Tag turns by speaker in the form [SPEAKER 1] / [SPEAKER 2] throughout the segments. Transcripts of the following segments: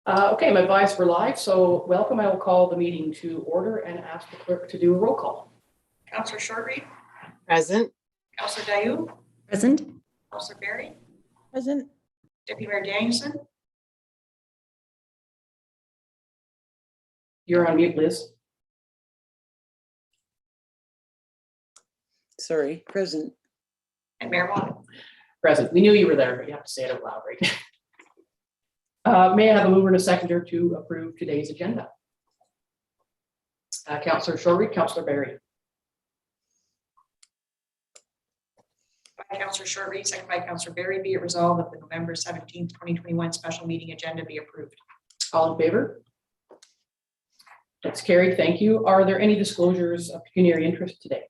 [SPEAKER 1] Okay, I'm advised we're live, so welcome. I will call the meeting to order and ask the clerk to do a roll call.
[SPEAKER 2] Councillor Shortreed.
[SPEAKER 3] Present.
[SPEAKER 2] Councillor Dayoud.
[SPEAKER 4] Present.
[SPEAKER 2] Councillor Berry.
[SPEAKER 4] Present.
[SPEAKER 2] Deputy Mayor Danielson.
[SPEAKER 1] You're on mute, Liz.
[SPEAKER 3] Sorry, present.
[SPEAKER 2] And Mayor Moffat.
[SPEAKER 1] Present. We knew you were there, but you have to say it out loud, right? May I have a mover and a seconder to approve today's agenda? Councillor Shortreed, Councillor Berry.
[SPEAKER 2] By Councillor Shortreed, second by Councillor Berry, be it resolved that the November 17th, 2021 special meeting agenda be approved.
[SPEAKER 1] All in favor? That's carried. Thank you. Are there any disclosures of pecuniary interest today?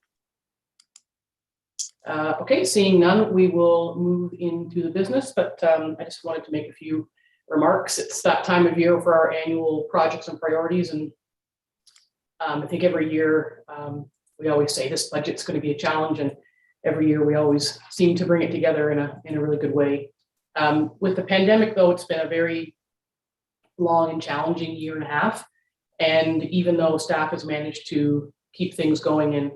[SPEAKER 1] Okay, seeing none, we will move into the business, but I just wanted to make a few remarks. It's that time of year for our annual projects and priorities, and I think every year we always say this budget's going to be a challenge, and every year we always seem to bring it together in a really good way. With the pandemic, though, it's been a very long and challenging year and a half, and even though staff has managed to keep things going and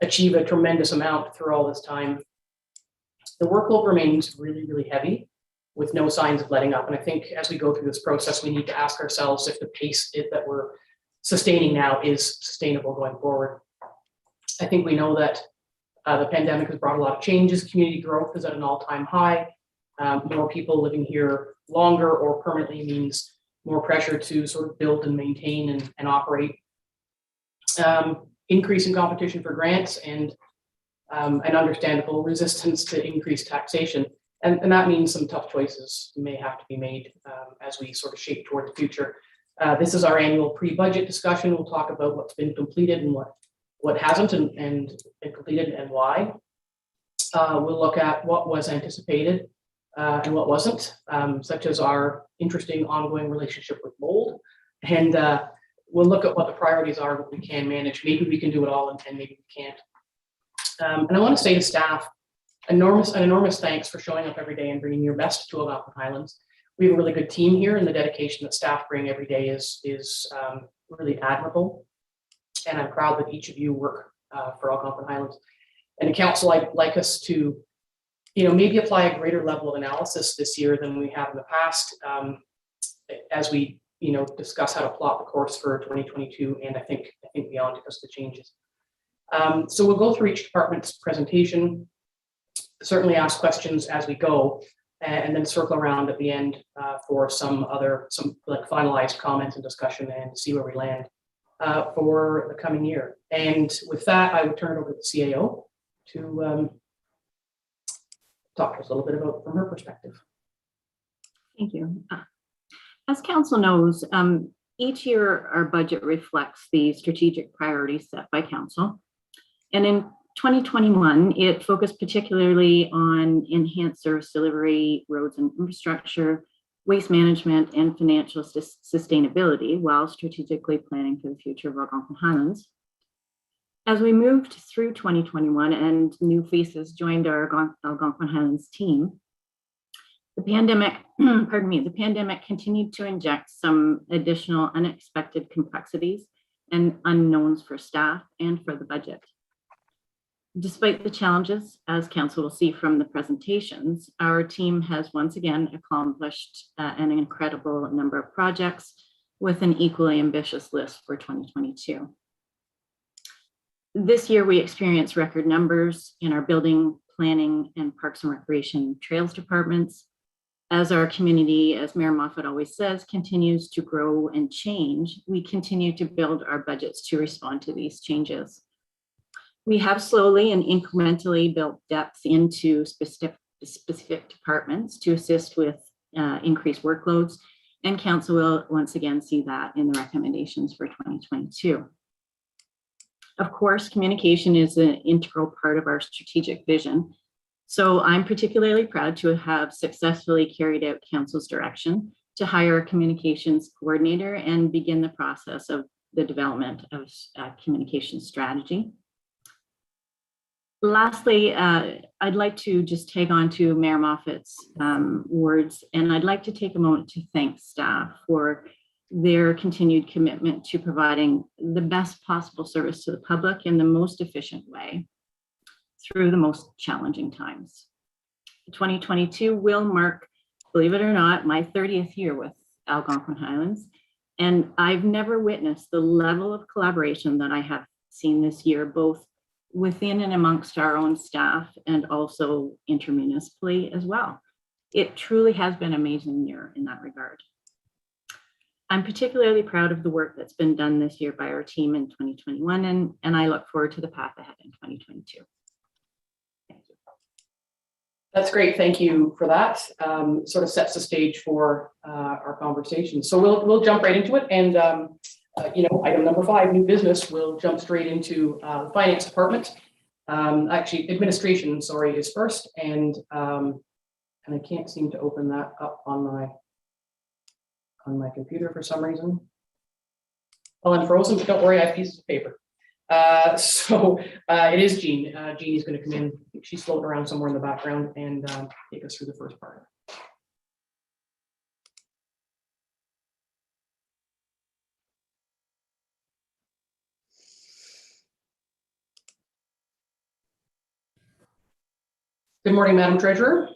[SPEAKER 1] achieve a tremendous amount through all this time, the workload remains really, really heavy, with no signs of letting up. And I think as we go through this process, we need to ask ourselves if the pace that we're sustaining now is sustainable going forward. I think we know that the pandemic has brought a lot of changes. Community growth is at an all-time high. More people living here longer or permanently means more pressure to sort of build and maintain and operate. Increasing competition for grants and an understandable resistance to increased taxation. And that means some tough choices may have to be made as we sort of shape toward the future. This is our annual pre-budget discussion. We'll talk about what's been completed and what hasn't and completed and why. We'll look at what was anticipated and what wasn't, such as our interesting ongoing relationship with mold. And we'll look at what the priorities are, what we can manage. Maybe we can do it all and maybe we can't. And I want to say to staff, an enormous thanks for showing up every day and bringing your best to Algonquin Highlands. We have a really good team here, and the dedication that staff bring every day is really admirable. And I'm proud that each of you work for Algonquin Highlands. And the council, I'd like us to, maybe apply a greater level of analysis this year than we have in the past, as we, discuss how to plot the course for 2022, and I think beyond because of the changes. So we'll go through each department's presentation. Certainly ask questions as we go, and then circle around at the end for some like finalized comments and discussion and see where we land for the coming year. And with that, I would turn it over to the CAO to talk to us a little bit about from her perspective.
[SPEAKER 4] Thank you. As council knows, each year our budget reflects the strategic priorities set by council. And in 2021, it focused particularly on enhanced service delivery, roads and infrastructure, waste management, and financial sustainability, while strategically planning for the future of Algonquin Highlands. As we moved through 2021 and new faces joined our Algonquin Highlands team, the pandemic continued to inject some additional unexpected complexities and unknowns for staff and for the budget. Despite the challenges, as council will see from the presentations, our team has once again accomplished an incredible number of projects with an equally ambitious list for 2022. This year, we experienced record numbers in our building, planning, and parks and recreation trails departments. As our community, as Mayor Moffat always says, continues to grow and change, we continue to build our budgets to respond to these changes. We have slowly and incrementally built depth into specific departments to assist with increased workloads, and council will once again see that in the recommendations for 2022. Of course, communication is an integral part of our strategic vision. So I'm particularly proud to have successfully carried out council's direction to hire a communications coordinator and begin the process of the development of a communication strategy. Lastly, I'd like to just tag on to Mayor Moffat's words, and I'd like to take a moment to thank staff for their continued commitment to providing the best possible service to the public in the most efficient way through the most challenging times. 2022 will mark, believe it or not, my 30th year with Algonquin Highlands, and I've never witnessed the level of collaboration that I have seen this year, both within and amongst our own staff and also intermunicipally as well. It truly has been an amazing year in that regard. I'm particularly proud of the work that's been done this year by our team in 2021, and I look forward to the path ahead in 2022. Thank you.
[SPEAKER 1] That's great. Thank you for that. Sort of sets the stage for our conversation. So we'll jump right into it. And item number 5, new business, we'll jump straight into the finance department. Actually, administration, sorry, is first. And I can't seem to open that up on my computer for some reason. Well, I'm frozen, but don't worry, I have pieces of paper. So it is Jean. Jean is going to come in. She's floating around somewhere in the background and take us through the first part. Good morning, Madam Treasurer.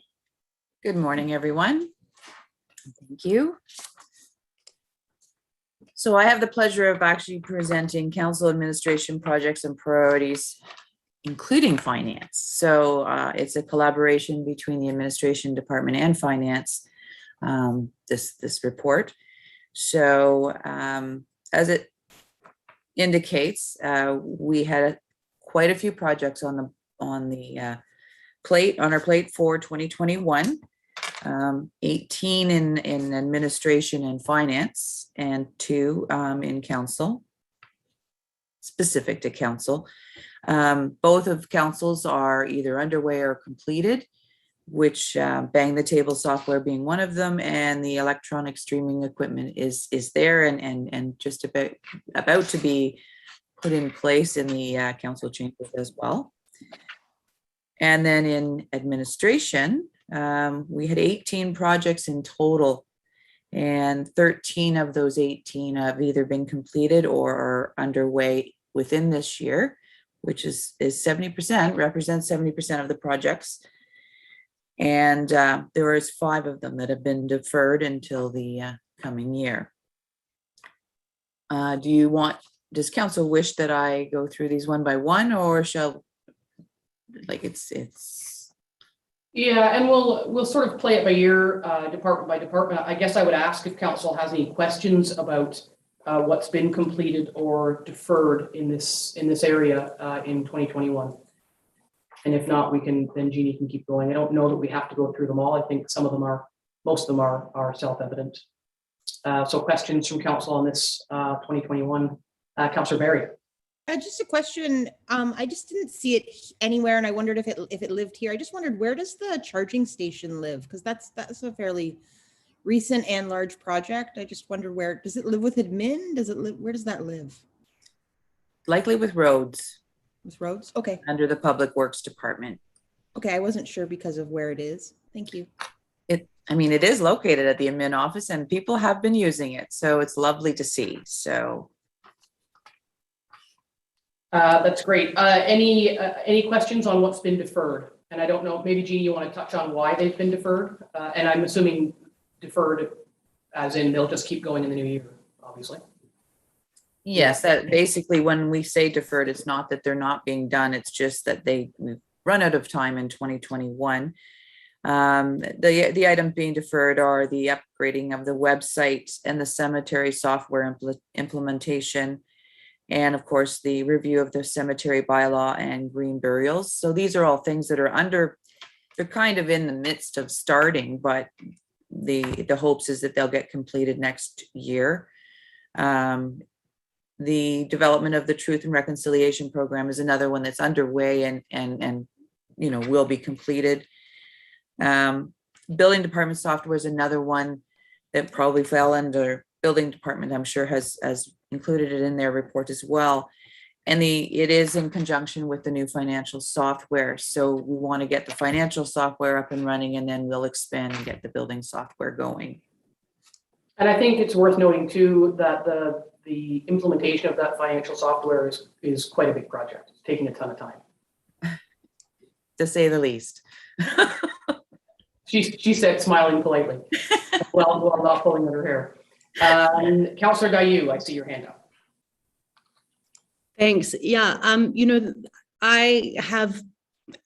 [SPEAKER 5] Good morning, everyone. Thank you. So I have the pleasure of actually presenting council administration projects and priorities, including finance. So it's a collaboration between the administration department and finance, this report. So as it indicates, we had quite a few projects on our plate for 2021. 18 in administration and finance, and 2 in council, specific to council. Both of councils are either underway or completed, which Bang the Table software being one of them, and the electronic streaming equipment is there and just about to be put in place in the council chambers as well. And then in administration, we had 18 projects in total, and 13 of those 18 have either been completed or are underway within this year, which is 70%, represents 70% of the projects. And there is 5 of them that have been deferred until the coming year. Does council wish that I go through these one by one, or shall, like it's
[SPEAKER 1] Yeah, and we'll sort of play it by ear, department by department. I guess I would ask if council has any questions about what's been completed or deferred in this area in 2021. And if not, then Jeannie can keep going. I don't know that we have to go through them all. I think most of them are self-evident. So questions from council on this 2021. Councillor Barry.
[SPEAKER 6] Just a question. I just didn't see it anywhere, and I wondered if it lived here. I just wondered, where does the charging station live? Because that's a fairly recent and large project. I just wonder, where does it live with admin? Does it live? Where does that live?
[SPEAKER 5] likely with roads
[SPEAKER 6] With roads? Okay.
[SPEAKER 5] under the Public Works Department.
[SPEAKER 6] Okay. I wasn't sure because of where it is. Thank you.
[SPEAKER 5] It is located at the admin office and people have been using it. So it's lovely to see. So.
[SPEAKER 1] That's great. Any questions on what's been deferred? And I don't know, maybe Jeannie, you want to touch on why they've been deferred? And I'm assuming deferred as in they'll just keep going in the new year, obviously.
[SPEAKER 5] Yes, that basically when we say deferred, it's not that they're not being done. It's just that we've run out of time in 2021. The items being deferred are the upgrading of the website and the cemetery software implementation. And of course, the review of the cemetery bylaw and green burials. So these are all things that are they're kind of in the midst of starting, but the hopes is that they'll get completed next year. The development of the Truth and Reconciliation Program is another one that's underway and will be completed. Building department software is another one that probably fell under building department, I'm sure has included it in their report as well. And it is in conjunction with the new financial software. So we want to get the financial software up and running, and then we'll expand and get the building software going.
[SPEAKER 1] And I think it's worth noting too, that the implementation of that financial software is quite a big project. It's taking a ton of time.
[SPEAKER 5] To say the least.
[SPEAKER 1] She said, smiling politely, while not pulling at her hair. Councillor Gaillou, I see your hand up.
[SPEAKER 7] Thanks. Yeah, I have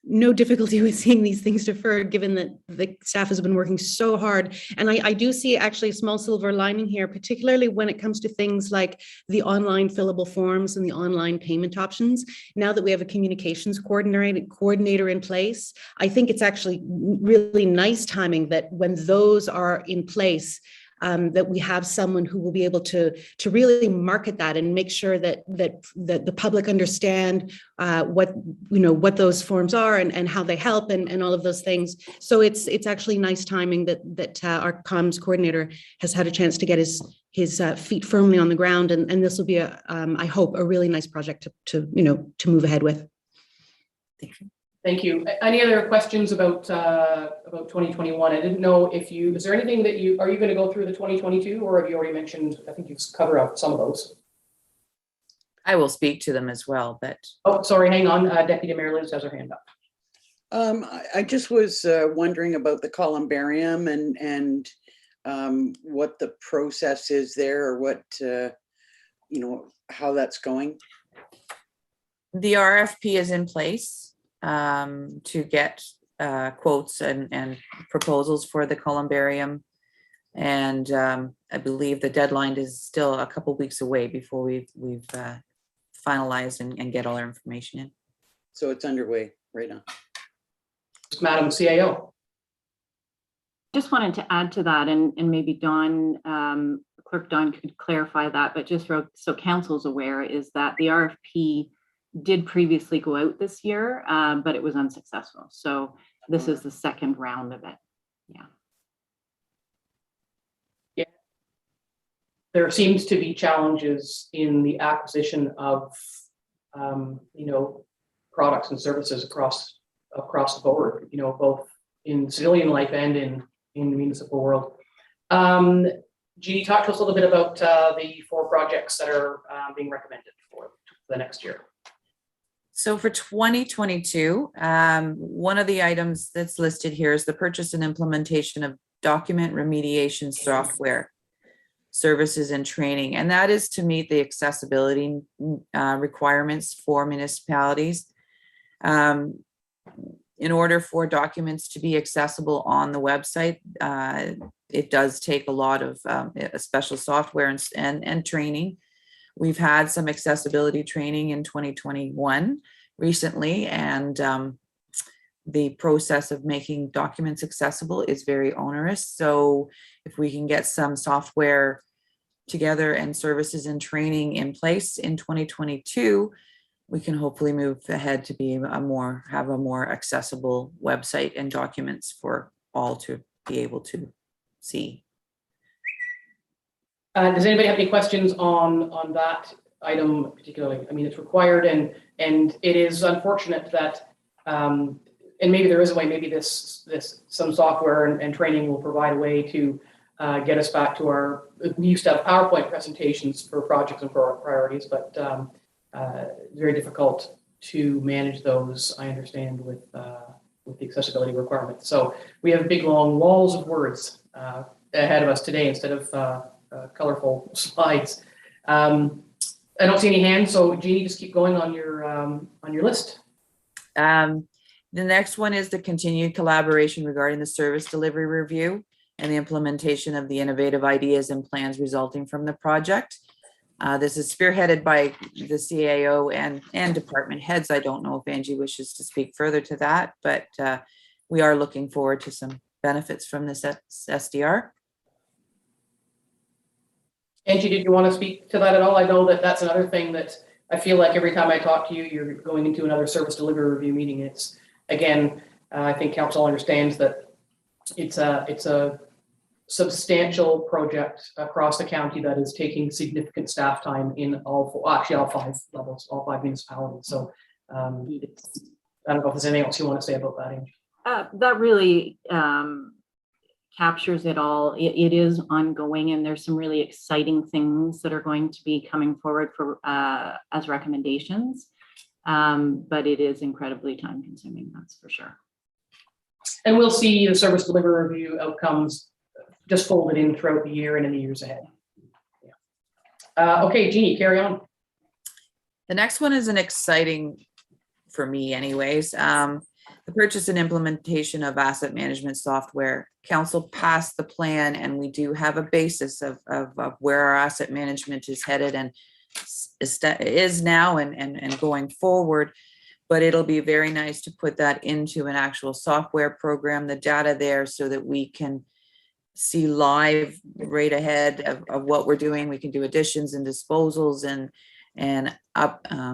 [SPEAKER 7] no difficulty with seeing these things deferred, given that the staff has been working so hard. And I do see actually a small silver lining here, particularly when it comes to things like the online fillable forms and the online payment options. Now that we have a communications coordinator in place, I think it's actually really nice timing that when those are in place, that we have someone who will be able to really market that and make sure that the public understand what those forms are and how they help and all of those things. So it's actually nice timing that our comms coordinator has had a chance to get his feet firmly on the ground, and this will be I hope a really nice project to move ahead with.
[SPEAKER 1] Thank you. Any other questions about 2021? I didn't know is there anything that are you going to go through the 2022, or have you already mentioned, I think you've covered up some of those.
[SPEAKER 5] I will speak to them as well, but.
[SPEAKER 1] Oh, sorry, hang on. Deputy Mayor Liz has her hand up.
[SPEAKER 3] I just was wondering about the columbarium and what the process is there, or what, how that's going.
[SPEAKER 5] The RFP is in place to get quotes and proposals for the columbarium. And I believe the deadline is still a couple weeks away before we've finalized and get all our information in.
[SPEAKER 3] So it's underway right now.
[SPEAKER 1] Madam CAO.
[SPEAKER 4] Just wanted to add to that, and maybe Dawn, Clerk Dawn could clarify that, but just so council's aware, is that the RFP did previously go out this year, but it was unsuccessful. So this is the second round of it.
[SPEAKER 1] Yeah. There seems to be challenges in the acquisition of, products and services across the board, both in civilian life and in the municipal world. Jeannie, talk to us a little bit about the 4 projects that are being recommended for the next year.
[SPEAKER 5] So for 2022, one of the items that's listed here is the purchase and implementation of document remediation software services and training. And that is to meet the accessibility requirements for municipalities. In order for documents to be accessible on the website, it does take a lot of special software and training. We've had some accessibility training in 2021 recently, and the process of making documents accessible is very onerous. So if we can get some software together and services and training in place in 2022, we can hopefully move ahead to be have a more accessible website and documents for all to be able to see.
[SPEAKER 1] Does anybody have any questions on that item particularly? I mean, it's required, and it is unfortunate that, and maybe there is a way, maybe some software and training will provide a way to get us back to we used to have PowerPoint presentations for projects and for our priorities, but very difficult to manage those, I understand, with the accessibility requirements. So we have big long walls of words ahead of us today instead of colorful slides. I don't see any hands, so Jeannie, just keep going on your list.
[SPEAKER 5] The next one is the continued collaboration regarding the service delivery review and the implementation of the innovative ideas and plans resulting from the project. This is spearheaded by the CAO and department heads. I don't know if Angie wishes to speak further to that, but we are looking forward to some benefits from this SDR.
[SPEAKER 1] Angie, did you want to speak to that at all? I know that that's another thing that I feel like every time I talk to you, you're going into another service delivery review meeting. It's, again, I think council understands that it's a substantial project across the county that is taking significant staff time in actually all 5 levels, all 5 municipalities. So I don't know if there's anything else you want to say about that, Angie.
[SPEAKER 4] That really captures it all. It is ongoing, and there's some really exciting things that are going to be coming forward for as recommendations. But it is incredibly time consuming, that's for sure.
[SPEAKER 1] And we'll see the service delivery review outcomes just folded in throughout the year and in the years ahead. Yeah. Okay, Jeannie, carry on.
[SPEAKER 5] The next one is an exciting, for me anyways, the purchase and implementation of asset management software. Council passed the plan, and we do have a basis of where our asset management is headed and is now and going forward. But it'll be very nice to put that into an actual software program, the data there, so that we can see live right ahead of what we're doing. We can do additions and disposals and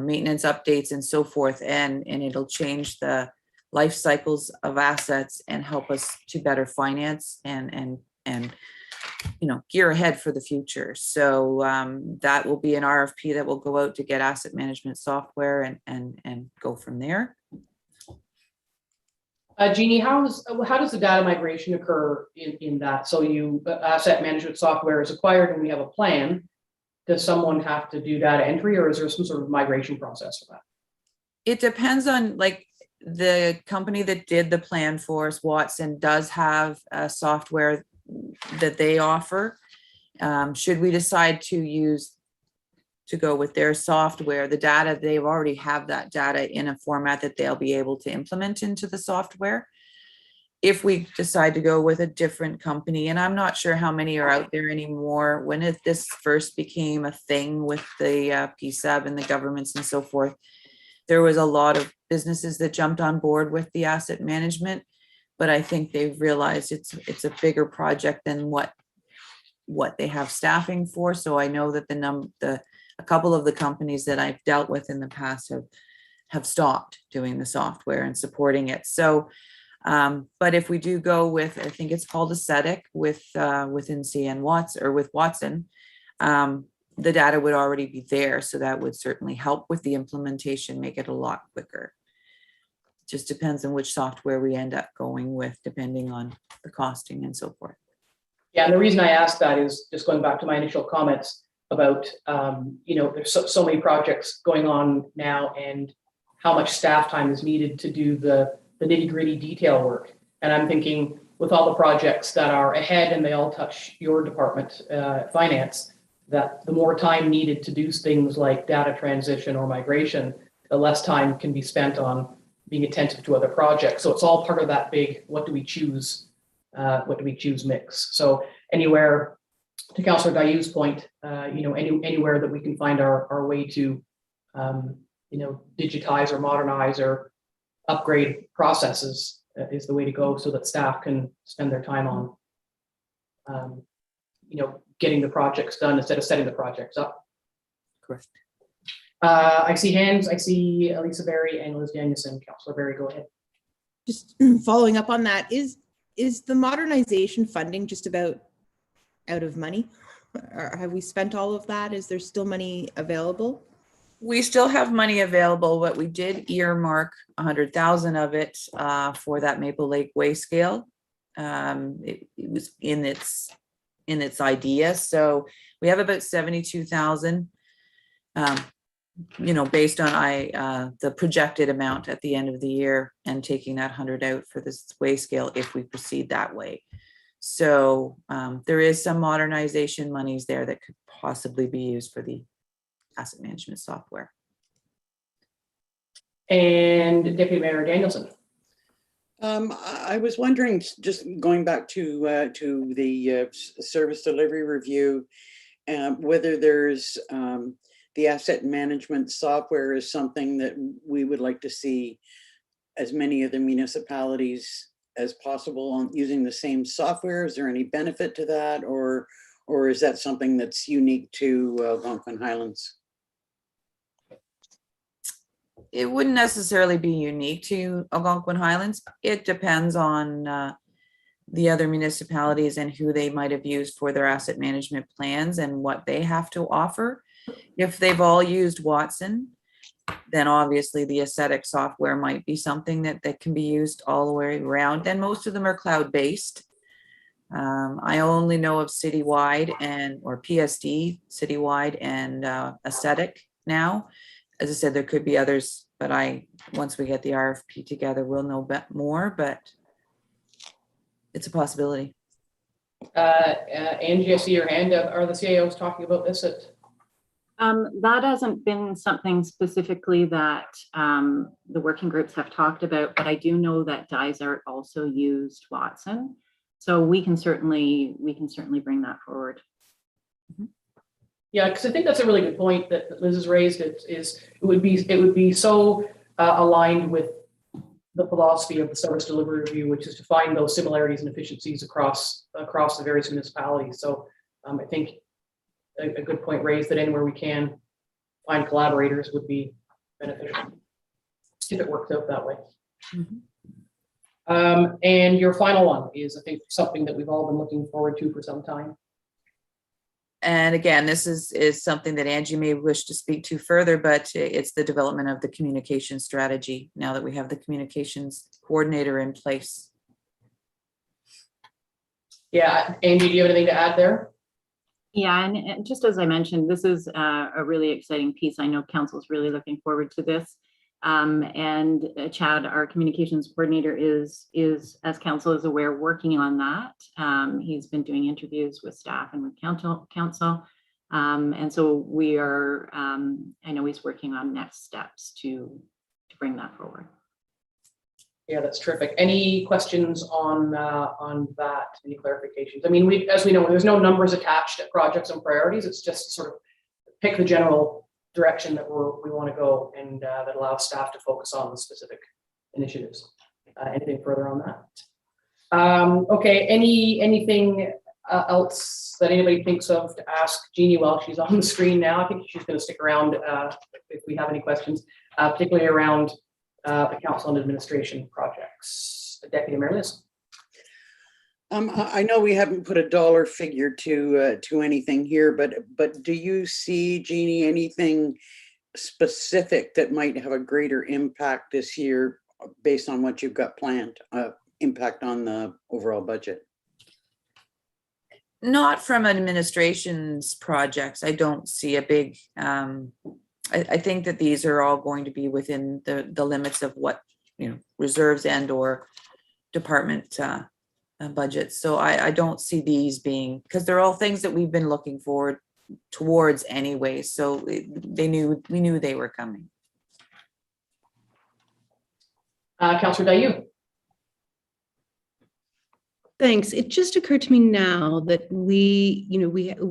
[SPEAKER 5] maintenance updates and so forth. And it'll change the life cycles of assets and help us to better finance and gear ahead for the future. So that will be an RFP that will go out to get asset management software and go from there.
[SPEAKER 1] Jeannie, how does the data migration occur in that? So asset management software is acquired and we have a plan. Does someone have to do data entry, or is there some sort of migration process for that?
[SPEAKER 5] It depends on, like, the company that did the plan for us, Watson, does have a software that they offer. Should we decide to go with their software, the data, they already have that data in a format that they'll be able to implement into the software. If we decide to go with a different company, and I'm not sure how many are out there anymore, when this first became a thing with the PSAB and the governments and so forth, there was a lot of businesses that jumped on board with the asset management, but I think they've realized it's a bigger project than what they have staffing for. So I know that a couple of the companies that I've dealt with in the past have stopped doing the software and supporting it. So, but if we do go with, I think it's called Ascetic within CN Watts or with Watson, the data would already be there. So that would certainly help with the implementation, make it a lot quicker. Just depends on which software we end up going with, depending on the costing and so forth.
[SPEAKER 1] Yeah, and the reason I asked that is just going back to my initial comments about, there's so many projects going on now and how much staff time is needed to do the nitty-gritty detail work. And I'm thinking with all the projects that are ahead and they all touch your department, finance, that the more time needed to do things like data transition or migration, the less time can be spent on being attentive to other projects. So it's all part of that big, what do we choose mix. So anywhere, to Councillor Dayu's point, anywhere that we can find our way to, digitize or modernize or upgrade processes is the way to go, so that staff can spend their time on, getting the projects done instead of setting the projects up.
[SPEAKER 5] Correct.
[SPEAKER 1] I see hands. I see Elisa Berry and Liz Danielson. Councillor Berry, go ahead.
[SPEAKER 6] Just following up on that, is the modernization funding just about out of money? Or have we spent all of that? Is there still money available?
[SPEAKER 5] We still have money available, but we did earmark 100,000 of it for that Maple Lake Way scale. It was in its idea. So we have about 72,000, based on the projected amount at the end of the year, and taking that 100 out for this way scale if we proceed that way. So there is some modernization monies there that could possibly be used for the asset management software.
[SPEAKER 1] And Deputy Mayor Danielson.
[SPEAKER 3] I was wondering, just going back to the service delivery review, whether there's the asset management software is something that we would like to see as many of the municipalities as possible on using the same software. Is there any benefit to that, or is that something that's unique to Algonquin Highlands?
[SPEAKER 5] It wouldn't necessarily be unique to Algonquin Highlands. It depends on the other municipalities and who they might have used for their asset management plans and what they have to offer. If they've all used Watson, then obviously the aesthetic software might be something that can be used all the way around. And most of them are cloud-based. I only know of Citywide or PSD, Citywide and Aesthetic now. As I said, there could be others, but once we get the RFP together, we'll know more, but it's a possibility.
[SPEAKER 1] Angie, I see your hand. Are the CAOs talking about this at?
[SPEAKER 4] That hasn't been something specifically that the working groups have talked about, but I do know that Dysart also used Watson. So we can certainly bring that forward.
[SPEAKER 1] Yeah, because I think that's a really good point that Liz has raised. It would be so aligned with the philosophy of the service delivery review, which is to find those similarities and efficiencies across the various municipalities. So I think a good point raised that anywhere we can find collaborators would be beneficial if it works out that way. And your final one is, I think, something that we've all been looking forward to for some time.
[SPEAKER 5] And again, this is something that Angie may wish to speak to further, but it's the development of the communication strategy now that we have the communications coordinator in place.
[SPEAKER 1] Yeah, Angie, do you have anything to add there?
[SPEAKER 4] Yeah, and just as I mentioned, this is a really exciting piece. I know council's really looking forward to this. And Chad, our communications coordinator, is, as council is aware, working on that. He's been doing interviews with staff and with council. And so we are, I know he's working on next steps to bring that forward.
[SPEAKER 1] Yeah, that's terrific. Any questions on that? Any clarifications? I mean, as we know, there's no numbers attached to projects and priorities. It's just sort of pick the general direction that we want to go, and that allows staff to focus on the specific initiatives. Anything further on that? Okay. Anything else that anybody thinks of to ask Jeannie while she's on the screen now? I think she's going to stick around if we have any questions, particularly around the council and administration projects. Deputy Mayor Liz.
[SPEAKER 3] I know we haven't put a dollar figure to anything here, but do you see, Jeannie, anything specific that might have a greater impact this year based on what you've got planned, impact on the overall budget?
[SPEAKER 5] Not from administration's projects. I don't see a big, I think that these are all going to be within the limits of what, reserves and or department budgets. So I don't see these being, because they're all things that we've been looking forward towards anyway. So we knew they were coming.
[SPEAKER 1] Councillor Dayu.
[SPEAKER 7] Thanks. It just occurred to me now that we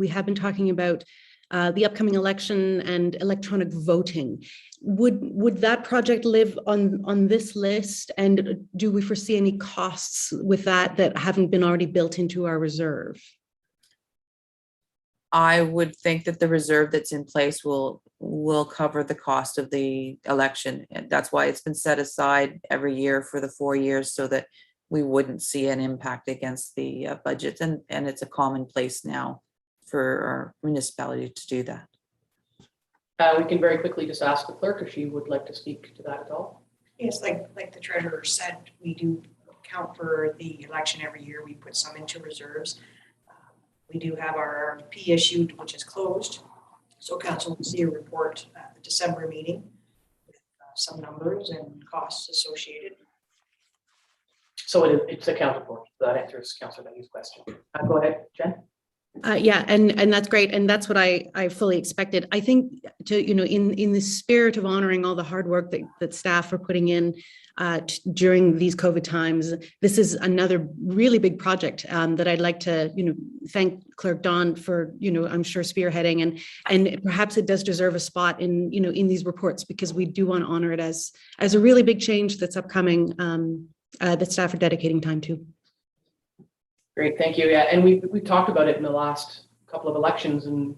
[SPEAKER 7] have been talking about the upcoming election and electronic voting. Would that project live on this list? And do we foresee any costs with that haven't been already built into our reserve?
[SPEAKER 5] I would think that the reserve that's in place will cover the cost of the election. And that's why it's been set aside every year for the 4 years, so that we wouldn't see an impact against the budget. And it's a commonplace now for our municipality to do that.
[SPEAKER 1] We can very quickly just ask the clerk if she would like to speak to that at all.
[SPEAKER 2] Yes, like the treasurer said, we do count for the election every year. We put some into reserves. We do have our RFP issued, which is closed. So council will see a report at the December meeting with some numbers and costs associated.
[SPEAKER 1] So it's accounted for. That answers Councillor Dayu's question. Go ahead, Jen.
[SPEAKER 7] Yeah, and that's great, and that's what I fully expected. I think in the spirit of honoring all the hard work that staff are putting in during these COVID times, this is another really big project that I'd like to thank Clerk Dawn for I'm sure spearheading, and perhaps it does deserve a spot in in these reports, because we do want to honor it as a really big change that's upcoming that staff are dedicating time to.
[SPEAKER 1] Great, thank you. Yeah, and we've talked about it in the last couple of elections, and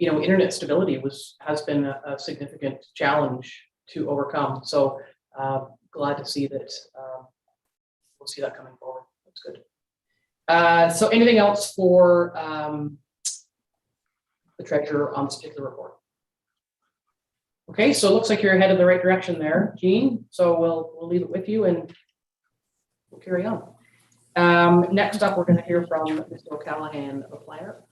[SPEAKER 1] internet stability has been a significant challenge to overcome. So glad to see that we'll see that coming forward. That's good. So anything else for the treasurer on this particular report? Okay, so it looks like you're headed the right direction there, Jean. So we'll leave it with you and we'll carry on. Next up, we're going to hear from Mr. O'Callaghan, the planner.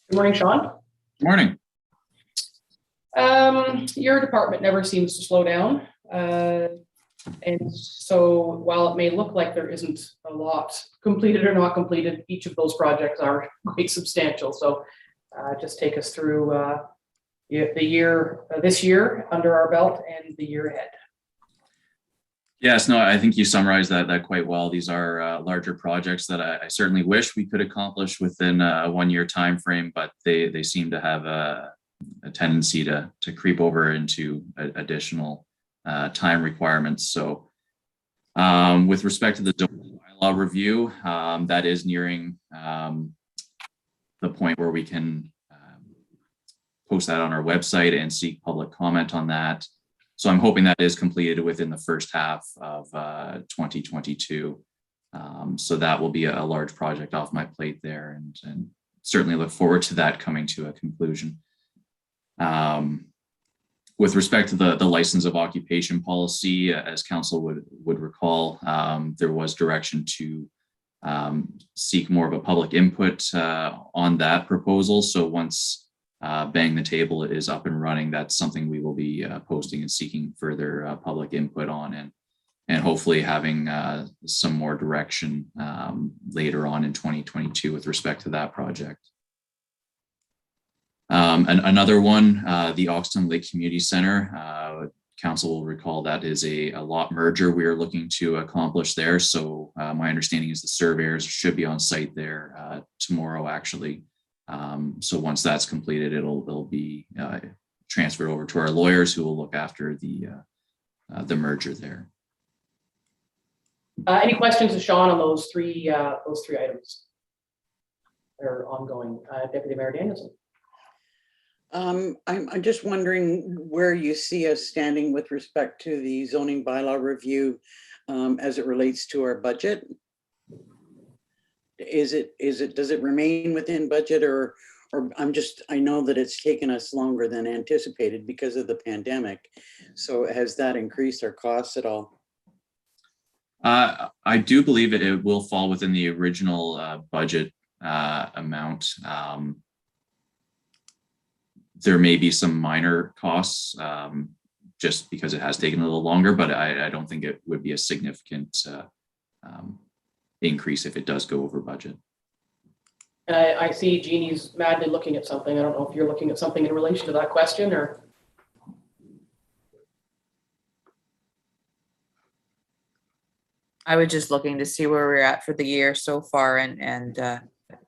[SPEAKER 1] Good morning, Sean.
[SPEAKER 8] Morning.
[SPEAKER 1] Your department never seems to slow down. And so while it may look like there isn't a lot completed or not completed, each of those projects are quite substantial. So just take us through the year, this year under our belt and the year ahead.
[SPEAKER 8] Yes, no, I think you summarized that quite well. These are larger projects that I certainly wish we could accomplish within a 1-year time frame, but they seem to have a tendency to creep over into additional time requirements. So with respect to the zoning bylaw review, that is nearing the point where we can post that on our website and seek public comment on that. So I'm hoping that is completed within the first half of 2022. So that will be a large project off my plate there, and certainly look forward to that coming to a conclusion. With respect to the license of occupation policy, as council would recall, there was direction to seek more of a public input on that proposal. So once Bang the Table is up and running, that's something we will be posting and seeking further public input on, and hopefully having some more direction later on in 2022 with respect to that project. And another one, the Oxton Lake Community Center, council will recall that is a lot merger we are looking to accomplish there. So my understanding is the surveyors should be on site there tomorrow, actually. So once that's completed, it'll be transferred over to our lawyers who will look after the merger there.
[SPEAKER 1] Any questions to Sean on those three items that are ongoing? Deputy Mayor Danielson.
[SPEAKER 3] I'm just wondering where you see us standing with respect to the zoning bylaw review as it relates to our budget. Does it remain within budget, or I know that it's taken us longer than anticipated because of the pandemic. So has that increased our costs at all?
[SPEAKER 8] I do believe it will fall within the original budget amount. There may be some minor costs just because it has taken a little longer, but I don't think it would be a significant increase if it does go over budget.
[SPEAKER 1] I see Jeannie's madly looking at something. I don't know if you're looking at something in relation to that question, or.
[SPEAKER 5] I was just looking to see where we're at for the year so far, and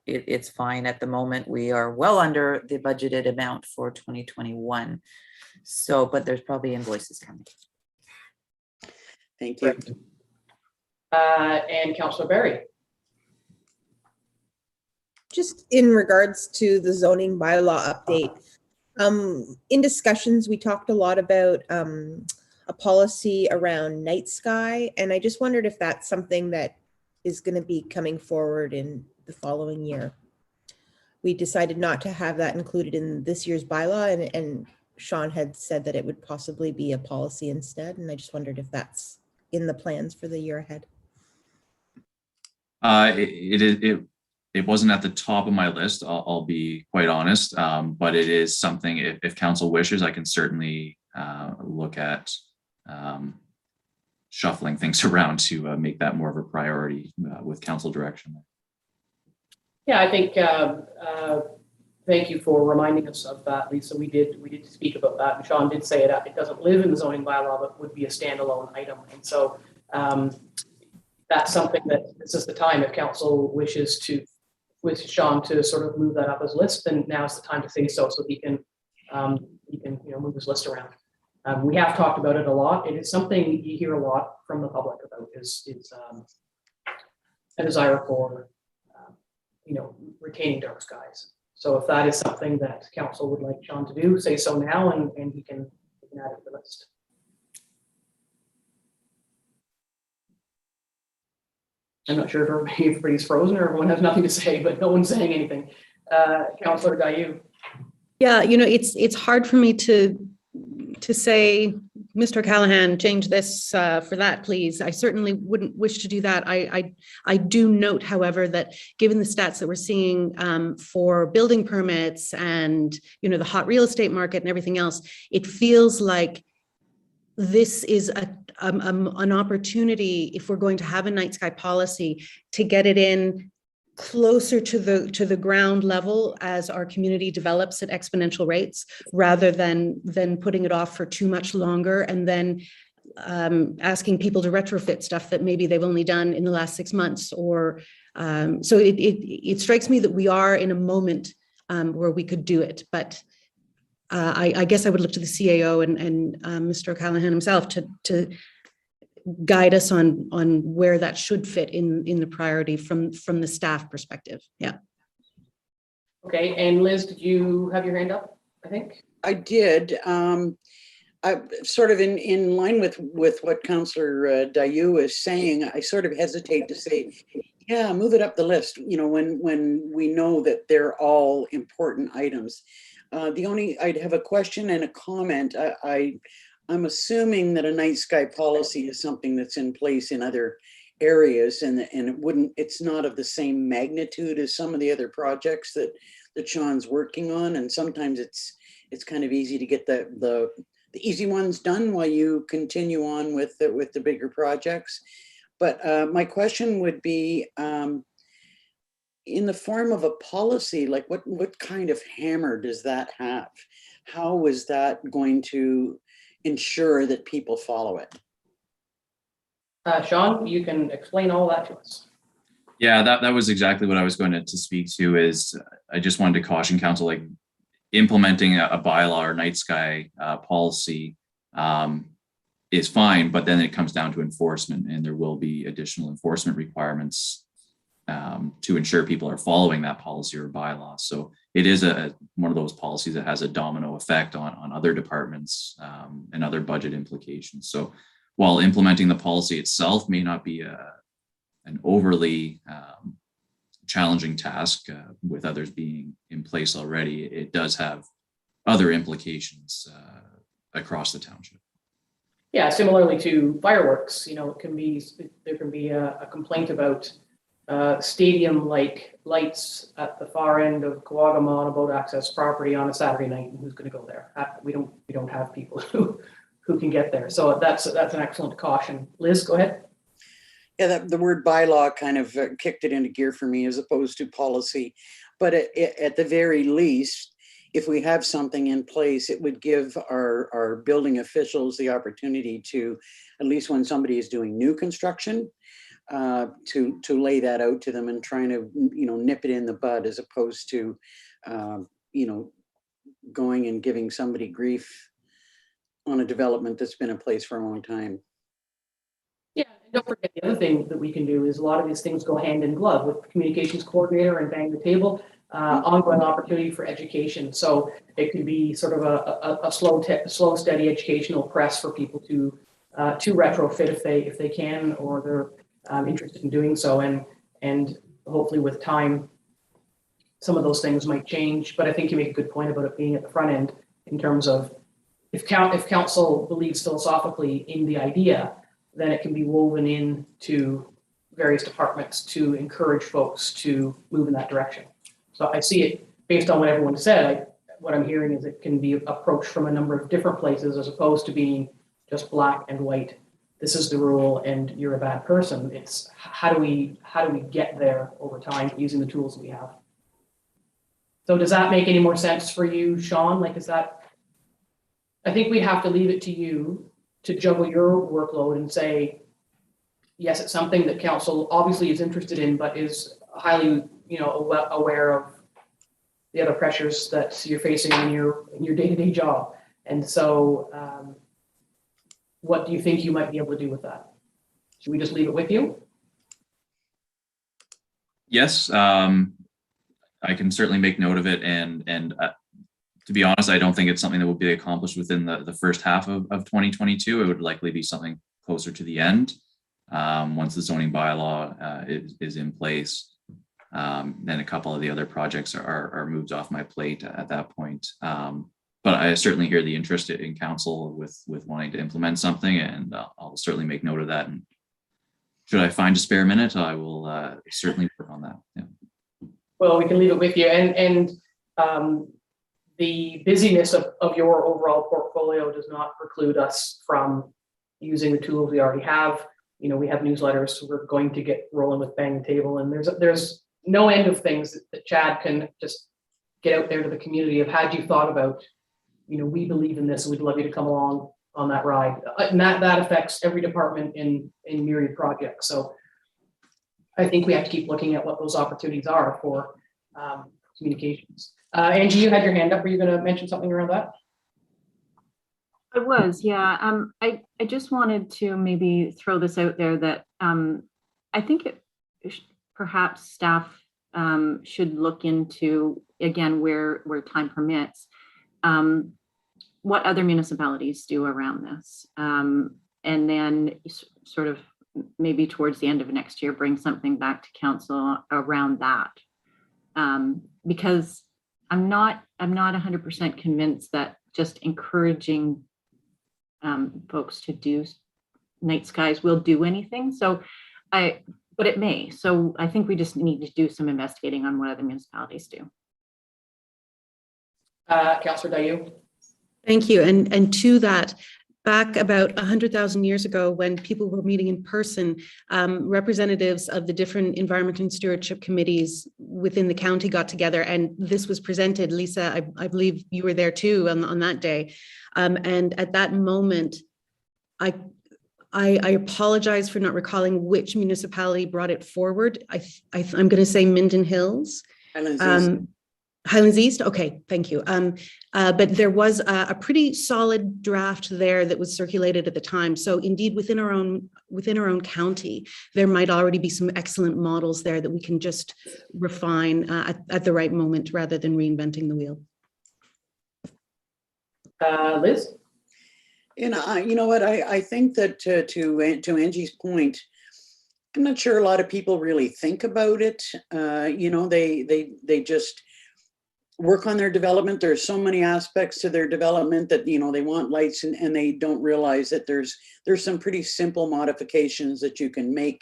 [SPEAKER 5] it's fine at the moment. We are well under the budgeted amount for 2021. So, but there's probably invoices coming.
[SPEAKER 3] Thank you.
[SPEAKER 1] And Councillor Barry.
[SPEAKER 6] Just in regards to the zoning bylaw update, in discussions, we talked a lot about a policy around night sky, and I just wondered if that's something that is going to be coming forward in the following year. We decided not to have that included in this year's bylaw, and Sean had said that it would possibly be a policy instead, and I just wondered if that's in the plans for the year ahead.
[SPEAKER 8] It wasn't at the top of my list, I'll be quite honest, but it is something, if council wishes, I can certainly look at shuffling things around to make that more of a priority with council direction.
[SPEAKER 1] Yeah, I think, thank you for reminding us of that, Lisa. We did speak about that, and Sean did say it doesn't live in the zoning bylaw, but would be a standalone item. And so that's something that this is the time, if council wishes Sean to sort of move that up his list, then now's the time to say so he can move his list around. We have talked about it a lot. It is something you hear a lot from the public about is a desire for, retaining dark skies. So if that is something that council would like Sean to do, say so now, and he can add it to the list. I'm not sure if everybody's frozen or everyone has nothing to say, but no one's saying anything. Councillor Dayu.
[SPEAKER 7] Yeah, it's hard for me to say, Mr. Callahan, change this for that, please. I certainly wouldn't wish to do that. I do note, however, that given the stats that we're seeing for building permits and, the hot real estate market and everything else, it feels like this is an opportunity, if we're going to have a night sky policy, to get it in closer to the ground level as our community develops at exponential rates, rather than putting it off for too much longer and then asking people to retrofit stuff that maybe they've only done in the last 6 months. Or so it strikes me that we are in a moment where we could do it, but I guess I would look to the CAO and Mr. Callahan himself to guide us on where that should fit in the priority from the staff perspective. Yeah.
[SPEAKER 1] Okay, and Liz, did you have your hand up, I think?
[SPEAKER 3] I did. I sort of in line with what Councillor Dayu is saying, I sort of hesitate to say, yeah, move it up the list, when we know that they're all important items. I'd have a question and a comment. I'm assuming that a night sky policy is something that's in place in other areas, and it's not of the same magnitude as some of the other projects that Sean's working on. And sometimes it's kind of easy to get the easy ones done while you continue on with the bigger projects. But my question would be, in the form of a policy, like what kind of hammer does that have? How is that going to ensure that people follow it?
[SPEAKER 1] Sean, you can explain all that to us.
[SPEAKER 8] Yeah, that was exactly what I was going to speak to. Is I just wanted to caution council, like implementing a bylaw or night sky policy is fine, but then it comes down to enforcement, and there will be additional enforcement requirements to ensure people are following that policy or bylaw. So it is one of those policies that has a domino effect on other departments and other budget implications. So while implementing the policy itself may not be an overly challenging task with others being in place already, it does have other implications across the township.
[SPEAKER 1] Yeah, similarly to fireworks, there can be a complaint about stadium-like lights at the far end of Coagama on a boat access property on a Saturday night, and who's going to go there? We don't have people who can get there. So that's an excellent caution. Liz, go ahead.
[SPEAKER 3] Yeah, the word bylaw kind of kicked it into gear for me as opposed to policy. But at the very least, if we have something in place, it would give our building officials the opportunity to, at least when somebody is doing new construction, to lay that out to them and trying to nip it in the bud, as opposed to going and giving somebody grief on a development that's been in place for a long time.
[SPEAKER 1] Yeah, and don't forget, the other thing that we can do is a lot of these things go hand in glove with the communications coordinator and bang the table. Ongoing opportunity for education. So it could be sort of a slow, steady educational press for people to retrofit if they can, or they're interested in doing so. And hopefully with time, some of those things might change. But I think you make a good point about it being at the front end in terms of if council believes philosophically in the idea, then it can be woven into various departments to encourage folks to move in that direction. So I see it based on what everyone said. What I'm hearing is it can be approached from a number of different places, as opposed to being just black and white. This is the rule, and you're a bad person. It's how do we get there over time using the tools that we have. So does that make any more sense for you, Sean? Like, is that? I think we have to leave it to you to juggle your workload and say, yes, it's something that council obviously is interested in, but is highly aware of the other pressures that you're facing in your day-to-day job. And so what do you think you might be able to do with that? Should we just leave it with you?
[SPEAKER 8] Yes, I can certainly make note of it, and to be honest, I don't think it's something that will be accomplished within the first half of 2022. It would likely be something closer to the end, once the zoning bylaw is in place. Then a couple of the other projects are moved off my plate at that point. But I certainly hear the interest in council with wanting to implement something, and I'll certainly make note of that. And should I find a spare minute, I will certainly work on that. Yeah.
[SPEAKER 1] Well, we can leave it with you, and the busyness of your overall portfolio does not preclude us from using the tools we already have. You know, we have newsletters, so we're going to get rolling with Bang the Table, and there's no end of things that Chad can just get out there to the community of, had you thought about, you know, we believe in this, and we'd love you to come along on that ride. And that affects every department in myriad projects. So I think we have to keep looking at what those opportunities are for communications. Angie, you had your hand up. Were you going to mention something around that?
[SPEAKER 4] I was, yeah. I just wanted to maybe throw this out there that I think perhaps staff should look into, again, where time permits, what other municipalities do around this. And then sort of maybe towards the end of next year, bring something back to council around that. Because I'm not 100% convinced that just encouraging folks to do night skies will do anything. So but it may. So I think we just need to do some investigating on what other municipalities do.
[SPEAKER 1] Councillor Dayu.
[SPEAKER 7] Thank you. And to that, back about 100,000 years ago, when people were meeting in person, representatives of the different environment and stewardship committees within the county got together, and this was presented. Lisa, I believe you were there too on that day. And at that moment, I apologize for not recalling which municipality brought it forward. I'm going to say Minden Hills. Highlands East. Okay, thank you. But there was a pretty solid draft there that was circulated at the time. So indeed, within our own county, there might already be some excellent models there that we can just refine at the right moment, rather than reinventing the wheel.
[SPEAKER 1] Liz?
[SPEAKER 3] You know what, I think that to Angie's point, I'm not sure a lot of people really think about it. You know, they just work on their development. There's so many aspects to their development that, you know, they want lights, and they don't realize that there's some pretty simple modifications that you can make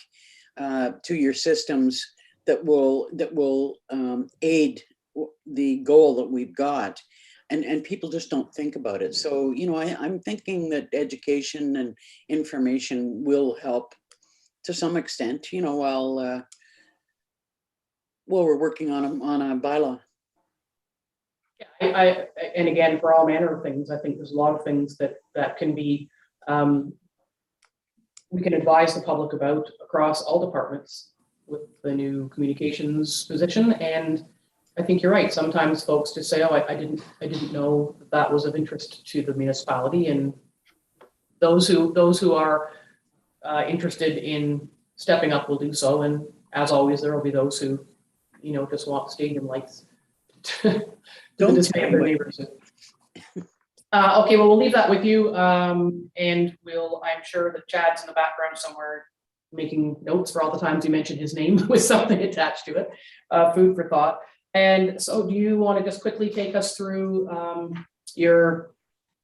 [SPEAKER 3] to your systems that will aid the goal that we've got. And people just don't think about it. So, you know, I'm thinking that education and information will help to some extent, you know, while we're working on a bylaw.
[SPEAKER 1] And again, for all manner of things, I think there's a lot of things that can be, we can advise the public about across all departments with the new communications position. And I think you're right. Sometimes folks just say, "Oh, I didn't know that was of interest to the municipality," and those who are interested in stepping up will do so. And as always, there will be those who, you know, just want stadium lights. Don't dismay their neighbors. Okay, well, we'll leave that with you, and I'm sure that Chad's in the background somewhere making notes for all the times you mentioned his name with something attached to it. Food for thought. And so do you want to just quickly take us through your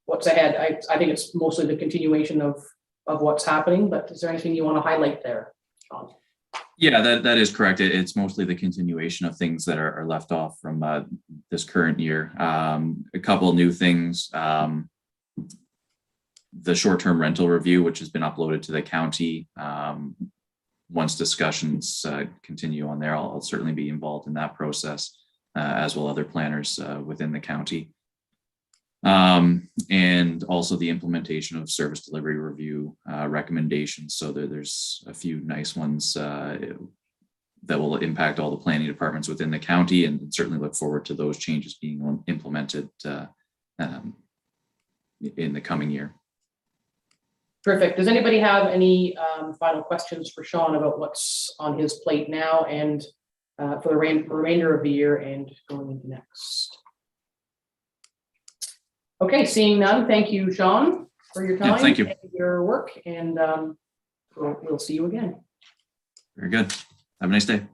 [SPEAKER 1] what's ahead? I think it's mostly the continuation of what's happening, but is there anything you want to highlight there, Sean?
[SPEAKER 8] Yeah, that is correct. It's mostly the continuation of things that are left off from this current year. A couple of new things. The short-term rental review, which has been uploaded to the county. Once discussions continue on there, I'll certainly be involved in that process, as will other planners within the county. And also the implementation of service delivery review recommendations. So there's a few nice ones that will impact all the planning departments within the county, and certainly look forward to those changes being implemented in the coming year.
[SPEAKER 1] Perfect. Does anybody have any final questions for Sean about what's on his plate now and for the remainder of the year and going into next. Okay, seeing none, thank you, Sean, for your time.
[SPEAKER 8] Yeah, thank you.
[SPEAKER 1] And your work, and we'll see you again.
[SPEAKER 8] Very good. Have a nice day.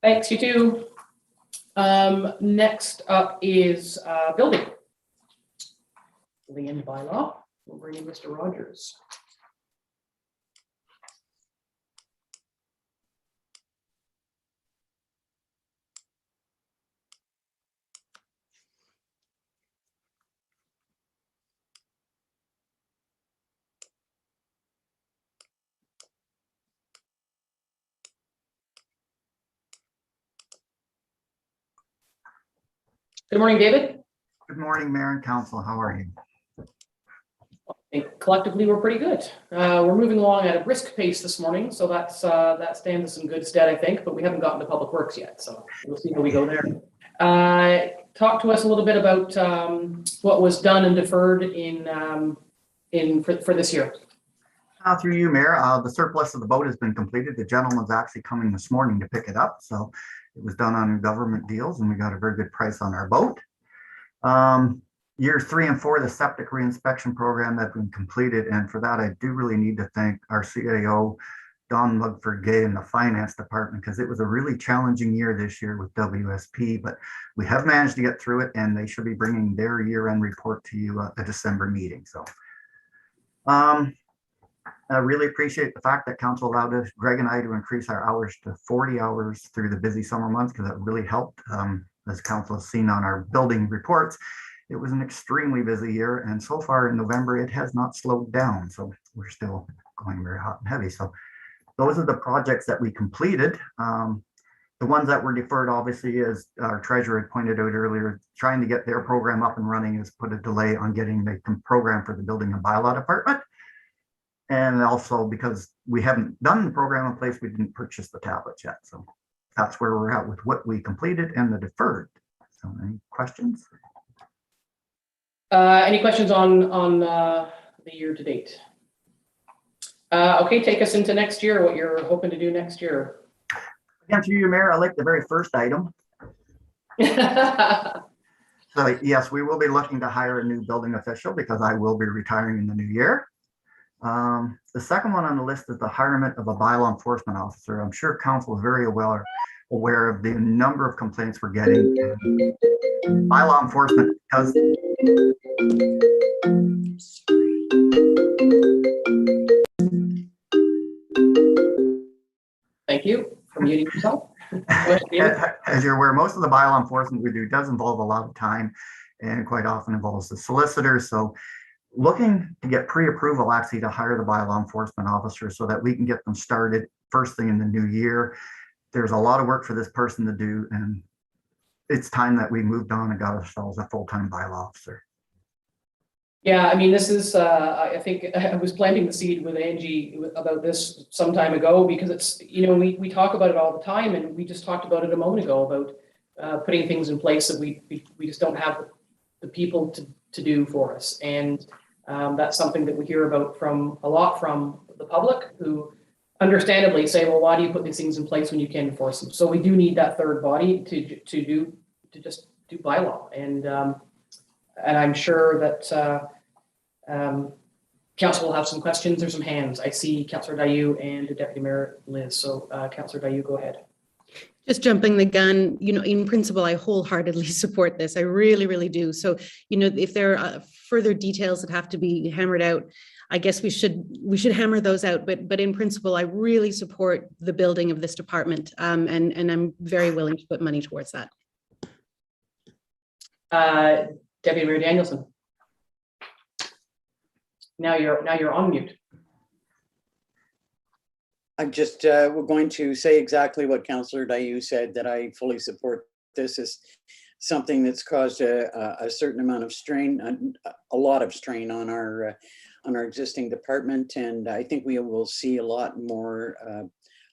[SPEAKER 1] Thanks, you too. Next up is building. Land bylaw. We'll bring in Mr. Rogers. Good morning, David.
[SPEAKER 9] Good morning, Mayor and Council. How are you?
[SPEAKER 1] I think collectively we're pretty good. We're moving along at a brisk pace this morning, so that stands us in good stead, I think. But we haven't gotten to Public Works yet, so we'll see how we go there. Talk to us a little bit about what was done and deferred for this year.
[SPEAKER 9] Through you, Mayor, the surplus of the boat has been completed. The gentleman's actually coming this morning to pick it up, so it was done on government deals, and we got a very good price on our boat. Years 3 and 4, the septic reinspection program has been completed, and for that, I do really need to thank our CAO, Don Mugford-Gay, and the Finance Department, because it was a really challenging year this year with WSP, but we have managed to get through it, and they should be bringing their year-end report to you at the December meeting. So, I really appreciate the fact that Council allowed us, Greg and I, to increase our hours to 40 hours through the busy summer months, because that really helped. As Council has seen on our building reports, it was an extremely busy year, and so far in November, it has not slowed down. So we're still going very hot and heavy. So those are the projects that we completed. The ones that were deferred, obviously, as our treasurer had pointed out earlier, trying to get their program up and running has put a delay on getting the program for the building and bylaw department. And also because we haven't done the program in place, we didn't purchase the tablets yet. So that's where we're at with what we completed and the deferred. So any questions?
[SPEAKER 1] Any questions on the year to date? Okay, take us into next year, what you're hoping to do next year.
[SPEAKER 9] Again, to you, Mayor, I like the very first item. So yes, we will be looking to hire a new building official because I will be retiring in the new year. The second one on the list is the hirement of a bylaw enforcement officer. I'm sure Council is very aware of the number of complaints we're getting. Bylaw enforcement has
[SPEAKER 1] Thank you for muting yourself.
[SPEAKER 9] as you're aware, most of the bylaw enforcement we do does involve a lot of time and quite often involves the solicitor. So looking to get pre-approval actually to hire the bylaw enforcement officer so that we can get them started first thing in the new year. There's a lot of work for this person to do, and it's time that we moved on and got ourselves a full-time bylaw officer.
[SPEAKER 1] Yeah, I mean, this is, I think I was planting the seed with Angie about this some time ago, because it's, you know, we talk about it all the time, and we just talked about it a moment ago about putting things in place that we just don't have the people to do for us. And that's something that we hear about a lot from the public, who understandably say, well, why do you put these things in place when you can't enforce them? So we do need that third body to just do bylaw. And I'm sure that Council will have some questions or some hands. I see Councillor Dayu and Deputy Mayor Liz. So Councillor Dayu, go ahead.
[SPEAKER 7] Just jumping the gun, you know, in principle, I wholeheartedly support this. I really, really do. So, you know, if there are further details that have to be hammered out, I guess we should hammer those out. But in principle, I really support the building of this department, and I'm very willing to put money towards that.
[SPEAKER 1] Deputy Mayor Danielson. Now you're on mute.
[SPEAKER 3] I'm just, we're going to say exactly what Councillor Dayu said, that I fully support this. Is something that's caused a certain amount of strain, a lot of strain on our existing department. And I think we will see a lot more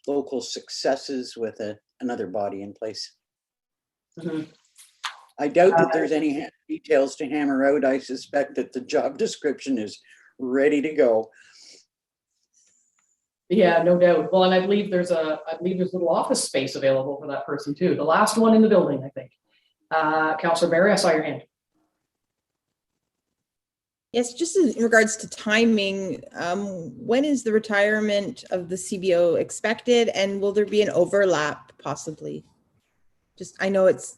[SPEAKER 3] local successes with another body in place.
[SPEAKER 1] Mm-hmm.
[SPEAKER 3] I doubt that there's any details to hammer out. I suspect that the job description is ready to go.
[SPEAKER 1] Yeah, no doubt. Well, and I believe there's little office space available for that person too. The last one in the building, I think. Councillor Barry, I saw your hand.
[SPEAKER 6] Yes, just in regards to timing, when is the retirement of the CBO expected, and will there be an overlap possibly? Just, I know it's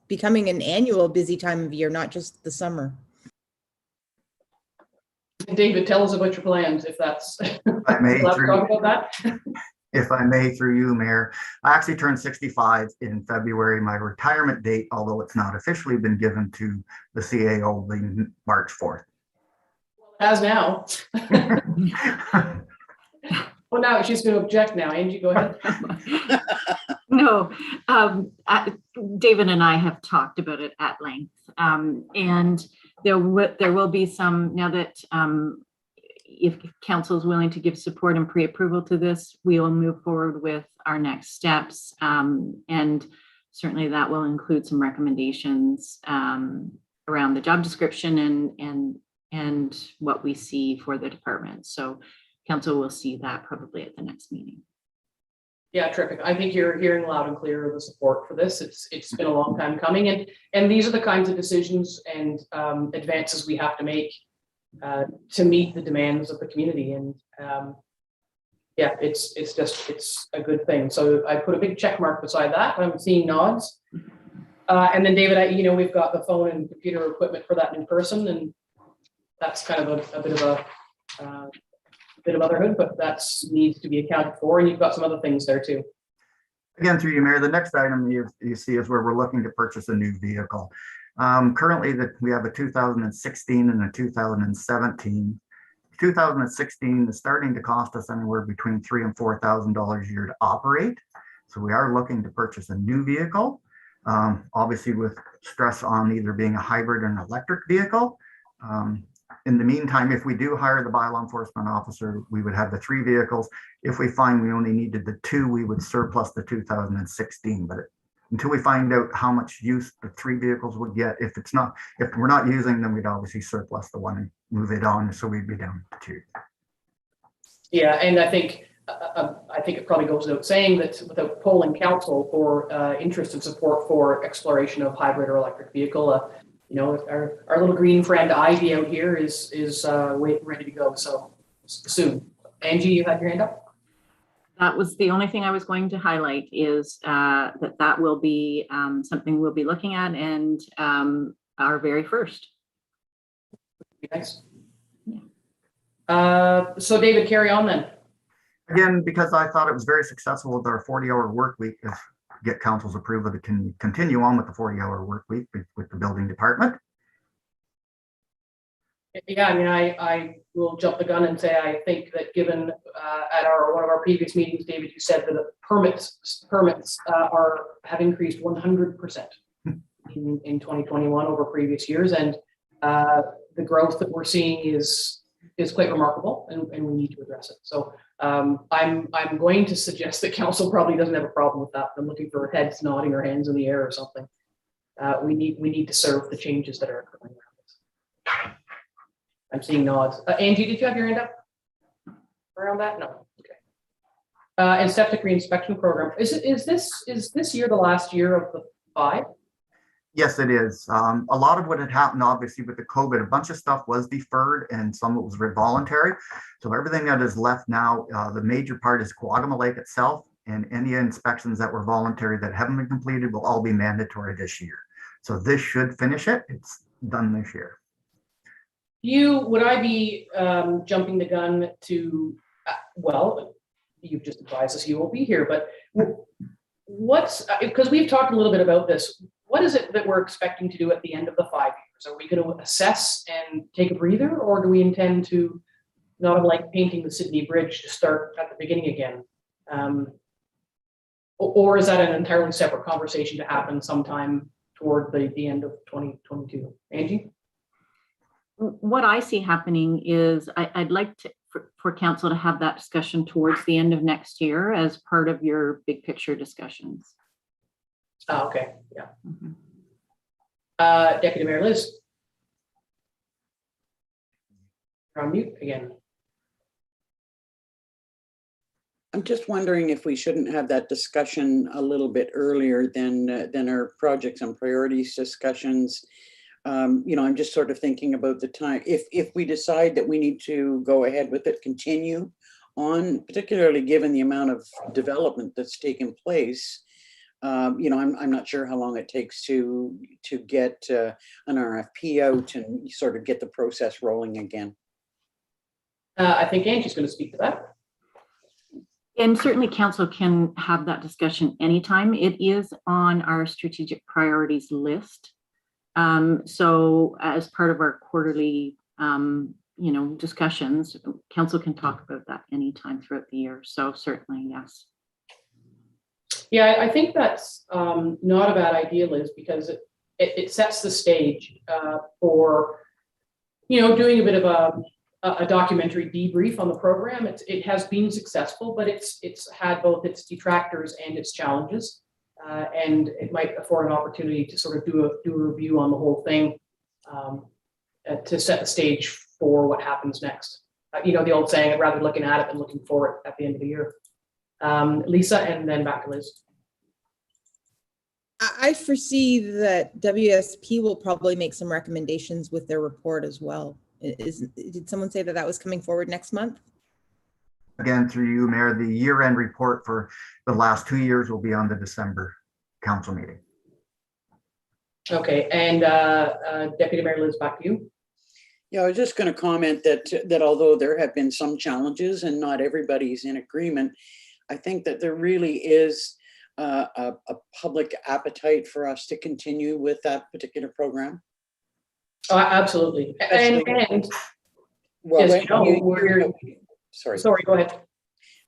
[SPEAKER 6] becoming an annual busy time of year, not just the summer.
[SPEAKER 1] David, tell us about your plans if that's.
[SPEAKER 9] I may,
[SPEAKER 1] Let's
[SPEAKER 9] through,
[SPEAKER 1] talk about that.
[SPEAKER 9] if I may, through you, Mayor. I actually turned 65 in February. My retirement date, although it's not officially been given to the CAO, will be March 4th.
[SPEAKER 1] As now. Well, now she's going to object now. Angie, go ahead.
[SPEAKER 4] No, David and I have talked about it at length, and there will be some, now that if council is willing to give support and pre-approval to this, we will move forward with our next steps, and certainly that will include some recommendations around the job description and what we see for the department. So council will see that probably at the next meeting.
[SPEAKER 1] Yeah, terrific. I think you're hearing loud and clear the support for this. It's been a long time coming, and these are the kinds of decisions and advances we have to make to meet the demands of the community. And yeah, it's a good thing. So I put a big check mark beside that. I'm seeing nods. And then David, we've got the phone and computer equipment for that new person, and that's kind of a bit of motherhood, but that needs to be accounted for. And you've got some other things there too.
[SPEAKER 9] Again, through you, Mayor, the next item you see is where we're looking to purchase a new vehicle. Currently, we have a 2016 and a 2017. 2016 is starting to cost us anywhere between $3,000 and $4,000 a year to operate. So we are looking to purchase a new vehicle, obviously with stress on either being a hybrid or an electric vehicle. In the meantime, if we do hire the bylaw enforcement officer, we would have the 3 vehicles. If we find we only needed the 2, we would surplus the 2016. But until we find out how much use the 3 vehicles would get, if we're not using them, we'd obviously surplus the 1 and move it on. So we'd be down to 2.
[SPEAKER 1] Yeah, and I think it probably goes without saying that without polling council for interest and support for exploration of hybrid or electric vehicle, our little green friend Ivy out here is ready to go. So soon. Angie, you had your hand up?
[SPEAKER 4] That was the only thing I was going to highlight, is that will be something we'll be looking at, and our very first.
[SPEAKER 1] Nice. Yeah. So David, carry on then.
[SPEAKER 9] Again, because I thought it was very successful with our 40-hour work week, if get council's approval to continue on with the 40-hour work week with the building department.
[SPEAKER 1] Yeah, I mean, I will jump the gun and say I think that given at one of our previous meetings, David, you said that the permits have increased 100% in 2021 over previous years, and the growth that we're seeing is quite remarkable, and we need to address it. So I'm going to suggest that council probably doesn't have a problem with that. I'm looking for heads nodding or hands in the air or something. We need to serve the changes that are occurring around us. I'm seeing nods. Angie, did you have your hand up around that? No. Okay. And septic reinspection program. Is this year the last year of the 5?
[SPEAKER 9] Yes, it is. A lot of what had happened, obviously, with the COVID, a bunch of stuff was deferred and some of it was voluntary. So everything that is left now, the major part is Coagama Lake itself, and any inspections that were voluntary that haven't been completed will all be mandatory this year. So this should finish it. It's done this year.
[SPEAKER 1] Would I be jumping the gun to, well, you've just advised us you won't be here, but because we've talked a little bit about this, what is it that we're expecting to do at the end of the 5 years? Are we going to assess and take a breather, or do we intend to, not like painting the Sydney Bridge, to start at the beginning again? Or is that an entirely separate conversation to happen sometime toward the end of 2022? Angie?
[SPEAKER 4] What I see happening is I'd like for council to have that discussion towards the end of next year as part of your big picture discussions.
[SPEAKER 1] Oh, okay, yeah. Deputy Mayor Liz. You're on mute again.
[SPEAKER 3] I'm just wondering if we shouldn't have that discussion a little bit earlier than our projects and priorities discussions. I'm just sort of thinking about the time. If we decide that we need to go ahead with it, continue on, particularly given the amount of development that's taken place, I'm not sure how long it takes to get an RFP out and sort of get the process rolling again.
[SPEAKER 1] I think Angie's going to speak to that.
[SPEAKER 4] And certainly council can have that discussion anytime. It is on our strategic priorities list. So as part of our quarterly, discussions, council can talk about that anytime throughout the year. So certainly, yes.
[SPEAKER 1] Yeah, I think that's not a bad idea, Liz, because it sets the stage for, doing a bit of a documentary debrief on the program. It has been successful, but it's had both its detractors and its challenges. And it might afford an opportunity to sort of do a review on the whole thing to set the stage for what happens next. The old saying, I'd rather looking at it than looking for it at the end of the year. Lisa, and then back to Liz.
[SPEAKER 6] I foresee that WSP will probably make some recommendations with their report as well. Did someone say that was coming forward next month?
[SPEAKER 9] Again, through you, Mayor, the year-end report for the last 2 years will be on the December council meeting.
[SPEAKER 1] Okay, and Deputy Mayor Liz, back to you.
[SPEAKER 3] Yeah, I was just going to comment that although there have been some challenges and not everybody's in agreement, I think that there really is a public appetite for us to continue with that particular program.
[SPEAKER 1] Absolutely. And
[SPEAKER 3] well,
[SPEAKER 1] sorry, go ahead.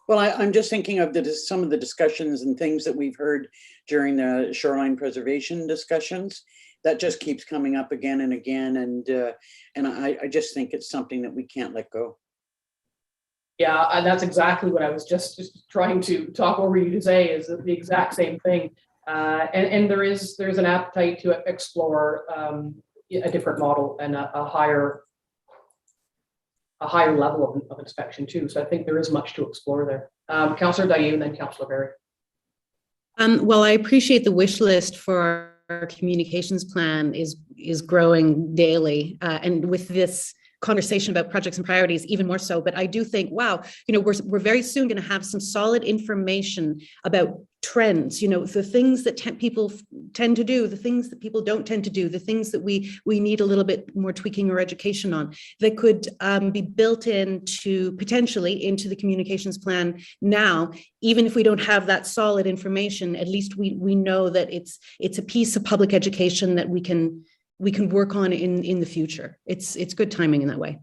[SPEAKER 3] Well, I'm just thinking of some of the discussions and things that we've heard during the shoreline preservation discussions. That just keeps coming up again and again, and I just think it's something that we can't let go.
[SPEAKER 1] Yeah, and that's exactly what I was just trying to talk over you to say, is the exact same thing. And there's an appetite to explore a different model and a higher level of inspection too. So I think there is much to explore there. Councillor Dayu and then Councillor Berry.
[SPEAKER 7] Well, I appreciate the wish list for our communications plan is growing daily, and with this conversation about projects and priorities even more so. But I do think, wow, we're very soon going to have some solid information about trends, the things that people tend to do, the things that people don't tend to do, the things that we need a little bit more tweaking or education on, that could be built potentially into the communications plan now. Even if we don't have that solid information, at least we know that it's a piece of public education that we can work on in the future. It's good timing in that way.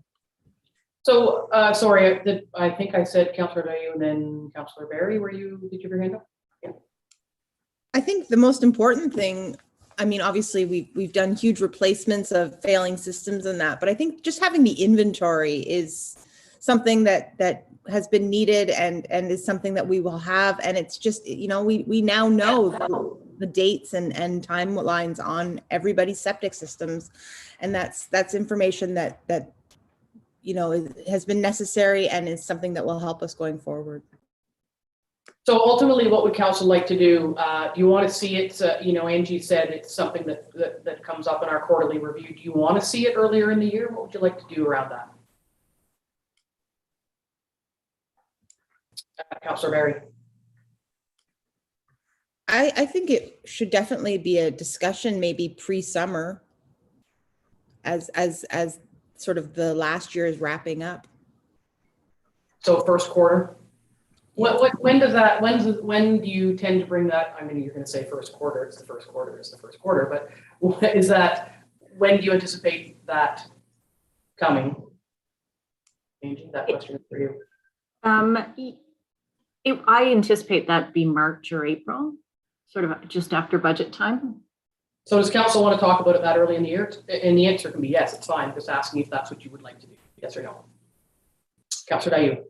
[SPEAKER 1] So sorry, I think I said Councillor Dayu and then Councillor Berry. Did you have your hand up? Yeah.
[SPEAKER 6] I think the most important thing, obviously we've done huge replacements of failing systems and that, but I think just having the inventory is something that has been needed and is something that we will have. And it's just, we now know the dates and timelines on everybody's septic systems. And that's information that has been necessary and is something that will help us going forward.
[SPEAKER 1] So ultimately, what would council like to do? Do you want to see it? Angie said it's something that comes up in our quarterly review. Do you want to see it earlier in the year? What would you like to do around that? Councillor Berry.
[SPEAKER 6] I think it should definitely be a discussion, maybe pre-summer, as sort of the last year is wrapping up.
[SPEAKER 1] So first quarter. When do you tend to bring that? You're going to say first quarter. It's the first quarter. But what is that? When do you anticipate that coming? Angie, that question is for you.
[SPEAKER 4] I anticipate that to be March or April, sort of just after budget time.
[SPEAKER 1] So does council want to talk about it that early in the year? And the answer can be yes, it's fine. Just asking if that's what you would like to do. Yes or no? Councillor Dayu.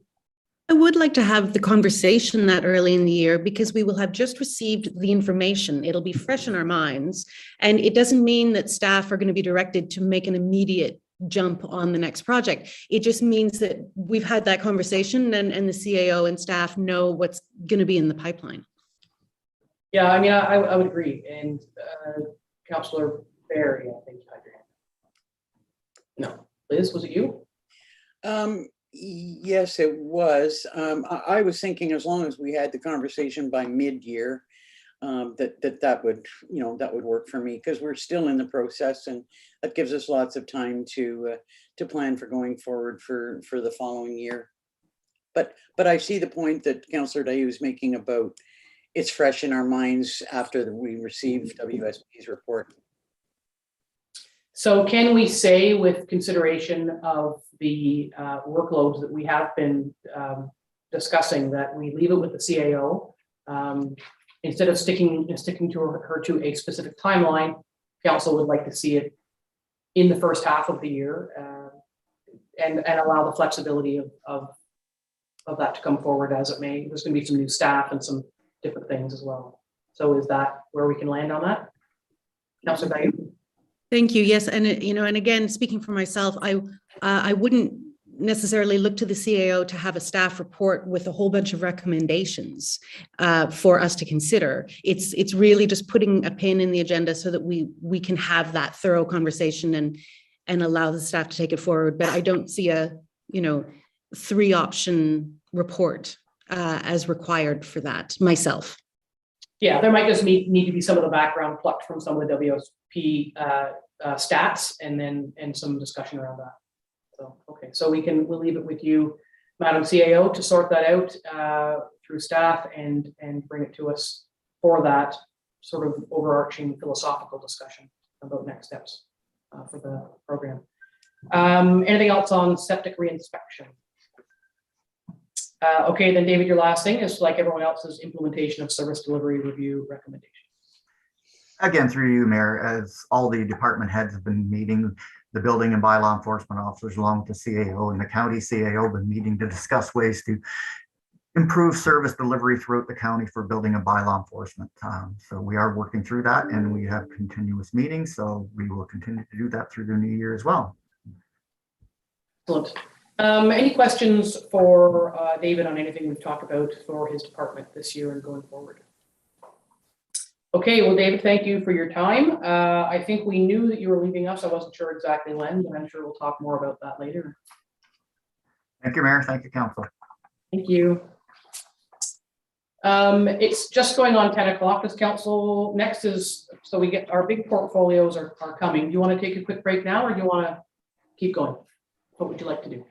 [SPEAKER 7] I would like to have the conversation that early in the year, because we will have just received the information. It'll be fresh in our minds. And it doesn't mean that staff are going to be directed to make an immediate jump on the next project. It just means that we've had that conversation and the CAO and staff know what's going to be in the pipeline.
[SPEAKER 1] Yeah, I mean, I would agree. And Councillor Barry, I think you had your hand. No, Liz, was it you?
[SPEAKER 3] Yes, it was. I was thinking as long as we had the conversation by mid-year, that would, that would work for me, because we're still in the process, and that gives us lots of time to plan for going forward for the following year. But I see the point that Councillor Dayu is making about it's fresh in our minds after we receive WSP's report.
[SPEAKER 1] So can we say, with consideration of the workloads that we have been discussing, that we leave it with the CAO instead of sticking to her to a specific timeline? Council would like to see it in the first half of the year and allow the flexibility of that to come forward as it may. There's going to be some new staff and some different things as well. So is that where we can land on that? Councillor Dayu?
[SPEAKER 7] Thank you. Yes, and and again, speaking for myself, I wouldn't necessarily look to the CAO to have a staff report with a whole bunch of recommendations for us to consider. It's really just putting a pin in the agenda so that we can have that thorough conversation and allow the staff to take it forward. But I don't see a 3-option report as required for that myself.
[SPEAKER 1] Yeah, there might just need to be some of the background plucked from some of the WSP stats and some discussion around that. So, okay, so we'll leave it with you, Madam CAO, to sort that out through staff and bring it to us for that sort of overarching philosophical discussion about next steps for the program. Anything else on septic reinspection? Okay, then David, your last thing is, like everyone else's, implementation of service delivery review recommendations.
[SPEAKER 9] Again, through you, Mayor, as all the department heads have been meeting, the building and bylaw enforcement officers along with the CAO and the county CAO have been meeting to discuss ways to improve service delivery throughout the county for building and bylaw enforcement. So we are working through that, and we have continuous meetings, so we will continue to do that through the new year as well.
[SPEAKER 1] Excellent. Any questions for David on anything we've talked about for his department this year and going forward? Okay, well, David, thank you for your time. I think we knew that you were leaving us. I wasn't sure exactly when, but I'm sure we'll talk more about that later.
[SPEAKER 9] Thank you, Mayor. Thank you, Council.
[SPEAKER 1] Thank you. It's just going on 10 o'clock. This council next is, so we get our big portfolios are coming. Do you want to take a quick break now, or do you want to keep going? What would you like to do?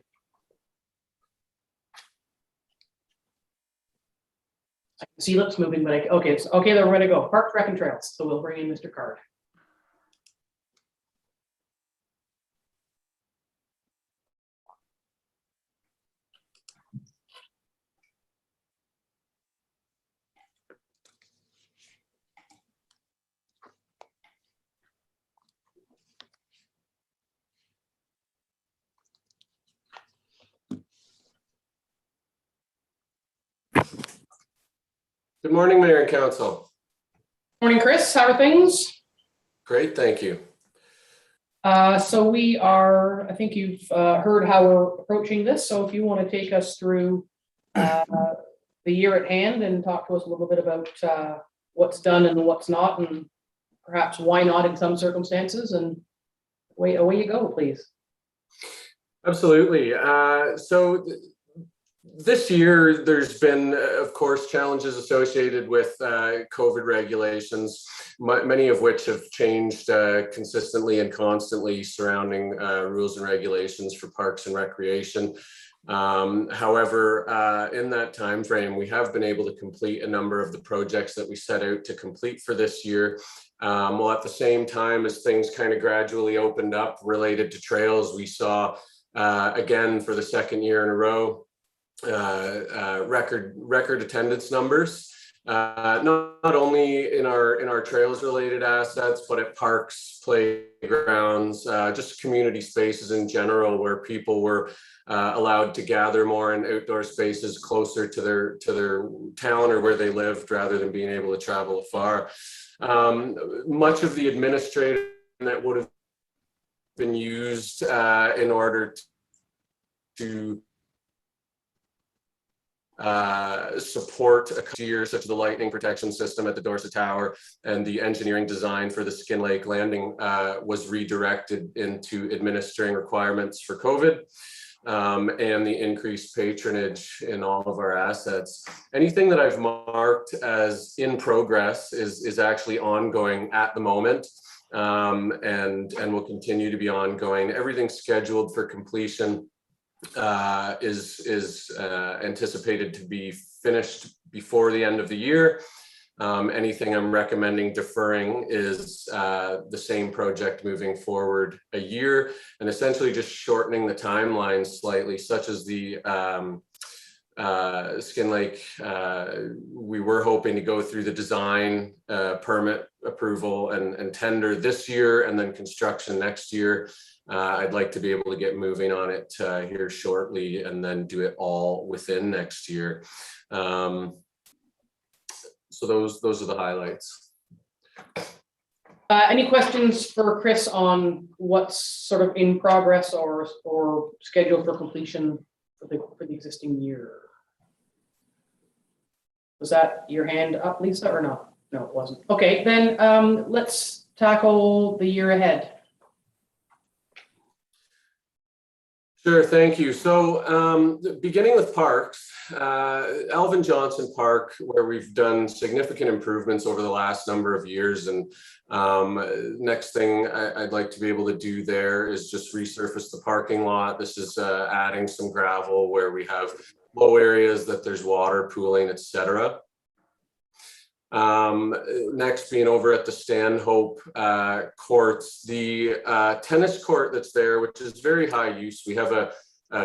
[SPEAKER 1] I can see lips moving, but okay, then we're going to go Parks, Rec, and Trails. So we'll bring in Mr. Card.
[SPEAKER 10] Good morning, Mayor and Council.
[SPEAKER 1] Morning, Chris. How are things?
[SPEAKER 10] Great, thank you.
[SPEAKER 1] So we are, I think you've heard how we're approaching this. So if you want to take us through the year at hand and talk to us a little bit about what's done and what's not, and perhaps why not in some circumstances, and away you go, please.
[SPEAKER 10] Absolutely. So this year, there's been, of course, challenges associated with COVID regulations, many of which have changed consistently and constantly surrounding rules and regulations for parks and recreation. However, in that time frame, we have been able to complete a number of the projects that we set out to complete for this year. Well, at the same time as things kind of gradually opened up related to trails, we saw, again, for the second year in a row, record attendance numbers, not only in our trails related assets, but at parks, playgrounds, just community spaces in general, where people were allowed to gather more in outdoor spaces closer to their town or where they lived, rather than being able to travel afar. Much of the administrative that would have been used in order to support a tier such as the lightning protection system at the Dorset Tower, and the engineering design for the Skin Lake Landing was redirected into administering requirements for COVID. And the increased patronage in all of our assets. Anything that I've marked as in progress is actually ongoing at the moment, and will continue to be ongoing. Everything scheduled for completion is anticipated to be finished before the end of the year. Anything I'm recommending deferring is the same project moving forward a year, and essentially just shortening the timeline slightly, such as the Skin Lake. We were hoping to go through the design, permit approval and tender this year, and then construction next year. I'd like to be able to get moving on it here shortly, and then do it all within next year. So those are the highlights.
[SPEAKER 1] Any questions for Chris on what's sort of in progress or scheduled for completion for the existing year? Was that your hand up, Lisa, or not? No, it wasn't. Okay, then let's tackle the year ahead.
[SPEAKER 10] Sure, thank you. So beginning with parks, Alvin Johnson Park, where we've done significant improvements over the last number of years. And next thing I'd like to be able to do there is just resurface the parking lot. This is adding some gravel where we have low areas that there's water pooling, etc. Next being over at the Stanhope courts, the tennis court that's there, which is very high use. We have a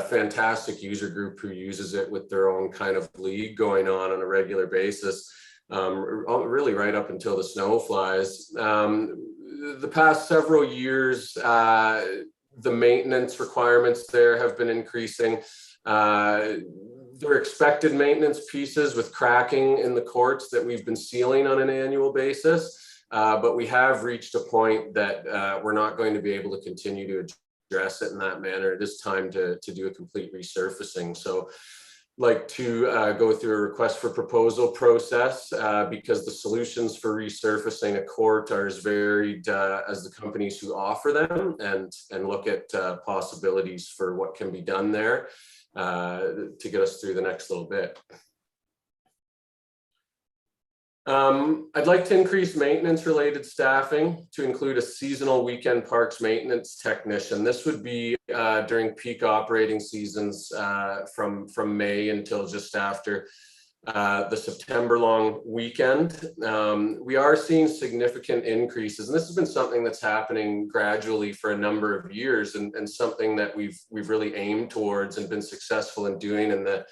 [SPEAKER 10] fantastic user group who uses it with their own kind of league going on a regular basis, really right up until the snow flies. The past several years, the maintenance requirements there have been increasing. They're expected maintenance pieces with cracking in the courts that we've been sealing on an annual basis, but we have reached a point that we're not going to be able to continue to address it in that manner. It is time to do a complete resurfacing. So like to go through a request for proposal process because the solutions for resurfacing a court are as varied as the companies who offer them, and look at possibilities for what can be done there to get us through the next little bit. I'd like to increase maintenance related staffing to include a seasonal weekend parks maintenance technician. This would be during peak operating seasons from May until just after the September long weekend. We are seeing significant increases, and this has been something that's happening gradually for a number of years, and something that we've really aimed towards and been successful in doing in the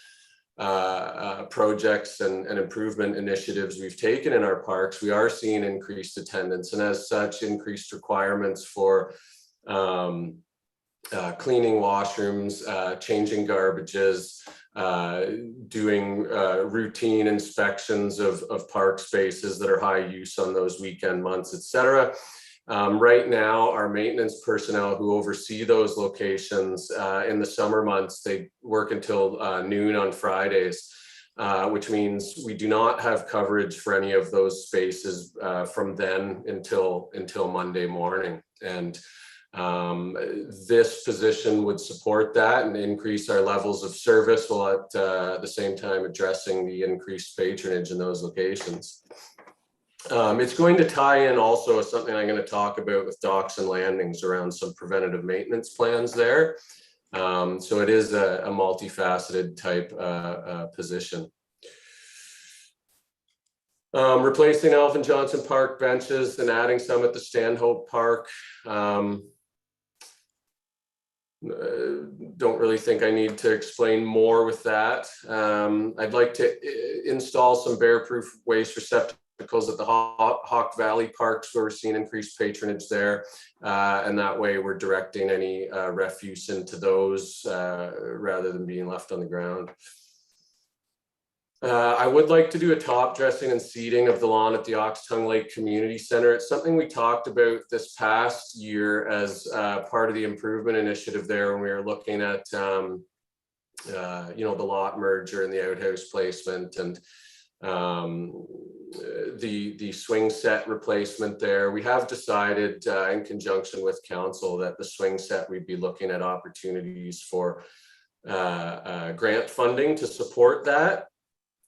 [SPEAKER 10] projects and improvement initiatives we've taken in our parks. We are seeing increased attendance, and as such increased requirements for cleaning washrooms, changing garbages, doing routine inspections of park spaces that are high use on those weekend months, etc. Right now, our maintenance personnel who oversee those locations in the summer months, they work until noon on Fridays, which means we do not have coverage for any of those spaces from then until Monday morning. And this position would support that and increase our levels of service, while at the same time addressing the increased patronage in those locations. It's going to tie in also with something I'm going to talk about with docks and landings around some preventative maintenance plans there. So it is a multifaceted type position. Replacing Alvin Johnson Park benches and adding some at the Stanhope Park. Don't really think I need to explain more with that. I'd like to install some bear-proof waste receptacles at the Hawk Valley Parks, where we're seeing increased patronage there. And that way we're directing any refuse into those rather than being left on the ground. I would like to do a top dressing and seeding of the lawn at the Ox Tongue Lake Community Center. It's something we talked about this past year as part of the improvement initiative there when we were looking at, the lot merger and the outhouse placement and the swing set replacement there. We have decided in conjunction with council that the swing set, we'd be looking at opportunities for grant funding to support that.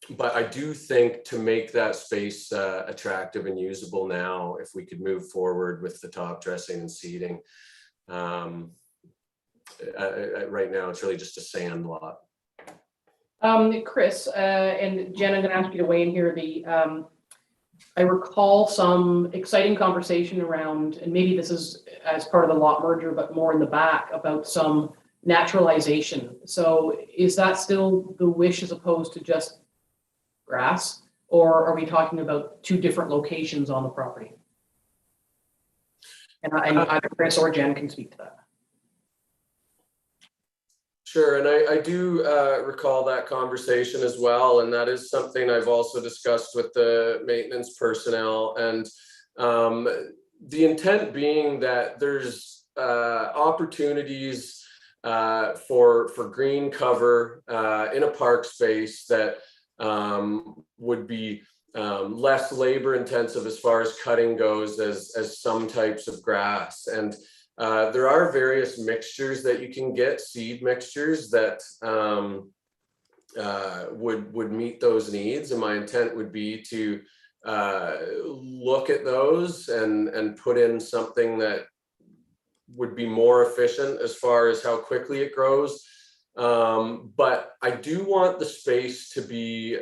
[SPEAKER 10] But I do think to make that space attractive and usable now, if we could move forward with the top dressing and seating. Right now, it's really just a sand lot.
[SPEAKER 1] Chris, and Jen, I'm gonna ask you to weigh in here. I recall some exciting conversation around, and maybe this is as part of the lot merger, but more in the back, about some naturalization. So is that still the wish as opposed to just grass, or are we talking about two different locations on the property? And either Chris or Jen can speak to that.
[SPEAKER 10] Sure, and I do recall that conversation as well, and that is something I've also discussed with the maintenance personnel, and the intent being that there's opportunities for green cover in a park space that would be less labor intensive as far as cutting goes as some types of grass. And there are various mixtures that you can get, seed mixtures that would meet those needs. And my intent would be to look at those and put in something that would be more efficient as far as how quickly it grows. But I do want the space to be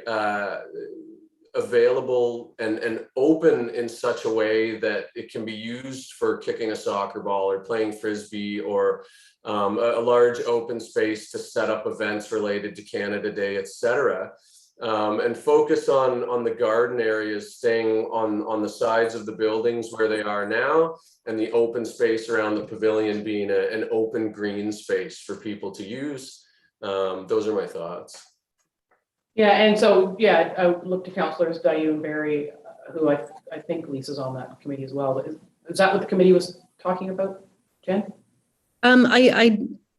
[SPEAKER 10] available and open in such a way that it can be used for kicking a soccer ball or playing frisbee, or a large open space to set up events related to Canada Day, etc. And focus on the garden areas, staying on the sides of the buildings where they are now, and the open space around the pavilion being an open green space for people to use. Those are my thoughts.
[SPEAKER 1] Yeah, and so, yeah, I would look to councillors Dayu and Barry, who I think Lisa's on that committee as well. But is that what the committee was talking about, Jen?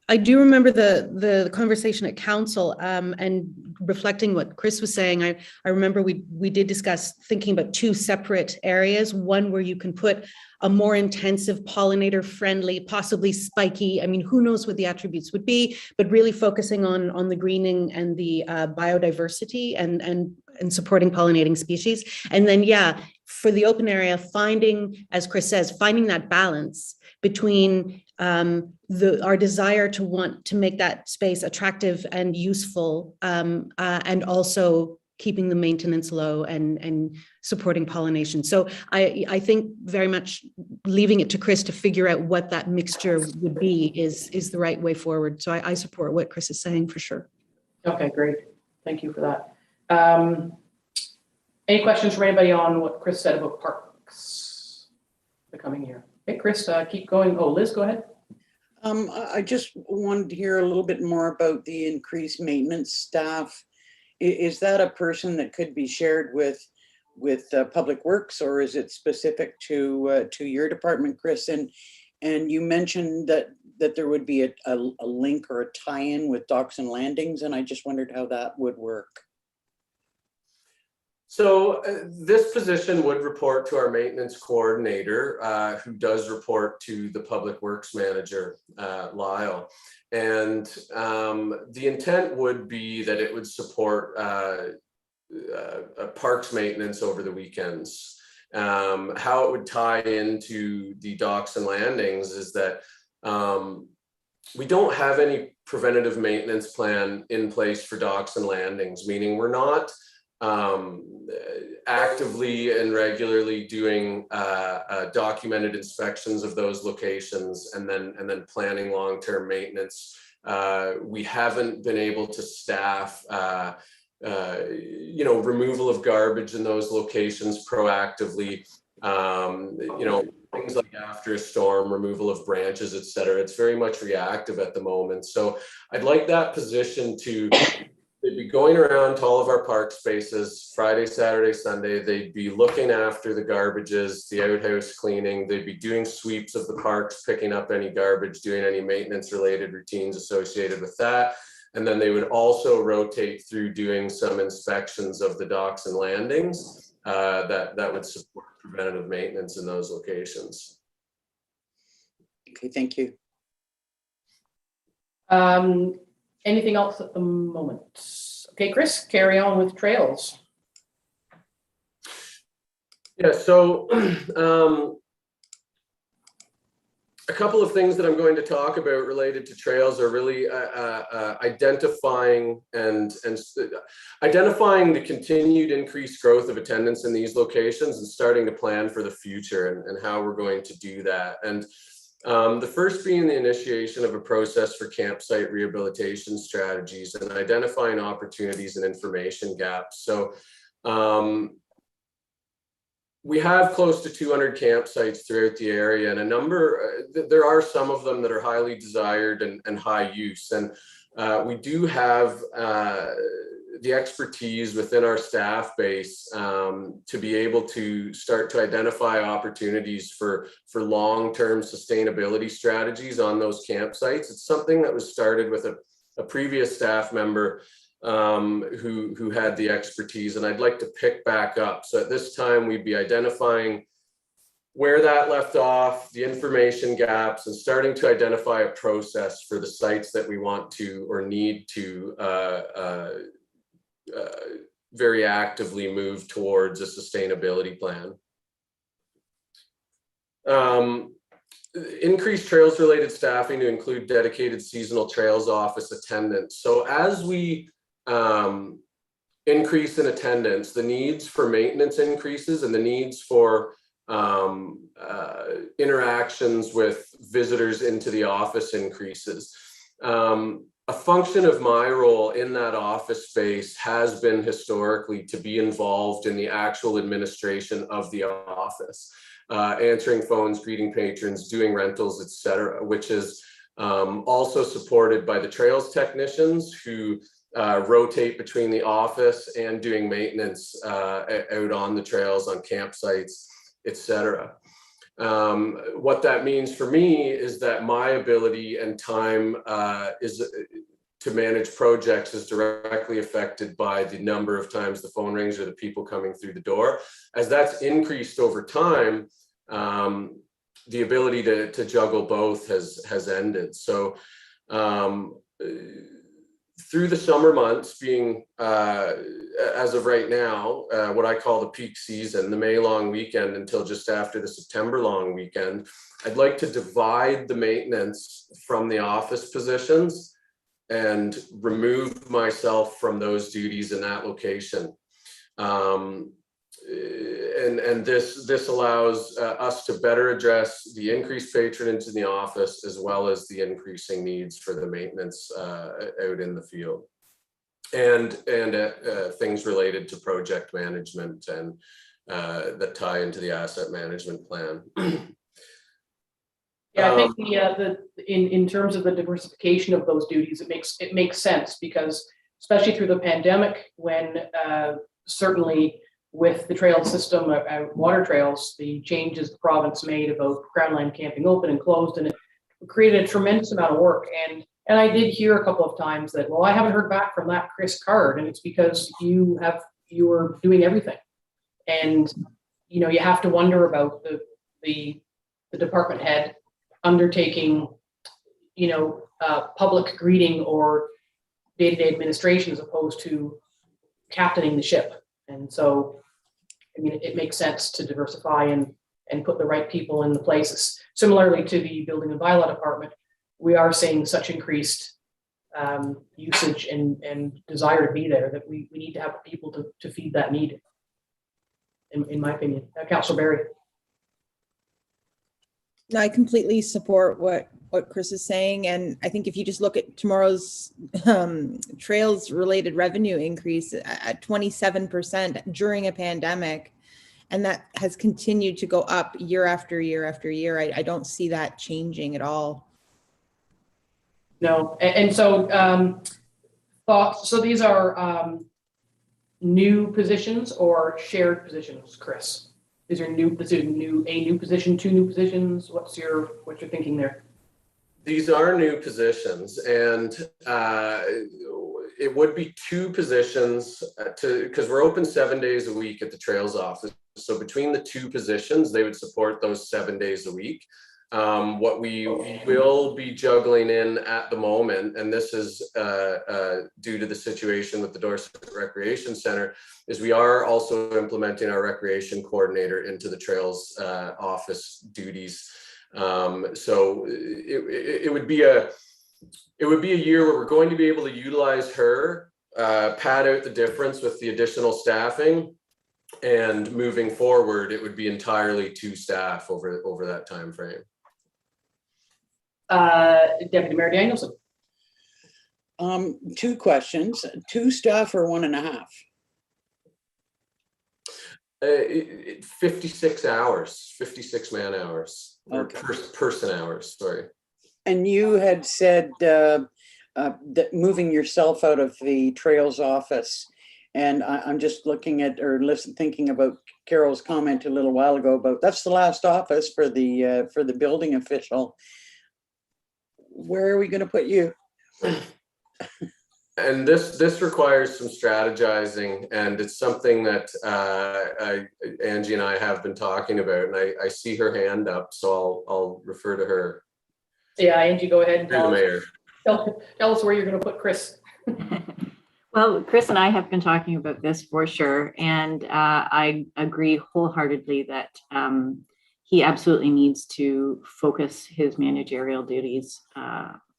[SPEAKER 7] I do remember the conversation at council, and reflecting what Chris was saying. I remember we did discuss thinking about two separate areas. One where you can put a more intensive pollinator friendly, possibly spiky. I mean, who knows what the attributes would be, but really focusing on the greening and the biodiversity and supporting pollinating species. And then, yeah, for the open area, finding, as Chris says, finding that balance between our desire to want to make that space attractive and useful, and also keeping the maintenance low and supporting pollination. So I think very much leaving it to Chris to figure out what that mixture would be is the right way forward. So I support what Chris is saying for sure.
[SPEAKER 1] Okay, great. Thank you for that. Any questions from anybody on what Chris said about parks the coming year? Okay, Chris, keep going. Oh, Liz, go ahead.
[SPEAKER 3] I just wanted to hear a little bit more about the increased maintenance staff. Is that a person that could be shared with Public Works, or is it specific to your department, Chris? And you mentioned that there would be a link or a tie-in with docks and landings, and I just wondered how that would work.
[SPEAKER 10] So this position would report to our maintenance coordinator, who does report to the Public Works manager, Lyle. And the intent would be that it would support parks maintenance over the weekends. How it would tie into the docks and landings is that we don't have any preventative maintenance plan in place for docks and landings, meaning we're not actively and regularly doing documented inspections of those locations and then planning long-term maintenance. We haven't been able to staff removal of garbage in those locations proactively, things like after a storm, removal of branches, et cetera. It's very much reactive at the moment. So I'd like that position to They'd be going around to all of our park spaces, Friday, Saturday, Sunday. They'd be looking after the garbages, the outhouse cleaning. They'd be doing sweeps of the parks, picking up any garbage, doing any maintenance related routines associated with that. And then they would also rotate through doing some inspections of the docks and landings that would support preventative maintenance in those locations.
[SPEAKER 3] Okay, thank you.
[SPEAKER 1] Anything else at the moment? Okay, Chris, carry on with trails.
[SPEAKER 10] Yeah, so a couple of things that I'm going to talk about related to trails are really identifying the continued increased growth of attendance in these locations and starting to plan for the future and how we're going to do that. And the first being the initiation of a process for campsite rehabilitation strategies and identifying opportunities and information gaps. So we have close to 200 campsites throughout the area, and there are some of them that are highly desired and high use. And we do have the expertise within our staff base to be able to start to identify opportunities for long-term sustainability strategies on those campsites. It's something that was started with a previous staff member who had the expertise, and I'd like to pick back up. So at this time, we'd be identifying where that left off, the information gaps, and starting to identify a process for the sites that we want to or need to very actively move towards a sustainability plan. Increased trails related staffing to include dedicated seasonal trails office attendance. So as we increase in attendance, the needs for maintenance increases and the needs for interactions with visitors into the office increases. A function of my role in that office space has been historically to be involved in the actual administration of the office, answering phones, greeting patrons, doing rentals, etc., which is also supported by the trails technicians who rotate between the office and doing maintenance out on the trails, on campsites, etc. What that means for me is that my ability and time to manage projects is directly affected by the number of times the phone rings or the people coming through the door. As that's increased over time, the ability to juggle both has ended. So through the summer months being, as of right now, what I call the peak season, the May long weekend until just after the September long weekend, I'd like to divide the maintenance from the office positions and remove myself from those duties in that location. And this allows us to better address the increased patronage in the office as well as the increasing needs for the maintenance out in the field, and things related to project management and that tie into the asset management plan.
[SPEAKER 1] Yeah, I think in terms of the diversification of those duties, it makes sense, because especially through the pandemic, when certainly with the trail system, water trails, the changes the province made about Crownland camping open and closed, and it created a tremendous amount of work. And I did hear a couple of times that, well, I haven't heard back from that Chris Card, and it's because you were doing everything. And you have to wonder about the department head undertaking, public greeting or day-to-day administration as opposed to captaining the ship. And so, it makes sense to diversify and put the right people in the places. Similarly to the building and bylaw department, we are seeing such increased usage and desire to be there that we need to have people to feed that need, in my opinion. Councillor Barry.
[SPEAKER 6] No, I completely support what Chris is saying. And I think if you just look at tomorrow's trails related revenue increase at 27% during a pandemic, and that has continued to go up year after year after year, I don't see that changing at all.
[SPEAKER 1] No, and so thoughts? So these are new positions or shared positions, Chris? These are new, a new position, two new positions? What's your thinking there?
[SPEAKER 10] These are new positions, and it would be two positions because we're open 7 days a week at the Trails office. So between the two positions, they would support those 7 days a week. What we will be juggling in at the moment, and this is due to the situation with the Dorset Recreation Center, is we are also implementing our recreation coordinator into the Trails office duties. So it would be a year where we're going to be able to utilize her, pad out the difference with the additional staffing, and moving forward, it would be entirely two staff over that time frame.
[SPEAKER 1] Deputy Mayor Danielson.
[SPEAKER 3] 2 questions. 2 staff or 1.5?
[SPEAKER 10] 56 hours, 56 man hours, or
[SPEAKER 3] Okay.
[SPEAKER 10] person hours, sorry.
[SPEAKER 3] And you had said that moving yourself out of the Trails office, and I'm just looking at thinking about Carol's comment a little while ago about that's the last office for the building official. Where are we going to put you?
[SPEAKER 10] And this requires some strategizing, and it's something that Angie and I have been talking about, and I see her hand up, so I'll refer to her.
[SPEAKER 1] Yeah, Angie, go ahead and
[SPEAKER 10] Through the mayor.
[SPEAKER 1] tell us where you're going to put Chris.
[SPEAKER 4] Well, Chris and I have been talking about this for sure, and I agree wholeheartedly that he absolutely needs to focus his managerial duties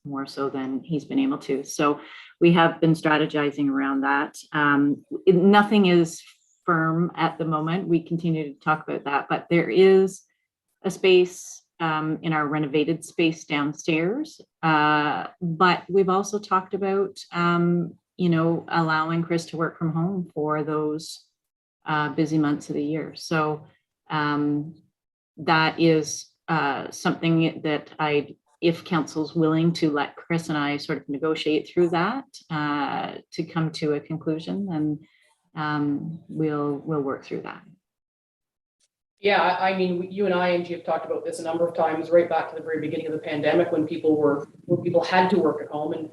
[SPEAKER 4] more so than he's been able to. So we have been strategizing around that. Nothing is firm at the moment. We continue to talk about that, but there is a space in our renovated space downstairs. But we've also talked about, allowing Chris to work from home for those busy months of the year. So that is something that if council's willing to let Chris and I sort of negotiate through that to come to a conclusion, then we'll work through that.
[SPEAKER 1] Yeah, I mean, you and I, Angie, have talked about this a number of times, right back to the very beginning of the pandemic when people had to work at home. And,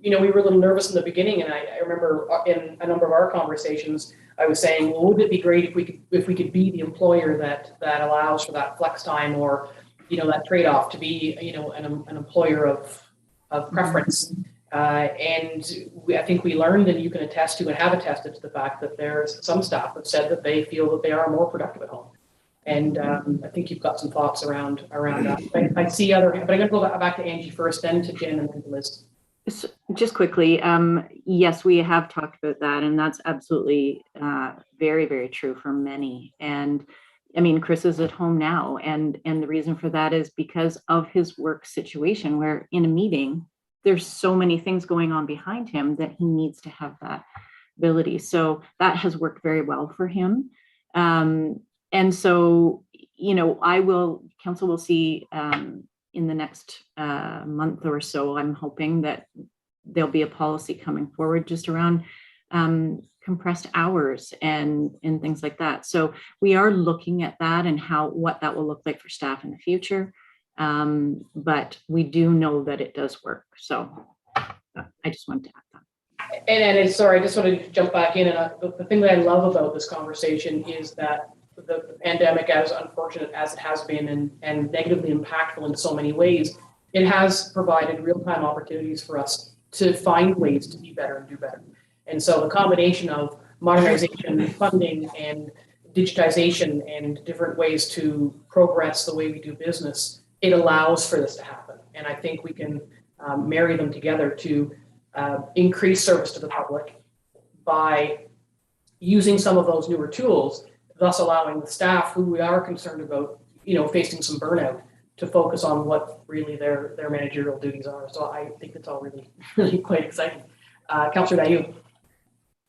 [SPEAKER 1] we were a little nervous in the beginning. And I remember in a number of our conversations, I was saying, well, wouldn't it be great if we could be the employer that allows for that flex time or, that trade-off to be, an employer of preference. And I think we learned, and you can attest to and have attested to the fact that there's some staff that said that they feel that they are more productive at home. And I think you've got some thoughts around that. I see but I'm going to go back to Angie first, then to Jen, and then to Liz.
[SPEAKER 4] Just quickly, yes, we have talked about that, and that's absolutely very, very true for many. And I mean, Chris is at home now, and the reason for that is because of his work situation, where in a meeting, there's so many things going on behind him that he needs to have that ability. So that has worked very well for him. And so, council will see in the next month or so, I'm hoping that there'll be a policy coming forward just around compressed hours and things like that. So we are looking at that and what that will look like for staff in the future. But we do know that it does work. So I just wanted to add that.
[SPEAKER 1] And sorry, I just wanted to jump back in. And the thing that I love about this conversation is that the pandemic, as unfortunate as it has been and negatively impactful in so many ways, it has provided real-time opportunities for us to find ways to be better and do better. And so the combination of modernization, funding, and digitization and different ways to progress the way we do business, it allows for this to happen. And I think we can marry them together to increase service to the public by using some of those newer tools, thus allowing the staff who we are concerned about, facing some burnout, to focus on what really their managerial duties are. So I think it's all really, really quite exciting. Councillor Dayoud.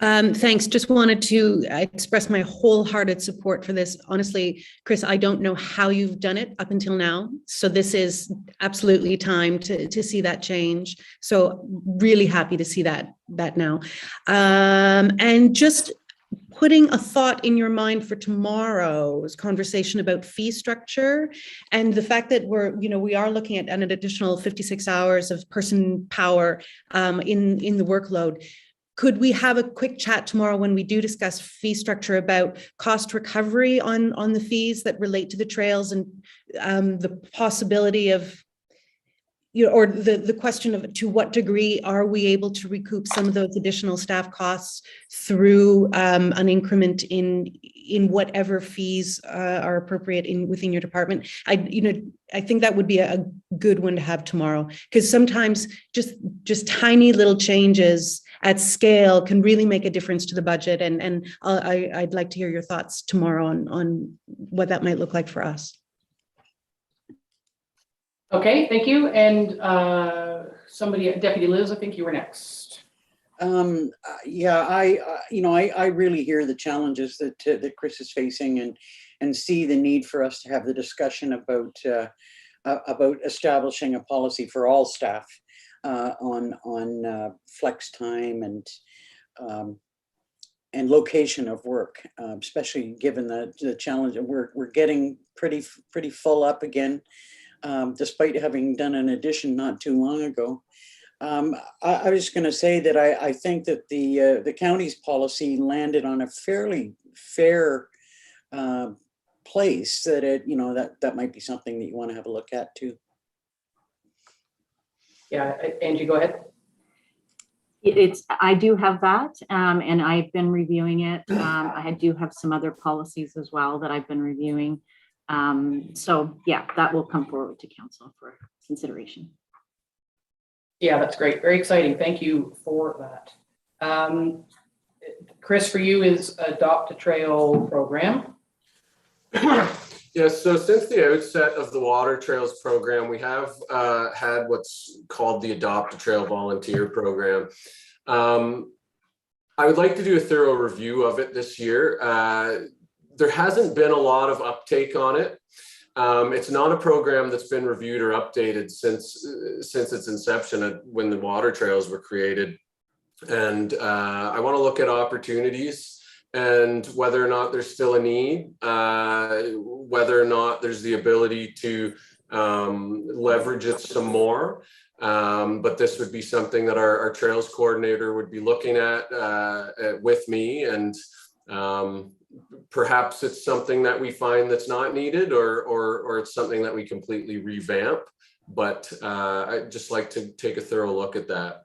[SPEAKER 7] Thanks. Just wanted to express my wholehearted support for this. Honestly, Chris, I don't know how you've done it up until now. So this is absolutely time to see that change. So really happy to see that now. And just putting a thought in your mind for tomorrow's conversation about fee structure and the fact that we are looking at an additional 56 hours of person power in the workload. Could we have a quick chat tomorrow when we do discuss fee structure about cost recovery on the fees that relate to the trails and the possibility of, or the question of to what degree are we able to recoup some of those additional staff costs through an increment in whatever fees are appropriate within your department? I think that would be a good one to have tomorrow, because sometimes just tiny little changes at scale can really make a difference to the budget. And I'd like to hear your thoughts tomorrow on what that might look like for us.
[SPEAKER 1] Okay, thank you. And Deputy Liz, I think you were next.
[SPEAKER 3] Yeah, I really hear the challenges that Chris is facing and see the need for us to have the discussion about establishing a policy for all staff on flex time and location of work, especially given the challenge. We're getting pretty full up again, despite having done an addition not too long ago. I was going to say that I think that the county's policy landed on a fairly fair place, that that might be something that you want to have a look at too.
[SPEAKER 1] Yeah, Angie, go ahead.
[SPEAKER 4] I do have that, and I've been reviewing it. I do have some other policies as well that I've been reviewing. So yeah, that will come forward to council for consideration.
[SPEAKER 1] Yeah, that's great. Very exciting. Thank you for that. Chris, for you is Adopt a Trail program.
[SPEAKER 10] Yes, so since the outset of the Water Trails program, we have had what's called the Adopt a Trail volunteer program. I would like to do a thorough review of it this year. There hasn't been a lot of uptake on it. It's not a program that's been reviewed or updated since its inception when the Water Trails were created. And I want to look at opportunities and whether or not there's still a need, whether or not there's the ability to leverage it some more. But this would be something that our trails coordinator would be looking at with me, and perhaps it's something that we find that's not needed, or it's something that we completely revamp. But I'd just like to take a thorough look at that.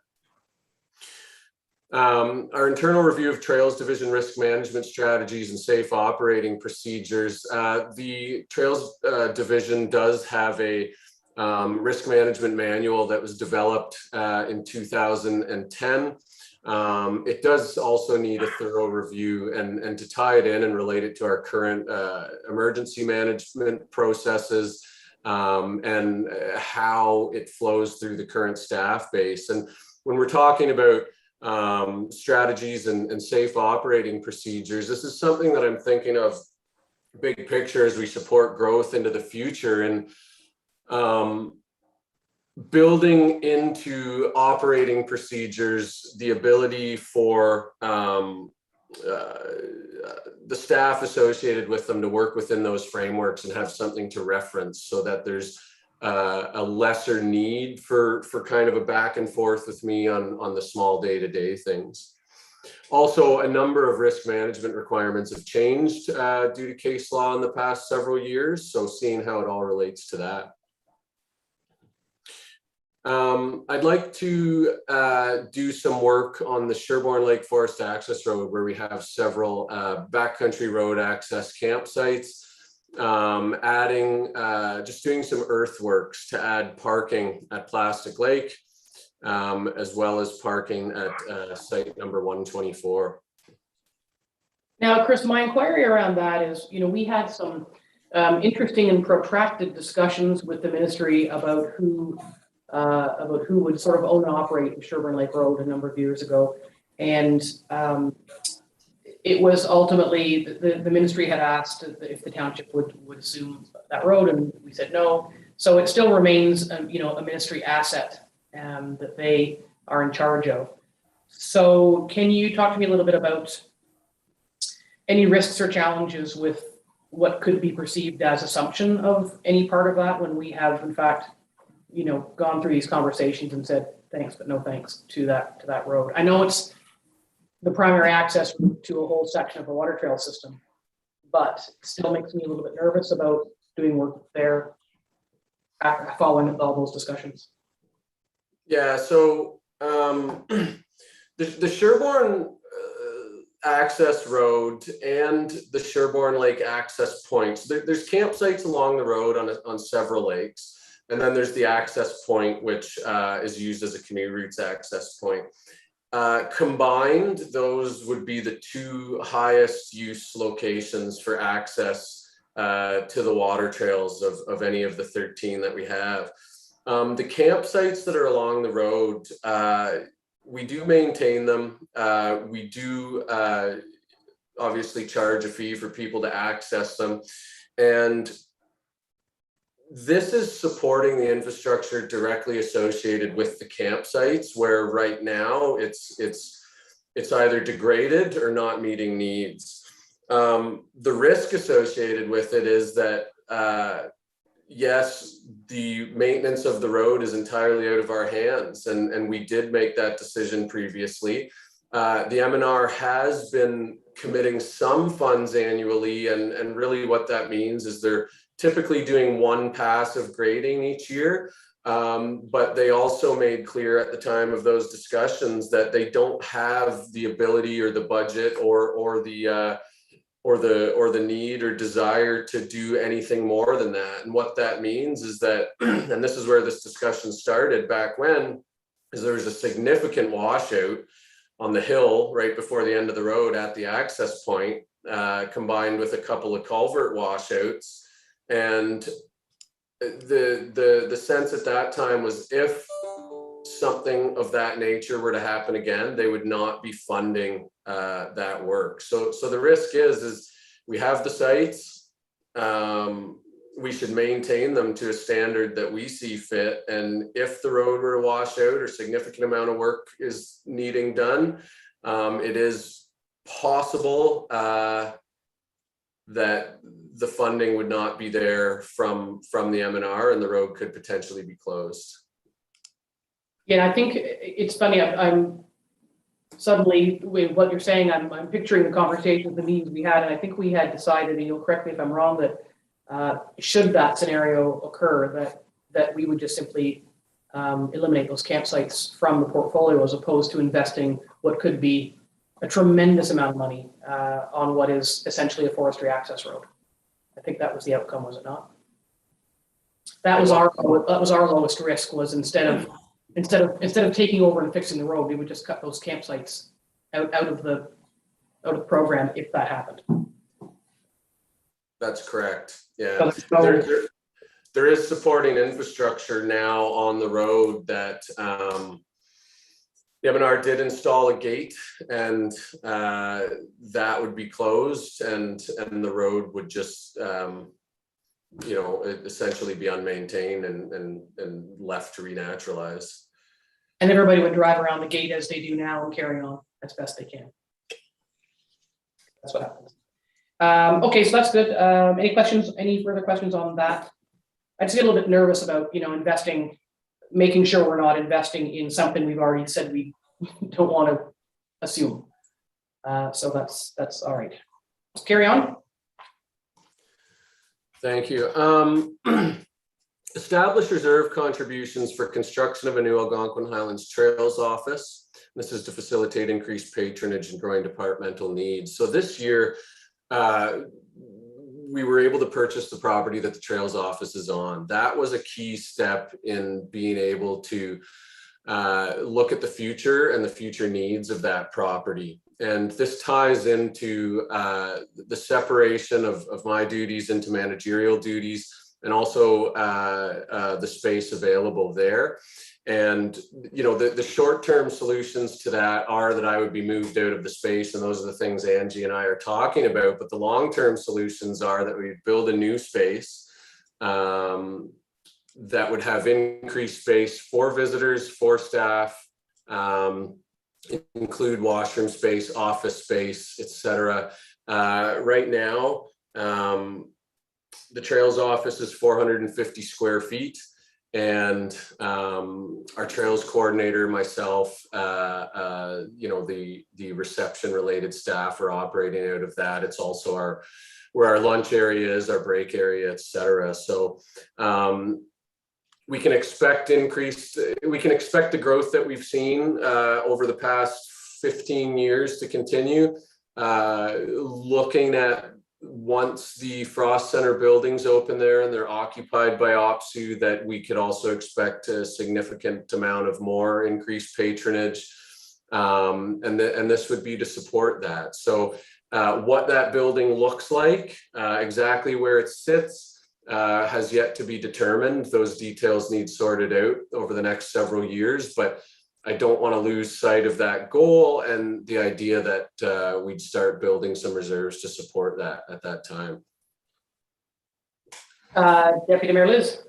[SPEAKER 10] Our internal review of Trails Division risk management strategies and safe operating procedures. The Trails Division does have a risk management manual that was developed in 2010. It does also need a thorough review, and to tie it in and relate it to our current emergency management processes and how it flows through the current staff base. And when we're talking about strategies and safe operating procedures, this is something that I'm thinking of big picture as we support growth into the future, and building into operating procedures the ability for the staff associated with them to work within those frameworks and have something to reference, so that there's a lesser need for kind of a back and forth with me on the small day-to-day things. Also, a number of risk management requirements have changed due to case law in the past several years, so seeing how it all relates to that. I'd like to do some work on the Sherbourne Lake Forest Access Road, where we have several backcountry road access campsites. Just doing some earthworks to add parking at Plastic Lake, as well as parking at site number 124.
[SPEAKER 1] Now, Chris, my inquiry around that is, we had some interesting and protracted discussions with the ministry about who would sort of own and operate Sherbourne Lake Road a number of years ago. And it was ultimately, the ministry had asked if the township would assume that road, and we said no. So it still remains, a ministry asset that they are in charge of. So can you talk to me a little bit about any risks or challenges with what could be perceived as assumption of any part of that when we have in fact, gone through these conversations and said thanks, but no thanks to that road? I know it's the primary access to a whole section of the water trail system, but it still makes me a little bit nervous about doing work there following all those discussions.
[SPEAKER 10] Yeah, so the Sherbourne access road and the Sherbourne Lake access points, there's campsites along the road on several lakes. And then there's the access point, which is used as a canoe routes access point. Combined, those would be the two highest use locations for access to the water trails of any of the 13 that we have. The campsites that are along the road, we do maintain them. We do obviously charge a fee for people to access them. And this is supporting the infrastructure directly associated with the campsites, where right now it's either degraded or not meeting needs. The risk associated with it is that yes, the maintenance of the road is entirely out of our hands, and we did make that decision previously. The M&R has been committing some funds annually, and really what that means is they're typically doing one pass of grading each year, but they also made clear at the time of those discussions that they don't have the ability or the budget or the need or desire to do anything more than that. And what that means is that, and this is where this discussion started back when, is there was a significant washout on the hill right before the end of the road at the access point, combined with a couple of culvert washouts. And the sense at that time was, if something of that nature were to happen again, they would not be funding that work. So the risk is we have the sites, we should maintain them to a standard that we see fit. And if the road were to wash out or significant amount of work is needing done, it is possible that the funding would not be there from the M&R, and the road could potentially be closed.
[SPEAKER 1] Yeah, I think it's funny. I'm suddenly, with what you're saying, I'm picturing the conversations, the meetings we had, and I think we had decided, and you'll correct me if I'm wrong, that should that scenario occur, that we would just simply eliminate those campsites from the portfolio, as opposed to investing what could be a tremendous amount of money on what is essentially a forestry access road. I think that was the outcome, was it not? That was our lowest risk, was instead of taking over and fixing the road, we would just cut those campsites out of the program if that happened.
[SPEAKER 10] That's correct. Yeah, there is supporting infrastructure now on the road that the M&R did install a gate, and that would be closed, and the road would just essentially be unmaintained and left to renaturalize.
[SPEAKER 1] And everybody would drive around the gate as they do now and carry on as best they can. That's what happens. Okay, so that's good. Any questions? Any further questions on that? I just get a little bit nervous about investing, making sure we're not investing in something we've already said we don't want to assume. So that's all right. Let's carry on.
[SPEAKER 10] Thank you. Establish reserve contributions for construction of a new Algonquin Highlands Trails office. This is to facilitate increased patronage and growing departmental needs. So this year, we were able to purchase the property that the Trails office is on. That was a key step in being able to look at the future and the future needs of that property. And this ties into the separation of my duties into managerial duties and also the space available there. And, you know, the short-term solutions to that are that I would be moved out of the space, and those are the things Angie and I are talking about. But the long-term solutions are that we build a new space that would have increased space for visitors, for staff, include washroom space, office space, etc. Right now, the Trails office is 450 square feet. And our Trails coordinator, myself, you know, the reception related staff are operating out of that. It's also where our lunch area is, our break area, et cetera. So we can expect the growth that we've seen over the past 15 years to continue. Looking at once the Frost Center buildings open there and they're occupied by OPSU, that we could also expect a significant amount of more increased patronage. And this would be to support that. So what that building looks like, exactly where it sits, has yet to be determined. Those details need sorted out over the next several years, but I don't want to lose sight of that goal and the idea that we'd start building some reserves to support that at that time.
[SPEAKER 1] Deputy Mayor Liz.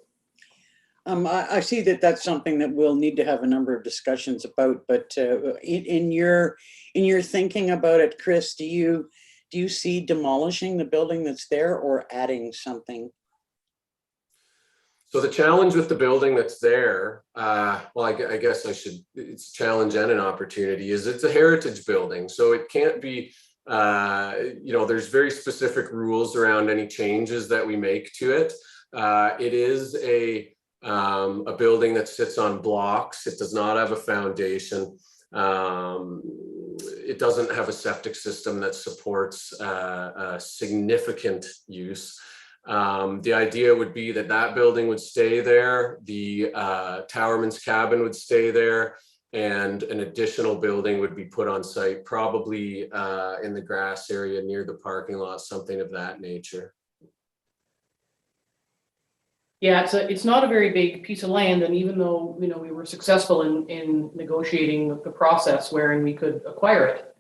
[SPEAKER 3] I see that that's something that we'll need to have a number of discussions about, but in your thinking about it, Chris, do you see demolishing the building that's there or adding something?
[SPEAKER 10] So the challenge with the building that's there, well, I guess it's a challenge and an opportunity, is it's a heritage building. So it can't be, you know, there's very specific rules around any changes that we make to it. It is a building that sits on blocks. It does not have a foundation. It doesn't have a septic system that supports significant use. The idea would be that building would stay there, the Towerman's cabin would stay there, and an additional building would be put on site, probably in the grass area near the parking lot, something of that nature.
[SPEAKER 1] Yeah, it's not a very big piece of land, and even though, you know, we were successful in negotiating the process wherein we could acquire it,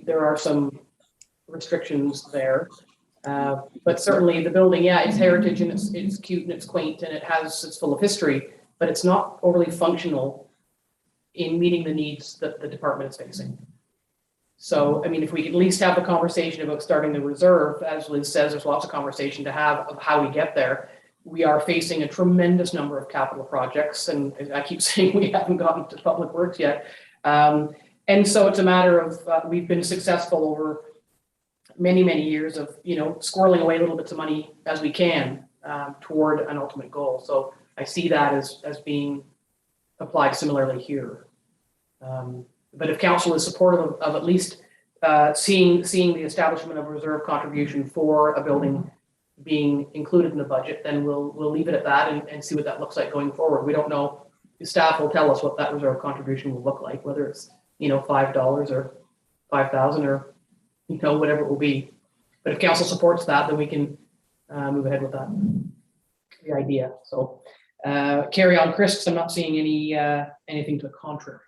[SPEAKER 1] there are some restrictions there. But certainly the building, yeah, it's heritage and it's cute and it's quaint and it's full of history, but it's not overly functional in meeting the needs that the department is facing. So, I mean, if we could at least have a conversation about starting the reserve, as Liz says, there's lots of conversation to have of how we get there. We are facing a tremendous number of capital projects, and I keep saying we haven't gotten to public works yet. And so it's a matter of, we've been successful over many, many years of, you know, squirreling away little bits of money as we can toward an ultimate goal. So I see that as being applied similarly here. But if council is supportive of at least seeing the establishment of a reserve contribution for a building being included in the budget, then we'll leave it at that and see what that looks like going forward. We don't know. The staff will tell us what that reserve contribution will look like, whether it's, you know, $5 or $5,000 or, you know, whatever it will be. But if council supports that, then we can move ahead with that. The idea. So carry on, Chris, because I'm not seeing anything to the contrary.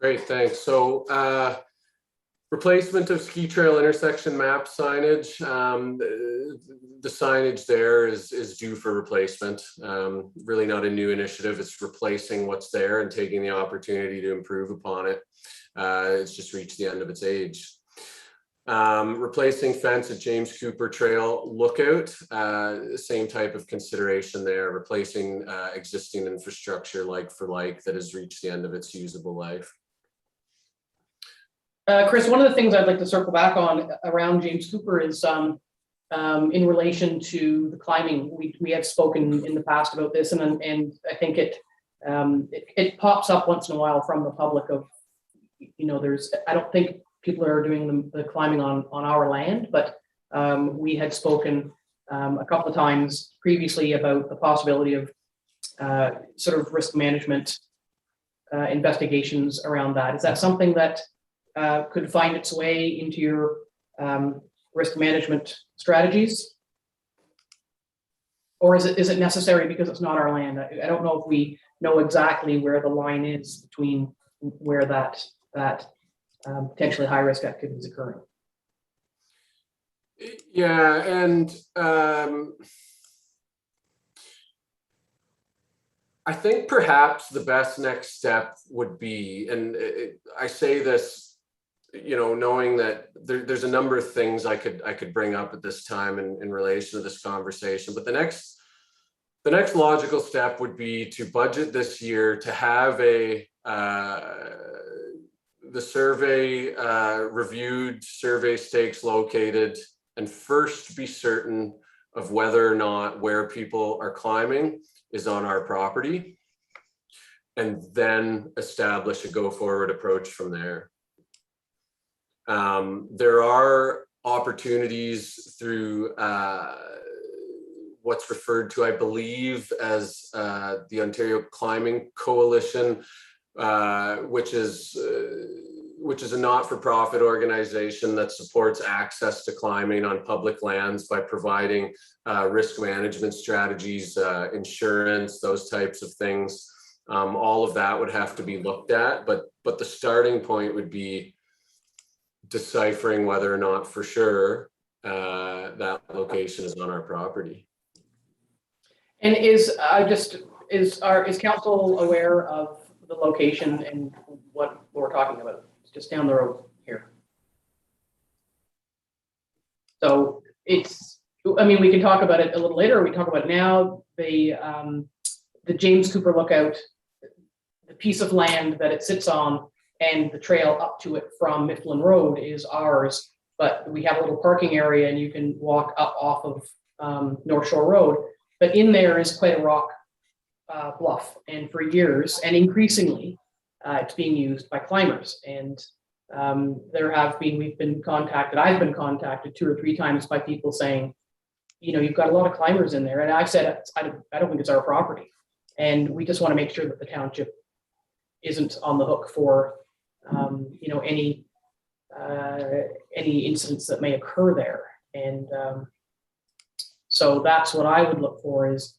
[SPEAKER 10] Great, thanks. So replacement of ski trail intersection map signage. The signage there is due for replacement. Really not a new initiative. It's replacing what's there and taking the opportunity to improve upon it. It's just reached the end of its age. Replacing fence at James Cooper Trail Lookout, same type of consideration there, replacing existing infrastructure like for like that has reached the end of its usable life.
[SPEAKER 1] Chris, one of the things I'd like to circle back on around James Cooper is in relation to the climbing. We have spoken in the past about this, and I think it pops up once in a while from the public of, you know, I don't think people are doing the climbing on our land, but we had spoken a couple of times previously about the possibility of sort of risk management investigations around that. Is that something that could find its way into your risk management strategies? Or is it necessary because it's not our land? I don't know if we know exactly where the line is between where that potentially high risk activity is occurring.
[SPEAKER 10] Yeah, and I think perhaps the best next step would be, and I say this, you know, knowing that there's a number of things I could bring up at this time in relation to this conversation, but the next logical step would be to budget this year to have the survey reviewed, survey stakes located, and first be certain of whether or not where people are climbing is on our property, and then establish a go forward approach from there. There are opportunities through what's referred to, I believe, as the Ontario Climbing Coalition, which is a not-for-profit organization that supports access to climbing on public lands by providing risk management strategies, insurance, those types of things. All of that would have to be looked at, but the starting point would be deciphering whether or not for sure that location is on our property.
[SPEAKER 1] And is council aware of the location and what we're talking about? It's just down the road here. So it's, I mean, we can talk about it a little later, or we talk about it now. The James Cooper Lookout, the piece of land that it sits on, and the trail up to it from Mifflin Road is ours, but we have a little parking area and you can walk up off of North Shore Road, but in there is quite a rock bluff, and for years and increasingly it's being used by climbers, and we've been contacted, I've been contacted 2 or 3 times by people saying, you know, you've got a lot of climbers in there, and I've said I don't think it's our property, and we just want to make sure that the township isn't on the hook for you know, any incidents that may occur there. And so that's what I would look for is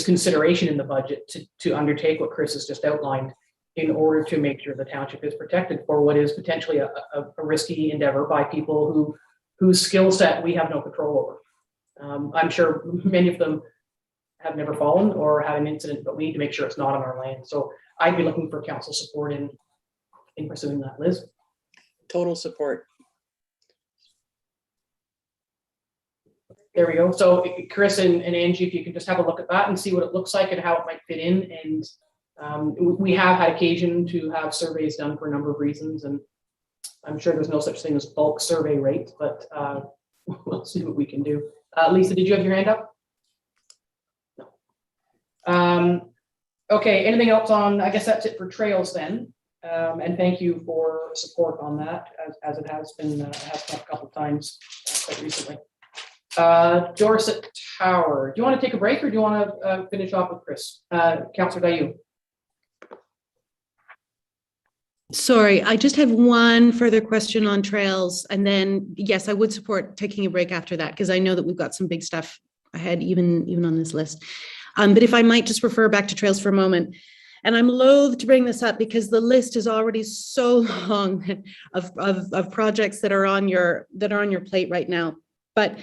[SPEAKER 1] consideration in the budget to undertake what Chris has just outlined in order to make sure the township is protected for what is potentially a risky endeavor by people whose skill set we have no control over. I'm sure many of them have never fallen or had an incident, but we need to make sure it's not on our land. So I'd be looking for council support in pursuing that, Liz.
[SPEAKER 3] Total support.
[SPEAKER 1] There we go. So Chris and Angie, if you can just have a look at that and see what it looks like and how it might fit in. And we have had occasion to have surveys done for a number of reasons, and I'm sure there's no such thing as bulk survey rates, but we'll see what we can do. Lisa, did you have your hand up? No. Okay, anything else on, I guess that's it for trails then. And thank you for support on that, as it has been has come a couple of times quite recently. Dorset Tower, do you want to take a break or do you want to finish off with Chris? Councillor Dayu.
[SPEAKER 7] Sorry, I just have one further question on trails, and then yes, I would support taking a break after that because I know that we've got some big stuff ahead, even on this list. But if I might just refer back to trails for a moment. And I'm loath to bring this up because the list is already so long of projects that are on your plate right now. But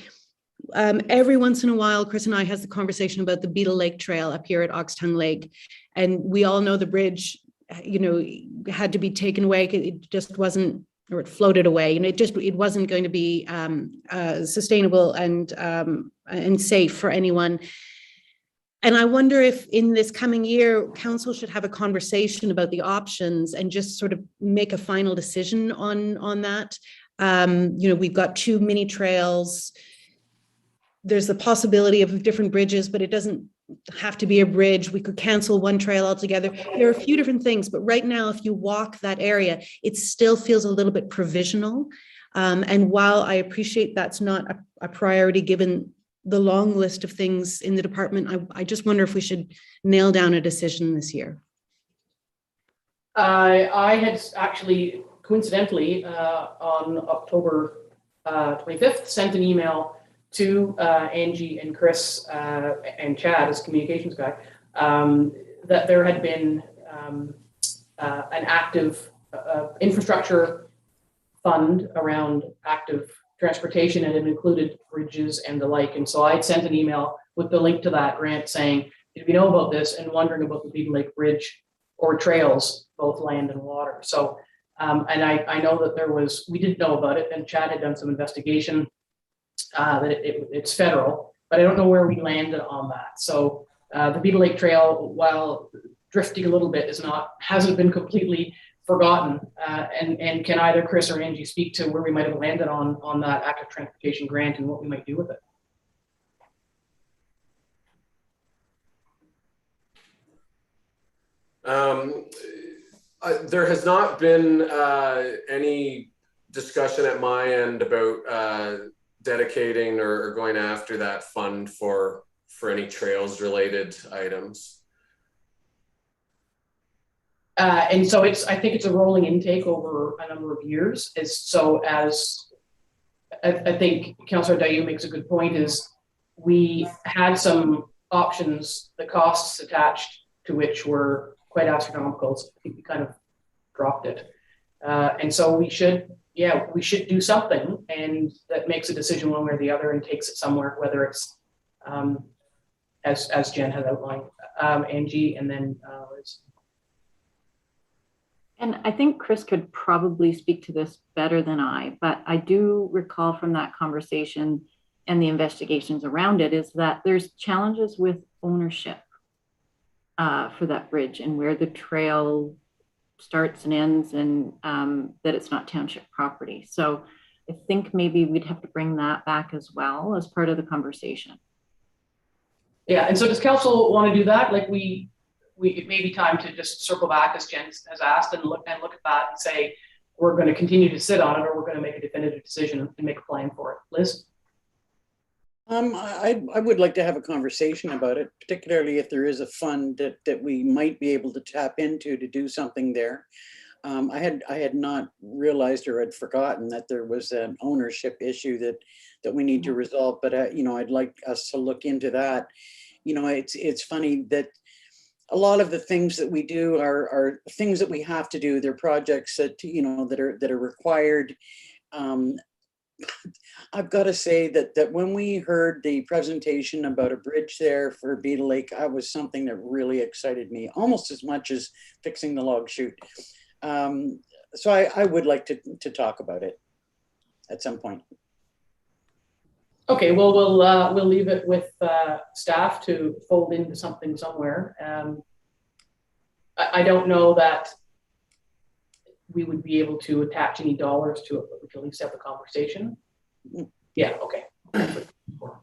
[SPEAKER 7] every once in a while, Chris and I has the conversation about the Beetle Lake Trail up here at Oxtongue Lake, and we all know the bridge, you know, had to be taken away. It just wasn't, or it floated away, and it wasn't going to be sustainable and safe for anyone. And I wonder if in this coming year, council should have a conversation about the options and just sort of make a final decision on that. You know, we've got 2 mini trails. There's the possibility of different bridges, but it doesn't have to be a bridge. We could cancel one trail altogether. There are a few different things, but right now, if you walk that area, it still feels a little bit provisional. And while I appreciate that's not a priority given the long list of things in the department, I just wonder if we should nail down a decision this year.
[SPEAKER 1] I had actually coincidentally on October 25th sent an email to Angie and Chris and Chad as communications guy, that there had been an active infrastructure fund around active transportation, and it included bridges and the like. And so I sent an email with the link to that grant saying, did we know about this, and wondering about the Beaver Lake Bridge or trails, both land and water. So, and I know that we didn't know about it, and Chad had done some investigation that it's federal, but I don't know where we landed on that. So the Beaver Lake Trail, while drifting a little bit, hasn't been completely forgotten. And can either Chris or Angie speak to where we might have landed on that active transportation grant and what we might do with it?
[SPEAKER 10] There has not been any discussion at my end about dedicating or going after that fund for any trails related items.
[SPEAKER 1] And so I think it's a rolling intake over a number of years. As I think Councillor Dayu makes a good point, is we had some options, the costs attached to which were quite astronomical. So I think we kind of dropped it. And so we should do something, and that makes a decision one way or the other and takes it somewhere, whether it's as Jen has outlined, Angie, and then Liz.
[SPEAKER 4] And I think Chris could probably speak to this better than I, but I do recall from that conversation and the investigations around it is that there's challenges with ownership for that bridge and where the trail starts and ends, and that it's not township property. So I think maybe we'd have to bring that back as well as part of the conversation.
[SPEAKER 1] Yeah, and so does council want to do that? Like it may be time to just circle back, as Jen has asked, and look at that and say, we're going to continue to sit on it, or we're going to make a definitive decision and make a plan for it. Liz?
[SPEAKER 3] I would like to have a conversation about it, particularly if there is a fund that we might be able to tap into to do something there. I had not realized or had forgotten that there was an ownership issue that we need to resolve, but I'd like us to look into that. It's funny that a lot of the things that we do are things that we have to do. They're projects that that are required. I've got to say that when we heard the presentation about a bridge there for Beetle Lake, that was something that really excited me almost as much as fixing the log chute. So I would like to talk about it at some point.
[SPEAKER 1] Okay, well, we'll leave it with staff to fold into something somewhere. I don't know that we would be able to attach any dollars to it, but we can at least have a conversation. Yeah, okay.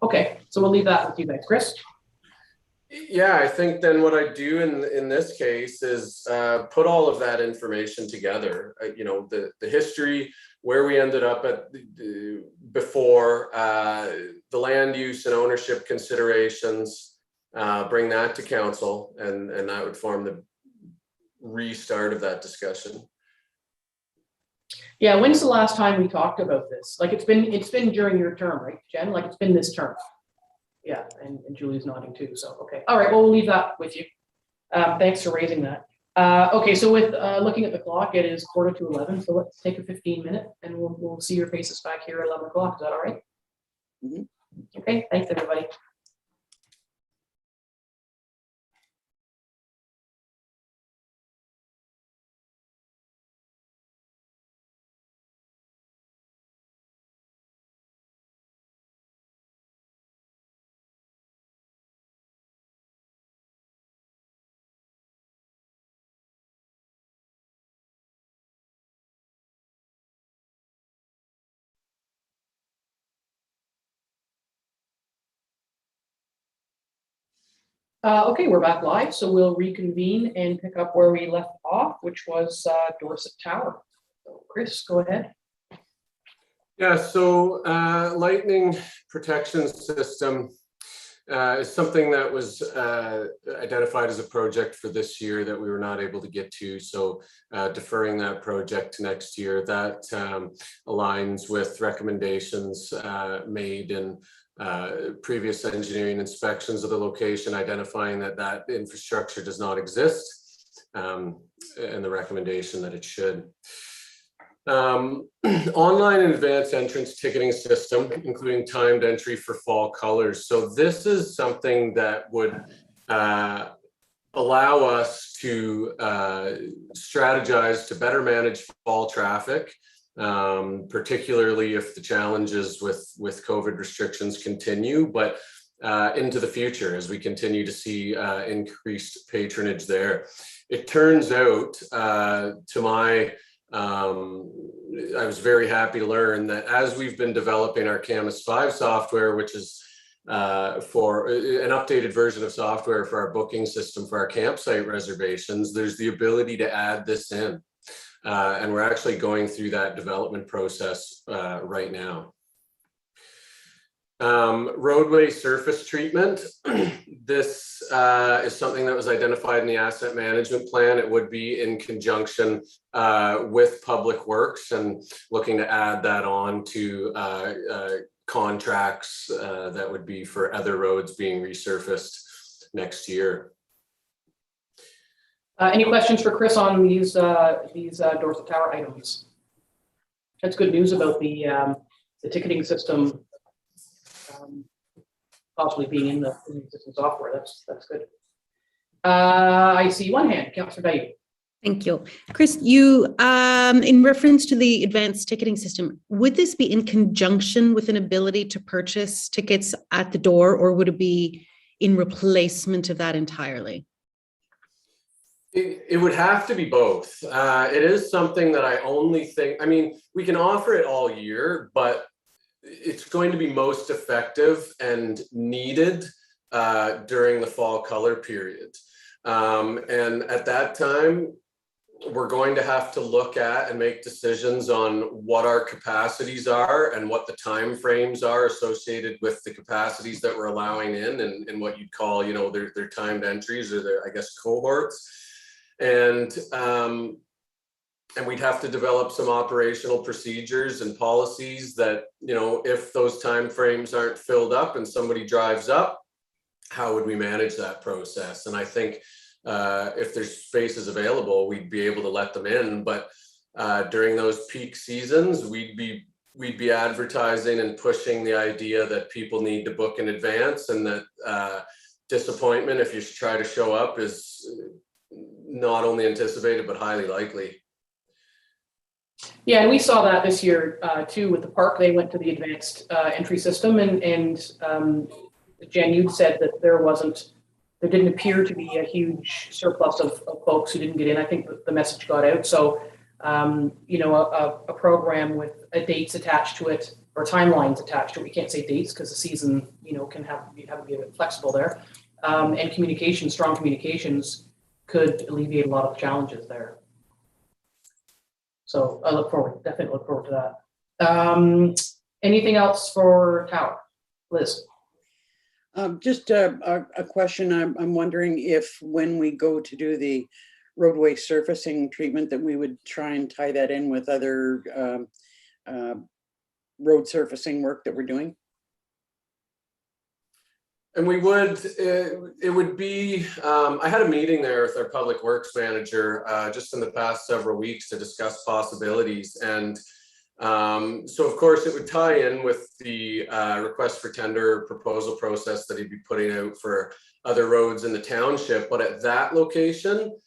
[SPEAKER 1] Okay, so we'll leave that with you guys. Chris?
[SPEAKER 10] Yeah, I think then what I do in this case is put all of that information together. The history, where we ended up at before, the land use and ownership considerations, bring that to council, and that would form the restart of that discussion.
[SPEAKER 1] Yeah, when's the last time we talked about this? Like it's been during your term, right, Jen? Like it's been this term. Yeah, and Julie's nodding too. So okay, all right. Well, we'll leave that with you. Thanks for raising that. Okay, so with looking at the clock, it is 11:15. So let's take a 15-minute, and we'll see your faces back here at 11 o'clock. Is that all right? Mm-hmm. Okay. Thanks, everybody. Okay, we're back live, so we'll reconvene and pick up where we left off, which was Dorset Tower. So Chris, go ahead.
[SPEAKER 10] Yeah, so lightning protection system is something that was identified as a project for this year that we were not able to get to. So deferring that project to next year, that aligns with recommendations made in previous engineering inspections of the location, identifying that that infrastructure does not exist, and the recommendation that it should. Online and advanced entrance ticketing system, including timed entry for fall colors. So this is something that would allow us to strategize to better manage fall traffic, particularly if the challenges with COVID restrictions continue, but into the future as we continue to see increased patronage there. It turns out, to my I was very happy to learn that as we've been developing our Camus 5 software, which is for an updated version of software for our booking system for our campsite reservations, there's the ability to add this in. And we're actually going through that development process right now. Roadway surface treatment. This is something that was identified in the asset management plan. It would be in conjunction with Public Works and looking to add that on to contracts that would be for other roads being resurfaced next year.
[SPEAKER 1] Any questions for Chris on these Dorset Tower items? That's good news about the ticketing system possibly being in the existing software. That's good. I see one hand, Councillor Daigle.
[SPEAKER 7] Thank you. Chris, you, in reference to the advanced ticketing system, would this be in conjunction with an ability to purchase tickets at the door, or would it be in replacement of that entirely?
[SPEAKER 10] It would have to be both. It is something that I only think, I mean, we can offer it all year, but it's going to be most effective and needed during the fall color period. And at that time, we're going to have to look at and make decisions on what our capacities are and what the time frames are associated with the capacities that we're allowing in what you'd call, you know, their timed entries or their, I guess, cohorts. And we'd have to develop some operational procedures and policies that, you know, if those timeframes aren't filled up and somebody drives up, how would we manage that process? And I think if there's spaces available, we'd be able to let them in. But during those peak seasons, we'd be advertising and pushing the idea that people need to book in advance, and that disappointment if you try to show up is not only anticipated but highly likely.
[SPEAKER 1] Yeah, and we saw that this year too with the park. They went to the advanced entry system, and Jen, you'd said that there didn't appear to be a huge surplus of folks who didn't get in. I think the message got out. So, you know, a program with dates attached to it or timelines attached to it. We can't say dates because the season, you know, you have to be a bit flexible there. And strong communications could alleviate a lot of the challenges there. So I definitely look forward to that. Anything else for Tower? Liz?
[SPEAKER 3] Just a question. I'm wondering if when we go to do the roadway surfacing treatment that we would try and tie that in with other road surfacing work that we're doing.
[SPEAKER 10] And we would, it would be, I had a meeting there with our public works manager just in the past several weeks to discuss possibilities. And so of course it would tie in with the request for tender proposal process that he'd be putting out for other roads in the township. But at that location,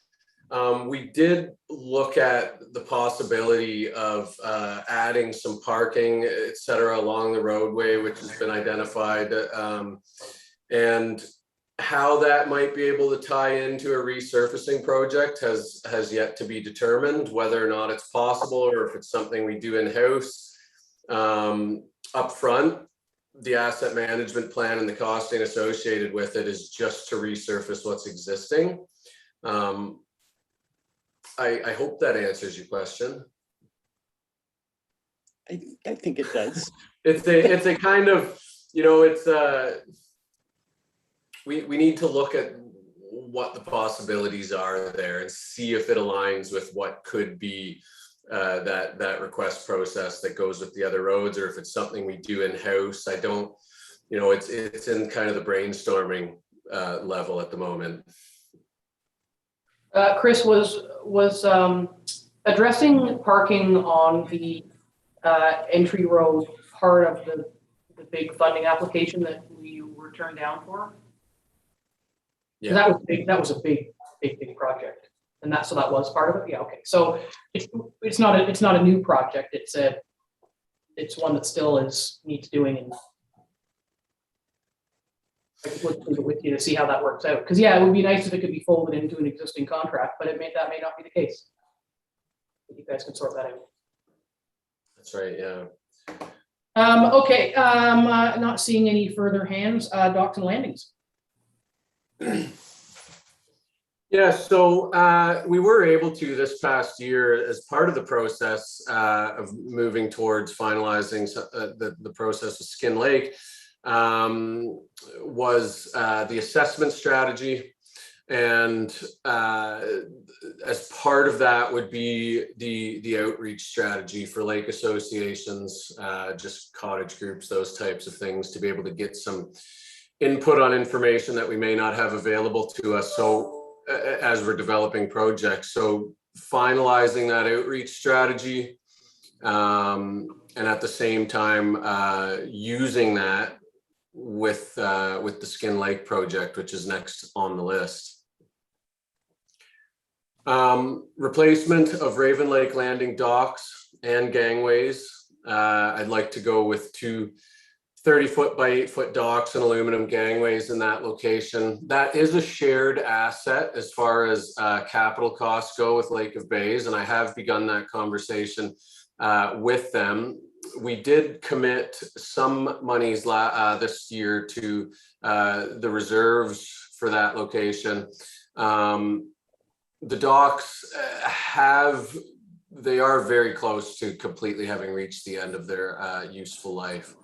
[SPEAKER 10] we did look at the possibility of adding some parking, et cetera, along the roadway, which has been identified. And how that might be able to tie into a resurfacing project has yet to be determined, whether or not it's possible or if it's something we do in-house. Up front, the asset management plan and the costing associated with it is just to resurface what's existing. I hope that answers your question.
[SPEAKER 3] I think it does.
[SPEAKER 10] It's a kind of, you know, it's we need to look at what the possibilities are there and see if it aligns with what could be that request process that goes with the other roads, or if it's something we do in-house. I don't, it's in kind of the brainstorming level at the moment.
[SPEAKER 1] Chris was addressing parking on the entry road part of the big funding application that we were turned down for.
[SPEAKER 10] Yeah.
[SPEAKER 1] That was big. That was a big project, and that was part of it. Yeah. Okay. So it's not a new project. It's one that still needs doing, and I just would leave it with you to see how that works out. Because yeah, it would be nice if it could be folded into an existing contract, but that may not be the case. But you guys can sort that out.
[SPEAKER 10] That's right. Yeah.
[SPEAKER 1] Okay. Not seeing any further hands. Docks and landings.
[SPEAKER 10] Yeah, so we were able to this past year, as part of the process of moving towards finalizing the process with Skin Lake, was the assessment strategy. And as part of that would be the outreach strategy for lake associations, just cottage groups, those types of things, to be able to get some input on information that we may not have available to us. So as we're developing projects, so finalizing that outreach strategy, and at the same time using that with the Skin Lake project, which is next on the list. Replacement of Raven Lake Landing docks and gangways. I'd like to go with 2 30-foot by 8-foot docks and aluminum gangways in that location. That is a shared asset as far as capital costs go with Lake of Bays, and I have begun that conversation with them. We did commit some monies this year to the reserves for that location. The docks they are very close to completely having reached the end of their useful life.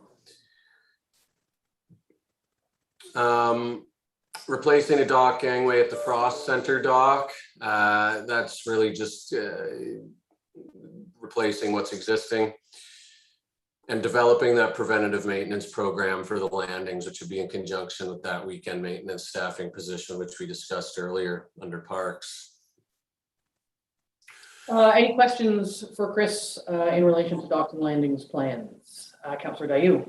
[SPEAKER 10] Replacing a dock gangway at the Frost Center dock. That's really just replacing what's existing, and developing that preventative maintenance program for the landings, which would be in conjunction with that weekend maintenance staffing position, which we discussed earlier under parks.
[SPEAKER 1] Any questions for Chris in relation to docks and landings plans? Councillor Dayu.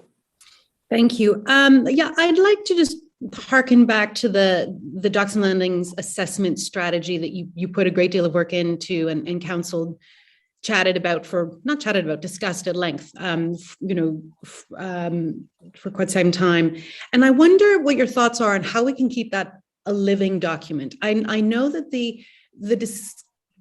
[SPEAKER 7] Thank you. Yeah, I'd like to just harken back to the docks and landings assessment strategy that you put a great deal of work into, and council discussed at length, for quite some time. And I wonder what your thoughts are on how we can keep that a living document. I know that the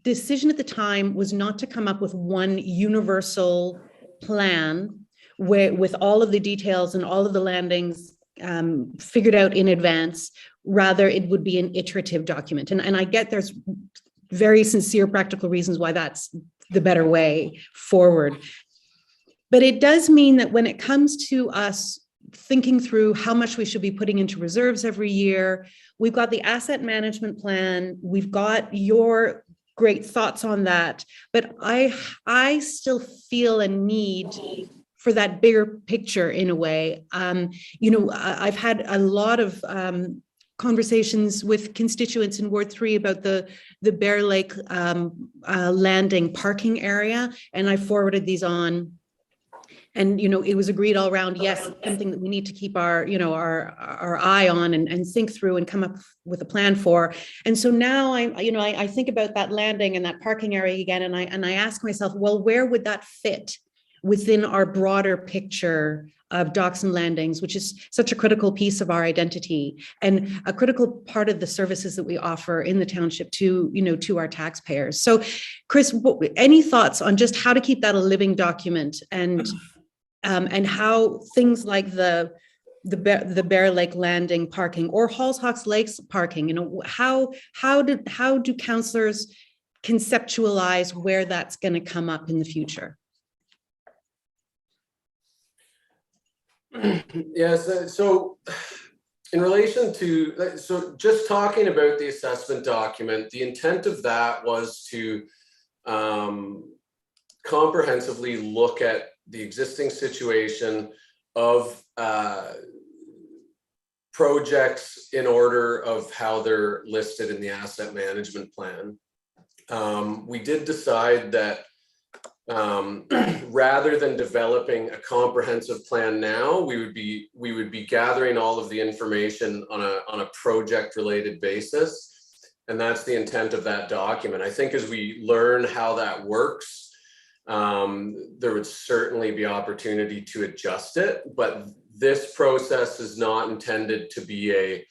[SPEAKER 7] decision at the time was not to come up with one universal plan with all of the details and all of the landings figured out in advance. Rather, it would be an iterative document. And I get there's very sincere practical reasons why that's the better way forward. But it does mean that when it comes to us thinking through how much we should be putting into reserves every year, we've got the asset management plan, we've got your great thoughts on that, but I still feel a need for that bigger picture in a way. I've had a lot of conversations with constituents in Ward 3 about the Bear Lake landing parking area, and I forwarded these on. And it was agreed all around, yes, something that we need to keep our eye on and think through and come up with a plan for. And so now I think about that landing and that parking area again, and I ask myself, well, where would that fit within our broader picture of docks and landings, which is such a critical piece of our identity and a critical part of the services that we offer in the township to our taxpayers. So, Chris, any thoughts on just how to keep that a living document, and how things like the Bear Lake landing parking or Halls Hawks Lakes parking, how do councillors conceptualize where that's going to come up in the future?
[SPEAKER 10] Yes, so in relation to, so just talking about the assessment document, the intent of that was to comprehensively look at the existing situation of projects in order of how they're listed in the asset management plan. We did decide that rather than developing a comprehensive plan now, we would be gathering all of the information on a project related basis. And that's the intent of that document. I think as we learn how that works, there would certainly be opportunity to adjust it, but this process is not intended to be a,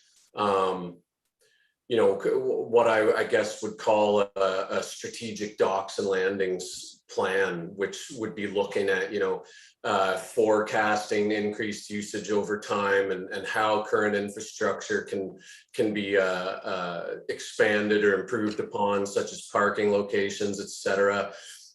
[SPEAKER 10] what I guess would call a strategic docks and landings plan, which would be looking at, forecasting increased usage over time and how current infrastructure can be expanded or improved upon, such as parking locations, et cetera.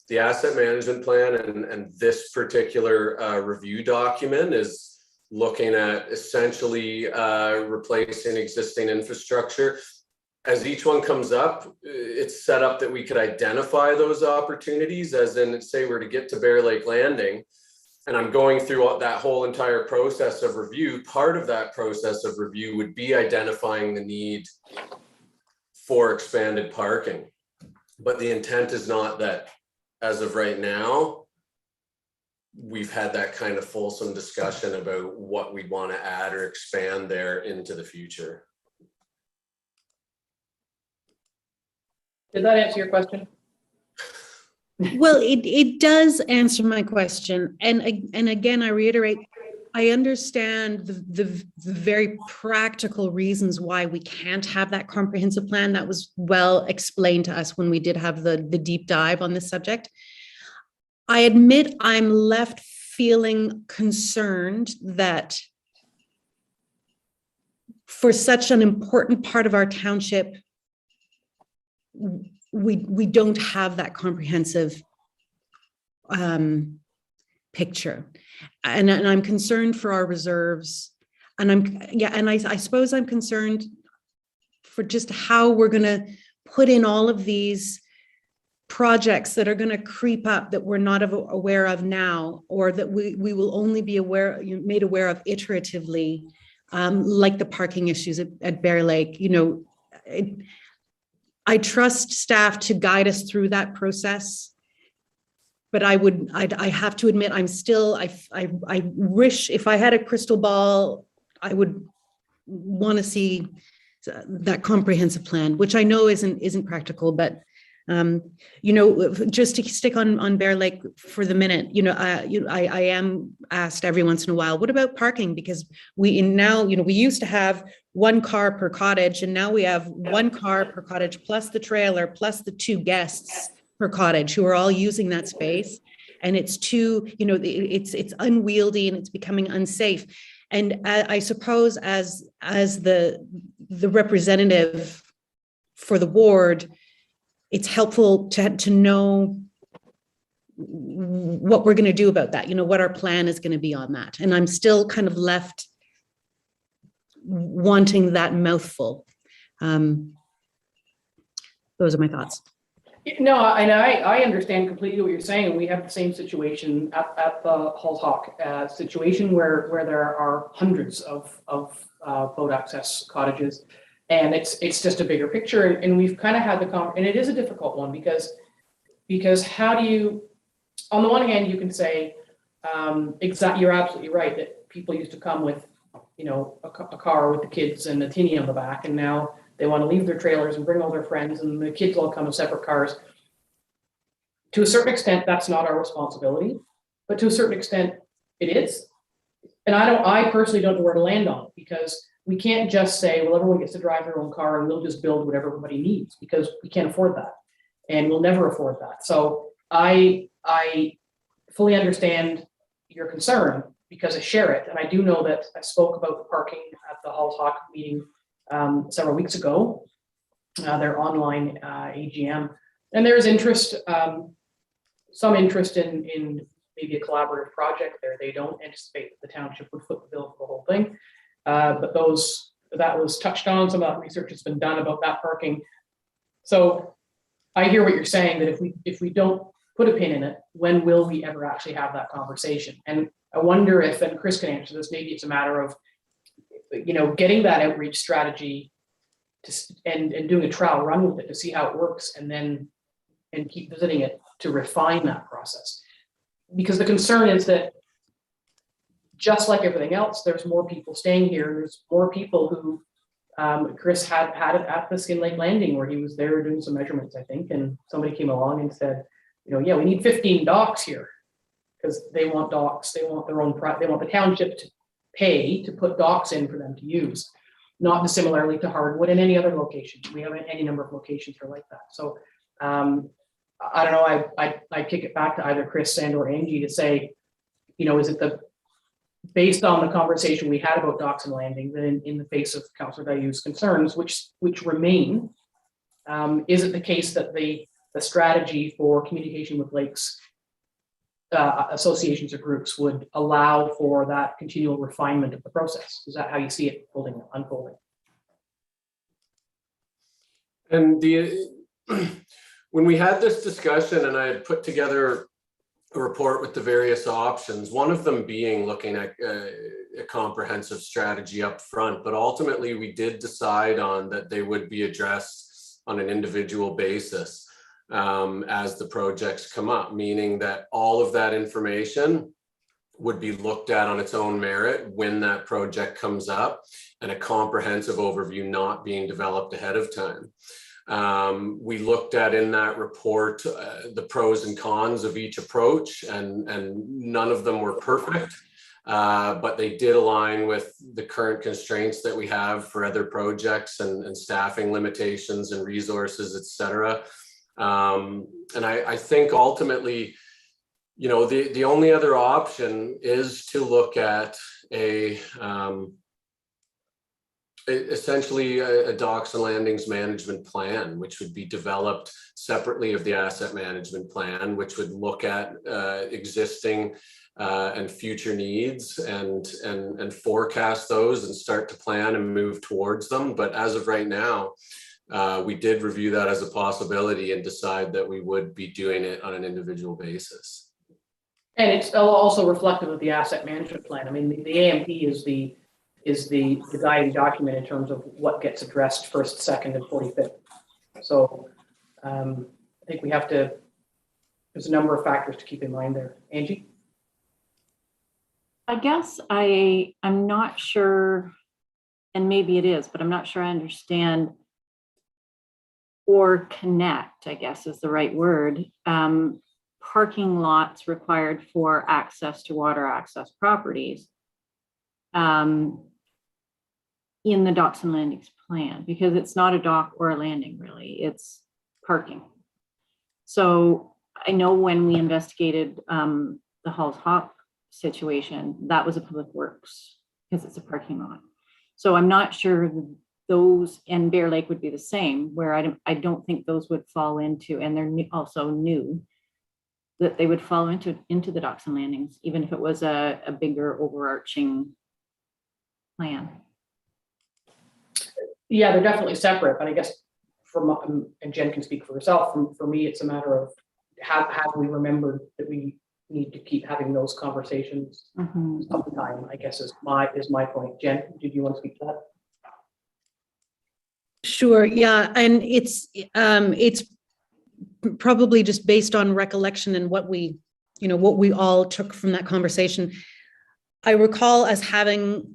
[SPEAKER 10] The asset management plan and this particular review document is looking at essentially replacing existing infrastructure. As each one comes up, it's set up that we could identify those opportunities, as in, say we're to get to Bear Lake Landing, and I'm going through that whole entire process of review. Part of that process of review would be identifying the need for expanded parking. But the intent is not that, as of right now, we've had that kind of fulsome discussion about what we'd want to add or expand there into the future.
[SPEAKER 1] Did that answer your question?
[SPEAKER 7] Well, it does answer my question. And again, I reiterate, I understand the very practical reasons why we can't have that comprehensive plan. That was well explained to us when we did have the deep dive on this subject. I admit I'm left feeling concerned that for such an important part of our township, we don't have that comprehensive picture, and I'm concerned for our reserves, and I suppose I'm concerned for just how we're going to put in all of these projects that are going to creep up that we're not aware of now, or that we will only be made aware of iteratively, like the parking issues at Bear Lake. I trust staff to guide us through that process, but I have to admit, I wish if I had a crystal ball, I would want to see that comprehensive plan, which I know isn't practical, but just to stick on Bear Lake for the minute, I am asked every once in a while, what about parking? Because we used to have one car per cottage, and now we have one car per cottage plus the trailer plus the two guests per cottage who are all using that space, and it's it's unwieldy and it's becoming unsafe. And I suppose as the representative for the ward, it's helpful to know what we're going to do about that, what our plan is going to be on that. And I'm still kind of left wanting that mouthful. Those are my thoughts.
[SPEAKER 1] No, and I understand completely what you're saying. We have the same situation at the Hull Hawk situation where there are hundreds of boat access cottages. And it's just a bigger picture, and we've kind of had and it is a difficult one because how do you, on the one hand, you can say, you're absolutely right that people used to come with, a car with the kids and a tinny on the back, and now they want to leave their trailers and bring all their friends, and the kids all come in separate cars. To a certain extent, that's not our responsibility, but to a certain extent, it is. And I personally don't know where to land on it, because we can't just say, well, everyone gets to drive their own car and we'll just build whatever everybody needs, because we can't afford that, and we'll never afford that. So I fully understand your concern, because I share it. And I do know that I spoke about the parking at the Hull Hawk meeting several weeks ago, their online AGM, and there's interest, some interest in maybe a collaborative project there. They don't anticipate that the township would foot the bill for the whole thing. But that was touched on. Some of that research has been done about that parking. So I hear what you're saying, that if we don't put a pin in it, when will we ever actually have that conversation? And I wonder if, and Chris can answer this, maybe it's a matter of getting that outreach strategy and doing a trial run with it to see how it works, and keep visiting it to refine that process. Because the concern is that, just like everything else, there's more people staying here. There's more people who, Chris had it at the Skin Lake Landing where he was there doing some measurements, I think, and somebody came along and said, yeah, we need 15 docks here, because they want docks, they want their own, they want the township to pay to put docks in for them to use, not dissimilarly to Hardwood and any other location. We have any number of locations that are like that. So I don't know, I kick it back to either Chris and or Angie to say, is it based on the conversation we had about docks and landings, and in the face of Councillor Bayou's concerns, which remain, is it the case that the strategy for communication with lakes associations or groups would allow for that continual refinement of the process? Is that how you see it unfolding?
[SPEAKER 10] And when we had this discussion and I had put together a report with the various options, one of them being looking at a comprehensive strategy up front, but ultimately we did decide on that they would be addressed on an individual basis as the projects come up, meaning that all of that information would be looked at on its own merit when that project comes up, and a comprehensive overview not being developed ahead of time. We looked at in that report the pros and cons of each approach, and none of them were perfect, but they did align with the current constraints that we have for other projects and staffing limitations and resources, et cetera. And I think ultimately, the only other option is to look at essentially a docks and landings management plan, which would be developed separately of the asset management plan, which would look at existing and future needs and forecast those and start to plan and move towards them. But as of right now, we did review that as a possibility and decide that we would be doing it on an individual basis.
[SPEAKER 1] And it's also reflective of the asset management plan. I mean, the AMP is the guiding document in terms of what gets addressed first, second, and 45th. So I think there's a number of factors to keep in mind there. Angie?
[SPEAKER 4] I guess I'm not sure, and maybe it is, but I'm not sure I understand or connect, I guess is the right word, parking lots required for access to water access properties in the docks and landings plan, because it's not a dock or a landing really, it's parking. So I know when we investigated the Halls Hawk situation, that was a public works because it's a parking lot. So I'm not sure those, and Bear Lake would be the same, where I don't think those would fall into, and they're also new, that they would fall into the docks and landings, even if it was a bigger overarching plan.
[SPEAKER 1] Yeah, they're definitely separate, but I guess and Jen can speak for herself, for me, it's a matter of have we remembered that we need to keep having those conversations sometime, I guess is my point. Jen, did you want to speak to that?
[SPEAKER 7] Sure, yeah, and it's probably just based on recollection and what we all took from that conversation. I recall us having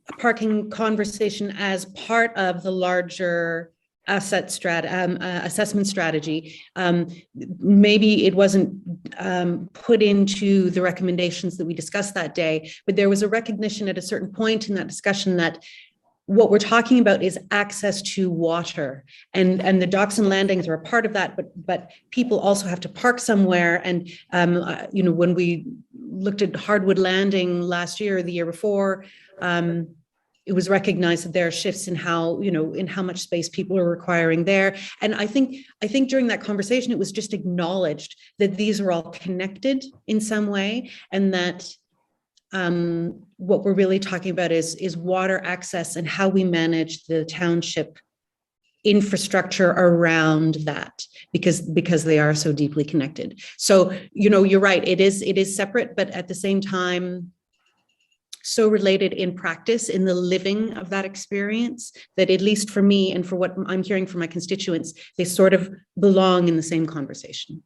[SPEAKER 7] a parking conversation as part of the larger assessment strategy. Maybe it wasn't put into the recommendations that we discussed that day, but there was a recognition at a certain point in that discussion that what we're talking about is access to water, and the docks and landings are a part of that, but people also have to park somewhere. And when we looked at Hardwood Landing last year or the year before, it was recognized that there are shifts in how much space people are requiring there. And I think during that conversation, it was just acknowledged that these are all connected in some way, and that what we're really talking about is water access and how we manage the township infrastructure around that, because they are so deeply connected. So, you're right, it is separate, but at the same time, so related in practice, in the living of that experience, that at least for me and for what I'm hearing from my constituents, they sort of belong in the same conversation.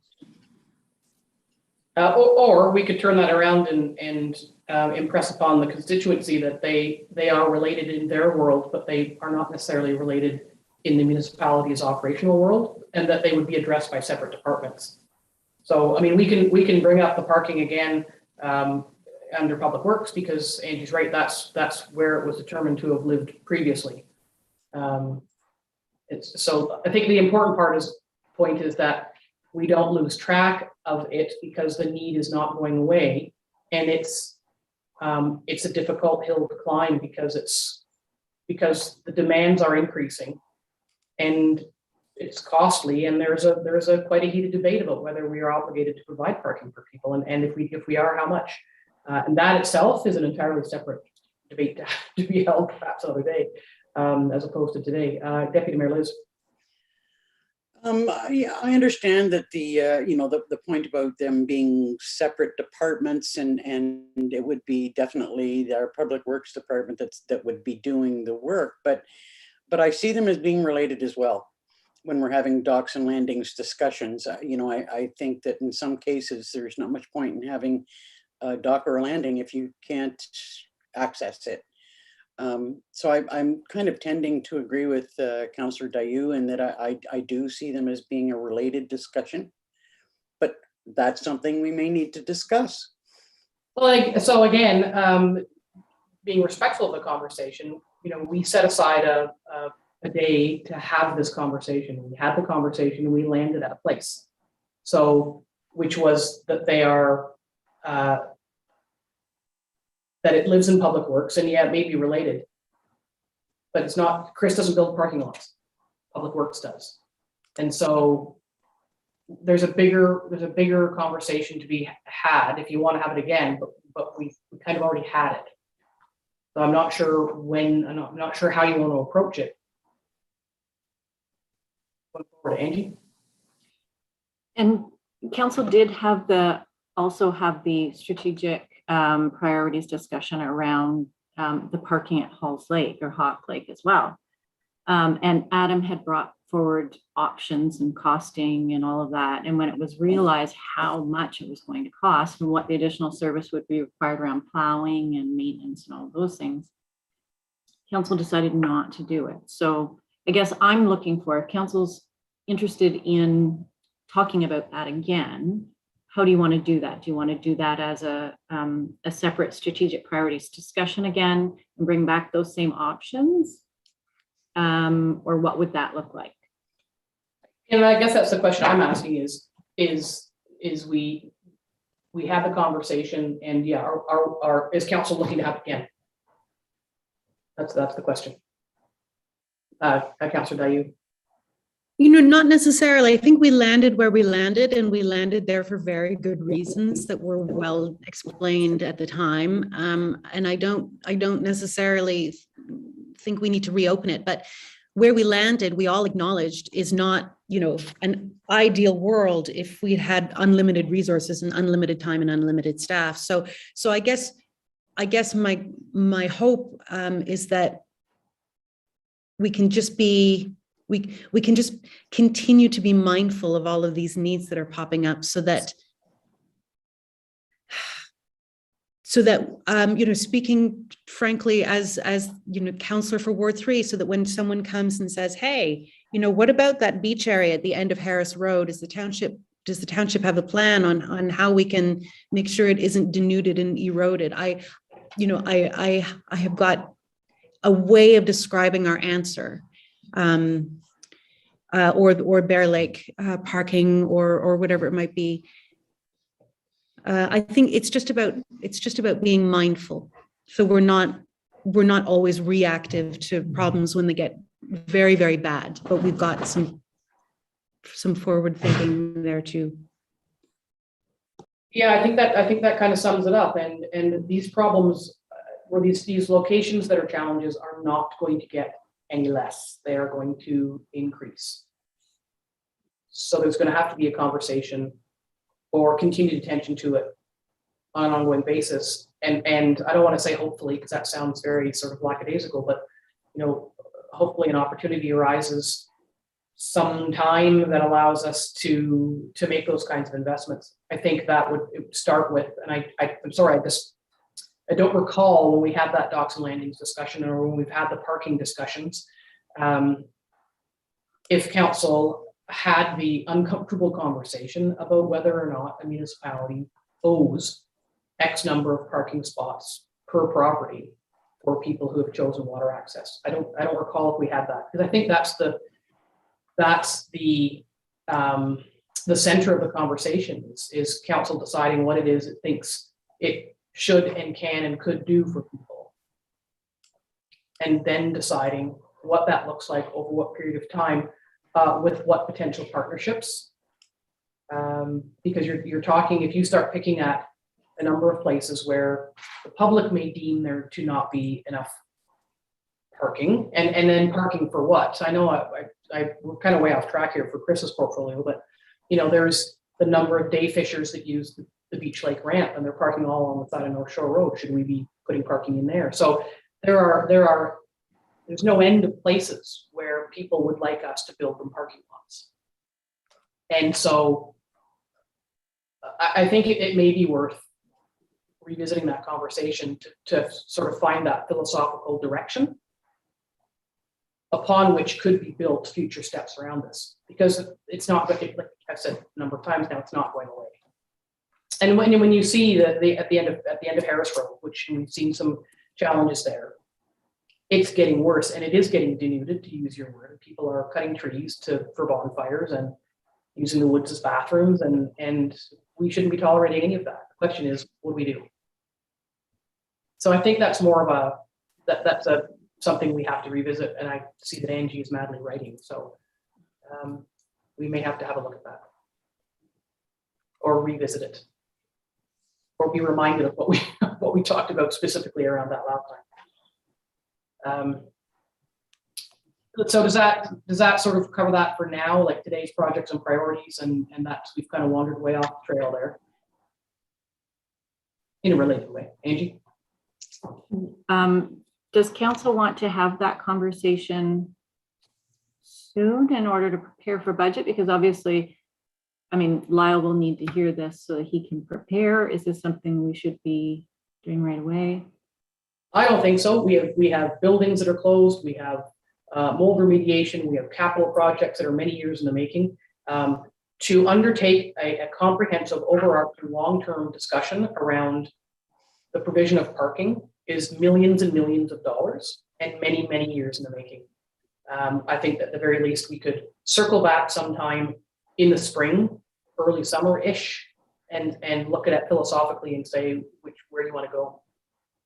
[SPEAKER 1] Or we could turn that around and impress upon the constituency that they are related in their world, but they are not necessarily related in the municipality's operational world, and that they would be addressed by separate departments. So, I mean, we can bring up the parking again under Public Works, because Angie's right, that's where it was determined to have lived previously. So I think the important point is that we don't lose track of it, because the need is not going away, and it's a difficult hill to climb, because the demands are increasing, and it's costly, and there's a quite a heated debate about whether we are obligated to provide parking for people, and if we are, how much, and that itself is an entirely separate debate to be held perhaps another day, as opposed to today. Deputy Mayor Liz.
[SPEAKER 3] Yeah, I understand that the point about them being separate departments, and it would be definitely our Public Works department that would be doing the work, but I see them as being related as well. When we're having docks and landings discussions, I think that in some cases there's not much point in having a dock or a landing if you can't access it. So I'm kind of tending to agree with Councillor Dayu, in that I do see them as being a related discussion, but that's something we may need to discuss.
[SPEAKER 1] Well, so again, being respectful of the conversation, we set aside a day to have this conversation. We had the conversation and we landed at a place. So, which was that they are, that it lives in Public Works, and yeah, it may be related, but it's not. Chris doesn't build parking lots, Public Works does. And so there's a bigger conversation to be had if you want to have it again, but we kind of already had it. So I'm not sure I'm not sure how you want to approach it. Going forward, Angie.
[SPEAKER 4] And council did also have the strategic priorities discussion around the parking at Halls Lake or Hawk Lake as well. And Adam had brought forward options and costing and all of that. And when it was realized how much it was going to cost and what the additional service would be required around plowing and maintenance and all those things, council decided not to do it. So I guess I'm looking for, if council's interested in talking about that again, how do you want to do that? Do you want to do that as a separate strategic priorities discussion again and bring back those same options? Or what would that look like?
[SPEAKER 1] And I guess that's the question I'm asking is we have the conversation, and yeah, is council looking to have it again? That's the question. Councillor Dayu.
[SPEAKER 7] Not necessarily. I think we landed where we landed, and we landed there for very good reasons that were well explained at the time. And I don't necessarily think we need to reopen it, but where we landed, we all acknowledged, is not, an ideal world if we had unlimited resources and unlimited time and unlimited staff. So I guess my hope is that we can just continue to be mindful of all of these needs that are popping up, so that speaking frankly as councillor for Ward 3, so that when someone comes and says, hey, what about that beach area at the end of Harris Road? Does the township have a plan on how we can make sure it isn't denuded and eroded? I have got a way of describing our answer. Or Bear Lake parking, or whatever it might be. I think it's just about being mindful, so we're not always reactive to problems when they get very, very bad, but we've got some forward thinking there too.
[SPEAKER 1] Yeah, I think that kind of sums it up. And these problems, or these locations that are challenges, are not going to get any less. They are going to increase. So there's going to have to be a conversation or continued attention to it on an ongoing basis. And I don't want to say hopefully, because that sounds very sort of lackadaisical, but, hopefully an opportunity arises sometime that allows us to make those kinds of investments. I think that would start with, and I'm sorry, I don't recall when we had that docks and landings discussion or when we've had the parking discussions, if council had the uncomfortable conversation about whether or not a municipality owes X number of parking spots per property for people who have chosen water access. I don't recall if we had that, because I think that's the center of the conversation is council deciding what it is it thinks it should and can and could do for people, and then deciding what that looks like over what period of time, with what potential partnerships, because you're talking, if you start picking at a number of places where the public may deem there to not be enough parking, and then parking for what? So I know we're kind of way off track here for Chris's portfolio, but there's the number of day fishers that use the Beach Lake ramp, and they're parking all on the side of North Shore Road. Should we be putting parking in there? So there's no end of places where people would like us to build them parking lots. And so I think it may be worth revisiting that conversation to sort of find that philosophical direction upon which could be built future steps around this, because it's not, like I've said a number of times now, it's not going away. And when you see that at the end of Harris Road, which we've seen some challenges there, it's getting worse, and it is getting denuded, to use your word. People are cutting trees for bonfires and using the woods as bathrooms, and we shouldn't be tolerating any of that. The question is, what do we do? So I think that's more of that's something we have to revisit, and I see that Angie is madly writing, so we may have to have a look at that, or revisit it, or be reminded of what we talked about specifically around that last time. So does that sort of cover that for now, like today's projects and priorities, and that's, we've kind of wandered way off the trail there in a related way. Angie?
[SPEAKER 4] Does council want to have that conversation soon in order to prepare for budget? Because obviously, I mean, Lyle will need to hear this so that he can prepare. Is this something we should be doing right away?
[SPEAKER 1] I don't think so. We have buildings that are closed. We have mold remediation. We have capital projects that are many years in the making. To undertake a comprehensive, overarching, long-term discussion around the provision of parking is millions and millions of dollars and many, many years in the making. I think that at the very least we could circle back sometime in the spring, early summer-ish, and look at it philosophically and say where do you want to go,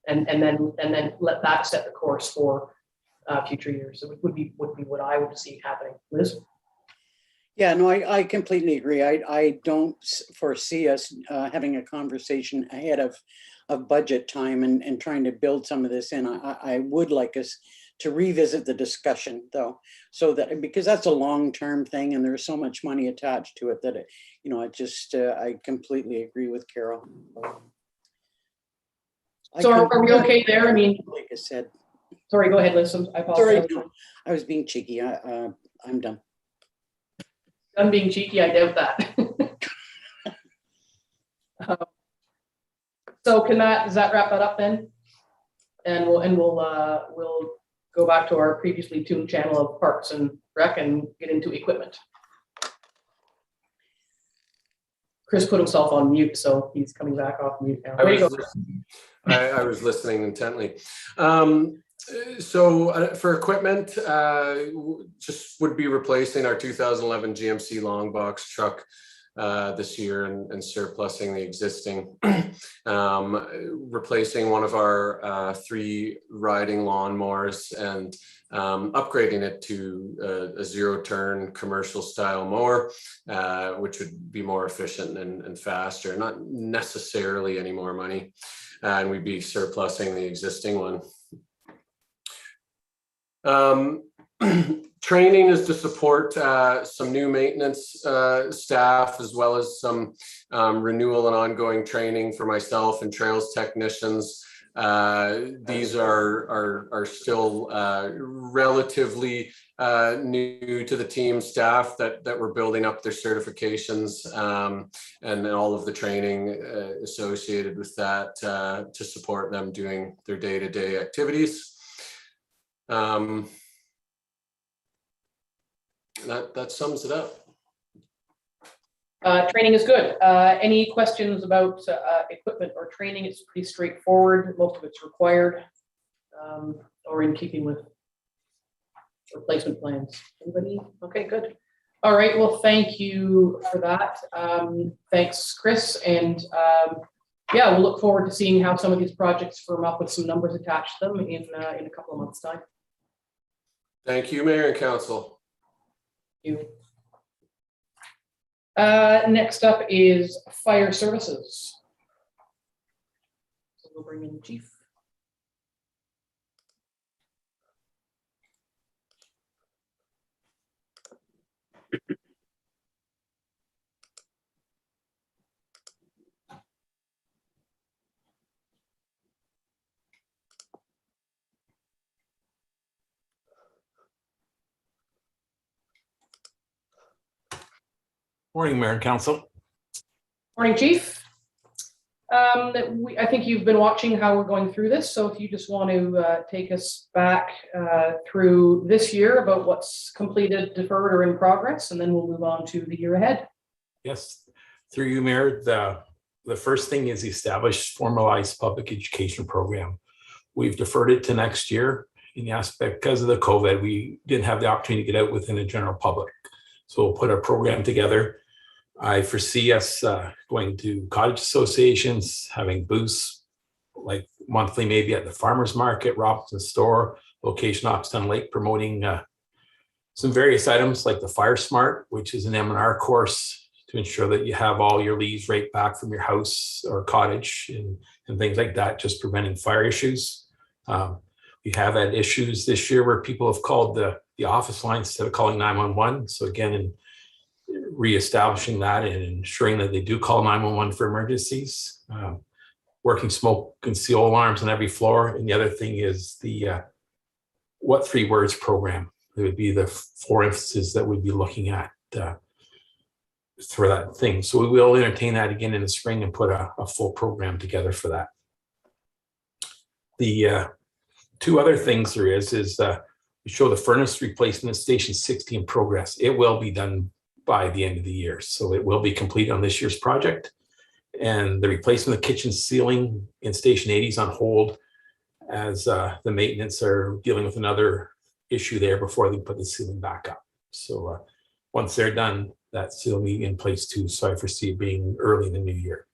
[SPEAKER 1] and then let that set the course for future years. So it would be what I would see happening. Liz?
[SPEAKER 3] Yeah, no, I completely agree. I don't foresee us having a conversation ahead of budget time and trying to build some of this in. I would like us to revisit the discussion though, so that, because that's a long-term thing and there's so much money attached to it that I completely agree with Carol.
[SPEAKER 1] So are we okay there? I mean,
[SPEAKER 3] like I said.
[SPEAKER 1] Sorry, go ahead, Liz. I apologize.
[SPEAKER 3] Sorry, no, I was being cheeky. I'm done.
[SPEAKER 1] I'm being cheeky, I doubt that. So does that wrap that up then? And we'll go back to our previously tuned channel of Parks and Rec and get into equipment. Chris put himself on mute, so he's coming back off mute now.
[SPEAKER 10] I was listening intently. So for equipment, just would be replacing our 2011 GMC long box truck this year and surplusing the existing, replacing one of our 3 riding lawnmowers and upgrading it to a zero-turn commercial style mower, which would be more efficient and faster, not necessarily any more money, and we'd be surplusing the existing one. Training is to support some new maintenance staff, as well as some renewal and ongoing training for myself and trails technicians. These are still relatively new to the team staff that were building up their certifications, and all of the training associated with that to support them doing their day-to-day activities. That sums it up.
[SPEAKER 1] Training is good. Any questions about equipment or training? It's pretty straightforward. Most of it's required, or in keeping with replacement plans. Anybody? Okay, good. All right, well, thank you for that. Thanks, Chris. And yeah, we'll look forward to seeing how some of these projects firm up with some numbers attached to them in a couple of months' time.
[SPEAKER 10] Thank you, Mayor and Council.
[SPEAKER 1] Thank you. Next up is fire services. So we'll bring in the chief.
[SPEAKER 11] Morning, Mayor and Council.
[SPEAKER 1] Morning, Chief. I think you've been watching how we're going through this, so if you just want to take us back through this year about what's completed, deferred, or in progress, and then we'll move on to the year ahead.
[SPEAKER 11] Yes, through you, Mayor. The first thing is the established formalized public education program. We've deferred it to next year in the aspect because of the COVID. We didn't have the opportunity to get out within the general public. So we'll put a program together. I foresee us going to cottage associations, having booths like monthly, maybe at the farmer's market, Robinson store, location Oxton Lake, promoting some various items like the Fire Smart, which is an M&R course to ensure that you have all your leaves right back from your house or cottage and things like that, just preventing fire issues. We have had issues this year where people have called the office line instead of calling 911. So again, in reestablishing that and ensuring that they do call 911 for emergencies, working smoke and seal alarms on every floor. And the other thing is the What 3 Words program. It would be the 4 emphases that we'd be looking at for that thing. So we will entertain that again in the spring and put a full program together for that. The 2 other things there is we show the furnace replacement in Station 60 in progress. It will be done by the end of the year. So it will be complete on this year's project. And the replacement of the kitchen ceiling in Station 80 is on hold as the maintenance are dealing with another issue there before they put the ceiling back up. So once they're done, that ceiling will be in place too. So I foresee it being early in the new year.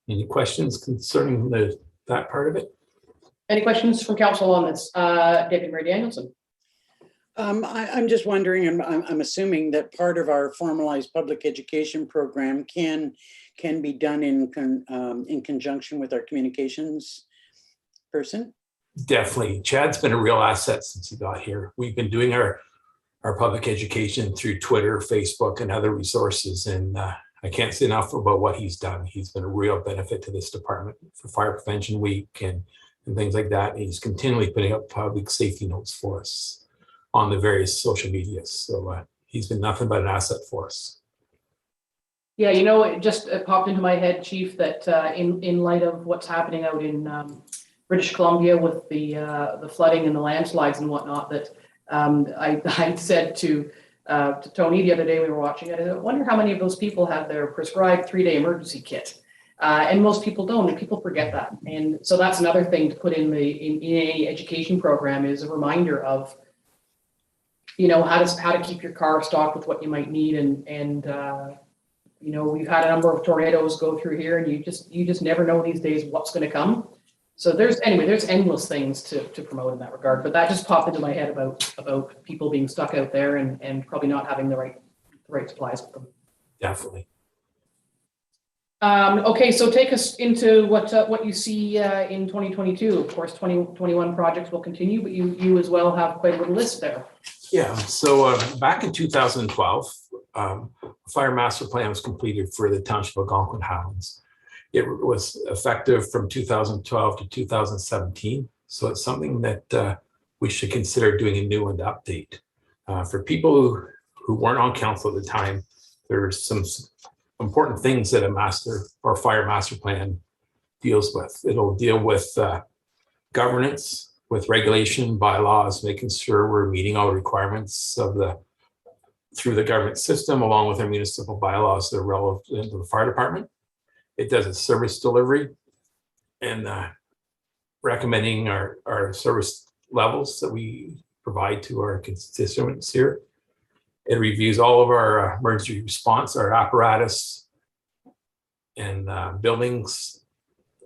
[SPEAKER 11] Any questions concerning that part of it?
[SPEAKER 1] Any questions from council on this? Deputy Mayor Danielson.
[SPEAKER 3] I'm just wondering, and I'm assuming that part of our formalized public education program can be done in conjunction with our communications person.
[SPEAKER 11] Definitely. Chad's been a real asset since he got here. We've been doing our public education through Twitter, Facebook, and other resources. And I can't say enough about what he's done. He's been a real benefit to this department for Fire Prevention Week and things like that. And he's continually putting up public safety notes for us on the various social medias. So he's been nothing but an asset for us.
[SPEAKER 1] Yeah, you know, it just popped into my head, Chief, that in light of what's happening out in British Columbia with the flooding and the landslides and whatnot, that I said to Tony the other day, we were watching it, I wonder how many of those people have their prescribed 3-day emergency kit. And most people don't, and people forget that. And so that's another thing to put in any education program, is a reminder of, you know, how to keep your car stocked with what you might need. And you know, we've had a number of tornadoes go through here, and you just never know these days what's going to come. So there's endless things to promote in that regard. But that just popped into my head about people being stuck out there and probably not having the right supplies with them.
[SPEAKER 11] Definitely.
[SPEAKER 1] Okay, so take us into what you see in 2022. Of course, 2021 projects will continue, but you as well have quite a little list there.
[SPEAKER 11] Yeah, so back in 2012, Fire Master Plan was completed for the Township of Algonquin Highlands. It was effective from 2012 to 2017. So it's something that we should consider doing a new and update. For people who weren't on council at the time, there's some important things that a master or fire master plan deals with. It'll deal with governance, with regulation, bylaws, making sure we're meeting all the requirements of through the government system, along with our municipal bylaws that are relevant to the fire department. It does a service delivery and recommending our service levels that we provide to our constituents here. It reviews all of our emergency response, our apparatus and buildings.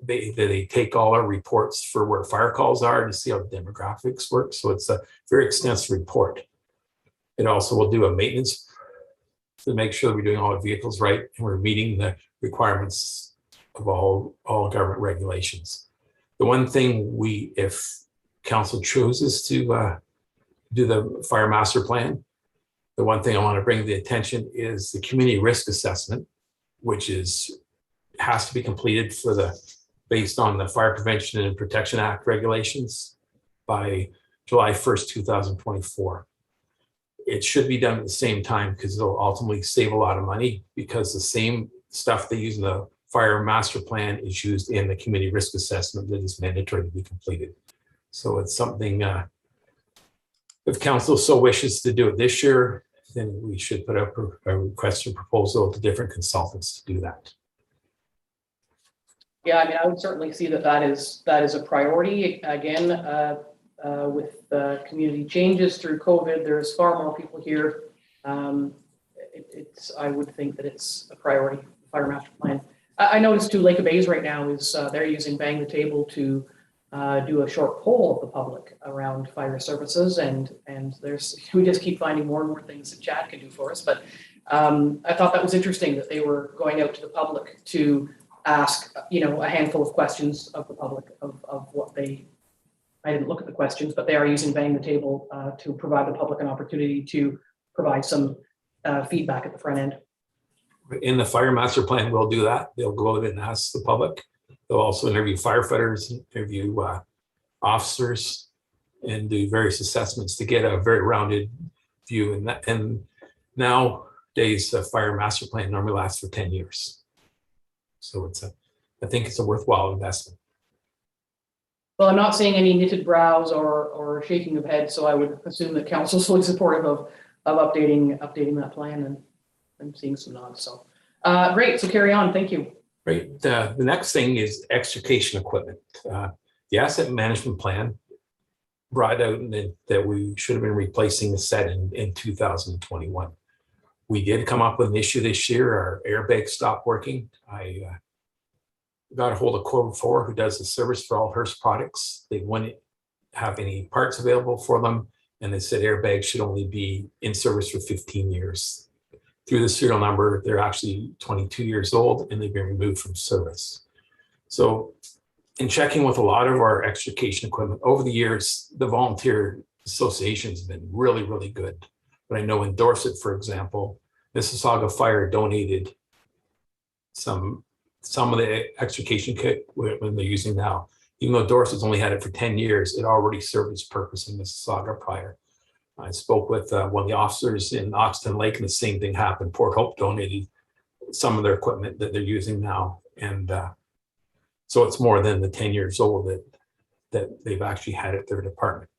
[SPEAKER 11] They take all our reports for where fire calls are to see how the demographics work. So it's a very extensive report. It also will do a maintenance to make sure that we're doing all the vehicles right and we're meeting the requirements of all government regulations. The one thing if council chooses to do the fire master plan, the one thing I want to bring to the attention is the community risk assessment, which has to be completed based on the Fire Prevention and Protection Act regulations by July 1st, 2024. It should be done at the same time because it'll ultimately save a lot of money, because the same stuff they use in the fire master plan is used in the community risk assessment that is mandatory to be completed. So it's something, if council so wishes to do it this year, then we should put up a request or proposal to different consultants to do that.
[SPEAKER 1] Yeah, I mean, I would certainly see that is a priority. Again, with community changes through COVID, there's far more people here. I would think that it's a priority, fire master plan. I noticed too, Lake of Bays right now is they're using Bang the Table to do a short poll of the public around fire services, and we just keep finding more and more things that Chad can do for us. But I thought that was interesting that they were going out to the public to ask, a handful of questions of the public of what I didn't look at the questions, but they are using Bang the Table to provide the public an opportunity to provide some feedback at the front end.
[SPEAKER 11] In the fire master plan, we'll do that. They'll go out and ask the public. They'll also interview firefighters, interview officers, and do various assessments to get a very rounded view. And nowadays, the fire master plan normally lasts for 10 years. So I think it's a worthwhile investment.
[SPEAKER 1] Well, I'm not seeing any knitted brows or shaking of heads, so I would assume that council's fully supportive of updating that plan, and I'm seeing some nods. So great. So carry on. Thank you.
[SPEAKER 11] Great. The next thing is extrication equipment. The asset management plan brought out that we should have been replacing the set in 2021. We did come up with an issue this year. Our airbag stopped working. I got a hold of Code 4, who does the service for all Hearst products. They wouldn't have any parts available for them, and they said airbags should only be in service for 15 years. Through the serial number, they're actually 22 years old and they've been removed from service. So in checking with a lot of our extrication equipment over the years, the volunteer associations have been really, really good. But I know in Dorset, for example, Mississauga Fire donated some of the extrication kit when they're using now. Even though Dorset's only had it for 10 years, it already served its purpose in Mississauga prior. I spoke with one of the officers in Oxton Lake, and the same thing happened. Port Hope donated some of their equipment that they're using now. And so it's more than the 10 years old that they've actually had at their department.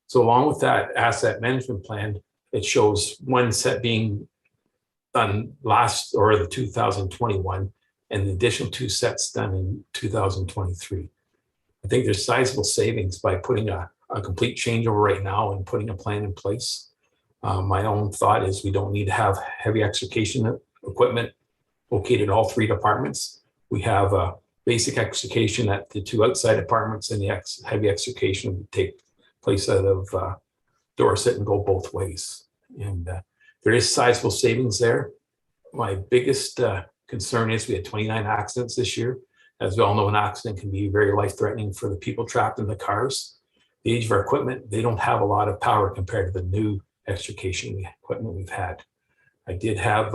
[SPEAKER 11] So along with that asset management plan, it shows one set being done the 2021, and the additional 2 sets done in 2023. I think there's sizable savings by putting a complete changeover right now and putting a plan in place. My own thought is we don't need to have heavy extrication equipment located in all 3 departments. We have a basic extrication at the 2 outside departments, and the heavy extrication would take place out of Dorset and go both ways. And there is sizable savings there. My biggest concern is we had 29 accidents this year. As we all know, an accident can be very life-threatening for the people trapped in the cars. The age of our equipment, they don't have a lot of power compared to the new extrication equipment we've had. I did have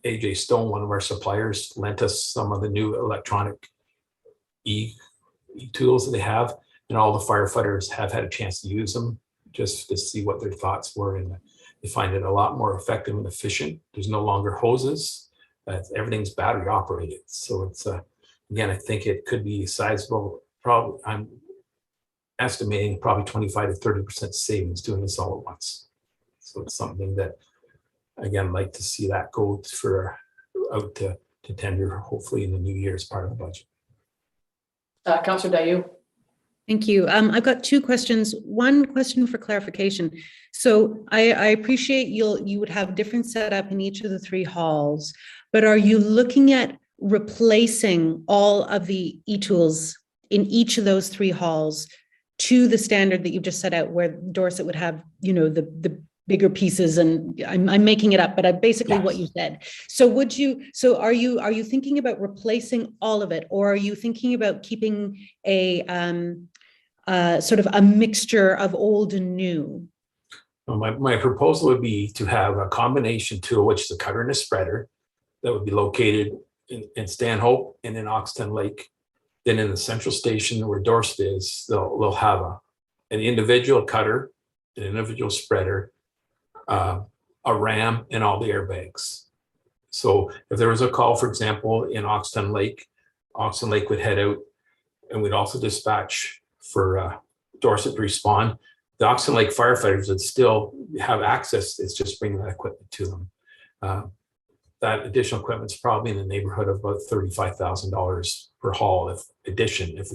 [SPEAKER 11] AJ Stone, one of our suppliers, lent us some of the new electronic tools that they have, and all the firefighters have had a chance to use them just to see what their thoughts were, and they find it a lot more effective and efficient. There's no longer hoses. Everything's battery operated. So it's, again, I think it could be sizable. Probably, I'm estimating probably 25 to 30% savings doing this all at once. So it's something that, again, I'd like to see that go for out to tender, hopefully in the new year as part of the budget.
[SPEAKER 1] Councillor Dayu.
[SPEAKER 7] Thank you. I've got two questions. One question for clarification. So I appreciate you would have different setup in each of the three halls, but are you looking at replacing all of the e-tools in each of those three halls to the standard that you've just set out, where Dorset would have, the bigger pieces, and I'm making it up, but basically what you said. So are you thinking about replacing all of it, or are you thinking about keeping a sort of a mixture of old and new?
[SPEAKER 11] Well, my proposal would be to have a combination tool, which is a cutter and a spreader, that would be located in Stanhope and in Oxton Lake. Then in the central station where Dorset is, they'll have an individual cutter, an individual spreader, a ram, and all the airbags. So if there was a call, for example, in Oxton Lake would head out, and we'd also dispatch for Dorset to respond. The Oxton Lake firefighters would still have access. It's just bringing that equipment to them. That additional equipment is probably in the neighborhood of about $35,000 per haul if we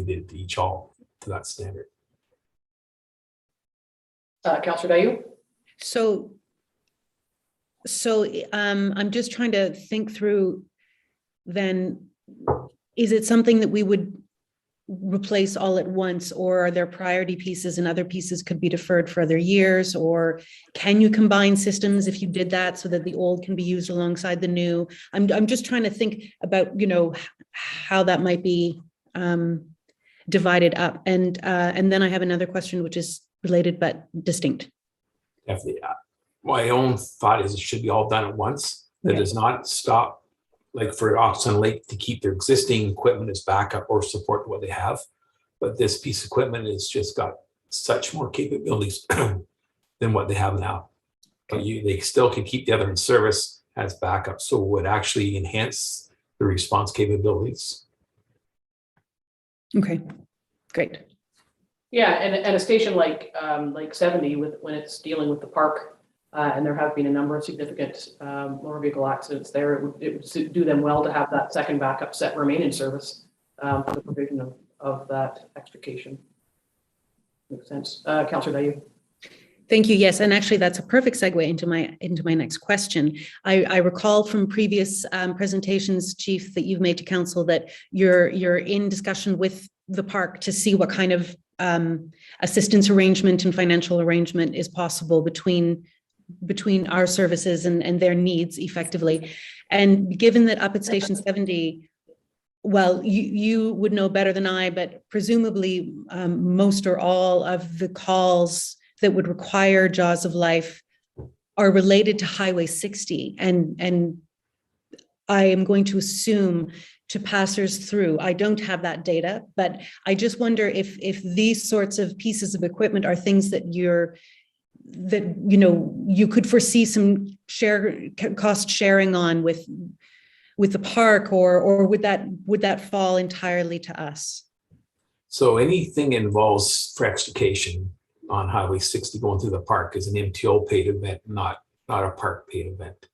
[SPEAKER 11] did it to each haul to that standard.
[SPEAKER 1] Councillor Dayu.
[SPEAKER 7] So I'm just trying to think through then, is it something that we would replace all at once, or are there priority pieces and other pieces could be deferred for other years? Or can you combine systems if you did that so that the old can be used alongside the new? I'm just trying to think about, how that might be divided up. And then I have another question, which is related but distinct.
[SPEAKER 11] Definitely. My own thought is it should be all done at once. That does not stop, like for Oxton Lake, to keep their existing equipment as backup or support what they have. But this piece of equipment has just got such more capabilities than what they have now. But they still can keep the other in service as backup. So it would actually enhance the response capabilities.
[SPEAKER 7] Okay, great.
[SPEAKER 1] Yeah, and a station like 70, when it's dealing with the park, and there have been a number of significant motor vehicle accidents there, it would do them well to have that second backup set remain in service for the provision of that extrication. Makes sense. Councillor Dayu.
[SPEAKER 7] Thank you. Yes, and actually that's a perfect segue into my next question. I recall from previous presentations, Chief, that you've made to council that you're in discussion with the park to see what kind of assistance arrangement and financial arrangement is possible between our services and their needs effectively. And given that up at Station 70, well, you would know better than I, but presumably most or all of the calls that would require Jaws of Life are related to Highway 60. And I am going to assume to passers through. I don't have that data, but I just wonder if these sorts of pieces of equipment are things that you could foresee some cost sharing on with the park, or would that fall entirely to us?
[SPEAKER 11] So anything involves for extrication on Highway 60 going through the park is an MTO paid event, not a park paid event.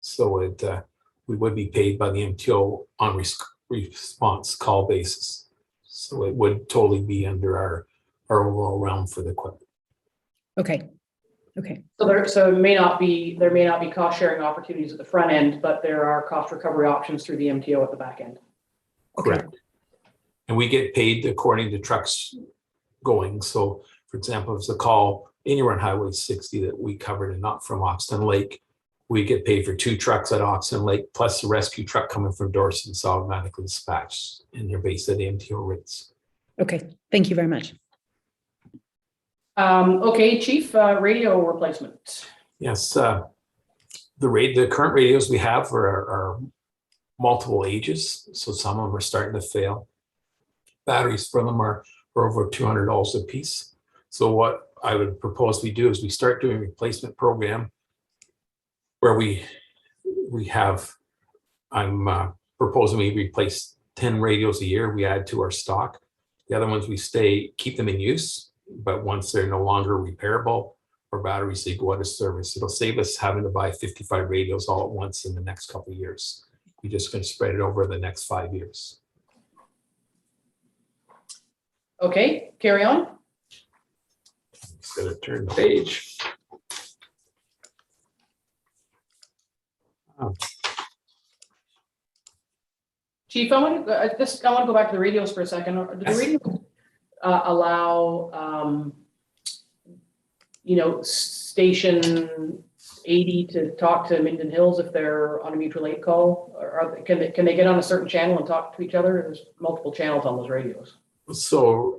[SPEAKER 11] So we would be paid by the MTO on response call basis. So it would totally be under our overall realm for the equipment.
[SPEAKER 7] Okay.
[SPEAKER 1] So there may not be cost sharing opportunities at the front end, but there are cost recovery options through the MTO at the back end.
[SPEAKER 11] Correct. And we get paid according to trucks going. So for example, if it's a call anywhere on Highway 60 that we covered and not from Oxton Lake, we get paid for 2 trucks at Oxen Lake, plus the rescue truck coming from Dorset is automatically dispatched, and they're based at MTO rates.
[SPEAKER 7] Okay, thank you very much.
[SPEAKER 1] Okay, Chief, radio replacement.
[SPEAKER 11] Yes, the current radios we have are multiple ages, so some of them are starting to fail. Batteries for them are over $200 a piece. So what I would propose we do is we start doing a replacement program where I'm proposing we replace 10 radios a year. We add to our stock. The other ones keep them in use, but once they're no longer repairable or batteries, they go out of service. It'll save us having to buy 55 radios all at once in the next couple of years. We're just going to spread it over the next 5 years.
[SPEAKER 1] Okay, carry on.
[SPEAKER 11] Just going to turn the page.
[SPEAKER 1] Chief, I want to go back to the radios for a second. Do the radios allow, station 80 to talk to Minden Hills if they're on a mutual aid call? Or can they get on a certain channel and talk to each other? There's multiple channels on those radios.
[SPEAKER 11] So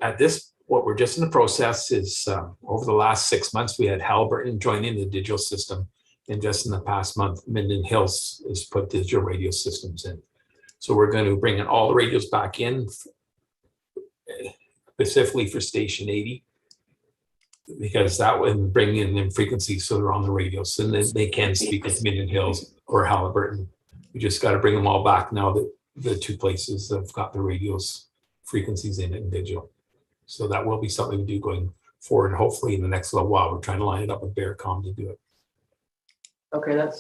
[SPEAKER 11] what we're just in the process is over the last 6 months, we had Halliburton join in the digital system. And just in the past month, Minden Hills has put digital radio systems in. So we're going to bring in all the radios back in specifically for station 80, because that would bring in frequencies so they're on the radios and then they can speak with Minden Hills or Halliburton. We just got to bring them all back now that the 2 places have got the radios frequencies in it and digital. So that will be something we do going forward. And hopefully in the next little while, we're trying to line it up with Bearcom to do it.
[SPEAKER 1] Okay, that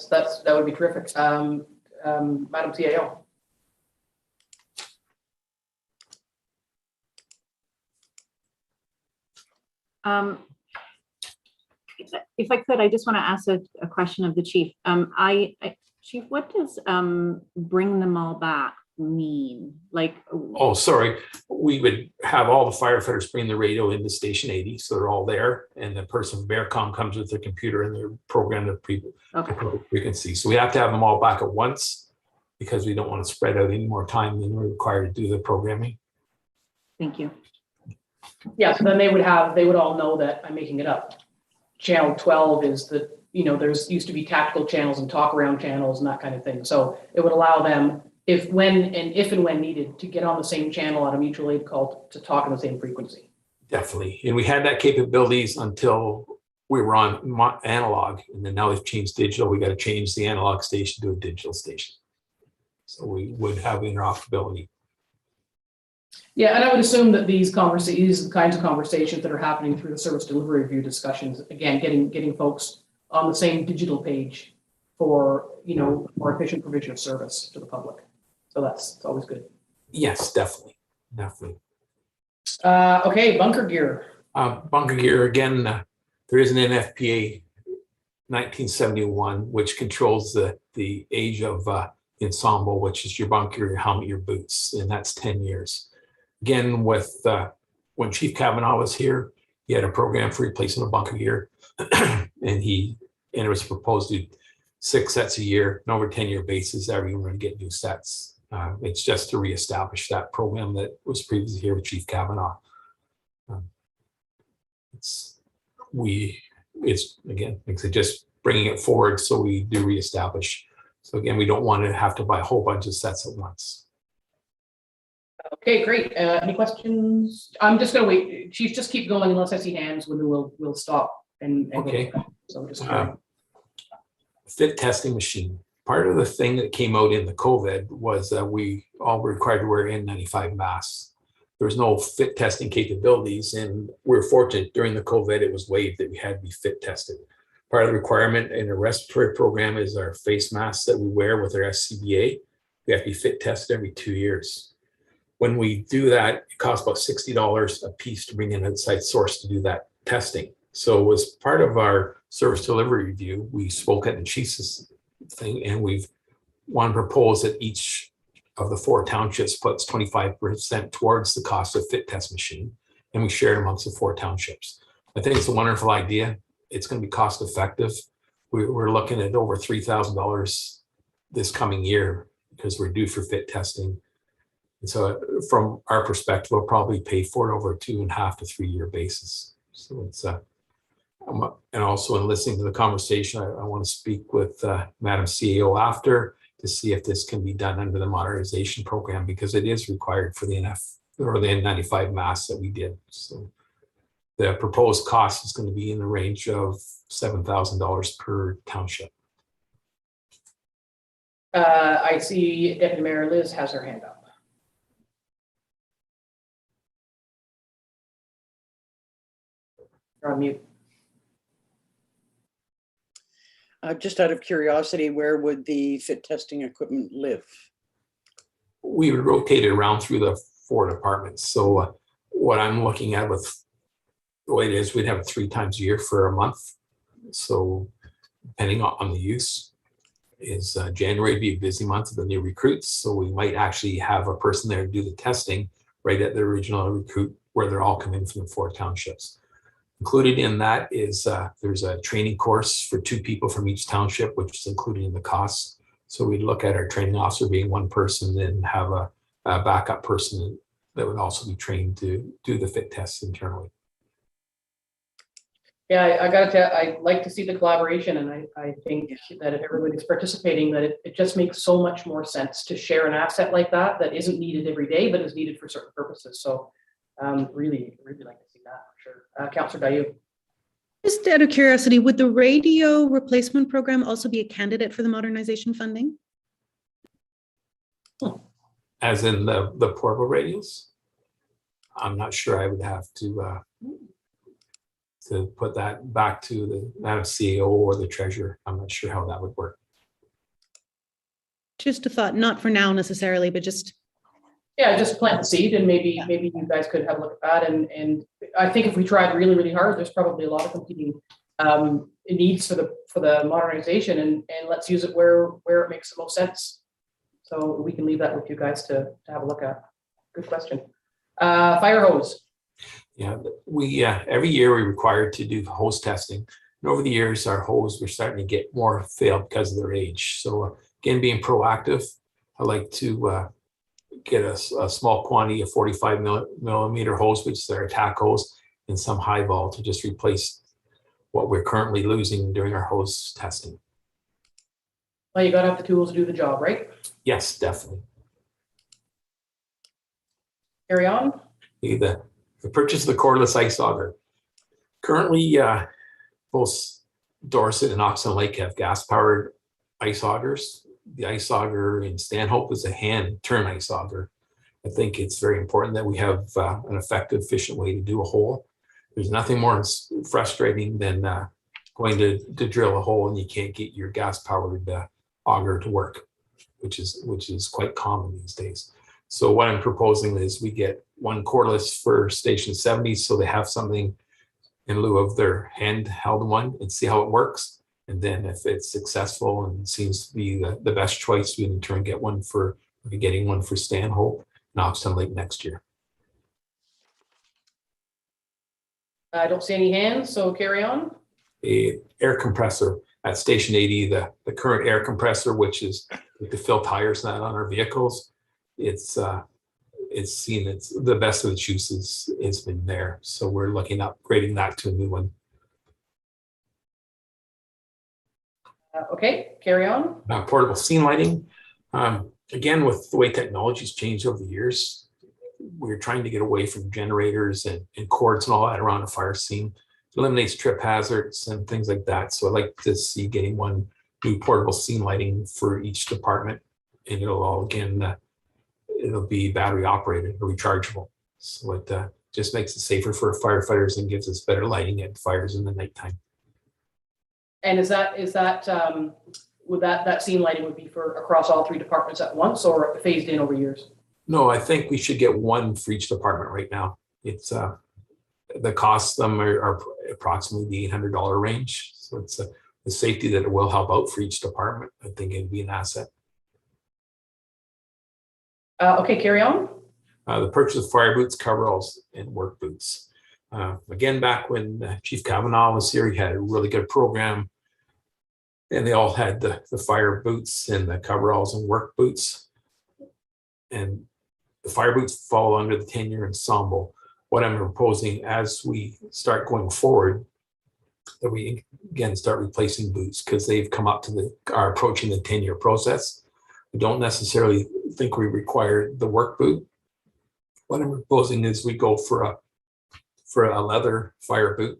[SPEAKER 1] would be terrific. Madam CAO.
[SPEAKER 4] If I could, I just want to ask a question of the chief. Chief, what does bring them all back mean? Like,
[SPEAKER 11] oh, sorry. We would have all the firefighters bring the radio into station 80, so they're all there, and the person from Bearcom comes with their computer and they're programmed to frequency. So we have to have them all back at once because we don't want to spread out any more time than we're required to do the programming.
[SPEAKER 4] Thank you.
[SPEAKER 1] Yeah, so then they would all know that, I'm making it up, channel 12 is the, there's used to be tactical channels and talk around channels and that kind of thing. So it would allow them, if and when needed, to get on the same channel on a mutual aid call to talk on the same frequency.
[SPEAKER 11] Definitely. And we had that capabilities until we were on analog, and then now they've changed digital. We got to change the analog station to a digital station. So we would have interoperability.
[SPEAKER 1] Yeah, and I would assume that these conversations, the kinds of conversations that are happening through the service delivery review discussions, again, getting folks on the same digital page for, more efficient provision of service to the public. So it's always good.
[SPEAKER 11] Yes, definitely.
[SPEAKER 1] Okay, bunker gear.
[SPEAKER 11] Bunker gear, again, there is an NFPA 1971, which controls the age of ensemble, which is your bunker, your helmet, your boots, and that's 10 years. Again, with when Chief Kavanaugh was here, he had a program for replacing a bunker gear, and it was proposed to do 6 sets a year, and over a 10-year basis, every year we're going to get new sets. It's just to reestablish that program that was previously here with Chief Kavanaugh. It's again, like I said, just bringing it forward so we do reestablish. So again, we don't want to have to buy a whole bunch of sets at once.
[SPEAKER 1] Okay, great. Any questions? I'm just going to wait. Chief, just keep going unless I see hands. When we'll stop and
[SPEAKER 11] okay.
[SPEAKER 1] Go. So just
[SPEAKER 11] fit testing machine. Part of the thing that came out in the COVID was that we all were required to wear N95 masks. There was no fit testing capabilities, and we're fortunate during the COVID it was waived that we had to be fit tested. Part of the requirement in a respiratory program is our face masks that we wear with our SCBA. We have to be fit tested every 2 years. When we do that, it costs about $60 a piece to bring in an outside source to do that testing. So as part of our service delivery review, we spoke at the chief's thing, and we've one proposed that each of the 4 townships puts 25% towards the cost of fit test machine, and we share it amongst the 4 townships. I think it's a wonderful idea. It's going to be cost effective. we're looking at over $3,000 this coming year because we're due for fit testing. And so from our perspective, we'll probably pay for it over a 2.5 to 3 year basis. So it's and also in listening to the conversation, I want to speak with Madam CEO after to see if this can be done under the modernization program, because it is required for the NF or the N95 mass that we did. So the proposed cost is going to be in the range of $7,000 per township.
[SPEAKER 1] I see Deputy Mayor Liz has her hand up. You're on mute.
[SPEAKER 3] Just out of curiosity, where would the fit testing equipment live?
[SPEAKER 11] We would rotate it around through the 4 departments. So what I'm looking at with the way it is, we'd have it 3 times a year for a month. So depending on the use, is January would be a busy month of the new recruits. So we might actually have a person there to do the testing right at the original recruit where they're all coming from the 4 townships. Included in that is there's a training course for 2 people from each township, which is included in the costs. So we'd look at our training officer being 1 person, then have a backup person that would also be trained to do the fit tests internally.
[SPEAKER 1] Yeah, I gotta tell, I like to see the collaboration, and I think that if everybody's participating, that it just makes so much more sense to share an asset like that isn't needed every day, but is needed for certain purposes. So really like to see that for sure. Councillor Dayu.
[SPEAKER 7] Just out of curiosity, would the radio replacement program also be a candidate for the modernization funding?
[SPEAKER 11] As in the portable radios? I'm not sure. I would have to put that back to the Madam CEO or the treasurer. I'm not sure how that would work.
[SPEAKER 7] Just a thought, not for now necessarily, but just.
[SPEAKER 1] Yeah, just plant the seed, and maybe you guys could have a look at that. And I think if we tried really hard, there's probably a lot of competing needs for the modernization, and let's use it where it makes the most sense. So we can leave that with you guys to have a look at. Good question. Fire hose.
[SPEAKER 11] Yeah, we every year we're required to do hose testing. And over the years, our hose, we're starting to get more failed because of their age. So again, being proactive, I like to get a small quantity of 45 millimeter hose, which is their attack hose, and some high vol to just replace what we're currently losing during our hose testing.
[SPEAKER 1] Well, you got to have the tools to do the job, right?
[SPEAKER 11] Yes, definitely.
[SPEAKER 1] Carry on.
[SPEAKER 11] The purchase of the cordless ice auger. Currently, both Dorset and Oxon Lake have gas-powered ice augers. The ice auger in Stanhope is a hand-turn ice auger. I think it's very important that we have an effective, efficient way to do a hole. There's nothing more frustrating than going to drill a hole and you can't get your gas-powered auger to work, which is quite common these days. So what I'm proposing is we get 1 cordless for Station 70, so they have something in lieu of their handheld one, and see how it works. And then if it's successful and seems to be the best choice, we in turn get one for Stanhope and Oxton Lake next year.
[SPEAKER 1] I don't see any hands, so carry on.
[SPEAKER 11] A air compressor at Station 80, the current air compressor, which is to fill tires on our vehicles. It's seen it's the best of its uses. It's been there, so we're looking at upgrading that to a new one.
[SPEAKER 1] Okay, carry on.
[SPEAKER 11] Portable scene lighting. Again, with the way technology's changed over the years, we're trying to get away from generators and cords and all that around a fire scene. It eliminates trip hazards and things like that. So I'd like to see getting 1 new portable scene lighting for each department, and it'll all again. It'll be battery operated or rechargeable. So it just makes it safer for firefighters and gives us better lighting at fires in the nighttime.
[SPEAKER 1] And is that would that scene lighting would be for across all 3 departments at once, or phased in over years?
[SPEAKER 11] No, I think we should get 1 for each department right now. It's the costs of them are approximately the $800 range. So it's the safety that it will help out for each department. I think it'd be an asset.
[SPEAKER 1] Okay, carry on.
[SPEAKER 11] The purchase of fire boots, coveralls, and work boots. Again, back when Chief Kavanaugh was here, he had a really good program. And they all had the fire boots and the coveralls and work boots. And the fire boots fall under the 10-year ensemble. What I'm proposing as we start going forward, that we again start replacing boots because they've come up to are approaching the 10-year process. We don't necessarily think we require the work boot. What I'm proposing is we go for a leather fire boot,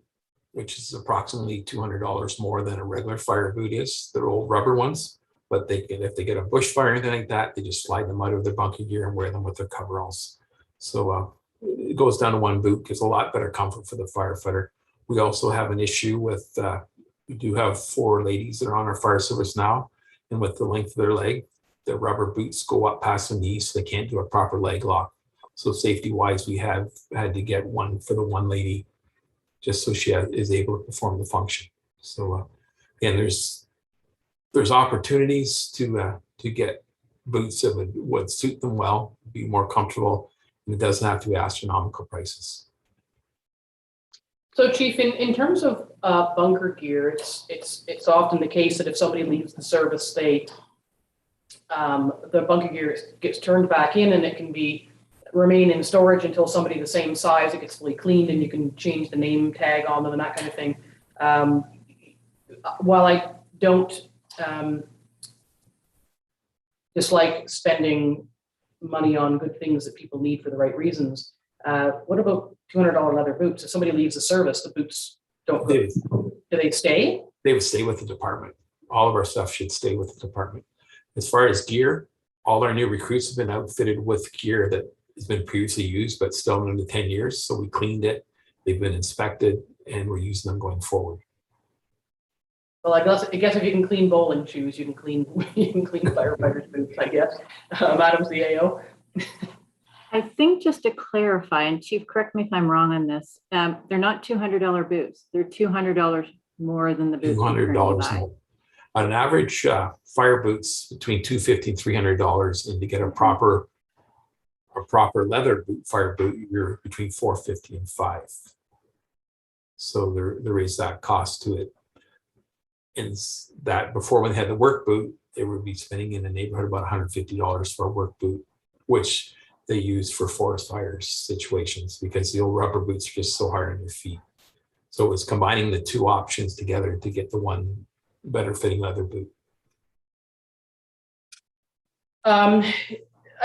[SPEAKER 11] which is approximately $200 more than a regular fire boot is. They're old rubber ones, but if they get a bushfire or anything like that, they just slide them out of their bunker gear and wear them with their coveralls. So it goes down to one boot, gives a lot better comfort for the firefighter. We also have an issue with, we do have 4 ladies that are on our fire service now, and with the length of their leg, the rubber boots go up past the knees, so they can't do a proper leg lock. So safety wise, we have had to get one for the one lady, just so she is able to perform the function. So again, there's opportunities to get boots that would suit them well, be more comfortable, and it doesn't have to be astronomical prices.
[SPEAKER 1] So Chief, in terms of bunker gear, it's often the case that if somebody leaves the service, the bunker gear gets turned back in, and it can remain in storage until somebody the same size, it gets fully cleaned, and you can change the name tag on them and that kind of thing. While I don't dislike spending money on good things that people need for the right reasons, what about $200 leather boots? If somebody leaves the service, the boots don't go. Do they stay?
[SPEAKER 11] They would stay with the department. All of our stuff should stay with the department. As far as gear, all our new recruits have been outfitted with gear that has been previously used, but still under 10 years. So we cleaned it, they've been inspected, and we're using them going forward.
[SPEAKER 1] Well, I guess if you can clean bowling shoes, you can clean firefighters' boots, I guess. Adam's the AO.
[SPEAKER 4] I think just to clarify, and Chief, correct me if I'm wrong on this, they're not $200 boots. They're $200 more than the boots.
[SPEAKER 11] $200 more. On an average, fire boots between $250 and $300, and to get a proper leather boot, fire boot, you're between $450 and $500. So there is that cost to it. And that before, when they had the work boot, they would be spending in the neighborhood about $150 for a work boot, which they use for forest fires situations because the old rubber boots are just so hard on your feet. So it was combining the two options together to get the one better fitting leather boot.
[SPEAKER 1] I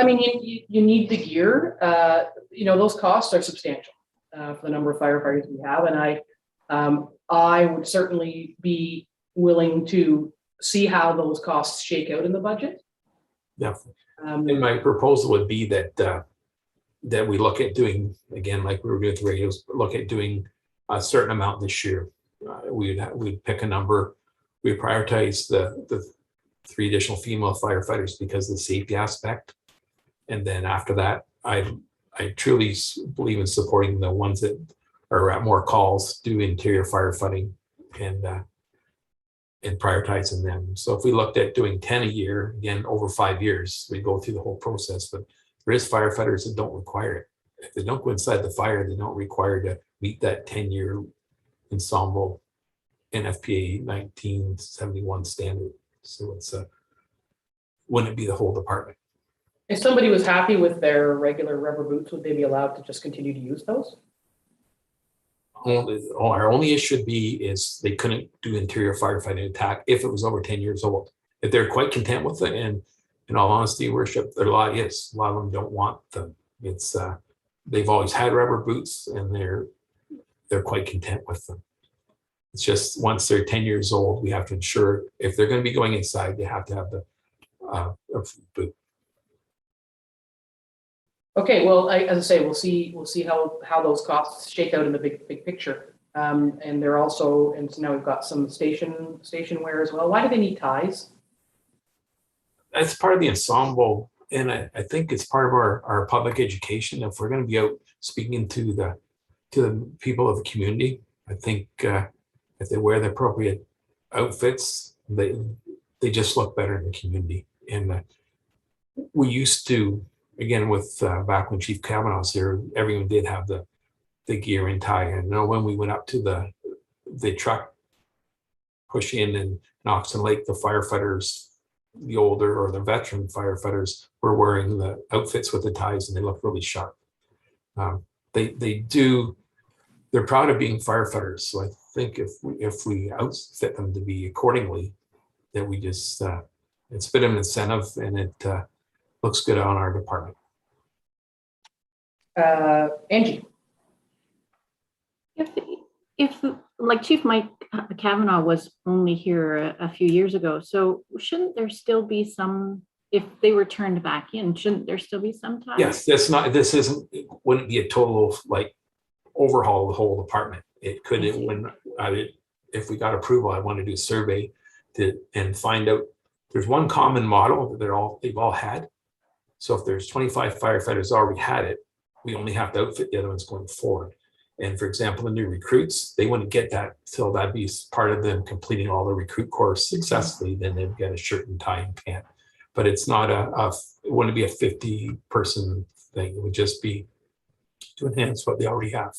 [SPEAKER 1] mean, you need the gear. Those costs are substantial for the number of firefighters we have, and I would certainly be willing to see how those costs shake out in the budget.
[SPEAKER 11] Definitely. And my proposal would be that we look at doing, again, like we were doing with the radios, look at doing a certain amount this year. We'd pick a number. We prioritize the 3 additional female firefighters because of the safety aspect. And then after that, I truly believe in supporting the ones that are at more calls, do interior firefighting, and prioritizing them. So if we looked at doing 10 a year, again, over 5 years, we go through the whole process, but there is firefighters that don't require it. If they don't go inside the fire, they don't require to meet that 10-year ensemble NFPA 1971 standard. So wouldn't it be the whole department?
[SPEAKER 1] If somebody was happy with their regular rubber boots, would they be allowed to just continue to use those?
[SPEAKER 11] Our only issue would be is they couldn't do interior firefighting attack if it was over 10 years old. If they're quite content with it, and in all honesty, worship, a lot of them don't want them. It's they've always had rubber boots, and they're quite content with them. It's just once they're 10 years old, we have to ensure if they're going to be going inside, they have to have the boot.
[SPEAKER 1] Okay, well, as I say, we'll see how those costs shake out in the big picture. And they're also, and so now we've got some station wear as well. Why do they need ties?
[SPEAKER 11] That's part of the ensemble, and I think it's part of our public education. If we're going to be out speaking to the people of the community, I think if they wear the appropriate outfits, they just look better in the community. And we used to, again, with back when Chief Kavanaugh was here, everyone did have the gear and tie. And when we went up to the truck push in Oxen Lake, the firefighters, the older or the veteran firefighters were wearing the outfits with the ties and they look really sharp. They're proud of being firefighters. So I think if we outfit them to be accordingly, that we just, it's a bit of an incentive and it looks good on our department.
[SPEAKER 1] Angie.
[SPEAKER 4] If like Chief Mike Kavanaugh was only here a few years ago, so shouldn't there still be some, if they were turned back in, shouldn't there still be some time?
[SPEAKER 11] Yes, it wouldn't be a total like overhaul of the whole department. It could, if we got approval, I want to do a survey and find out, there's one common model that they've all had. So if there's 25 firefighters already had it, we only have to outfit the other ones going forward. And for example, the new recruits, they wouldn't get that till that'd be part of them completing all the recruit course successfully. Then they'd get a shirt and tie and pant. But it's not it wouldn't be a 50-person thing. It would just be to enhance what they already have.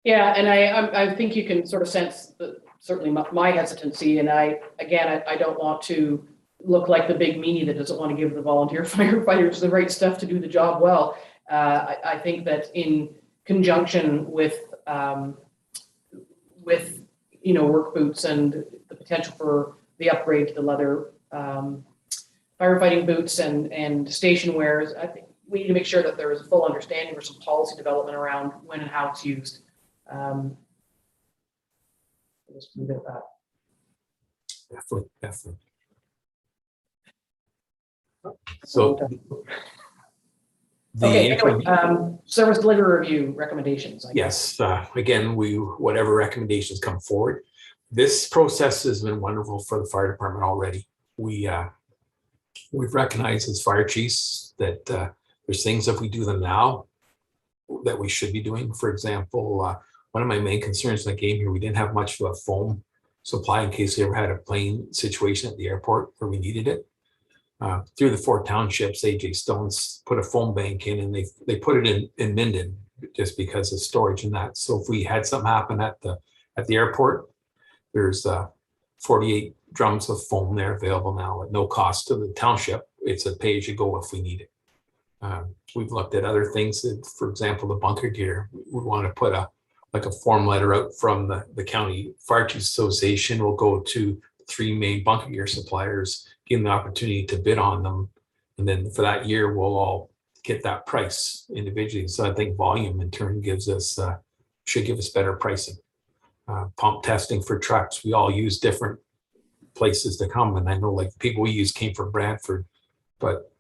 [SPEAKER 1] Yeah, and I think you can sort of sense certainly my hesitancy, and I don't want to look like the big meanie that doesn't want to give the volunteer firefighters the right stuff to do the job well. I think that in conjunction with work boots and the potential for the upgrade to the leather firefighting boots and station wares, I think we need to make sure that there is a full understanding or some policy development around when and how it's used. Just leave it at that.
[SPEAKER 11] Definitely. So
[SPEAKER 1] service delivery review recommendations.
[SPEAKER 11] Yes, again, whatever recommendations come forward. This process has been wonderful for the fire department already. We've recognized as fire chiefs that there's things, if we do them now, that we should be doing. For example, one of my main concerns in the game here, we didn't have much of a foam supply in case we ever had a plane situation at the airport where we needed it. Through the 4 townships, AJ Stones put a foam bank in, and they put it in Minden just because of storage and that. So if we had something happen at the airport, there's 48 drums of foam there available now at no cost to the township. It's a pay as you go if we need it. We've looked at other things that, for example, the bunker gear. We want to put a form letter out from the county fire chiefs association. Will go to 3 main bunker gear suppliers, give them the opportunity to bid on them, and then for that year we'll all get that price individually. So I think volume in turn should give us better pricing. Pump testing for trucks, we all use different places to come, and I know like the people we use came from Brantford, but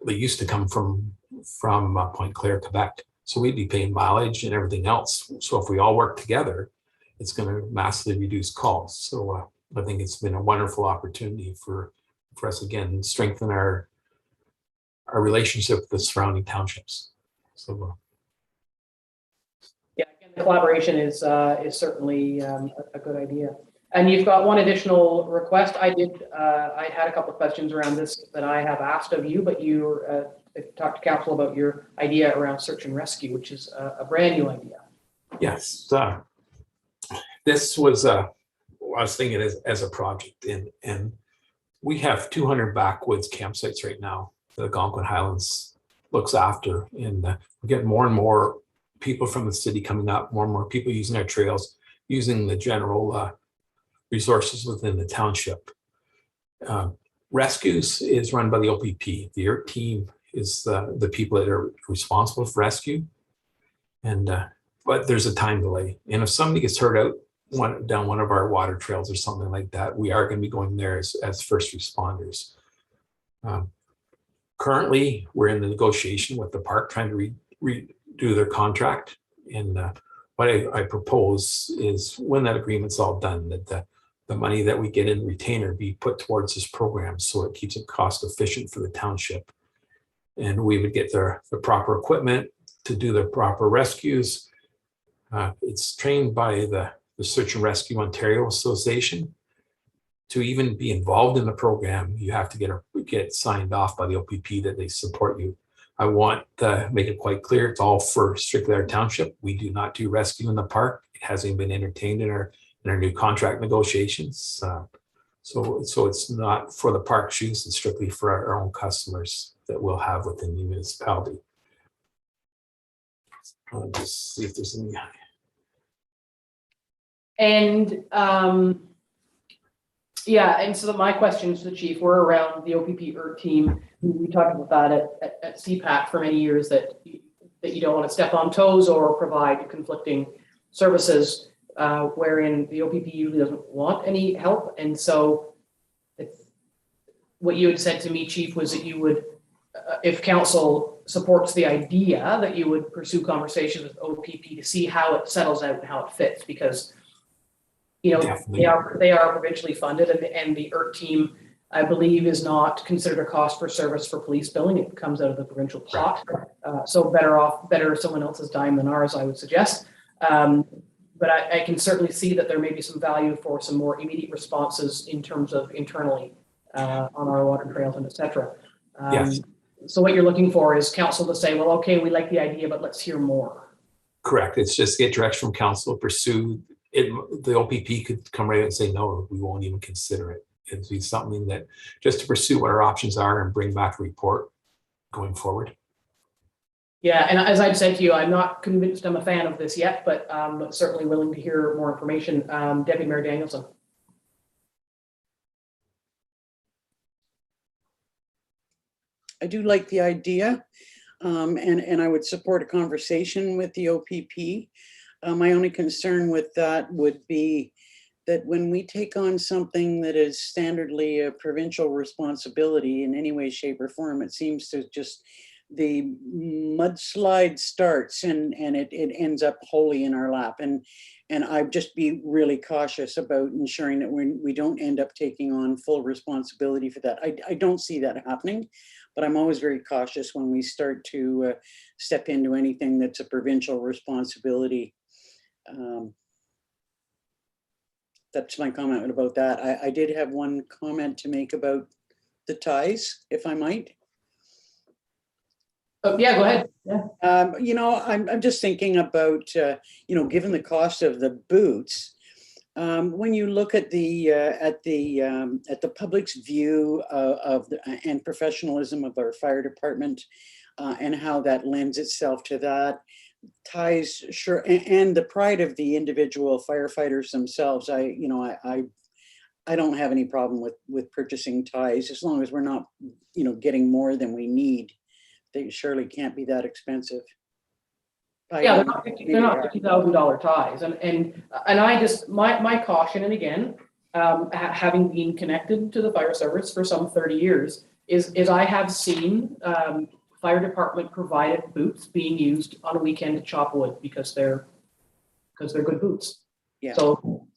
[SPEAKER 11] they used to come from Point Claire, Quebec. So we'd be paying mileage and everything else. So if we all work together, it's going to massively reduce costs. So I think it's been a wonderful opportunity for us, again, strengthen our relationship with the surrounding townships. So
[SPEAKER 1] yeah, again, the collaboration is certainly a good idea. And you've got one additional request. I had a couple of questions around this that I have asked of you, but you talked to council about your idea around search and rescue, which is a brand new idea.
[SPEAKER 11] Yes, this was I was thinking as a project, and we have 200 backwoods campsites right now that Algonquin Highlands looks after, and we're getting more and more people from the city coming up, more and more people using our trails, using the general resources within the township. Rescues is run by the OPP. The ERT team is the people that are responsible for rescue, and but there's a time delay, and if somebody gets hurt out down one of our water trails or something like that, we are going to be going there as first responders. Currently, we're in the negotiation with the park trying to redo their contract, and what I propose is when that agreement's all done, that the money that we get in retainer be put towards this program so it keeps it cost efficient for the township, and we would get the proper equipment to do the proper rescues. It's trained by the Search and Rescue Ontario Association. To even be involved in the program, you have to get signed off by the OPP that they support you. I want to make it quite clear, it's all for strictly our township. We do not do rescue in the park. It hasn't been entertained in our new contract negotiations. So it's not for the park's use, it's strictly for our own customers that we'll have within the municipality. I'll just see if there's any.
[SPEAKER 1] And yeah, and so my questions to the chief were around the OPP ERT team. We talked about that at CPAC for many years, that you don't want to step on toes or provide conflicting services, wherein the OPP usually doesn't want any help. And so what you had said to me, chief, was that you would, if council supports the idea, that you would pursue conversations with OPP to see how it settles out and how it fits, because
[SPEAKER 11] Definitely.
[SPEAKER 1] they are provincially funded, and the ERT team, I believe, is not considered a cost per service for police billing. It comes out of the provincial pot. So better someone else's dime than ours, I would suggest. But I can certainly see that there may be some value for some more immediate responses in terms of internally on our water trails and et cetera.
[SPEAKER 11] Yes.
[SPEAKER 1] So what you're looking for is council to say, well, okay, we like the idea, but let's hear more.
[SPEAKER 11] Correct. It's just get direction from council, pursue it. The OPP could come right out and say, no, we won't even consider it. It'd be something that just to pursue what our options are and bring back a report going forward.
[SPEAKER 1] Yeah, and as I've said to you, I'm not convinced I'm a fan of this yet, but certainly willing to hear more information. Deputy Mayor Danielson.
[SPEAKER 3] I do like the idea, and I would support a conversation with the OPP. My only concern with that would be that when we take on something that is standardly a provincial responsibility in any way, shape, or form, it seems to just, the mudslide starts and it ends up wholly in our lap. And I'd just be really cautious about ensuring that we don't end up taking on full responsibility for that. I don't see that happening, but I'm always very cautious when we start to step into anything that's a provincial responsibility. That's my comment about that. I did have one comment to make about the ties, if I might.
[SPEAKER 1] Oh, yeah, go ahead. Yeah.
[SPEAKER 3] I'm just thinking about, given the cost of the boots, when you look at the public's view and professionalism of our fire department, and how that lends itself to that, ties, sure, and the pride of the individual firefighters themselves. I don't have any problem with purchasing ties, as long as we're not, getting more than we need. They surely can't be that expensive.
[SPEAKER 1] Yeah, they're not $50,000 ties, and I just, my caution, and again, having been connected to the fire service for some 30 years, is I have seen fire department provided boots being used on a weekend to chop wood because they're good boots.
[SPEAKER 3] Yeah.
[SPEAKER 1] So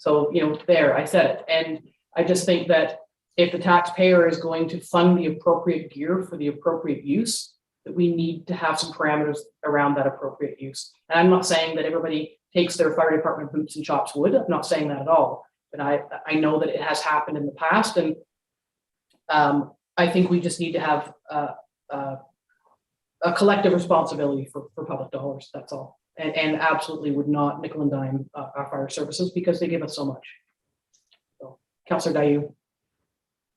[SPEAKER 1] there, I said it, and I just think that if the taxpayer is going to fund the appropriate gear for the appropriate use, that we need to have some parameters around that appropriate use. And I'm not saying that everybody takes their fire department boots and chops wood. I'm not saying that at all. But I know that it has happened in the past, and I think we just need to have a collective responsibility for public dollars. That's all. And absolutely would not nickel and dime our fire services, because they give us so much. So, Councillor Dayu.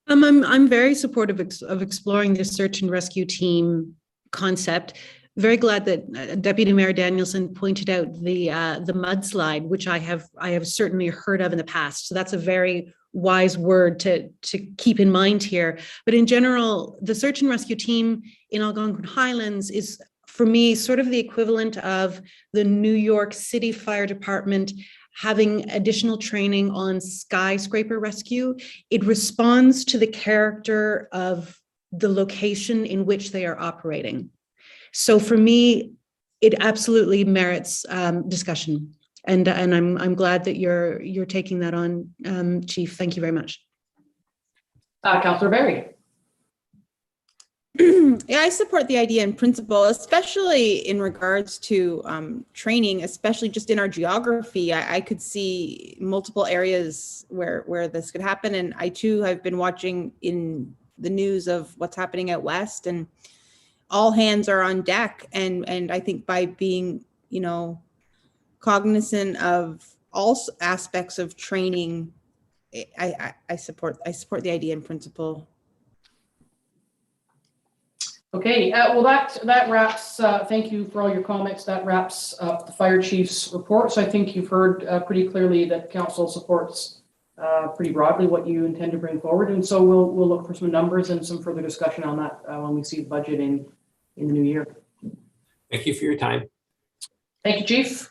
[SPEAKER 7] I'm very supportive of exploring this search and rescue team concept. Very glad that Deputy Mayor Danielson pointed out the mudslide, which I have certainly heard of in the past. So that's a very wise word to keep in mind here. But in general, the search and rescue team in Algonquin Highlands is, for me, sort of the equivalent of the New York City Fire Department having additional training on skyscraper rescue. It responds to the character of the location in which they are operating. So for me, it absolutely merits discussion. And I'm glad that you're taking that on, Chief. Thank you very much.
[SPEAKER 1] Councillor Berry.
[SPEAKER 6] Yeah, I support the idea in principle, especially in regards to training, especially just in our geography. I could see multiple areas where this could happen. And I too have been watching in the news of what's happening out west, and all hands are on deck. And I think by being, cognizant of all aspects of training. I support the idea in principle.
[SPEAKER 1] Okay, well, that wraps, thank you for all your comments. That wraps up the fire chief's report. So I think you've heard pretty clearly that council supports pretty broadly what you intend to bring forward. And so we'll look for some numbers and some further discussion on that when we see the budget in the new year.
[SPEAKER 11] Thank you for your time.
[SPEAKER 1] Thank you, Chief.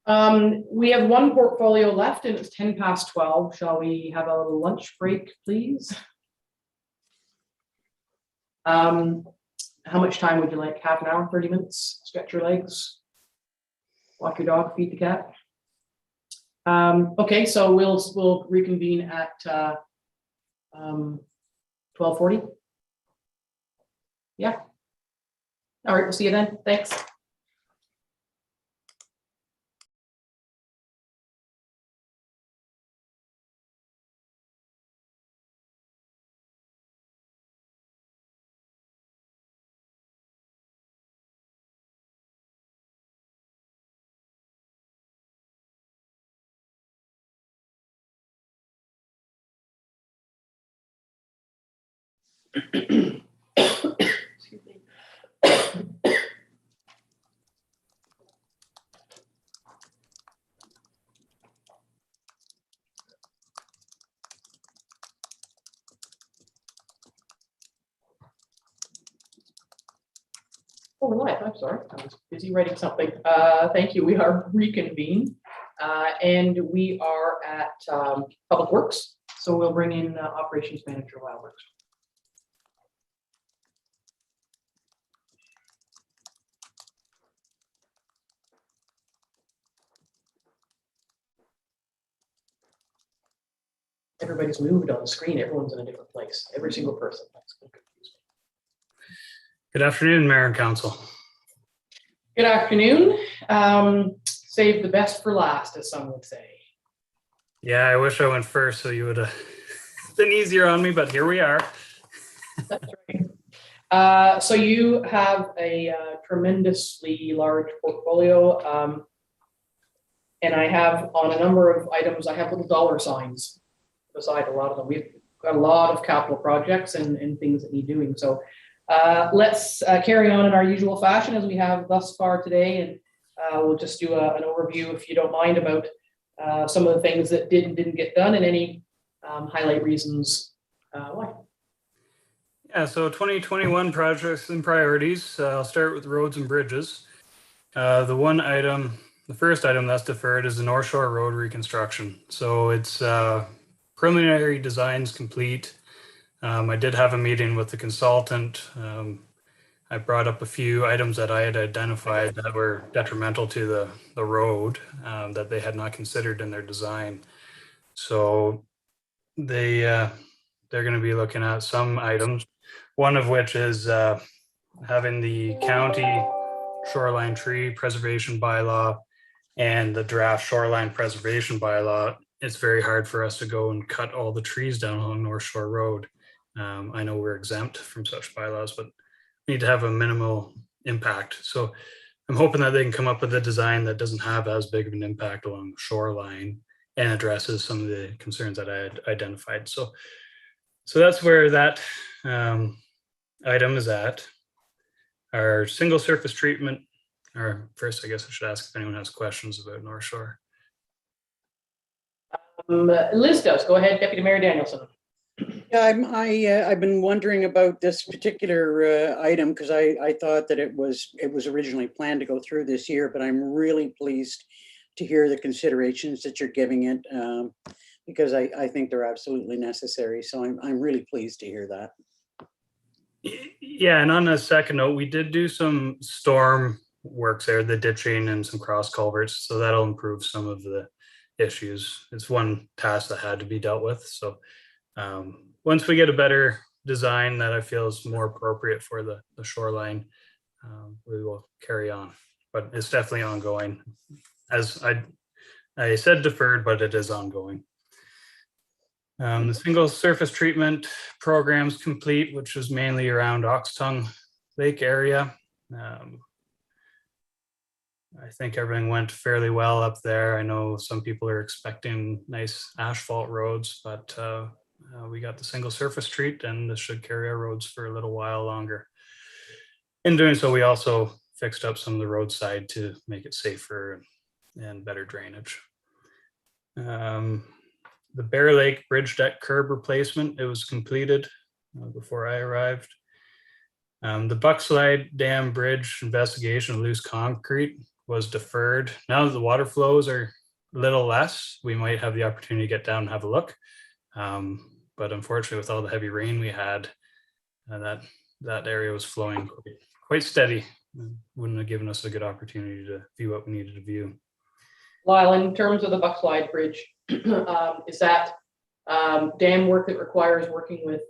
[SPEAKER 1] We have one portfolio left and it's 12:10. Shall we have a little lunch break, please? How much time would you like? Half an hour, 30 minutes? Stretch your legs, walk your dog, feed the cat. Okay, so we'll reconvene at 12:40. Yeah. All right, we'll see you then. Thanks. Excuse me. Oh, we're live. I'm sorry. I was busy writing something. Thank you. We are reconvened and we are at Public Works. So we'll bring in Operations Manager Wildworks. Everybody's moved on the screen. Everyone's in a different place. Every single person. That's going to confuse me.
[SPEAKER 12] Good afternoon, Mayor and Council.
[SPEAKER 1] Good afternoon. Save the best for last, as some would say.
[SPEAKER 12] Yeah, I wish I went first so you would have been easier on me, but here we are.
[SPEAKER 1] That's right. So you have a tremendously large portfolio. And I have on a number of items, I have little dollar signs beside a lot of them. We've got a lot of capital projects and things that need doing. So let's carry on in our usual fashion as we have thus far today. And we'll just do an overview, if you don't mind, about some of the things that did and didn't get done and any highlight reasons why.
[SPEAKER 12] Yeah, so 2021 projects and priorities. I'll start with roads and bridges. The first item that's deferred is the North Shore Road reconstruction. So it's preliminary designs complete. I did have a meeting with the consultant. I brought up a few items that I had identified that were detrimental to the road that they had not considered in their design. So they're going to be looking at some items, one of which is having the county shoreline tree preservation bylaw and the draft shoreline preservation bylaw. It's very hard for us to go and cut all the trees down along North Shore Road. I know we're exempt from such bylaws, but we need to have a minimal impact. So I'm hoping that they can come up with a design that doesn't have as big of an impact along the shoreline and addresses some of the concerns that I had identified. So that's where that item is at. Our single surface treatment, or first, I guess I should ask if anyone has questions about North Shore.
[SPEAKER 1] Liz does. Go ahead, Deputy Mayor Danielson.
[SPEAKER 3] Yeah, I've been wondering about this particular item because I thought that it was originally planned to go through this year, but I'm really pleased to hear the considerations that you're giving it because I think they're absolutely necessary. So I'm really pleased to hear that.
[SPEAKER 12] Yeah, and on a second note, we did do some storm works there, the ditching and some cross culverts, so that'll improve some of the issues. It's one task that had to be dealt with. So once we get a better design that I feel is more appropriate for the shoreline, we will carry on. But it's definitely ongoing. As I said deferred, but it is ongoing. The single surface treatment program's complete, which is mainly around Oxtongue Lake area. I think everything went fairly well up there. I know some people are expecting nice asphalt roads, but we got the single surface treat, and this should carry our roads for a little while longer. In doing so, we also fixed up some of the roadside to make it safer and better drainage. The Bear Lake Bridge Deck curb replacement, it was completed before I arrived. The Buckslide Dam Bridge investigation of loose concrete was deferred. Now that the water flows are a little less, we might have the opportunity to get down and have a look. But unfortunately, with all the heavy rain we had, that area was flowing quite steady. Wouldn't have given us a good opportunity to view what we needed to view.
[SPEAKER 1] Lyle, in terms of the Buckslide Bridge, is that dam work that requires working with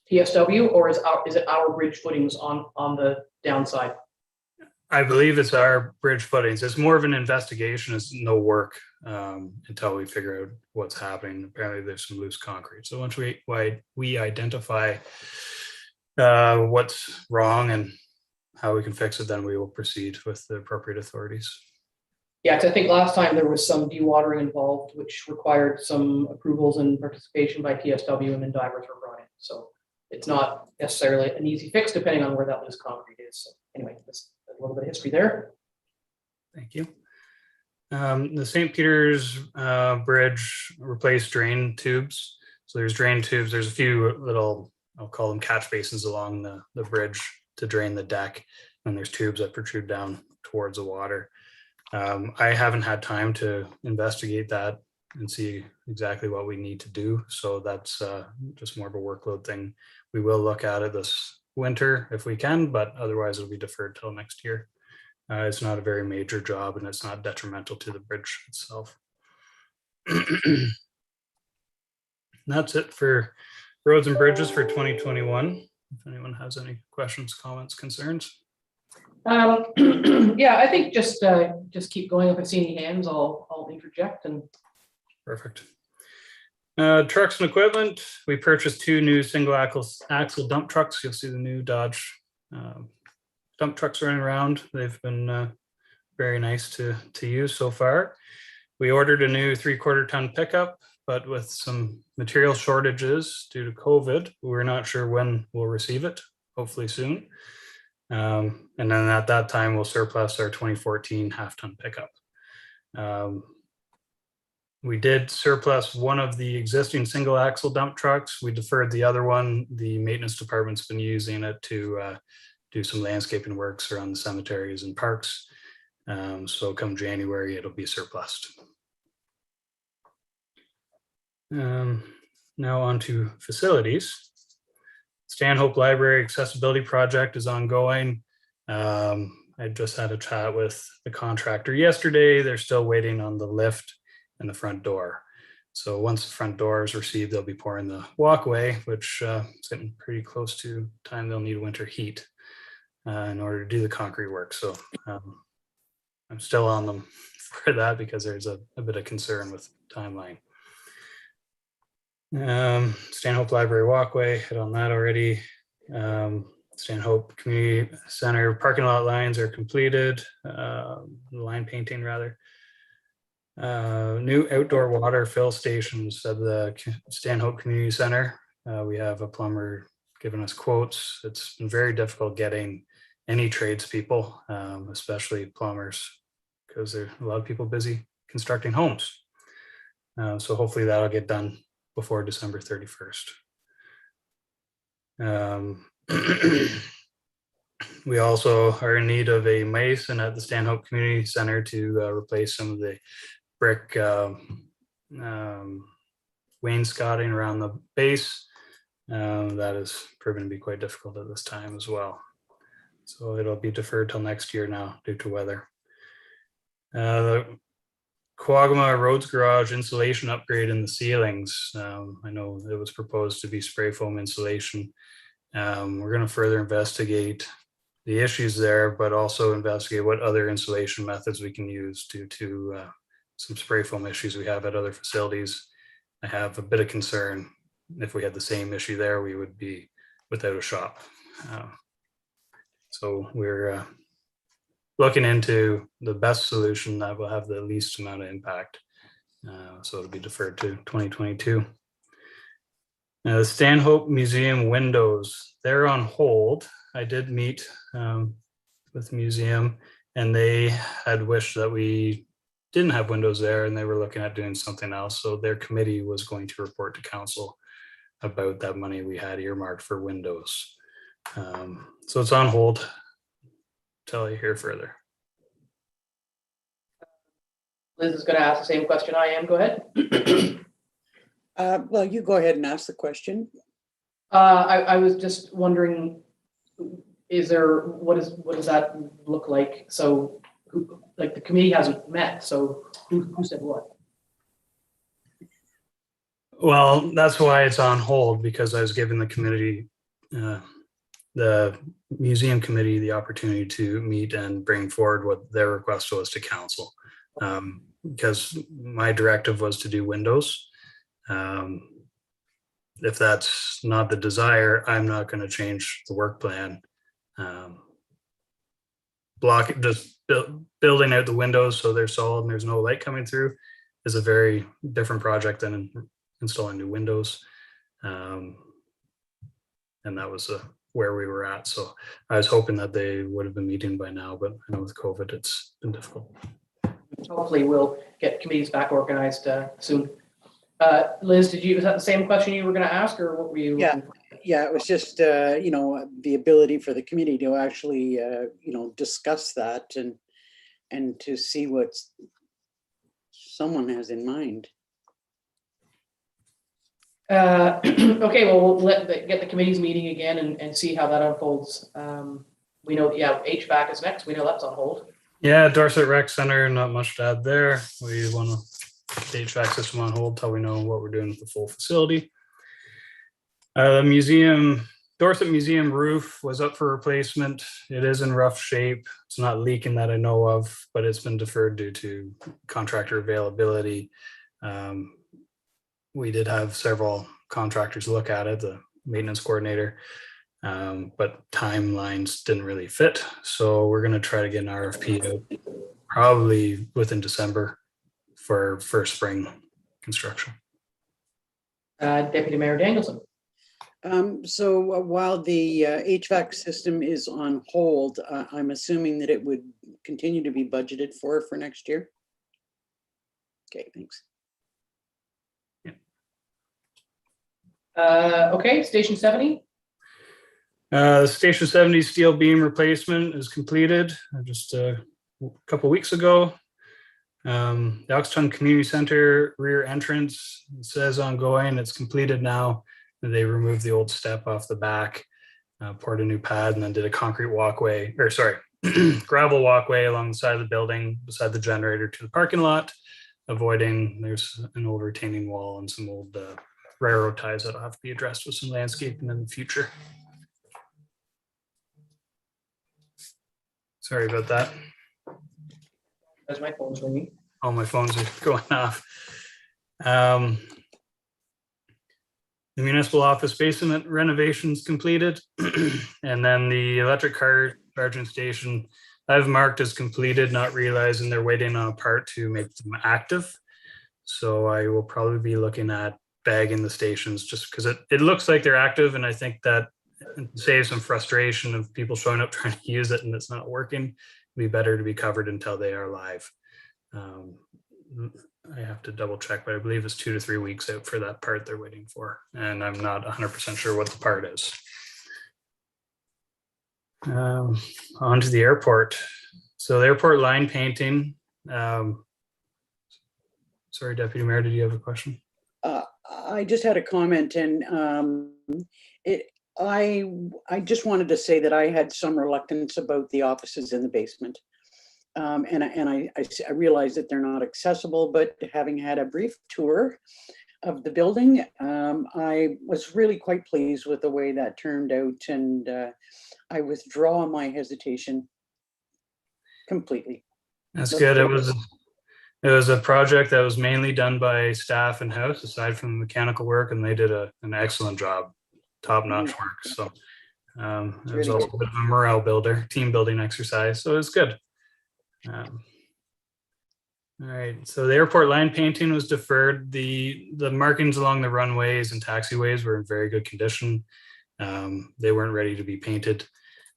[SPEAKER 1] PSW, or is it our bridge footings on the downside?
[SPEAKER 12] I believe it's our bridge footings. It's more of an investigation. It's no work until we figure out what's happening. Apparently there's some loose concrete. So once we identify what's wrong and how we can fix it, then we will proceed with the appropriate authorities.
[SPEAKER 1] Yeah, because I think last time there was some dewatering involved, which required some approvals and participation by PSW, and then divers were brought in. So it's not necessarily an easy fix depending on where that loose concrete is. So anyway, that's a little bit of history there.
[SPEAKER 12] Thank you. The St. Peter's Bridge replaced drain tubes. So there's drain tubes. There's a few little, I'll call them catch basins along the bridge to drain the deck. And there's tubes that protrude down towards the water. I haven't had time to investigate that and see exactly what we need to do. So that's just more of a workload thing. We will look at it this winter if we can, but otherwise it'll be deferred till next year. It's not a very major job, and it's not detrimental to the bridge itself. That's it for roads and bridges for 2021. If anyone has any questions, comments, concerns.
[SPEAKER 1] Yeah, I think just keep going. If I see any hands, I'll interject. And
[SPEAKER 12] perfect. Trucks and equipment. We purchased 2 new single axle dump trucks. You'll see the new Dodge dump trucks running around. They've been very nice to use so far. We ordered a new 3/4 ton pickup, but with some material shortages due to COVID, we're not sure when we'll receive it. Hopefully soon. And then at that time, we'll surplus our 2014 half-ton pickup. We did surplus one of the existing single axle dump trucks. We deferred the other one. The maintenance department's been using it to do some landscaping works around the cemeteries and parks. So come January, it'll be surplused. Now on to facilities. Stanhope Library Accessibility Project is ongoing. I just had a chat with the contractor yesterday. They're still waiting on the lift and the front door. So once the front door is received, they'll be pouring the walkway, which is getting pretty close to time they'll need winter heat in order to do the concrete work. So I'm still on them for that because there's a bit of concern with timeline. Stanhope Library walkway, hit on that already. Stanhope Community Center parking lot lines are completed, line painting rather. New outdoor water fill stations at the Stanhope Community Center. We have a plumber giving us quotes. It's been very difficult getting any tradespeople, especially plumbers, because there's a lot of people busy constructing homes. So hopefully that'll get done before December 31st. We also are in need of a mason at the Stanhope Community Center to replace some of the brick wainscoting around the base. That has proven to be quite difficult at this time as well. So it'll be deferred till next year now due to weather. The Quagma Roads Garage insulation upgrade in the ceilings. I know it was proposed to be spray foam insulation. We're going to further investigate the issues there, but also investigate what other insulation methods we can use due to some spray foam issues we have at other facilities. I have a bit of concern if we had the same issue there, we would be without a shop. So we're looking into the best solution that will have the least amount of impact. So it'll be deferred to 2022. The Stanhope Museum windows, they're on hold. I did meet with the museum, and they had wished that we didn't have windows there, and they were looking at doing something else. So their committee was going to report to council about that money we had earmarked for windows. So it's on hold till I hear further.
[SPEAKER 1] Liz is going to ask the same question I am. Go ahead.
[SPEAKER 3] Well, you go ahead and ask the question.
[SPEAKER 1] I was just wondering, what does that look like? So, like, the committee hasn't met, so who said what?
[SPEAKER 12] Well, that's why it's on hold, because I was giving the committee, the museum committee, the opportunity to meet and bring forward what their request was to council. Because my directive was to do windows. If that's not the desire, I'm not going to change the work plan. Building out the windows so they're solid and there's no light coming through is a very different project than installing new windows. And that was where we were at. So I was hoping that they would have been meeting by now, but I know with COVID, it's been difficult.
[SPEAKER 1] Hopefully we'll get committees back organized soon. Liz, was that the same question you were going to ask, or what were you?
[SPEAKER 3] Yeah, yeah, it was just, the ability for the committee to actually, discuss that and to see what someone has in mind.
[SPEAKER 1] Okay, well, we'll get the committees meeting again and see how that unfolds. We know, HVAC is next. We know that's on hold.
[SPEAKER 12] Yeah, Dorset Rec Center, not much to add there. We want to the HVAC system on hold till we know what we're doing with the full facility. The Dorset Museum roof was up for replacement. It is in rough shape. It's not leaking that I know of, but it's been deferred due to contractor availability. We did have several contractors look at it, the maintenance coordinator, but timelines didn't really fit. So we're going to try to get an RFP out probably within December for spring construction.
[SPEAKER 1] Deputy Mayor Danielson.
[SPEAKER 3] So while the HVAC system is on hold, I'm assuming that it would continue to be budgeted for next year. Okay, thanks.
[SPEAKER 1] Okay, Station 70.
[SPEAKER 12] Station 70 steel beam replacement is completed just a couple weeks ago. The Oxton Community Center rear entrance, it says ongoing, it's completed now. They removed the old step off the back, poured a new pad, and then did a concrete walkway, gravel walkway along the side of the building beside the generator to the parking lot, avoiding there's an old retaining wall and some old railroad ties that'll have to be addressed with some landscaping in the future. Sorry about that.
[SPEAKER 1] As my phone's ringing.
[SPEAKER 12] All my phones are going off. The municipal office basement renovations completed. And then the electric car charging station I've marked as completed, not realizing they're waiting on a part to make them active. So I will probably be looking at bagging the stations just because it looks like they're active, and I think that saves some frustration of people showing up trying to use it and it's not working. It'd be better to be covered until they are live. I have to double check, but I believe it's 2 to 3 weeks out for that part they're waiting for. And I'm not 100% sure what the part is. On to the airport. So the airport line painting. Sorry, Deputy Mayor, did you have a question?
[SPEAKER 3] I just had a comment, and I just wanted to say that I had some reluctance about the offices in the basement. And I realize that they're not accessible, but having had a brief tour of the building, I was really quite pleased with the way that turned out, and I withdraw my hesitation completely.
[SPEAKER 12] That's good. It was a project that was mainly done by staff in-house, aside from the mechanical work, and they did an excellent job, top-notch work. So it was also a bit of a morale builder, team building exercise. So it's good. All right, so the airport line painting was deferred. The markings along the runways and taxiways were in very good condition. They weren't ready to be painted.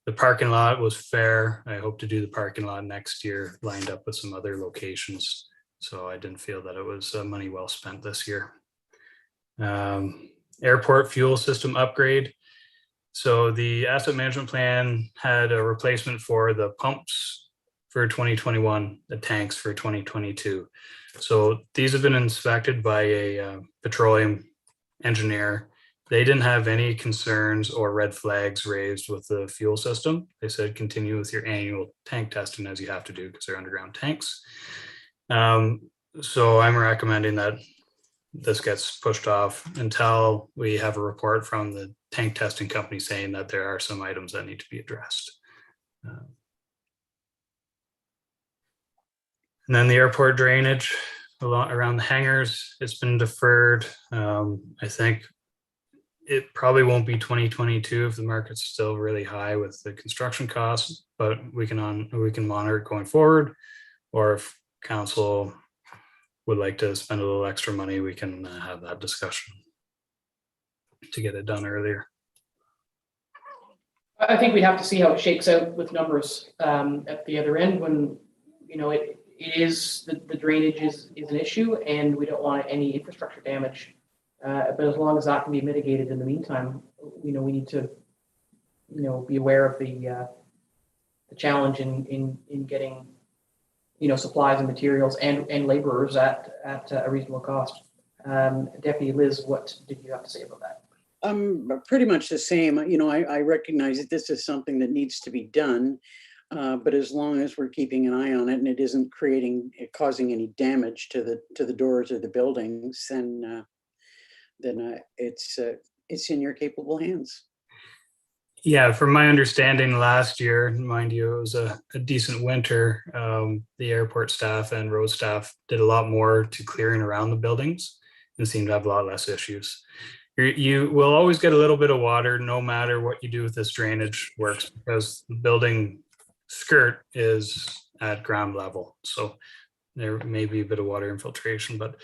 [SPEAKER 12] The parking lot was fair. I hope to do the parking lot next year, lined up with some other locations. So I didn't feel that it was money well spent this year. Airport fuel system upgrade. So the asset management plan had a replacement for the pumps for 2021, the tanks for 2022. So these have been inspected by a petroleum engineer. They didn't have any concerns or red flags raised with the fuel system. They said continue with your annual tank testing as you have to do because they're underground tanks. So I'm recommending that this gets pushed off until we have a report from the tank testing company saying that there are some items that need to be addressed. And then the airport drainage around the hangars, it's been deferred. I think it probably won't be 2022 if the market's still really high with the construction costs, but we can monitor it going forward. Or if council would like to spend a little extra money, we can have that discussion to get it done earlier.
[SPEAKER 1] I think we'd have to see how it shakes out with numbers at the other end when, it is, the drainage is an issue and we don't want any infrastructure damage. But as long as that can be mitigated in the meantime, we need to, be aware of the challenge in getting, supplies and materials and laborers at a reasonable cost. Deputy Liz, what did you have to say about that?
[SPEAKER 3] Pretty much the same. I recognize that this is something that needs to be done, but as long as we're keeping an eye on it and it isn't causing any damage to the doors or the buildings, then it's in your capable hands.
[SPEAKER 12] Yeah, from my understanding last year, mind you, it was a decent winter. The airport staff and road staff did a lot more to clearing around the buildings and seemed to have a lot less issues. You will always get a little bit of water no matter what you do with this drainage works because the building skirt is at ground level. So there may be a bit of water infiltration, but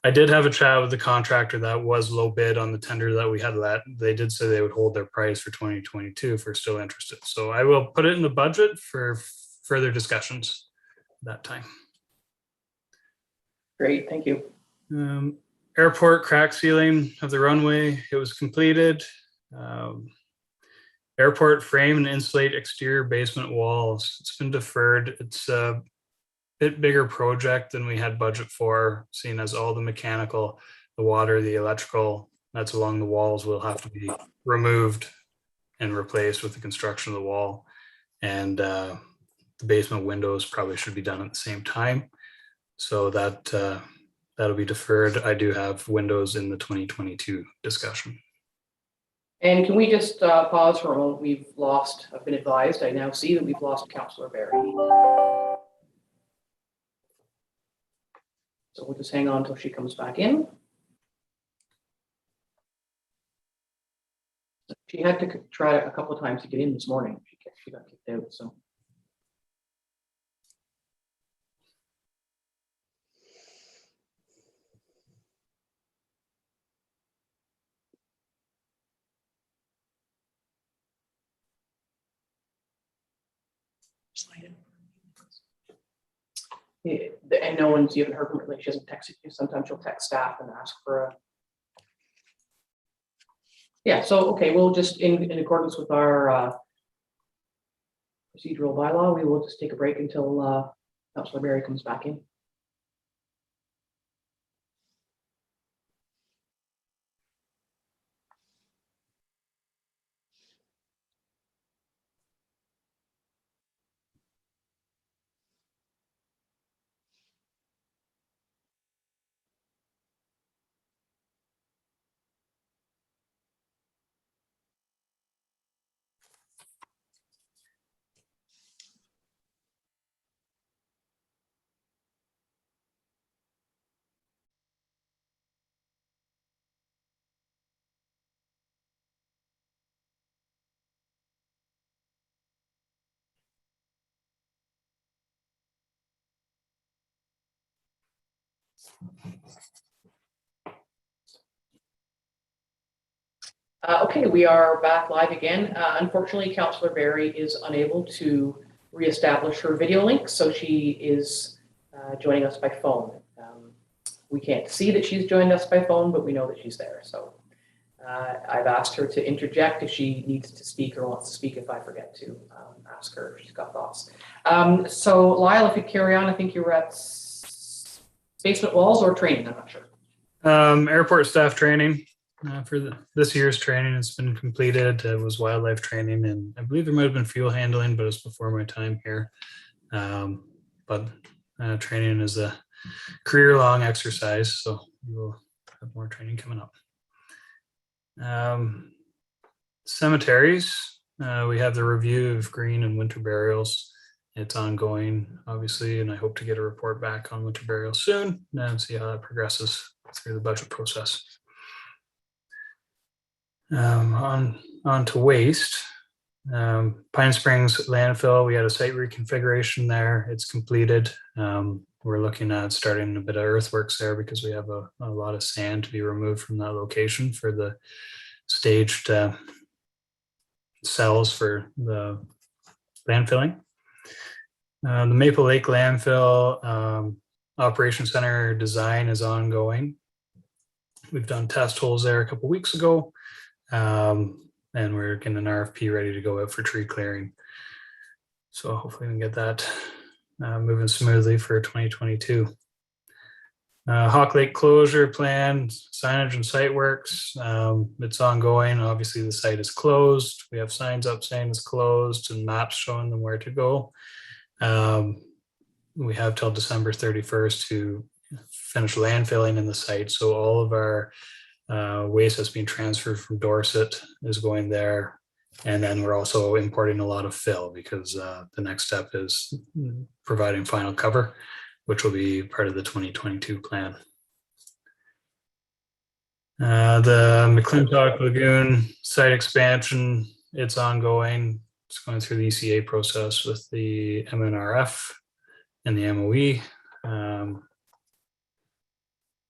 [SPEAKER 12] I did have a chat with the contractor that was low bid on the tender that we had let. They did say they would hold their price for 2022 if we're still interested. So I will put it in the budget for further discussions that time.
[SPEAKER 1] Great, thank you.
[SPEAKER 12] Airport crack sealing of the runway, it was completed. Airport frame and insulate exterior basement walls, it's been deferred. It's a bit bigger project than we had budget for, seeing as all the mechanical, the water, the electrical that's along the walls will have to be removed and replaced with the construction of the wall. And the basement windows probably should be done at the same time. So that'll be deferred. I do have windows in the 2022 discussion.
[SPEAKER 1] And can we just pause for a moment? I've been advised, I now see that we've lost Councillor Barry. So we'll just hang on until she comes back in. She had to try a couple of times to get in this morning. She got kicked out, so. Yeah, and no one's, you haven't heard from her, like she hasn't texted you. Sometimes she'll text staff and ask for a. Yeah, so, okay, we'll just, in accordance with our procedural bylaw, we will just take a break until Councillor Barry comes back in. Okay, we are back live again. Unfortunately, Councillor Berry is unable to reestablish her video link, so she is joining us by phone. We can't see that she's joined us by phone, but we know that she's there. So I've asked her to interject if she needs to speak or wants to speak if I forget to ask her if she's got thoughts. So Lyle, if you carry on, I think you were at basement walls or training, I'm not sure.
[SPEAKER 12] Airport staff training. For this year's training, it's been completed. It was wildlife training, and I believe there might have been fuel handling, but it's before my time here. But training is a career-long exercise, so we will have more training coming up. Cemeteries, we have the review of green and winter burials. It's ongoing, obviously, and I hope to get a report back on winter burials soon and see how that progresses through the budget process. On to waste. Pine Springs landfill, we had a site reconfiguration there. It's completed. We're looking at starting a bit of earthworks there because we have a lot of sand to be removed from that location for the staged cells for the landfilling. The Maple Lake landfill operation center design is ongoing. We've done test holes there a couple weeks ago. And we're getting an RFP ready to go out for tree clearing. So hopefully we can get that moving smoothly for 2022. Hawk Lake closure plan, signage and site works. It's ongoing. Obviously the site is closed. We have signs up saying it's closed and maps showing them where to go. We have till December 31st to finish landfilling in the site. So all of our waste that's being transferred from Dorset is going there. And then we're also importing a lot of fill because the next step is providing final cover, which will be part of the 2022 plan. The McClintock Lagoon site expansion, it's ongoing. It's going through the ECA process with the MNRF and the MOE.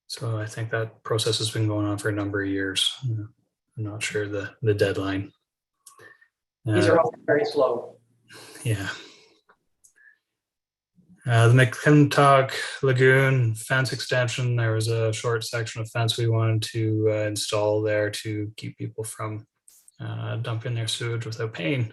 [SPEAKER 12] So I think that process has been going on for a number of years. I'm not sure the deadline.
[SPEAKER 1] These are all very slow.
[SPEAKER 12] Yeah. The McClintock Lagoon fence extension, there was a short section of fence we wanted to install there to keep people from dumping their sewage without paying.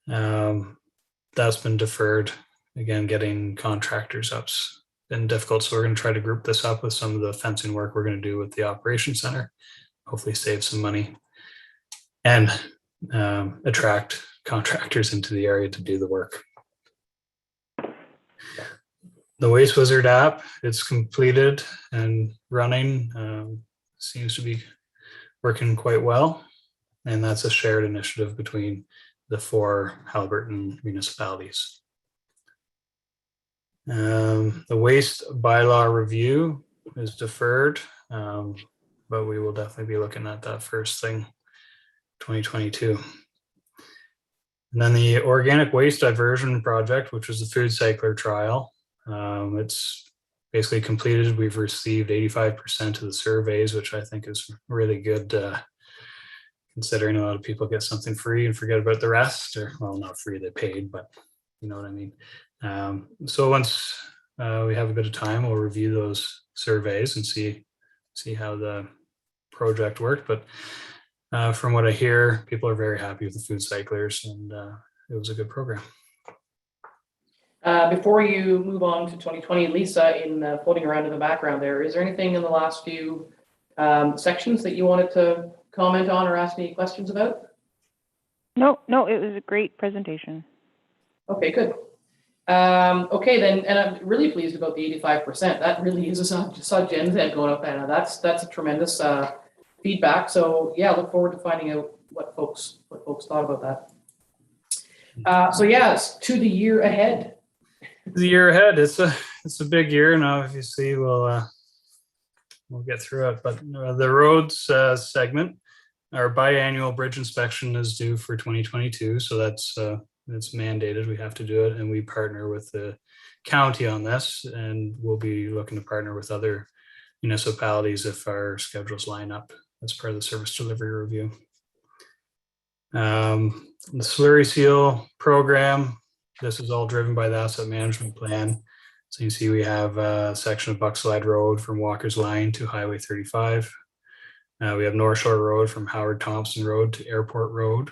[SPEAKER 12] That's been deferred. Again, getting contractors up's been difficult, so we're going to try to group this up with some of the fencing work we're going to do with the operations center. Hopefully save some money and attract contractors into the area to do the work. The Waste Wizard app, it's completed and running. Seems to be working quite well. And that's a shared initiative between the 4 Haliburton municipalities. The waste bylaw review is deferred, but we will definitely be looking at that first thing, 2022. And then the organic waste diversion project, which was the food cycler trial. It's basically completed. We've received 85% of the surveys, which I think is really good, considering a lot of people get something free and forget about the rest, or well, not free, they paid, but you know what I mean. So once we have a bit of time, we'll review those surveys and see how the project worked. But from what I hear, people are very happy with the food cyclers, and it was a good program.
[SPEAKER 1] Before you move on to 2020, Lisa, in floating around in the background there, is there anything in the last few sections that you wanted to comment on or ask me questions about?
[SPEAKER 13] No, it was a great presentation.
[SPEAKER 1] Okay, good. Okay, then, and I'm really pleased about the 85%. That really is a sub gen going up, Anna. That's a tremendous feedback. So yeah, look forward to finding out what folks thought about that. So yeah, it's to the year ahead.
[SPEAKER 12] The year ahead, it's a big year, and obviously we'll get through it. But the roads segment, our biannual bridge inspection is due for 2022, so that's it's mandated. We have to do it, and we partner with the county on this, and we'll be looking to partner with other municipalities if our schedules line up as part of the service delivery review. The slurry seal program, this is all driven by the asset management plan. So you see we have a section of Buckslide Road from Walker's Line to Highway 35. We have North Shore Road from Howard Thompson Road to Airport Road.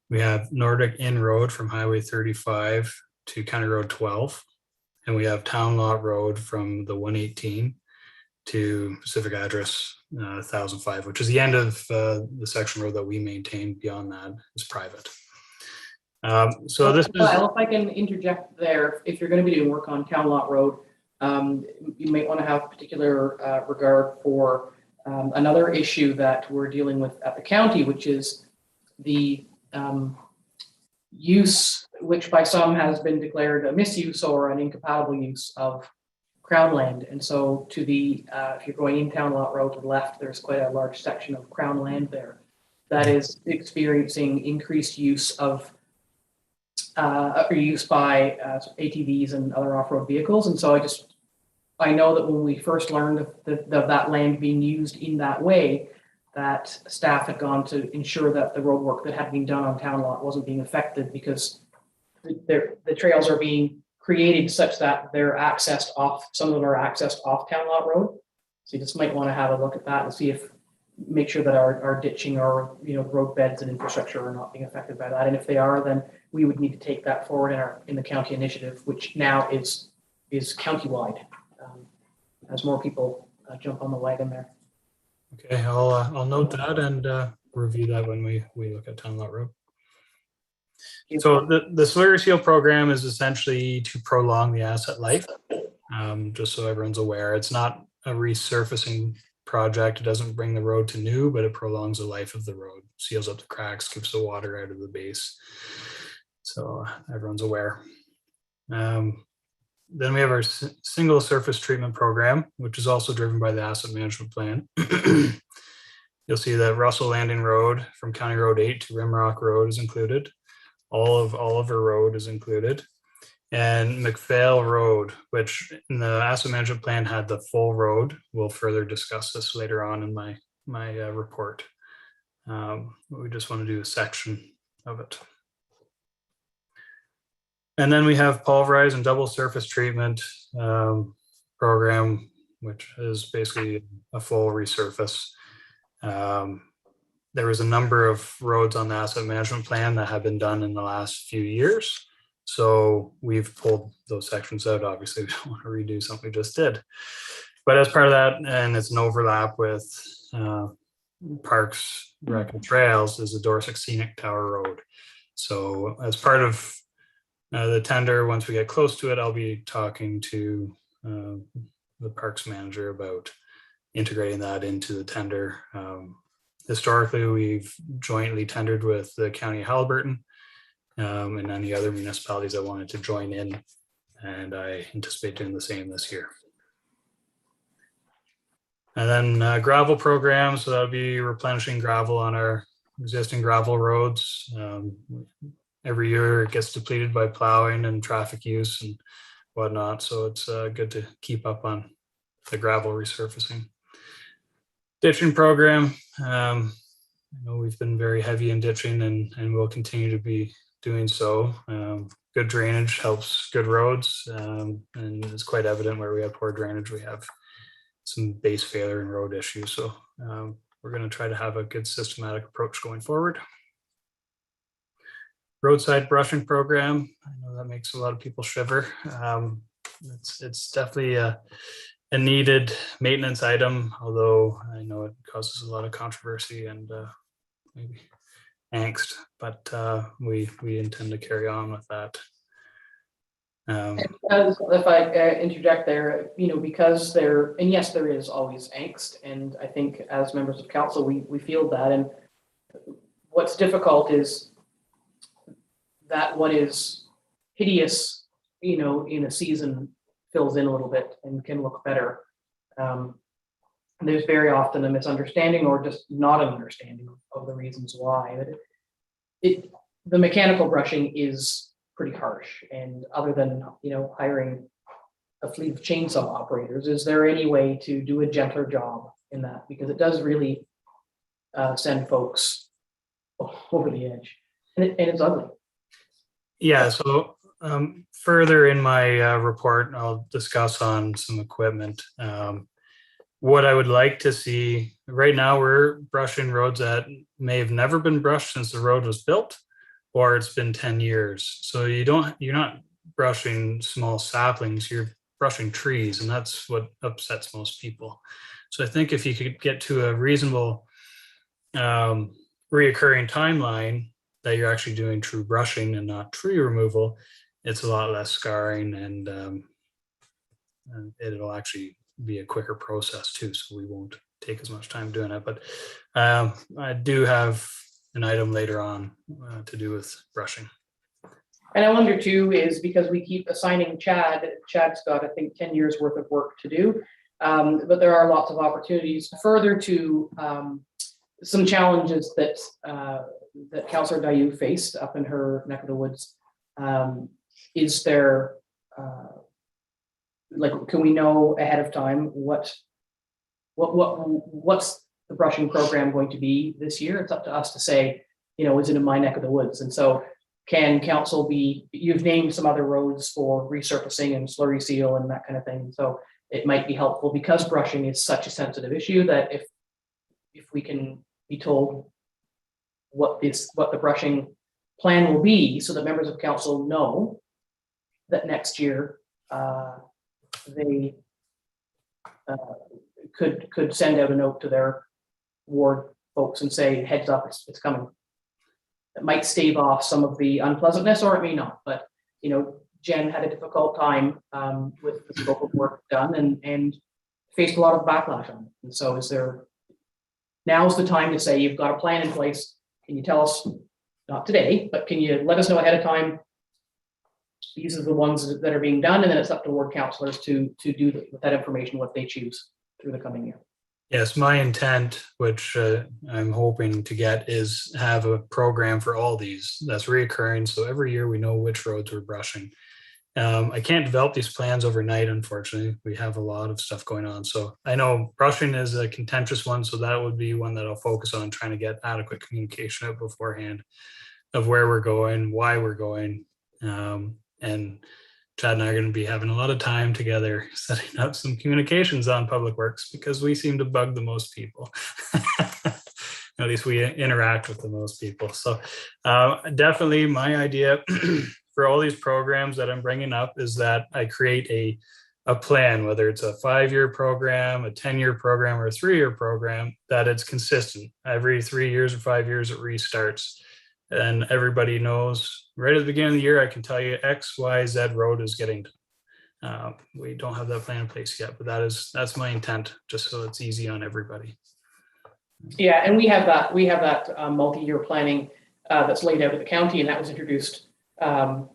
[SPEAKER 12] We have Nordic Inn Road from Highway 35 to County Road 12. And we have Town Lot Road from the 118 to Pacific Address 1005, which is the end of the section road that we maintain. Beyond that is private. So this is,
[SPEAKER 1] Kyle, if I can interject there, if you're going to be doing work on Town Lot Road, you might want to have particular regard for another issue that we're dealing with at the county, which is the use, which by some has been declared a misuse or an incompatible use of Crown land. And so to the, if you're going in Town Lot Road to the left, there's quite a large section of Crown land there that is experiencing increased use of use by ATVs and other off-road vehicles. And so I know that when we first learned of that land being used in that way, that staff had gone to ensure that the road work that had been done on Town Lot wasn't being affected, because the trails are being created such that they're accessed off, some of them are accessed off Town Lot Road. So you just might want to have a look at that and see make sure that our ditching or road beds and infrastructure are not being affected by that. And if they are, then we would need to take that forward in the county initiative, which now is countywide, as more people jump on the wagon there.
[SPEAKER 12] okay, I'll note that and review that when we look at Town Lot Road. So the slurry seal program is essentially to prolong the asset life, just so everyone's aware. It's not a resurfacing project. It doesn't bring the road to new, but it prolongs the life of the road, seals up the cracks, keeps the water out of the base. So everyone's aware. Then we have our single surface treatment program, which is also driven by the asset management plan. You'll see that Russell Landing Road from County Road 8 to Rimrock Road is included. All of Oliver Road is included. And McPhail Road, which in the asset management plan had the full road. We'll further discuss this later on in my report. We just want to do a section of it. And then we have pulverized and double surface treatment program, which is basically a full resurface. There was a number of roads on the asset management plan that have been done in the last few years. So we've pulled those sections out. Obviously, we don't want to redo something we just did. But as part of that, and it's an overlap with Parks, Rec and Trails, is the Dorset Scenic Tower Road. So as part of the tender, once we get close to it, I'll be talking to the Parks manager about integrating that into the tender. Historically, we've jointly tendered with the County of Haliburton and any other municipalities that wanted to join in, and I anticipate doing the same this year. And then gravel program, so that'll be replenishing gravel on our existing gravel roads. Every year it gets depleted by plowing and traffic use and whatnot, so it's good to keep up on the gravel resurfacing. Ditching program, I know we've been very heavy in ditching and we'll continue to be doing so. Good drainage helps good roads, and it's quite evident where we have poor drainage, we have some base failure and road issues. So we're going to try to have a good systematic approach going forward. Roadside brushing program, I know that makes a lot of people shiver. It's definitely a needed maintenance item, although I know it causes a lot of controversy and maybe angst, but we intend to carry on with that.
[SPEAKER 1] If I interject there, because there is always angst, and I think as members of council, we feel that, and what's difficult is that what is hideous, in a season fills in a little bit and can look better. There's very often a misunderstanding or just not an understanding of the reasons why. The mechanical brushing is pretty harsh. And other than, hiring a fleet of chainsaw operators, is there any way to do a gentler job in that? Because it does really send folks over the edge, and it's ugly.
[SPEAKER 12] Yeah, so further in my report, I'll discuss on some equipment. What I would like to see, right now, we're brushing roads that may have never been brushed since the road was built, or it's been 10 years. So you're not brushing small saplings, you're brushing trees, and that's what upsets most people. So I think if you could get to a reasonable reoccurring timeline that you're actually doing true brushing and not tree removal, it's a lot less scarring, and it'll actually be a quicker process too, so we won't take as much time doing it. But I do have an item later on to do with brushing.
[SPEAKER 1] And I wonder too, is because we keep assigning Chad's got, I think, 10 years worth of work to do. But there are lots of opportunities further to some challenges that Councillor Dayu faced up in her neck of the woods. Is there, can we know ahead of time what's the brushing program going to be this year? It's up to us to say, is it in my neck of the woods? And so can council you've named some other roads for resurfacing and slurry seal and that kind of thing. So it might be helpful, because brushing is such a sensitive issue, that if we can be told what the brushing plan will be, so that members of council know that next year they could send out a note to their ward folks and say, heads up, it's coming. It might stave off some of the unpleasantness, or it may not. But Jen had a difficult time with the scope of work done, and faced a lot of backlash on it. And so now's the time to say, you've got a plan in place. Can you tell us, not today, but can you let us know ahead of time, these are the ones that are being done, and then it's up to ward councillors to do with that information what they choose through the coming year.
[SPEAKER 12] Yes, my intent, which I'm hoping to get, is have a program for all these that's reoccurring. So every year we know which roads we're brushing. I can't develop these plans overnight, unfortunately. We have a lot of stuff going on. So I know brushing is a contentious one, so that would be one that I'll focus on, trying to get adequate communication out beforehand of where we're going, why we're going. And Chad and I are going to be having a lot of time together setting up some communications on public works, because we seem to bug the most people. At least we interact with the most people. So definitely my idea for all these programs that I'm bringing up is that I create a plan, whether it's a 5-year program, a 10-year program, or a 3-year program, that it's consistent. Every 3 years or 5 years, it restarts. And everybody knows right at the beginning of the year, I can tell you X, Y, Z road is getting done. We don't have that plan in place yet, but that's my intent, just so it's easy on everybody.
[SPEAKER 1] Yeah, and we have that multi-year planning that's laid out at the county, and that was introduced, I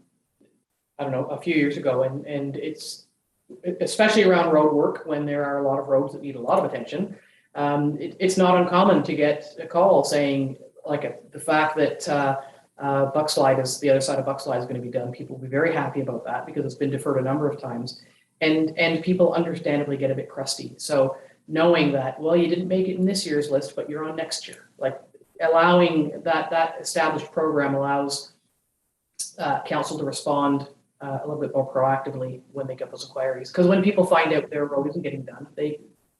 [SPEAKER 1] don't know, a few years ago, and it's especially around road work, when there are a lot of roads that need a lot of attention. It's not uncommon to get a call saying, the fact that the other side of Buckslide is going to be done. People will be very happy about that, because it's been deferred a number of times, and people understandably get a bit crusty. So knowing that, well, you didn't make it in this year's list, but you're on next year, allowing that established program allows council to respond a little bit more proactively when they get those inquiries. Because when people find out their road isn't getting done, they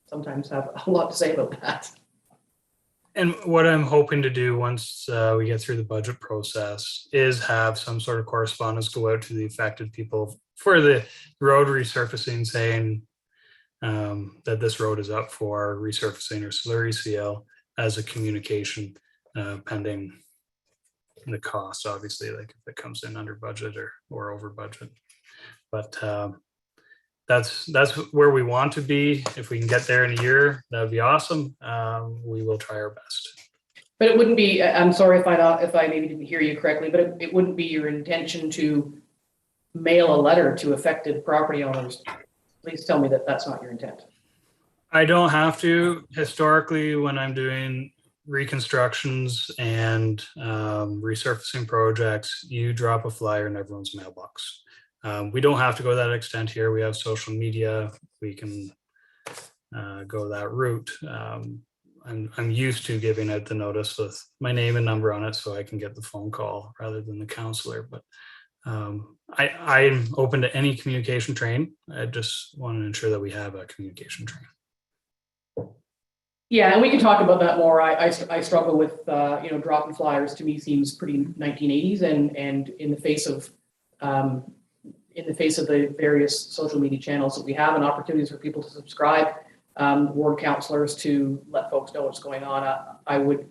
[SPEAKER 1] sometimes have a lot to say about that.
[SPEAKER 12] And what I'm hoping to do once we get through the budget process is have some sort of correspondence go out to the affected people for the road resurfacing, saying that this road is up for resurfacing or slurry seal, as a communication, pending the cost, obviously, if it comes in under budget or over budget. But that's where we want to be. If we can get there in a year, that would be awesome. We will try our best.
[SPEAKER 1] But it wouldn't be, I'm sorry if I maybe didn't hear you correctly, but it wouldn't be your intention to mail a letter to affected property owners. Please tell me that that's not your intent.
[SPEAKER 12] I don't have to. Historically, when I'm doing reconstructions and resurfacing projects, you drop a flyer in everyone's mailbox. We don't have to go that extent here. We have social media. We can go that route. I'm used to giving out the notice with my name and number on it so I can get the phone call rather than the counselor. But I'm open to any communication train. I just want to ensure that we have a communication train.
[SPEAKER 1] Yeah, and we can talk about that more. I struggle with, dropping flyers. To me seems pretty 1980s, and in the face of the various social media channels that we have and opportunities for people to subscribe, ward counselors to let folks know what's going on. I would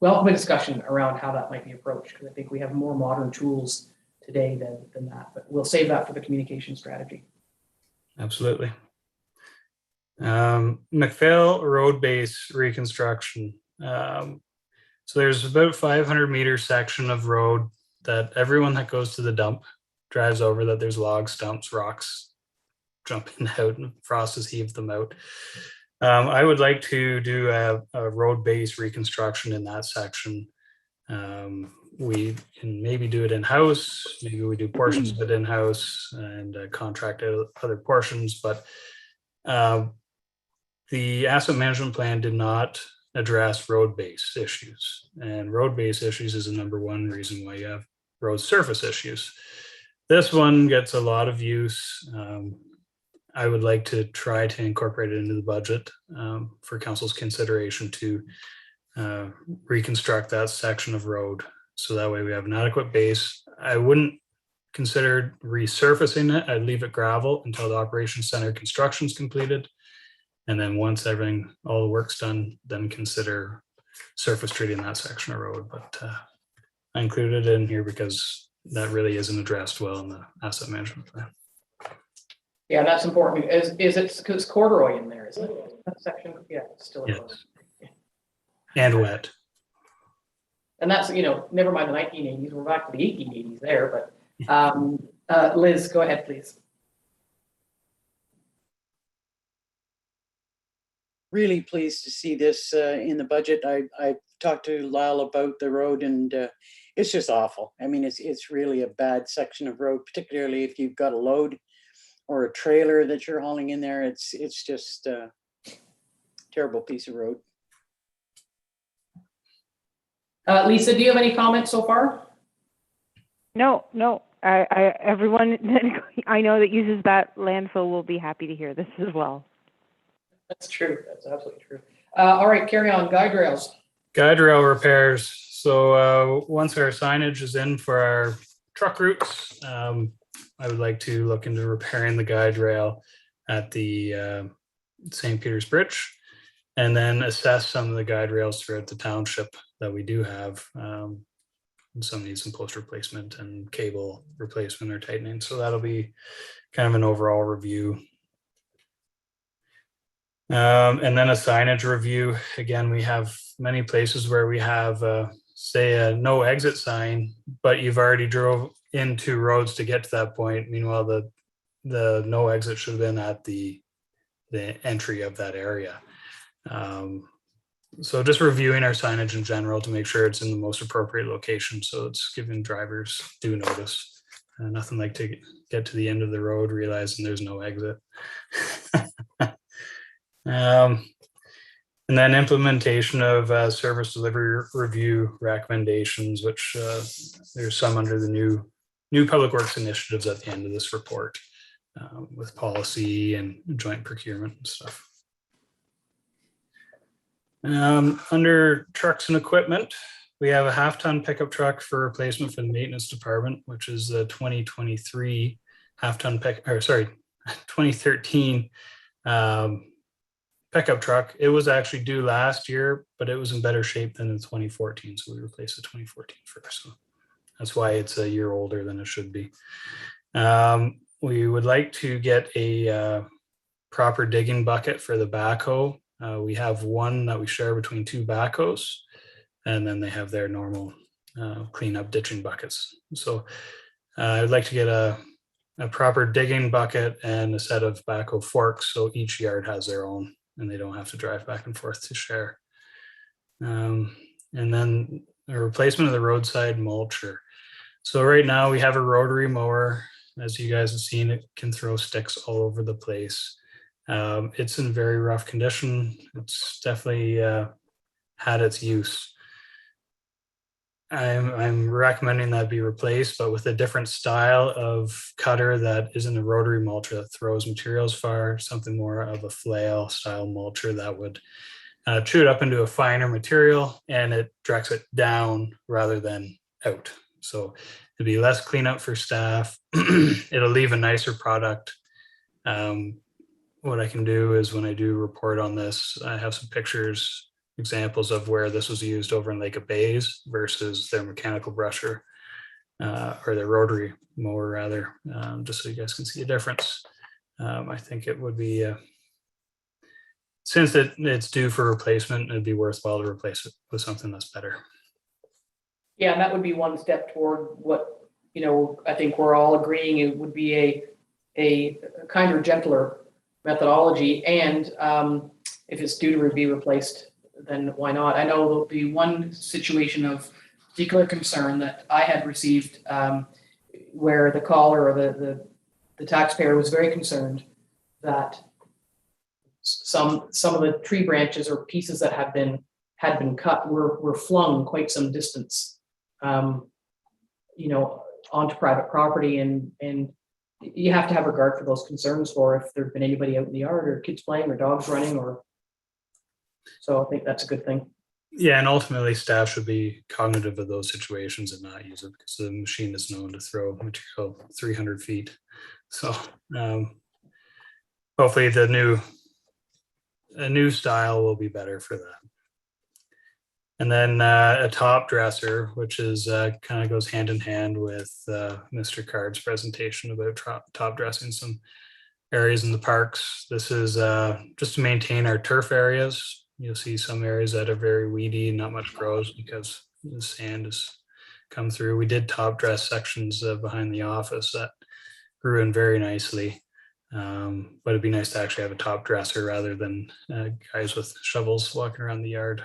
[SPEAKER 1] welcome a discussion around how that might be approached, because I think we have more modern tools today than that. But we'll save that for the communication strategy.
[SPEAKER 12] Absolutely. McPhail road base reconstruction. So there's about 500-meter section of road that everyone that goes to the dump drives over, that there's logs, stumps, rocks jumping out, and frost has heaved them out. I would like to do a road base reconstruction in that section. We can maybe do it in-house. Maybe we do portions of it in-house and contract out other portions, but the asset management plan did not address road base issues, and road base issues is the number one reason why you have road surface issues. This one gets a lot of use. I would like to try to incorporate it into the budget for council's consideration to reconstruct that section of road. So that way we have an adequate base. I wouldn't consider resurfacing it. I'd leave it gravel until the operations center construction is completed. And then once all the work's done, then consider surface treating that section of road. But I included it in here because that really isn't addressed well in the asset management plan.
[SPEAKER 1] Yeah, that's important. Is it because corduroy in there, isn't it? That section, yeah, it's still.
[SPEAKER 12] Yes. And wet.
[SPEAKER 1] And that's, never mind the 1980s. We're back to the 1880s there. But Liz, go ahead, please.
[SPEAKER 3] Really pleased to see this in the budget. I talked to Lyle about the road, and it's just awful. I mean, it's really a bad section of road, particularly if you've got a load or a trailer that you're hauling in there. It's just a terrible piece of road.
[SPEAKER 1] Lisa, do you have any comments so far?
[SPEAKER 13] No. Everyone that I know that uses that landfill will be happy to hear this as well.
[SPEAKER 1] That's true. That's absolutely true. All right, carry on. Guide rails.
[SPEAKER 12] Guide rail repairs. So once our signage is in for our truck routes, I would like to look into repairing the guide rail at the St. Peter's Bridge, and then assess some of the guide rails throughout the township that we do have. Some need some post replacement and cable replacement or tightening. So that'll be kind of an overall review. And then a signage review. Again, we have many places where we have, say, a no exit sign, but you've already drove in 2 roads to get to that point. Meanwhile, the no exit should have been at the entry of that area. So just reviewing our signage in general to make sure it's in the most appropriate location. So it's giving drivers due notice. Nothing like to get to the end of the road realizing there's no exit. And then implementation of service delivery review recommendations, which there's some under the new public works initiatives at the end of this report with policy and joint procurement and stuff. Under trucks and equipment, we have a half-ton pickup truck for replacement for the maintenance department, which is the 2023 half-ton 2013 pickup truck. It was actually due last year, but it was in better shape than in 2014. So we replaced the 2014 first. So that's why it's a year older than it should be. We would like to get a proper digging bucket for the backhoe. We have one that we share between 2 backhoes, and then they have their normal cleanup ditching buckets. So I'd like to get a proper digging bucket and a set of backhoe forks, so each yard has their own and they don't have to drive back and forth to share. And then a replacement of the roadside mulcher. So right now we have a rotary mower. As you guys have seen, it can throw sticks all over the place. It's in very rough condition. It's definitely had its use. I'm recommending that be replaced, but with a different style of cutter that isn't a rotary mulcher that throws materials far, something more of a flail style mulcher that would chew it up into a finer material, and it directs it down rather than out. So it'll be less cleanup for staff. It'll leave a nicer product. What I can do is when I do report on this, I have some pictures, examples of where this was used over in Lake of Bays versus their mechanical brusher or their rotary mower rather, just so you guys can see a difference. I think it would be, since it's due for replacement, it'd be worthwhile to replace it with something that's better.
[SPEAKER 1] Yeah, and that would be one step toward what, I think we're all agreeing it would be a kinder, gentler methodology. And if it's due to be replaced, then why not? I know there'll be one situation of particular concern that I had received where the caller or the taxpayer was very concerned that some of the tree branches or pieces that had been cut were flung quite some distance, onto private property, and you have to have regard for those concerns for if there'd been anybody out in the yard or kids playing or dogs running so I think that's a good thing.
[SPEAKER 12] Yeah, and ultimately staff should be cognitive of those situations and not use it because the machine is known to throw material 300 feet. So hopefully a new style will be better for that. And then a top dresser, which is kind of goes hand in hand with Mr. Card's presentation about top dressing some areas in the parks. This is just to maintain our turf areas. You'll see some areas that are very weedy, not much grows because the sand has come through. We did top dress sections behind the office that grew in very nicely. But it'd be nice to actually have a top dresser rather than guys with shovels walking around the yard.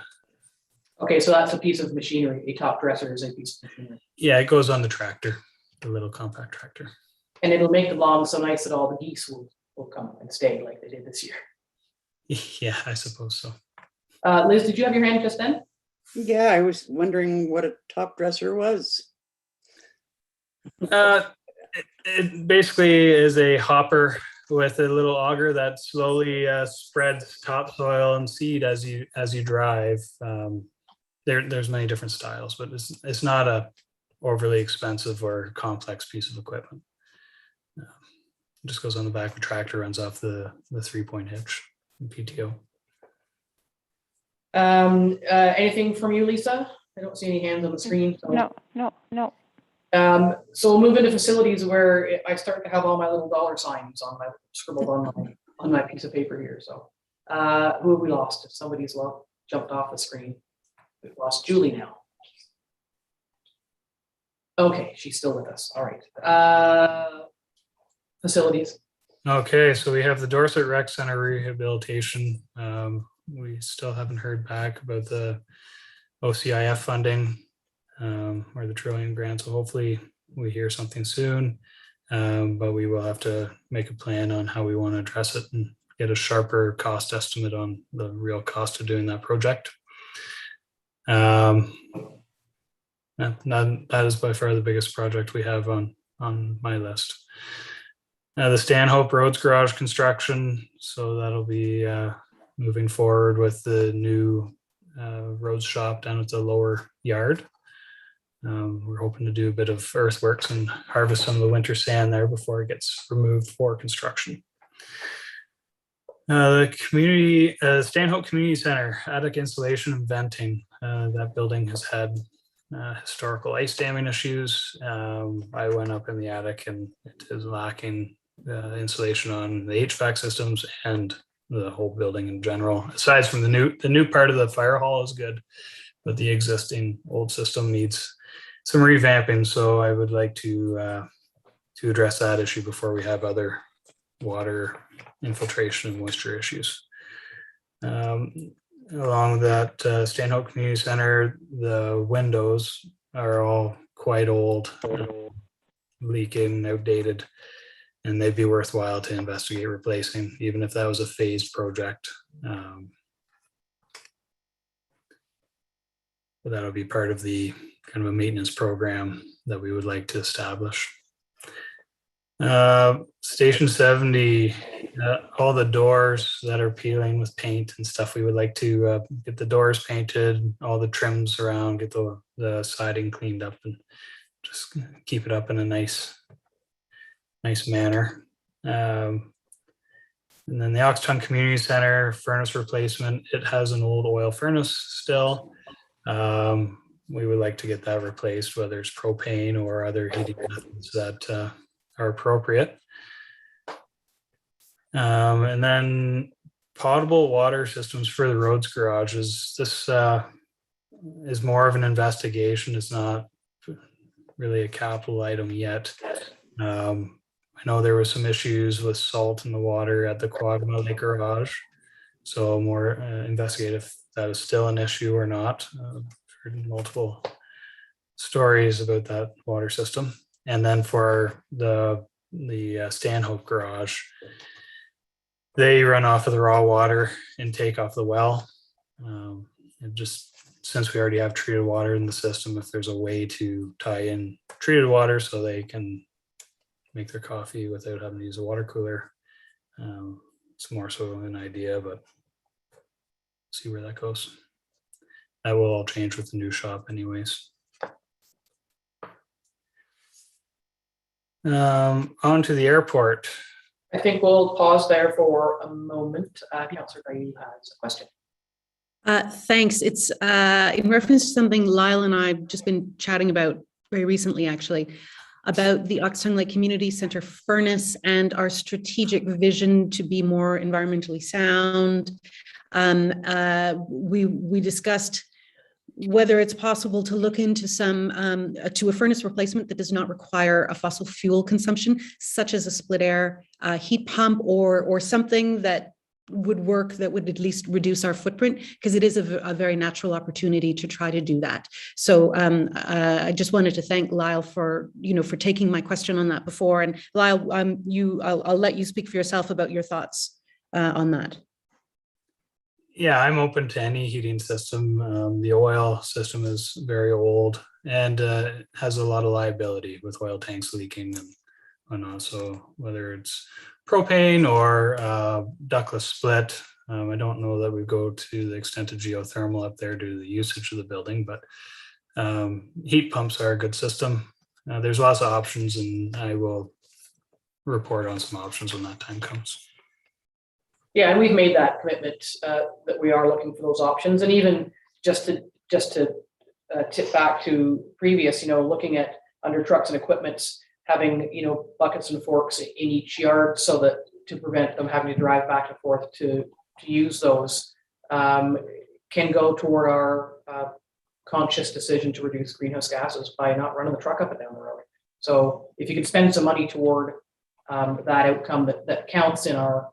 [SPEAKER 1] Okay, so that's a piece of machinery. A top dresser is a piece of machinery.
[SPEAKER 12] Yeah, it goes on the tractor, the little compact tractor.
[SPEAKER 1] And it'll make the lawn so nice that all the geese will come and stay like they did this year.
[SPEAKER 12] Yeah, I suppose so.
[SPEAKER 1] Liz, did you have your hand just then?
[SPEAKER 3] Yeah, I was wondering what a top dresser was.
[SPEAKER 12] It basically is a hopper with a little auger that slowly spreads topsoil and seed as you drive. There's many different styles, but it's not a overly expensive or complex piece of equipment. It just goes on the back of the tractor, runs off the 3-point hitch in PTO.
[SPEAKER 1] Anything from you, Lisa? I don't see any hands on the screen. So.
[SPEAKER 13] No.
[SPEAKER 1] So we'll move into facilities where I start to have all my little dollar signs scribbled on my piece of paper here. So who have we lost? If somebody's jumped off the screen, we've lost Julie now. Okay, she's still with us. All right. Facilities.
[SPEAKER 12] Okay, so we have the Dorset Rec Center rehabilitation. We still haven't heard back about the OCIF funding or the Trillium grant, so hopefully we hear something soon, but we will have to make a plan on how we want to address it and get a sharper cost estimate on the real cost of doing that project. That is by far the biggest project we have on my list. The Stanhope Roads Garage construction, so that'll be moving forward with the new roads shop down at the lower yard. We're hoping to do a bit of earthworks and harvest some of the winter sand there before it gets removed for construction. The community, Stanhope Community Center, attic insulation and venting. That building has had historical ice damming issues. I went up in the attic and it is lacking insulation on the HVAC systems and the whole building in general. Aside from the new part of the fire hall is good, but the existing old system needs some revamping. So I would like to address that issue before we have other water infiltration and moisture issues. along that Stanhope Community Center, the windows are all quite old, leaking, outdated, and they'd be worthwhile to investigate replacing, even if that was a phased project. But that'll be part of the kind of a maintenance program that we would like to establish. Station 70, all the doors that are peeling with paint and stuff, we would like to get the doors painted, all the trims around, get the siding cleaned up, and just keep it up in a nice manner. And then the Oxton Community Center furnace replacement, it has an old oil furnace still. We would like to get that replaced, whether it's propane or other heating methods that are appropriate. And then potable water systems for the roads garages. This is more of an investigation. It's not really a capital item yet. I know there were some issues with salt in the water at the Quagmire Lake Garage. So more investigate if that is still an issue or not. Heard multiple stories about that water system. And then for the Stanhope Garage, they run off of the raw water intake off the well. And just since we already have treated water in the system, if there's a way to tie in treated water so they can make their coffee without having to use a water cooler. It's more so an idea, but see where that goes. That will all change with the new shop anyways. On to the airport.
[SPEAKER 1] I think we'll pause there for a moment. Councillor Gray has a question.
[SPEAKER 7] Thanks. It's in reference to something Lyle and I have just been chatting about very recently, actually, about the Oxton Lake Community Center furnace and our strategic vision to be more environmentally sound. We discussed whether it's possible to look into to a furnace replacement that does not require a fossil fuel consumption, such as a split air heat pump or something that would work, that would at least reduce our footprint, because it is a very natural opportunity to try to do that. So I just wanted to thank Lyle for taking my question on that before. And Lyle, I'll let you speak for yourself about your thoughts on that.
[SPEAKER 12] Yeah, I'm open to any heating system. The oil system is very old and has a lot of liability with oil tanks leaking and whatnot. So whether it's propane or ductless split, I don't know that we go to the extent of geothermal up there due to the usage of the building, but heat pumps are a good system. There's lots of options, and I will report on some options when that time comes.
[SPEAKER 1] Yeah, and we've made that commitment that we are looking for those options, and even just to tip back to previous, looking at under trucks and equipment, having buckets and forks in each yard so that to prevent them having to drive back and forth to use those can go toward our conscious decision to reduce greenhouse gases by not running the truck up and down the road. So if you can spend some money toward that outcome that counts in our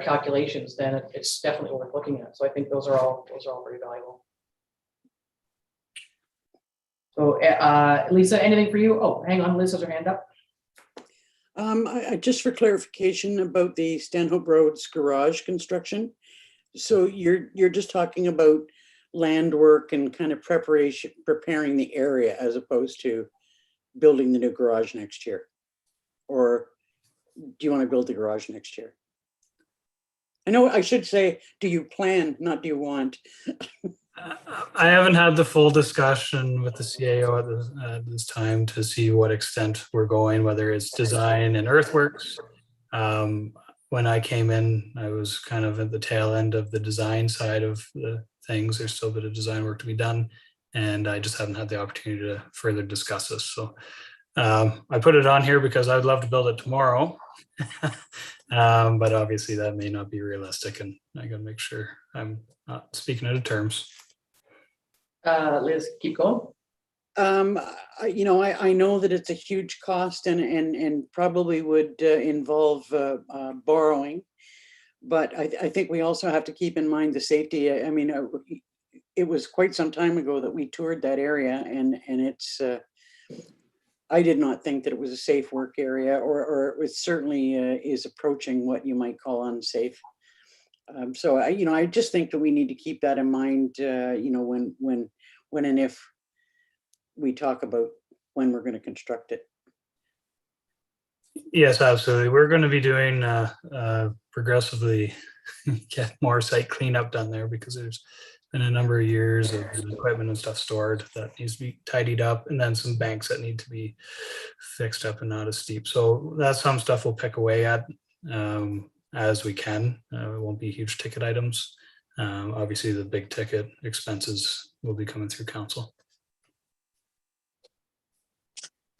[SPEAKER 1] calculations, then it's definitely worth looking at. So I think those are all very valuable. So Lisa, anything for you? Oh, hang on, Liz has her hand up.
[SPEAKER 3] Just for clarification about the Stanhope Roads garage construction. So you're just talking about land work and kind of preparing the area as opposed to building the new garage next year? Or do you want to build the garage next year? I know I should say, do you plan, not do you want?
[SPEAKER 12] I haven't had the full discussion with the CAO at this time to see what extent we're going, whether it's design and earthworks. When I came in, I was kind of at the tail end of the design side of the things. There's still a bit of design work to be done, and I just haven't had the opportunity to further discuss this. So I put it on here because I'd love to build it tomorrow. But obviously that may not be realistic, and I got to make sure I'm not speaking out of terms.
[SPEAKER 1] Liz, keep going.
[SPEAKER 3] I know that it's a huge cost and probably would involve borrowing, But I think we also have to keep in mind the safety. I mean, it was quite some time ago that we toured that area, and it's, I did not think that it was a safe work area, or it certainly is approaching what you might call unsafe. So I just think that we need to keep that in mind, when and if we talk about when we're going to construct it.
[SPEAKER 12] Yes, absolutely. We're going to be doing progressively get more site cleanup done there, because there's been a number of years of equipment and stuff stored that needs to be tidied up, and then some banks that need to be fixed up and not as steep. So that's some stuff we'll pick away at as we can. It won't be huge ticket items. Obviously, the big ticket expenses will be coming through council.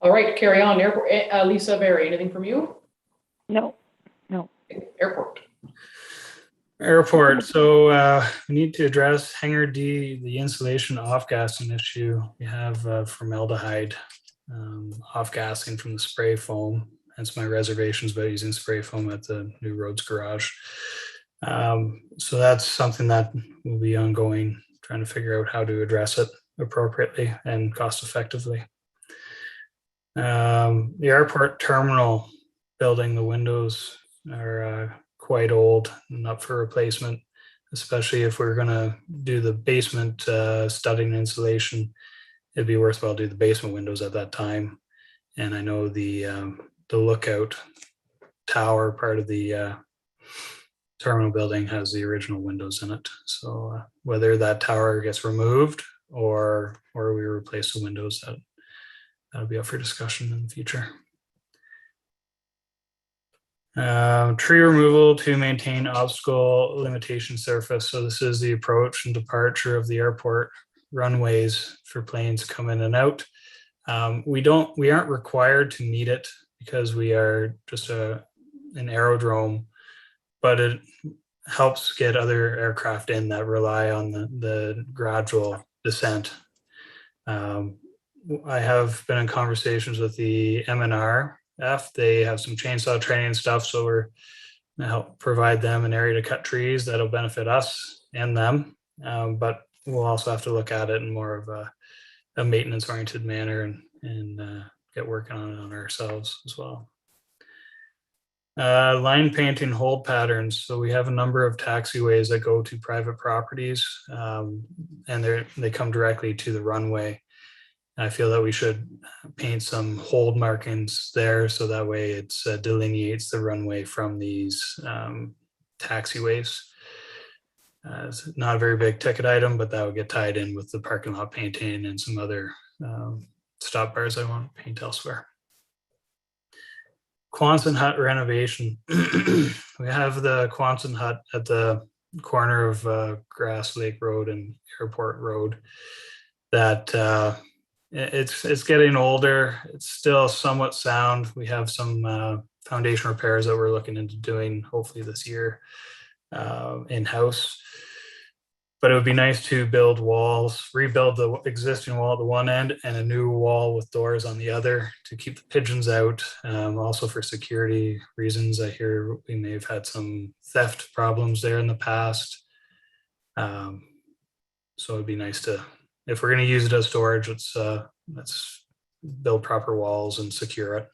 [SPEAKER 1] All right, carry on. Airport, Lisa Berry, anything from you?
[SPEAKER 13] No.
[SPEAKER 1] Airport.
[SPEAKER 12] Airport. So we need to address Hangar D, the insulation off-gassing issue. We have formaldehyde off-gassing from the spray foam. Hence my reservations about using spray foam at the New Roads Garage. So that's something that will be ongoing, trying to figure out how to address it appropriately and cost effectively. The airport terminal building, the windows are quite old and up for replacement, especially if we're going to do the basement studding insulation. It'd be worthwhile to do the basement windows at that time. And I know the lookout tower part of the terminal building has the original windows in it. So whether that tower gets removed or we replace the windows, that'll be up for discussion in the future. Tree removal to maintain obstacle limitation surface. So this is the approach and departure of the airport runways for planes come in and out. We aren't required to meet it because we are just an aerodrome, but it helps get other aircraft in that rely on the gradual descent. I have been in conversations with the MNRF. They have some chainsaw training and stuff, so we're going to help provide them an area to cut trees that'll benefit us and them. But we'll also have to look at it in more of a maintenance-oriented manner and get working on it on ourselves as well. Line painting hold patterns. So we have a number of taxiways that go to private properties, and they come directly to the runway. I feel that we should paint some hold markings there, so that way it delineates the runway from these taxiways. It's not a very big ticket item, but that would get tied in with the parking lot painting and some other stop bars I want to paint elsewhere. Quonset hut renovation. We have the Quonset hut at the corner of Grass Lake Road and Airport Road that it's getting older. It's still somewhat sound. We have some foundation repairs that we're looking into doing hopefully this year in-house. But it would be nice to build walls, rebuild the existing wall at the one end and a new wall with doors on the other to keep the pigeons out. Also for security reasons, I hear we may have had some theft problems there in the past. So it'd be nice to, if we're going to use it as storage, let's build proper walls and secure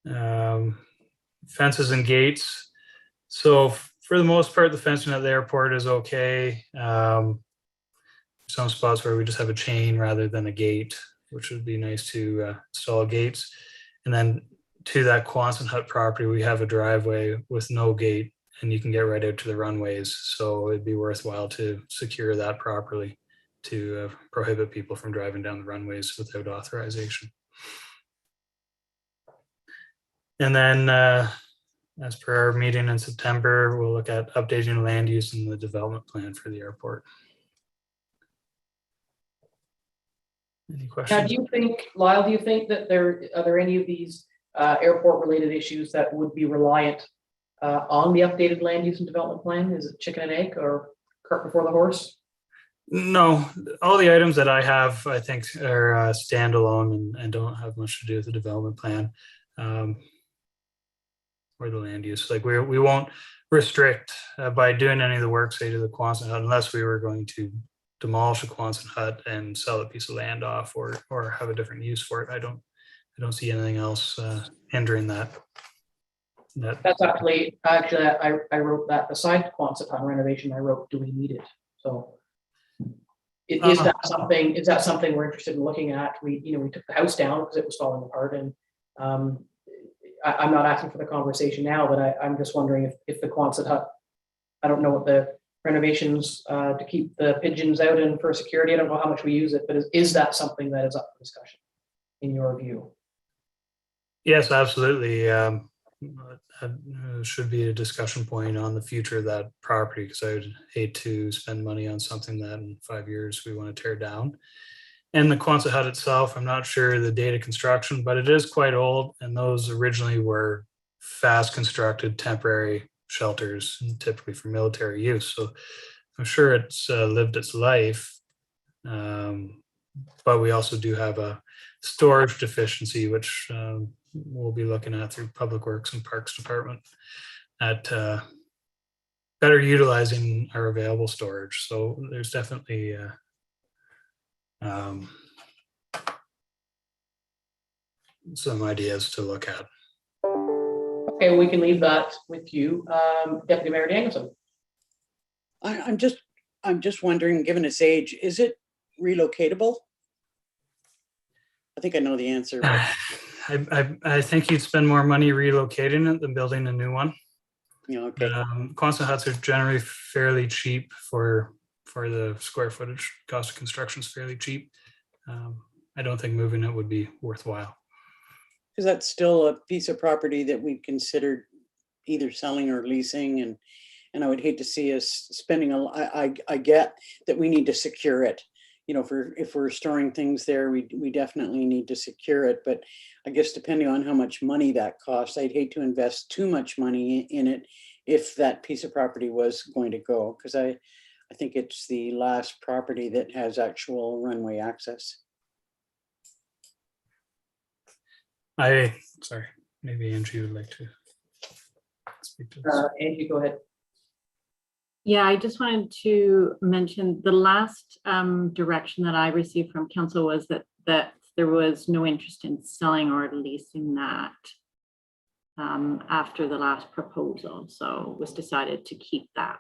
[SPEAKER 12] it. Fences and gates. So for the most part, the fencing at the airport is okay. Some spots where we just have a chain rather than a gate, which would be nice to install gates. And then to that Quonset hut property, we have a driveway with no gate, and you can get right out to the runways. So it'd be worthwhile to secure that properly to prohibit people from driving down the runways without authorization. And then as per our meeting in September, we'll look at updating land use and the development plan for the airport. Any questions?
[SPEAKER 1] Now, do you think, Lyle, that are there any of these airport related issues that would be reliant on the updated land use and development plan? Is it chicken and egg or cart before the horse?
[SPEAKER 12] No, all the items that I have, I think, are standalone and don't have much to do with the development plan. the land use. Like we won't restrict by doing any of the work, say to the Quonset hut, unless we were going to demolish a Quonset hut and sell a piece of land off or have a different use for it. I don't see anything else hindering that.
[SPEAKER 1] That's actually, I wrote that beside Quonset hut renovation, I wrote, do we need it? So is that something we're interested in looking at? We took the house down because it was falling apart, and I'm not asking for the conversation now, but I'm just wondering if the Quonset hut, I don't know what the renovations to keep the pigeons out and for security, I don't know how much we use it, but is that something that is up for discussion in your view?
[SPEAKER 12] Yes, absolutely. That should be a discussion point on the future of that property, because I would hate to spend money on something that in 5 years we want to tear down. And the Quonset hut itself, I'm not sure the date of construction, but it is quite old, and those originally were fast constructed temporary shelters, typically for military use. So I'm sure it's lived its life, but we also do have a storage deficiency, which we'll be looking at through Public Works and Parks Department at better utilizing our available storage. So there's definitely some ideas to look at.
[SPEAKER 1] Okay, we can leave that with you, Deputy Mayor Danielson.
[SPEAKER 3] I'm just wondering, given its age, is it relocatable? I think I know the answer. But...
[SPEAKER 12] I think you'd spend more money relocating it than building a new one.
[SPEAKER 3] Yeah, okay.
[SPEAKER 12] Quonset huts are generally fairly cheap for the square footage. Cost of construction is fairly cheap. I don't think moving it would be worthwhile.
[SPEAKER 3] Because that's still a piece of property that we considered either selling or leasing, and I would hate to see us spending I get that we need to secure it. If we're storing things there, we definitely need to secure it. But I guess depending on how much money that costs, I'd hate to invest too much money in it if that piece of property was going to go, because I think it's the last property that has actual runway access.
[SPEAKER 12] Sorry, maybe Angie would like to speak to
[SPEAKER 1] this. Angie, go ahead.
[SPEAKER 4] Yeah, I just wanted to mention the last direction that I received from council was that there was no interest in selling or leasing that after the last proposal. So it was decided to keep that.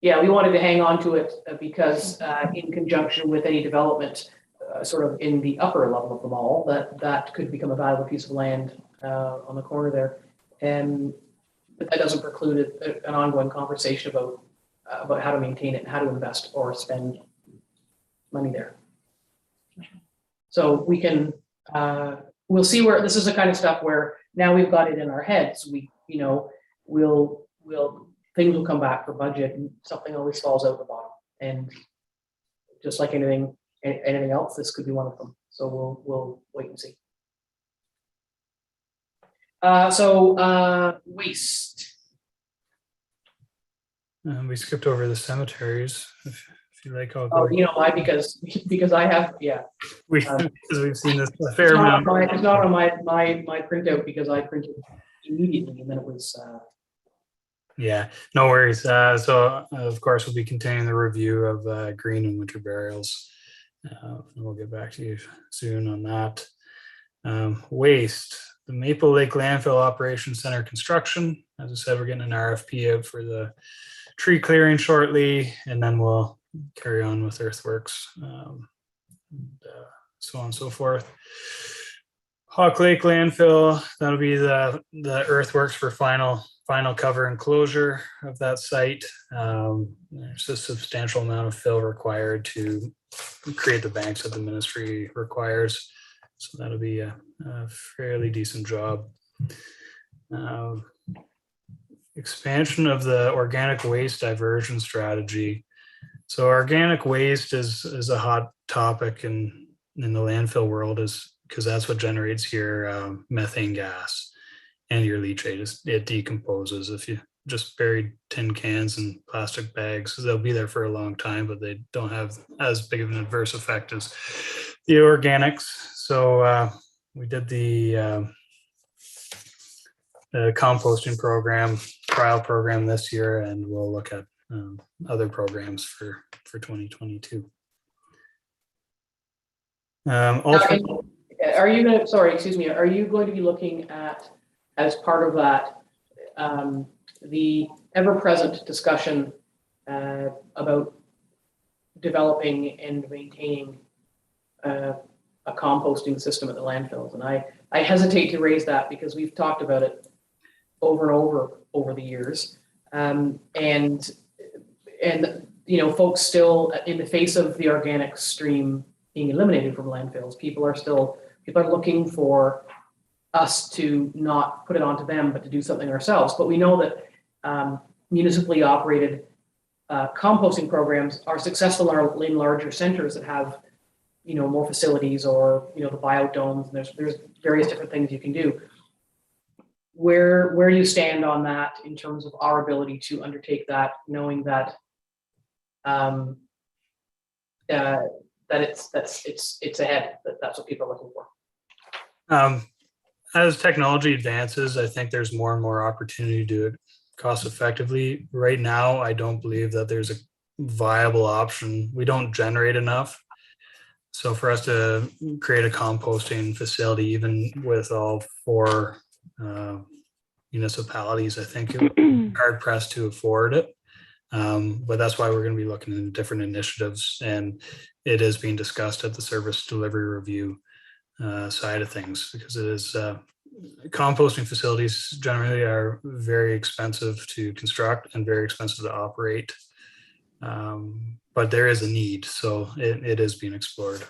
[SPEAKER 1] Yeah, we wanted to hang on to it because in conjunction with any development sort of in the upper level of the mall, that could become a valuable piece of land on the corner there. But that doesn't preclude an ongoing conversation about how to maintain it and how to invest or spend money there. So we can, we'll see where this is the kind of stuff where now we've got it in our heads. We'll things will come back for budget, and something always falls out the bottom. And just like anything else, this could be one of them. So we'll wait and see. Waste.
[SPEAKER 12] We skipped over the cemeteries. If you like, I'll
[SPEAKER 1] go. Why? Because I have, because
[SPEAKER 12] we've seen this a fair amount.
[SPEAKER 1] It's not on my printout because I printed immediately and then it was.
[SPEAKER 12] Yeah, no worries. So of course we'll be continuing the review of green and winter burials. And we'll get back to you soon on that. Waste. The Maple Lake Landfill Operations Center construction. As I said, we're getting an RFP out for the tree clearing shortly, and then we'll carry on with earthworks, and so on and so forth. Hawk Lake Landfill, that'll be the earthworks for final cover and closure of that site. There's a substantial amount of fill required to create the banks that the ministry requires. So that'll be a fairly decent job. Expansion of the organic waste diversion strategy. So organic waste is a hot topic in the landfill world, because that's what generates your methane gas and your leachate. It decomposes. If you just buried tin cans and plastic bags, they'll be there for a long time, but they don't have as big of an adverse effect as the organics. So we did the composting program, trial program this year, and we'll look at other programs for 2022. Also,
[SPEAKER 1] Are you going to, sorry, excuse me, are you going to be looking at, as part of that, the ever-present discussion about developing and maintaining a composting system at the landfills? And I hesitate to raise that because we've talked about it over and over the years. And you know, folks still, in the face of the organic stream being eliminated from landfills, people are looking for us to not put it onto them, but to do something ourselves. But we know that municipally operated composting programs are successful in larger centers that have, you know, more facilities, or, you know, the biodomes, and there's various different things you can do. Where do you stand on that in terms of our ability to undertake that, knowing that that it's ahead, that's what people are looking for?
[SPEAKER 12] As technology advances, I think there's more and more opportunity to do it cost effectively. Right now, I don't believe that there's a viable option. We don't generate enough. So for us to create a composting facility, even with all 4 municipalities, I think it would be hard pressed to afford it. But that's why we're going to be looking at different initiatives, and it is being discussed at the service delivery review side of things, because it is composting facilities generally are very expensive to construct and very expensive to operate. But there is a need, so it is being explored.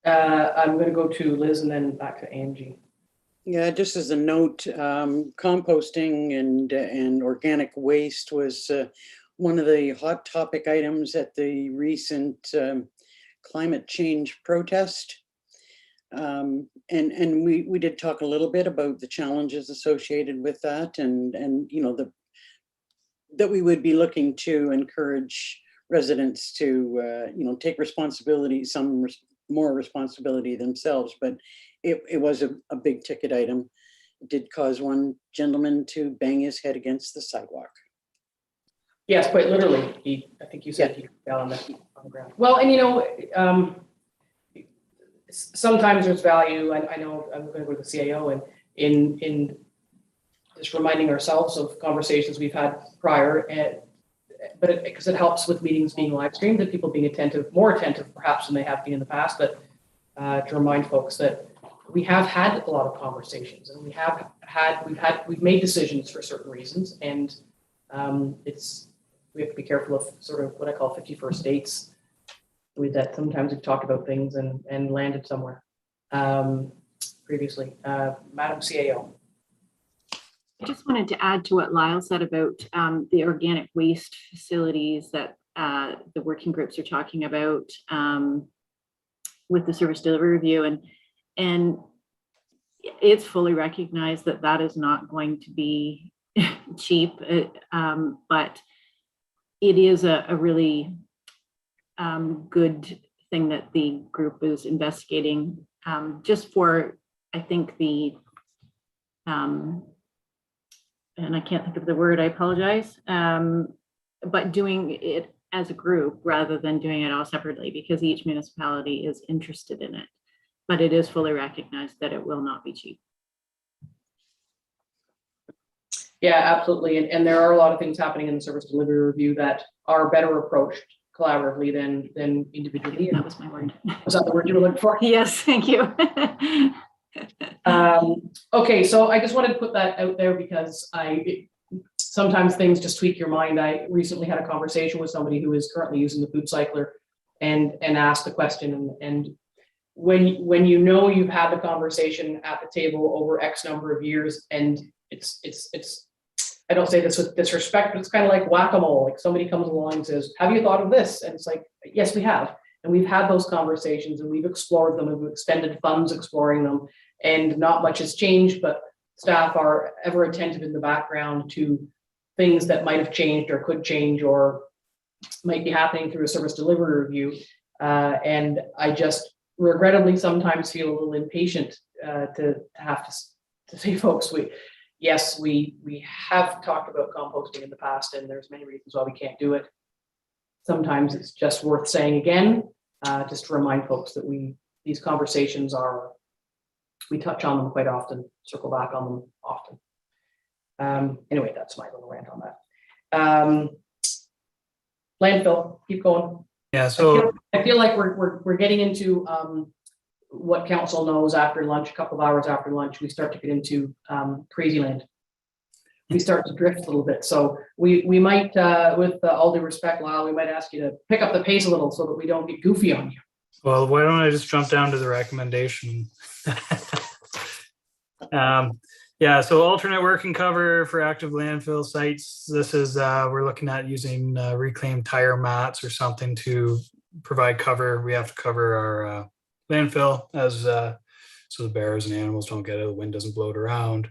[SPEAKER 1] I'm going to go to Liz and then back to Angie.
[SPEAKER 3] Yeah, just as a note, composting and organic waste was one of the hot topic items at the recent climate change protest. And we did talk a little bit about the challenges associated with that, and you know, that we would be looking to encourage residents to you know, take responsibility, more responsibility themselves, but it was a big ticket item. It did cause one gentleman to bang his head against the sidewalk.
[SPEAKER 1] Yes, quite literally. I think you said he fell on the ground. Well, and you know, sometimes there's value. I know I'm going to go to the CAO and in just reminding ourselves of conversations we've had prior, but because it helps with meetings being live streamed and people being attentive, more attentive perhaps than they have been in the past, but to remind folks that we have had a lot of conversations, and we've made decisions for certain reasons, and we have to be careful of sort of what I call 51st dates. With that, sometimes we've talked about things and landed somewhere previously. Madam CAO.
[SPEAKER 4] I just wanted to add to what Lyle said about the organic waste facilities that the working groups are talking about with the service delivery review, and it's fully recognized that that is not going to be cheap, but it is a really good thing that the group is investigating, just for, I think, the and I can't think of the word, I apologize, but doing it as a group rather than doing it all separately, because each municipality is interested in it, but it is fully recognized that it will not be cheap.
[SPEAKER 1] Yeah, absolutely. And there are a lot of things happening in the service delivery review that are better approached collaboratively than individually.
[SPEAKER 4] That was my word.
[SPEAKER 1] Was that the word you were looking for?
[SPEAKER 4] Yes, thank you.
[SPEAKER 1] Okay, so I just wanted to put that out there because sometimes things just tweak your mind. I recently had a conversation with somebody who is currently using the food cycler and asked the question, and when you know you've had the conversation at the table over X number of years, and it's I don't say this with disrespect, but it's kind of like whack-a-mole. Like somebody comes along and says, have you thought of this? And it's like, yes, we have. And we've had those conversations and we've explored them and we've expended funds exploring them, and not much has changed, but staff are ever attentive in the background to things that might have changed or could change or might be happening through a service delivery review. And I just regrettably sometimes feel a little impatient to have to to say, folks, yes, we have talked about composting in the past, and there's many reasons why we can't do it. Sometimes it's just worth saying again, just to remind folks that these conversations we touch on them quite often, circle back on them often. Anyway, that's my little rant on that. Landfill, keep going.
[SPEAKER 12] Yeah, so
[SPEAKER 1] I feel like we're getting into what council knows after lunch, a couple of hours after lunch, we start to get into crazy land. We start to drift a little bit. So we might, with all due respect, Lyle, we might ask you to pick up the pace a little so that we don't get goofy on you.
[SPEAKER 12] well, why don't I just jump down to the recommendation? Yeah, so alternate working cover for active landfill sites. This is, we're looking at using reclaimed tire mats or something to provide cover. We have to cover our landfill as so the bears and animals don't get it, the wind doesn't blow it around.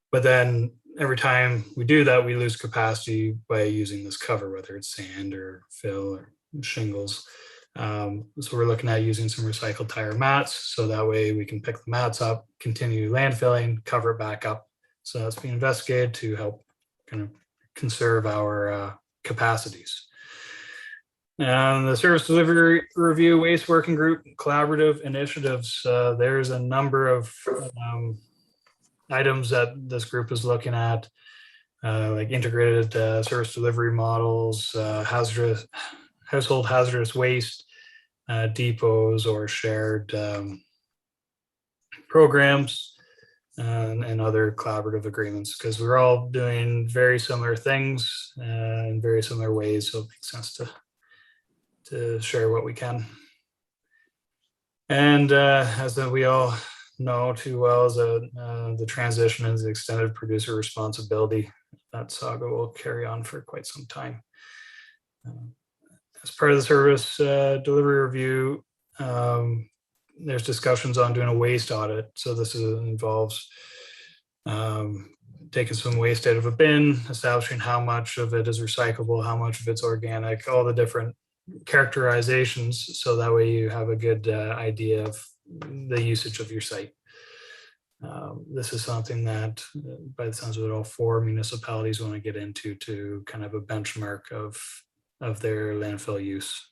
[SPEAKER 12] But then every time we do that, we lose capacity by using this cover, whether it's sand or fill or shingles. So we're looking at using some recycled tire mats, so that way we can pick the mats up, continue landfilling, cover it back up. So that's being investigated to help kind of conserve our capacities. The service delivery review waste working group collaborative initiatives. There's a number of items that this group is looking at, like integrated service delivery models, household hazardous waste depots or shared programs and other collaborative agreements, because we're all doing very similar things in very similar ways. So it makes sense to share what we can. And as we all know too well, is the transition is extended producer responsibility. That saga will carry on for quite some time. As part of the service delivery review, there's discussions on doing a waste audit. So this involves taking some waste out of a bin, establishing how much of it is recyclable, how much of it's organic, all the different characterizations. So that way you have a good idea of the usage of your site. This is something that, by the sounds of it, all 4 municipalities want to get into to kind of a benchmark of their landfill use.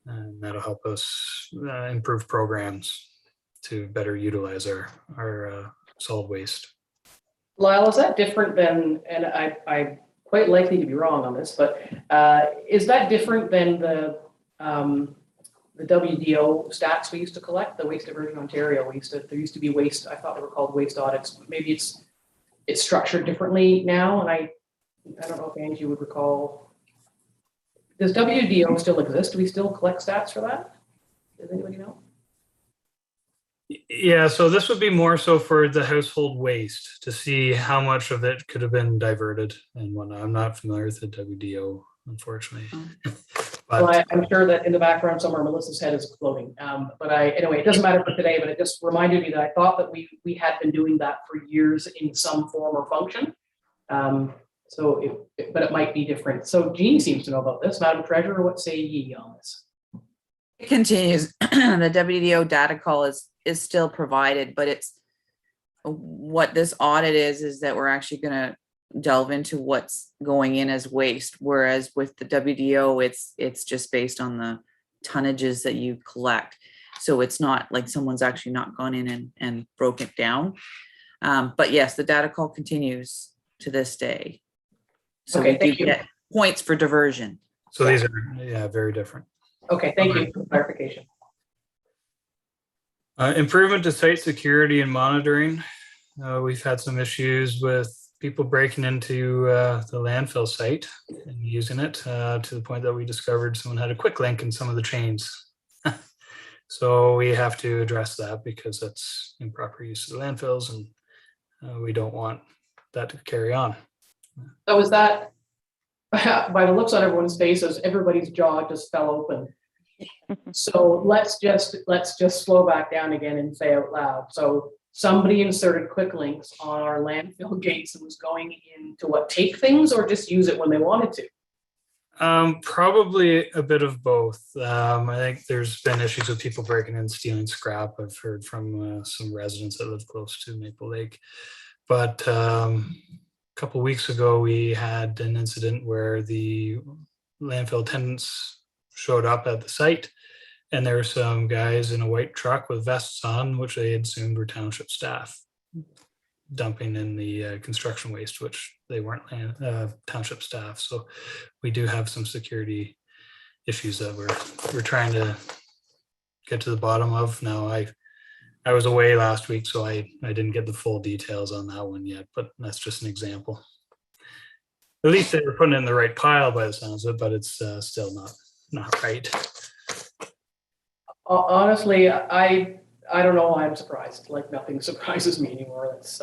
[SPEAKER 12] And that'll help us improve programs to better utilize our solid waste.
[SPEAKER 1] Lyle, is that different than, and I'm quite likely to be wrong on this, but is that different than the WDO stats we used to collect, the Waste Diversion Ontario? There used to be waste, I thought they were called waste audits. Maybe it's structured differently now, and I don't know if Angie would recall. Does WDO still exist? Do we still collect stats for that? Does anybody know?
[SPEAKER 12] Yeah, so this would be more so for the household waste to see how much of it could have been diverted and whatnot. I'm not familiar with the WDO, unfortunately.
[SPEAKER 1] Well, I'm sure that in the background somewhere Melissa's head is exploding. Anyway, it doesn't matter for today, but it just reminded me that I thought that we had been doing that for years in some form or function. But it might be different. So Jeannie seems to know about this. Madam Treasurer, what say ye on this?
[SPEAKER 5] It continues. The WDO data call is still provided, but it's what this audit is that we're actually going to delve into what's going in as waste. Whereas with the WDO, it's just based on the tonnages that you collect. So it's not like someone's actually not gone in and broke it down. But yes, the data call continues to this day. So
[SPEAKER 1] okay,
[SPEAKER 5] we do get points for diversion.
[SPEAKER 12] So these are very different.
[SPEAKER 1] Okay, thank you for clarification.
[SPEAKER 12] Improvement to site security and monitoring. We've had some issues with people breaking into the landfill site and using it to the point that we discovered someone had a quick link in some of the chains. So we have to address that because that's improper use of the landfills, and we don't want that to carry on.
[SPEAKER 1] So is that, by the looks on everyone's faces, everybody's jaw just fell open. So let's just slow back down again and say out loud. So somebody inserted quick links on our landfill gates and was going in to take things or just use it when they wanted to?
[SPEAKER 12] Probably a bit of both. I think there's been issues with people breaking in, stealing scrap. I've heard from some residents that live close to Maple Lake. But a couple weeks ago, we had an incident where the landfill attendants showed up at the site, and there were some guys in a white truck with vests on, which they assumed were township staff, dumping in the construction waste, which they weren't township staff. So we do have some security issues that we're trying to get to the bottom of. Now, I was away last week, so I didn't get the full details on that one yet, but that's just an example. At least they were putting it in the right pile by the sounds of it, but it's still not right.
[SPEAKER 1] Honestly, I don't know why I'm surprised. Like, nothing surprises me anymore. It's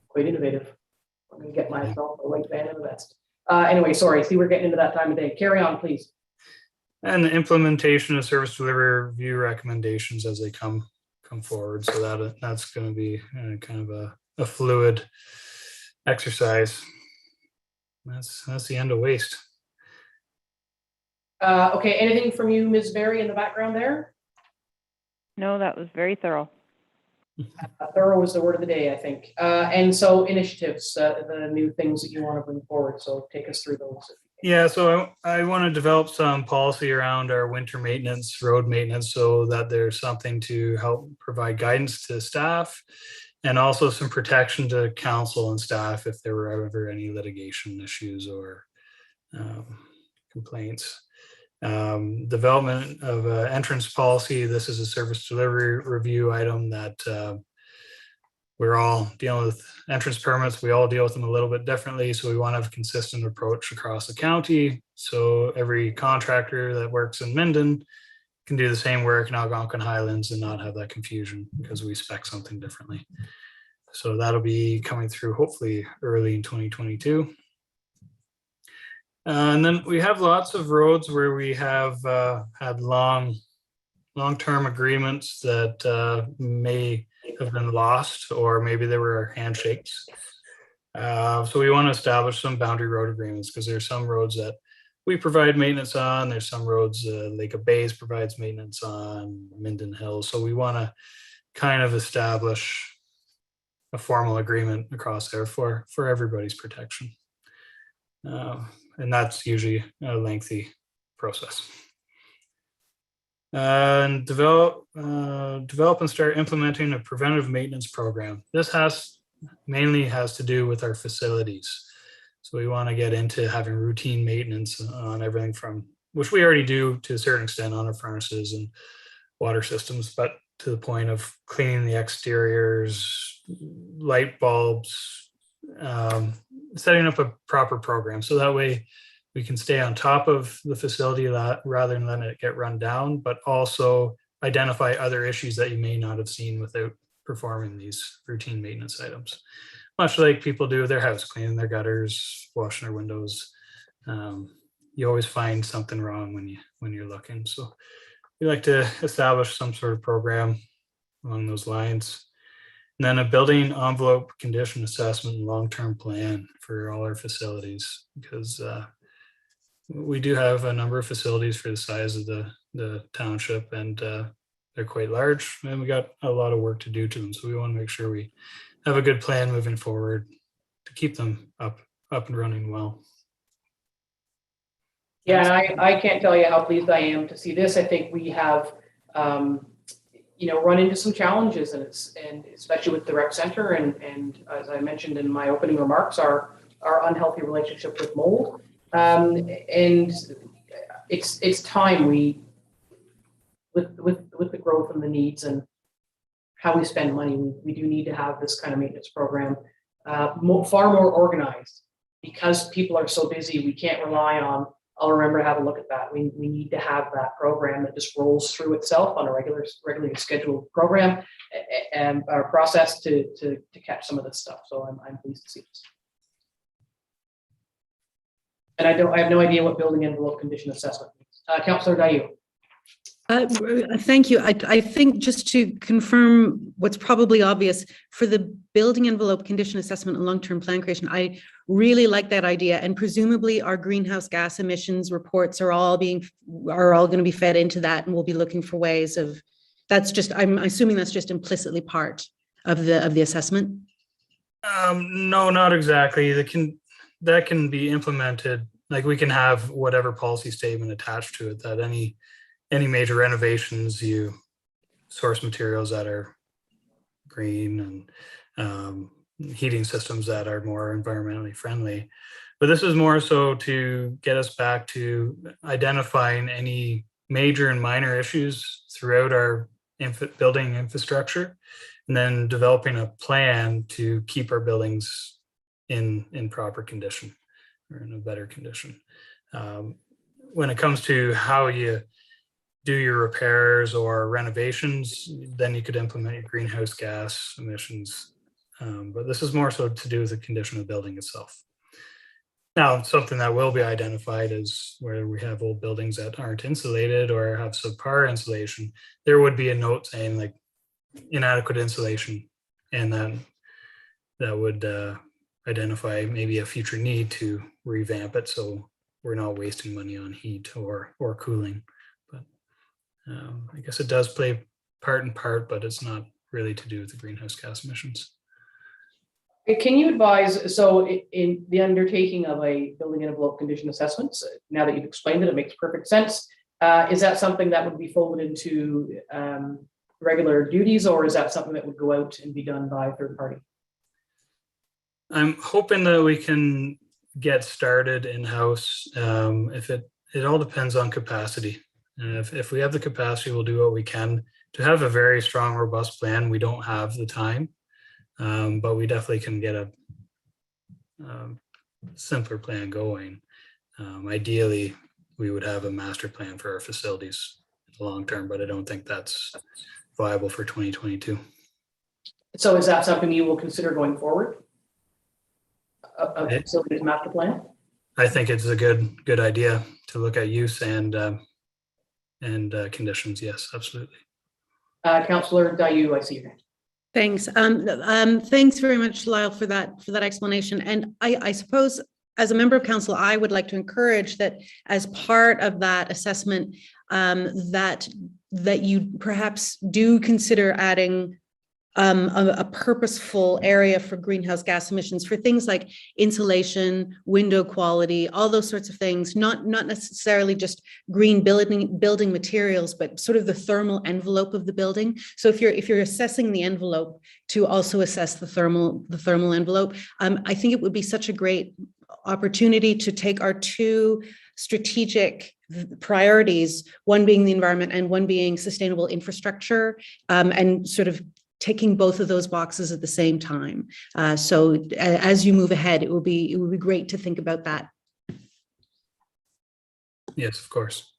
[SPEAKER 1] quite innovative. I'm gonna get myself a white van and a vest. Anyway, sorry. See, we're getting into that time of day. Carry on, please.
[SPEAKER 12] And the implementation of service delivery review recommendations as they come forward. So that's going to be kind of a fluid exercise. That's the end of waste.
[SPEAKER 1] Okay, anything from you, Ms. Berry, in the background there?
[SPEAKER 13] No, that was very thorough.
[SPEAKER 1] Thorough is the word of the day, I think. And so initiatives, the new things that you want to bring forward. So take us through those.
[SPEAKER 12] Yeah, so I want to develop some policy around our winter maintenance, road maintenance, so that there's something to help provide guidance to staff, and also some protection to council and staff if there were ever any litigation issues or complaints. Development of an entrance policy. This is a service delivery review item that we're all dealing with entrance permits. We all deal with them a little bit differently. So we want to have a consistent approach across the county. So every contractor that works in Minden can do the same work in Algonquin Highlands and not have that confusion because we spec something differently. So that'll be coming through hopefully early in 2022. And then we have lots of roads where we have had long-term agreements that may have been lost, or maybe there were handshakes. So we want to establish some boundary road agreements because there's some roads that we provide maintenance on. There's some roads Lake of Bays provides maintenance on, Minden Hills. So we want to kind of establish a formal agreement across there for everybody's protection. And that's usually a lengthy process. And develop and start implementing a preventive maintenance program. This mainly has to do with our facilities. So we want to get into having routine maintenance on everything from, which we already do to a certain extent on our furnaces and water systems, but to the point of cleaning the exteriors, light bulbs, setting up a proper program. So that way we can stay on top of the facility rather than letting it get run down, but also identify other issues that you may not have seen without performing these routine maintenance items. Much like people do with their house, cleaning their gutters, washing their windows. You always find something wrong when you're looking. So we like to establish some sort of program along those lines. And then a building envelope condition assessment and long-term plan for all our facilities, because we do have a number of facilities for the size of the township, and they're quite large, and we got a lot of work to do to them. So we want to make sure we have a good plan moving forward to keep them up and running well.
[SPEAKER 1] Yeah, and I can't tell you how pleased I am to see this. I think we have, run into some challenges, and especially with the rec center, and as I mentioned in my opening remarks, our unhealthy relationship with mold. And it's time with the growth and the needs and how we spend money, we do need to have this kind of maintenance program far more organized, because people are so busy. We can't rely on, I'll remember to have a look at that. We need to have that program that just rolls through itself on a regularly scheduled program and our process to catch some of this stuff. So I'm pleased to see this. And I have no idea what building envelope condition assessment means. Councillor Dayu.
[SPEAKER 7] Thank you. I think just to confirm what's probably obvious, for the building envelope condition assessment and long-term plan creation, I really like that idea. And presumably our greenhouse gas emissions reports are all going to be fed into that, and we'll be looking for ways of, I'm assuming that's just implicitly part of the assessment.
[SPEAKER 12] No, not exactly. That can be implemented. Like, we can have whatever policy statement attached to it, that any major renovations, you source materials that are green, and heating systems that are more environmentally friendly. But this is more so to get us back to identifying any major and minor issues throughout our building infrastructure, and then developing a plan to keep our buildings in proper condition, or in a better condition. When it comes to how you do your repairs or renovations, then you could implement your greenhouse gas emissions. But this is more so to do with the condition of the building itself. Now, something that will be identified is where we have old buildings that aren't insulated or have subpar insulation. There would be a note saying like inadequate insulation, and then that would identify maybe a future need to revamp it, so we're not wasting money on heat or cooling. I guess it does play part in part, but it's not really to do with the greenhouse gas emissions.
[SPEAKER 1] Can you advise, so in the undertaking of a building envelope condition assessments, now that you've explained it, it makes perfect sense. Is that something that would be folded into regular duties, or is that something that would go out and be done by a third party?
[SPEAKER 12] I'm hoping that we can get started in-house. It all depends on capacity. If we have the capacity, we'll do what we can to have a very strong, robust plan. We don't have the time, but we definitely can get a simpler plan going. Ideally, we would have a master plan for our facilities long term, but I don't think that's viable for 2022.
[SPEAKER 1] So is that something you will consider going forward? A facilities master plan?
[SPEAKER 12] I think it's a good idea to look at use and conditions. Yes, absolutely.
[SPEAKER 1] Councillor Dayu, I see your hand.
[SPEAKER 7] Thanks. Thanks very much, Lyle, for that explanation. And I suppose as a member of council, I would like to encourage that as part of that assessment, that you perhaps do consider adding a purposeful area for greenhouse gas emissions for things like insulation, window quality, all those sorts of things, not necessarily just green building materials, but sort of the thermal envelope of the building. So if you're assessing the envelope, to also assess the thermal envelope, I think it would be such a great opportunity to take our two strategic priorities, one being the environment and one being sustainable infrastructure, and sort of ticking both of those boxes at the same time. So as you move ahead, it would be great to think about that.
[SPEAKER 12] Yes, of course.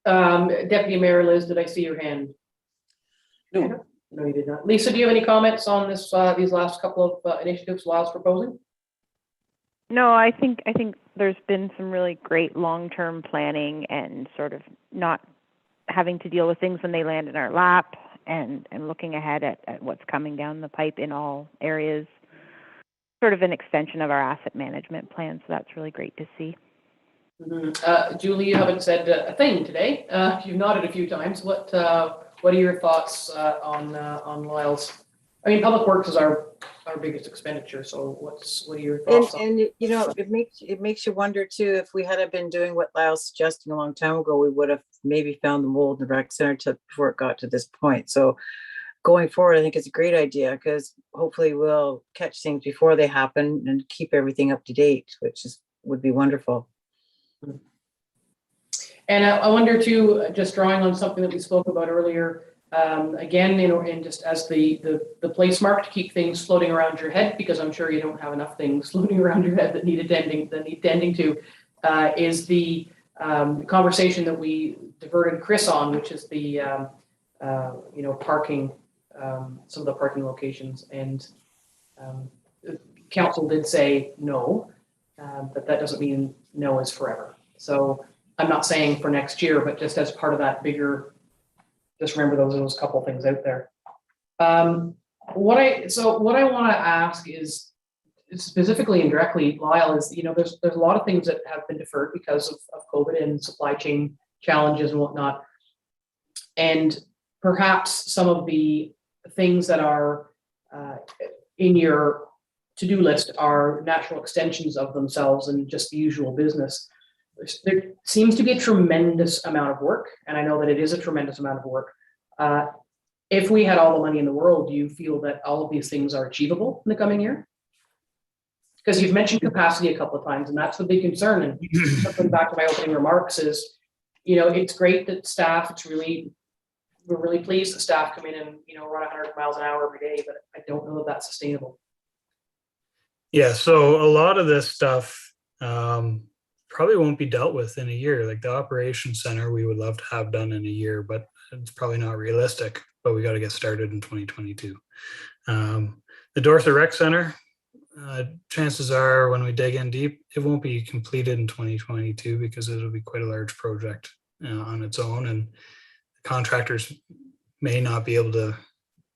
[SPEAKER 1] Deputy Mayor Liz, did I see your hand?
[SPEAKER 3] No.
[SPEAKER 1] No, you did not. Lisa, do you have any comments on this, these last couple of initiatives Lyle's proposing?
[SPEAKER 13] No, I think there's been some really great long-term planning and sort of not having to deal with things when they land in our lap, and looking ahead at what's coming down the pipe in all areas, sort of an extension of our asset management plan. So that's really great to see.
[SPEAKER 1] Mm-hmm. Julie, you haven't said a thing today. You've nodded a few times. What are your thoughts on Lyle's? I mean, public works is our biggest expenditure. So what are your thoughts?
[SPEAKER 14] And you know, it makes you wonder too, if we had been doing what Lyle's suggesting a long time ago, we would have maybe found the mold in the rec center before it got to this point. So going forward, I think it's a great idea, because hopefully we'll catch things before they happen and keep everything up to date, which would be wonderful.
[SPEAKER 1] And I wonder too, just drawing on something that we spoke about earlier, again, and just as the place mark to keep things floating around your head, because I'm sure you don't have enough things floating around your head that need attending to, is the conversation that we diverted Chris on, which is the parking, some of the parking locations, and council did say no, but that doesn't mean no is forever. So I'm not saying for next year, but just as part of that bigger, just remember those couple things out there. What I want to ask is specifically and directly, Lyle, is, there's a lot of things that have been deferred because of COVID and supply chain challenges and whatnot. And perhaps some of the things that are in your to-do list are natural extensions of themselves and just the usual business. There seems to be a tremendous amount of work, and I know that it is a tremendous amount of work. If we had all the money in the world, do you feel that all of these things are achievable in the coming year? Because you've mentioned capacity a couple of times, and that's the big concern. And circling back to my opening remarks is, it's great that staff, we're really pleased that staff come in and, run 100 miles an hour every day, but I don't know that that's sustainable.
[SPEAKER 12] Yeah, so a lot of this stuff probably won't be dealt with in a year. Like the operations center, we would love to have done in a year, but it's probably not realistic, but we got to get started in 2022. The Dorset Rec Center, chances are when we dig in deep, it won't be completed in 2022 because it'll be quite a large project on its own, and contractors may not be able to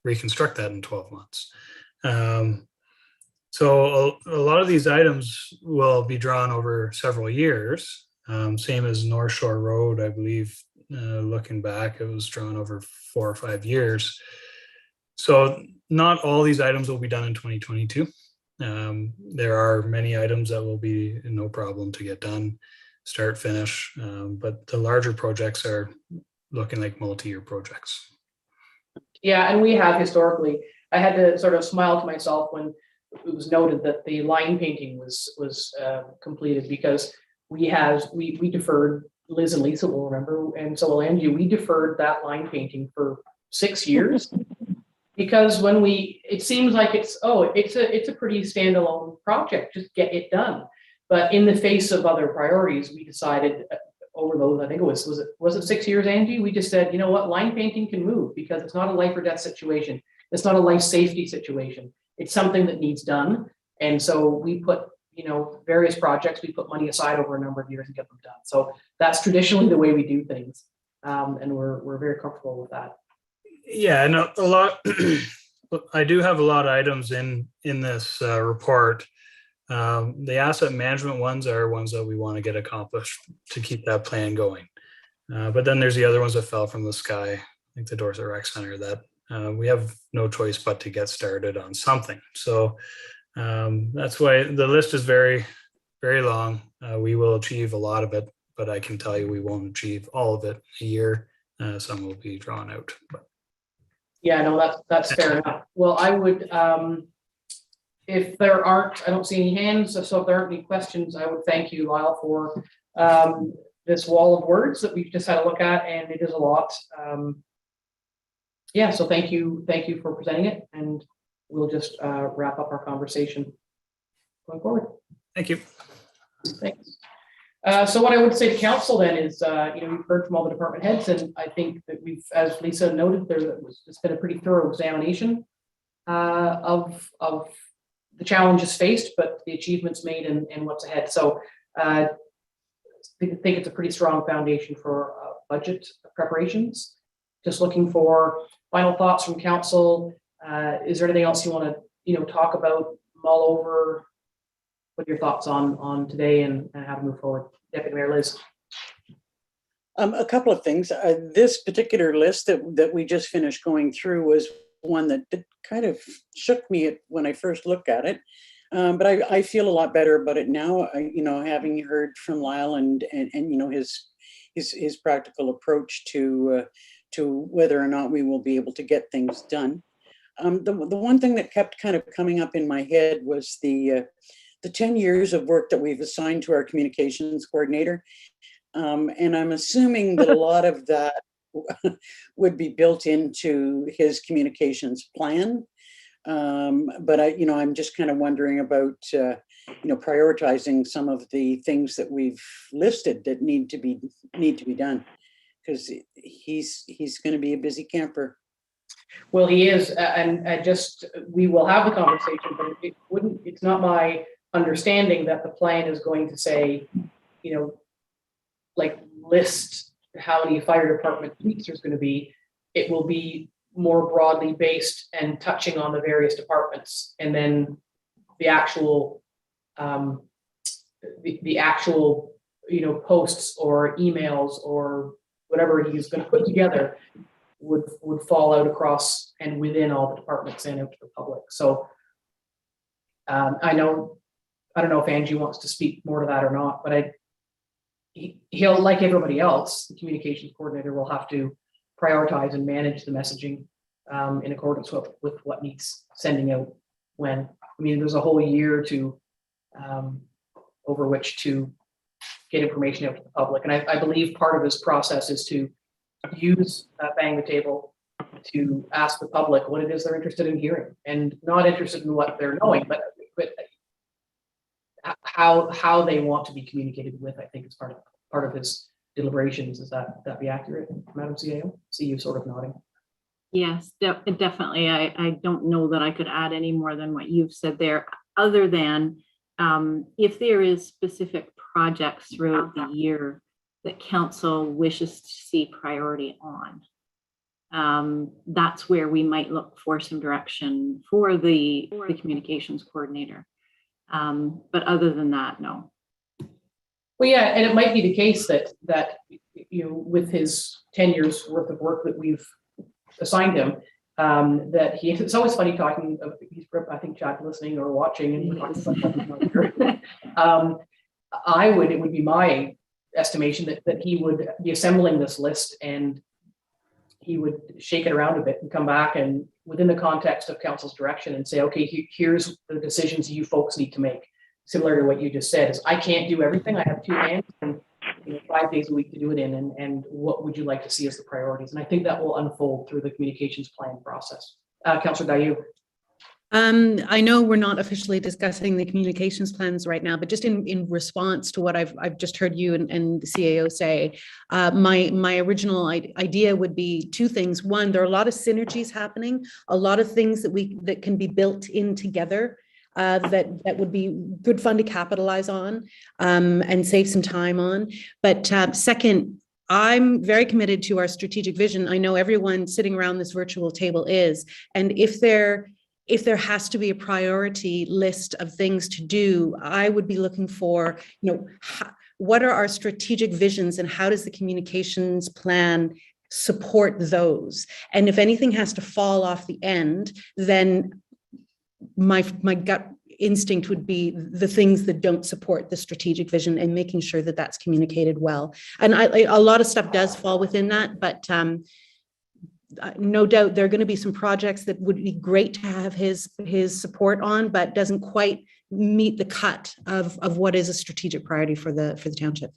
[SPEAKER 12] reconstruct that in 12 months. So a lot of these items will be drawn over several years, same as North Shore Road, I believe, looking back, it was drawn over 4 or 5 years. So not all these items will be done in 2022. There are many items that will be no problem to get done, start, finish, but the larger projects are looking like multi-year projects.
[SPEAKER 1] Yeah, and we have historically, I had to sort of smile to myself when it was noted that the line painting was completed, because we deferred, Liz and Lisa will remember, and so will Angie, we deferred that line painting for 6 years. Because it seems like it's a pretty standalone project, just get it done. But in the face of other priorities, we decided over those, I think it was it 6 years, Angie? We just said, you know what, line painting can move because it's not a life or death situation. It's not a life safety situation. It's something that needs done. And so we put, various projects, we put money aside over a number of years and get them done. So that's traditionally the way we do things. And we're very comfortable with that.
[SPEAKER 12] Yeah, and a lot, I do have a lot of items in this report. The asset management ones are ones that we want to get accomplished to keep that plan going. But then there's the other ones that fell from the sky, like the Dorset Rec Center, that we have no choice but to get started on something. So that's why the list is very, very long. We will achieve a lot of it, but I can tell you we won't achieve all of it a year. Some will be drawn out. But.
[SPEAKER 1] Yeah, no, that's fair enough. Well, I would, if there aren't, I don't see any hands, so if there aren't any questions, I would thank you, Lyle, for this wall of words that we've just had a look at, and it is a lot. Yeah, so thank you for presenting it, and we'll just wrap up our conversation going forward.
[SPEAKER 12] Thank you.
[SPEAKER 1] Thanks. So what I would say to council then is, we've heard from all the department heads, and I think that we've, as Lisa noted, it's been a pretty thorough examination of the challenges faced, but the achievements made and what's ahead. So I think it's a pretty strong foundation for budget preparations. Just looking for final thoughts from council. Is there anything else you want to talk about, mull over? What are your thoughts on today and how to move forward? Deputy Mayor Liz.
[SPEAKER 3] A couple of things. This particular list that we just finished going through was one that kind of shook me when I first looked at it. But I feel a lot better about it now, having heard from Lyle and his practical approach to whether or not we will be able to get things done. The one thing that kept kind of coming up in my head was the 10 years of work that we've assigned to our communications coordinator. And I'm assuming that a lot of that would be built into his communications plan. But I'm just kind of wondering about, prioritizing some of the things that we've listed that need to be done, because he's going to be a busy camper.
[SPEAKER 1] Well, he is, and we will have the conversation, but it's not my understanding that the plan is going to say, like list how many fire department police there's going to be. It will be more broadly based and touching on the various departments, and then the actual the actual posts or emails or whatever he's going to put together would fall out across and within all the departments and out to the public. So I don't know if Angie wants to speak more to that or not, but he'll, like everybody else, the communications coordinator will have to prioritize and manage the messaging in accordance with what needs sending out when. I mean, there's a whole year to over which to get information out to the public. And I believe part of this process is to use Bang the Table to ask the public what it is they're interested in hearing, and not interested in what they're knowing, but how they want to be communicated with. I think is part of his deliberations. Is that be accurate, Madam CAO? See you sort of nodding.
[SPEAKER 4] Yes, definitely. I don't know that I could add any more than what you've said there, other than if there is specific projects throughout the year that council wishes to see priority on, that's where we might look for some direction for the communications coordinator. But other than that, no.
[SPEAKER 1] Well, yeah, and it might be the case that with his 10 years worth of work that we've assigned him, that it's always funny talking. I think Chad listening or watching, and we're talking about it would be my estimation that he would be assembling this list, and he would shake it around a bit and come back and within the context of council's direction and say, okay, here's the decisions you folks need to make. Similar to what you just said, is I can't do everything. I have 2 hands and 5 days a week to do it in, and what would you like to see as the priorities? And I think that will unfold through the communications plan process. Councillor Dayu.
[SPEAKER 7] I know we're not officially discussing the communications plans right now, but just in response to what I've just heard you and the CAO say, my original idea would be 2 things. One, there are a lot of synergies happening, a lot of things that can be built in together. That would be good fun to capitalize on and save some time on. But second, I'm very committed to our strategic vision. I know everyone sitting around this virtual table is, and if there has to be a priority list of things to do, I would be looking for, what are our strategic visions and how does the communications plan support those? And if anything has to fall off the end, then my gut instinct would be the things that don't support the strategic vision and making sure that that's communicated well. And a lot of stuff does fall within that, but no doubt there are going to be some projects that would be great to have his support on, but doesn't quite meet the cut of what is a strategic priority for the township.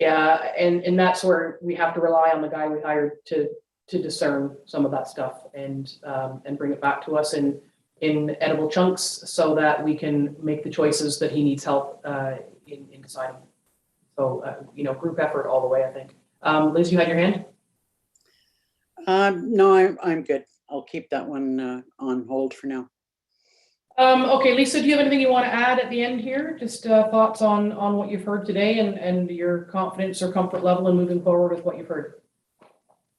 [SPEAKER 1] Yeah, and that's where we have to rely on the guy we hired to discern some of that stuff and bring it back to us in edible chunks so that we can make the choices that he needs help in deciding. So, group effort all the way, I think. Liz, you had your hand?
[SPEAKER 3] No, I'm good. I'll keep that one on hold for now.
[SPEAKER 1] Okay, Lisa, do you have anything you want to add at the end here? Just thoughts on what you've heard today and your confidence or comfort level in moving forward with what you've heard?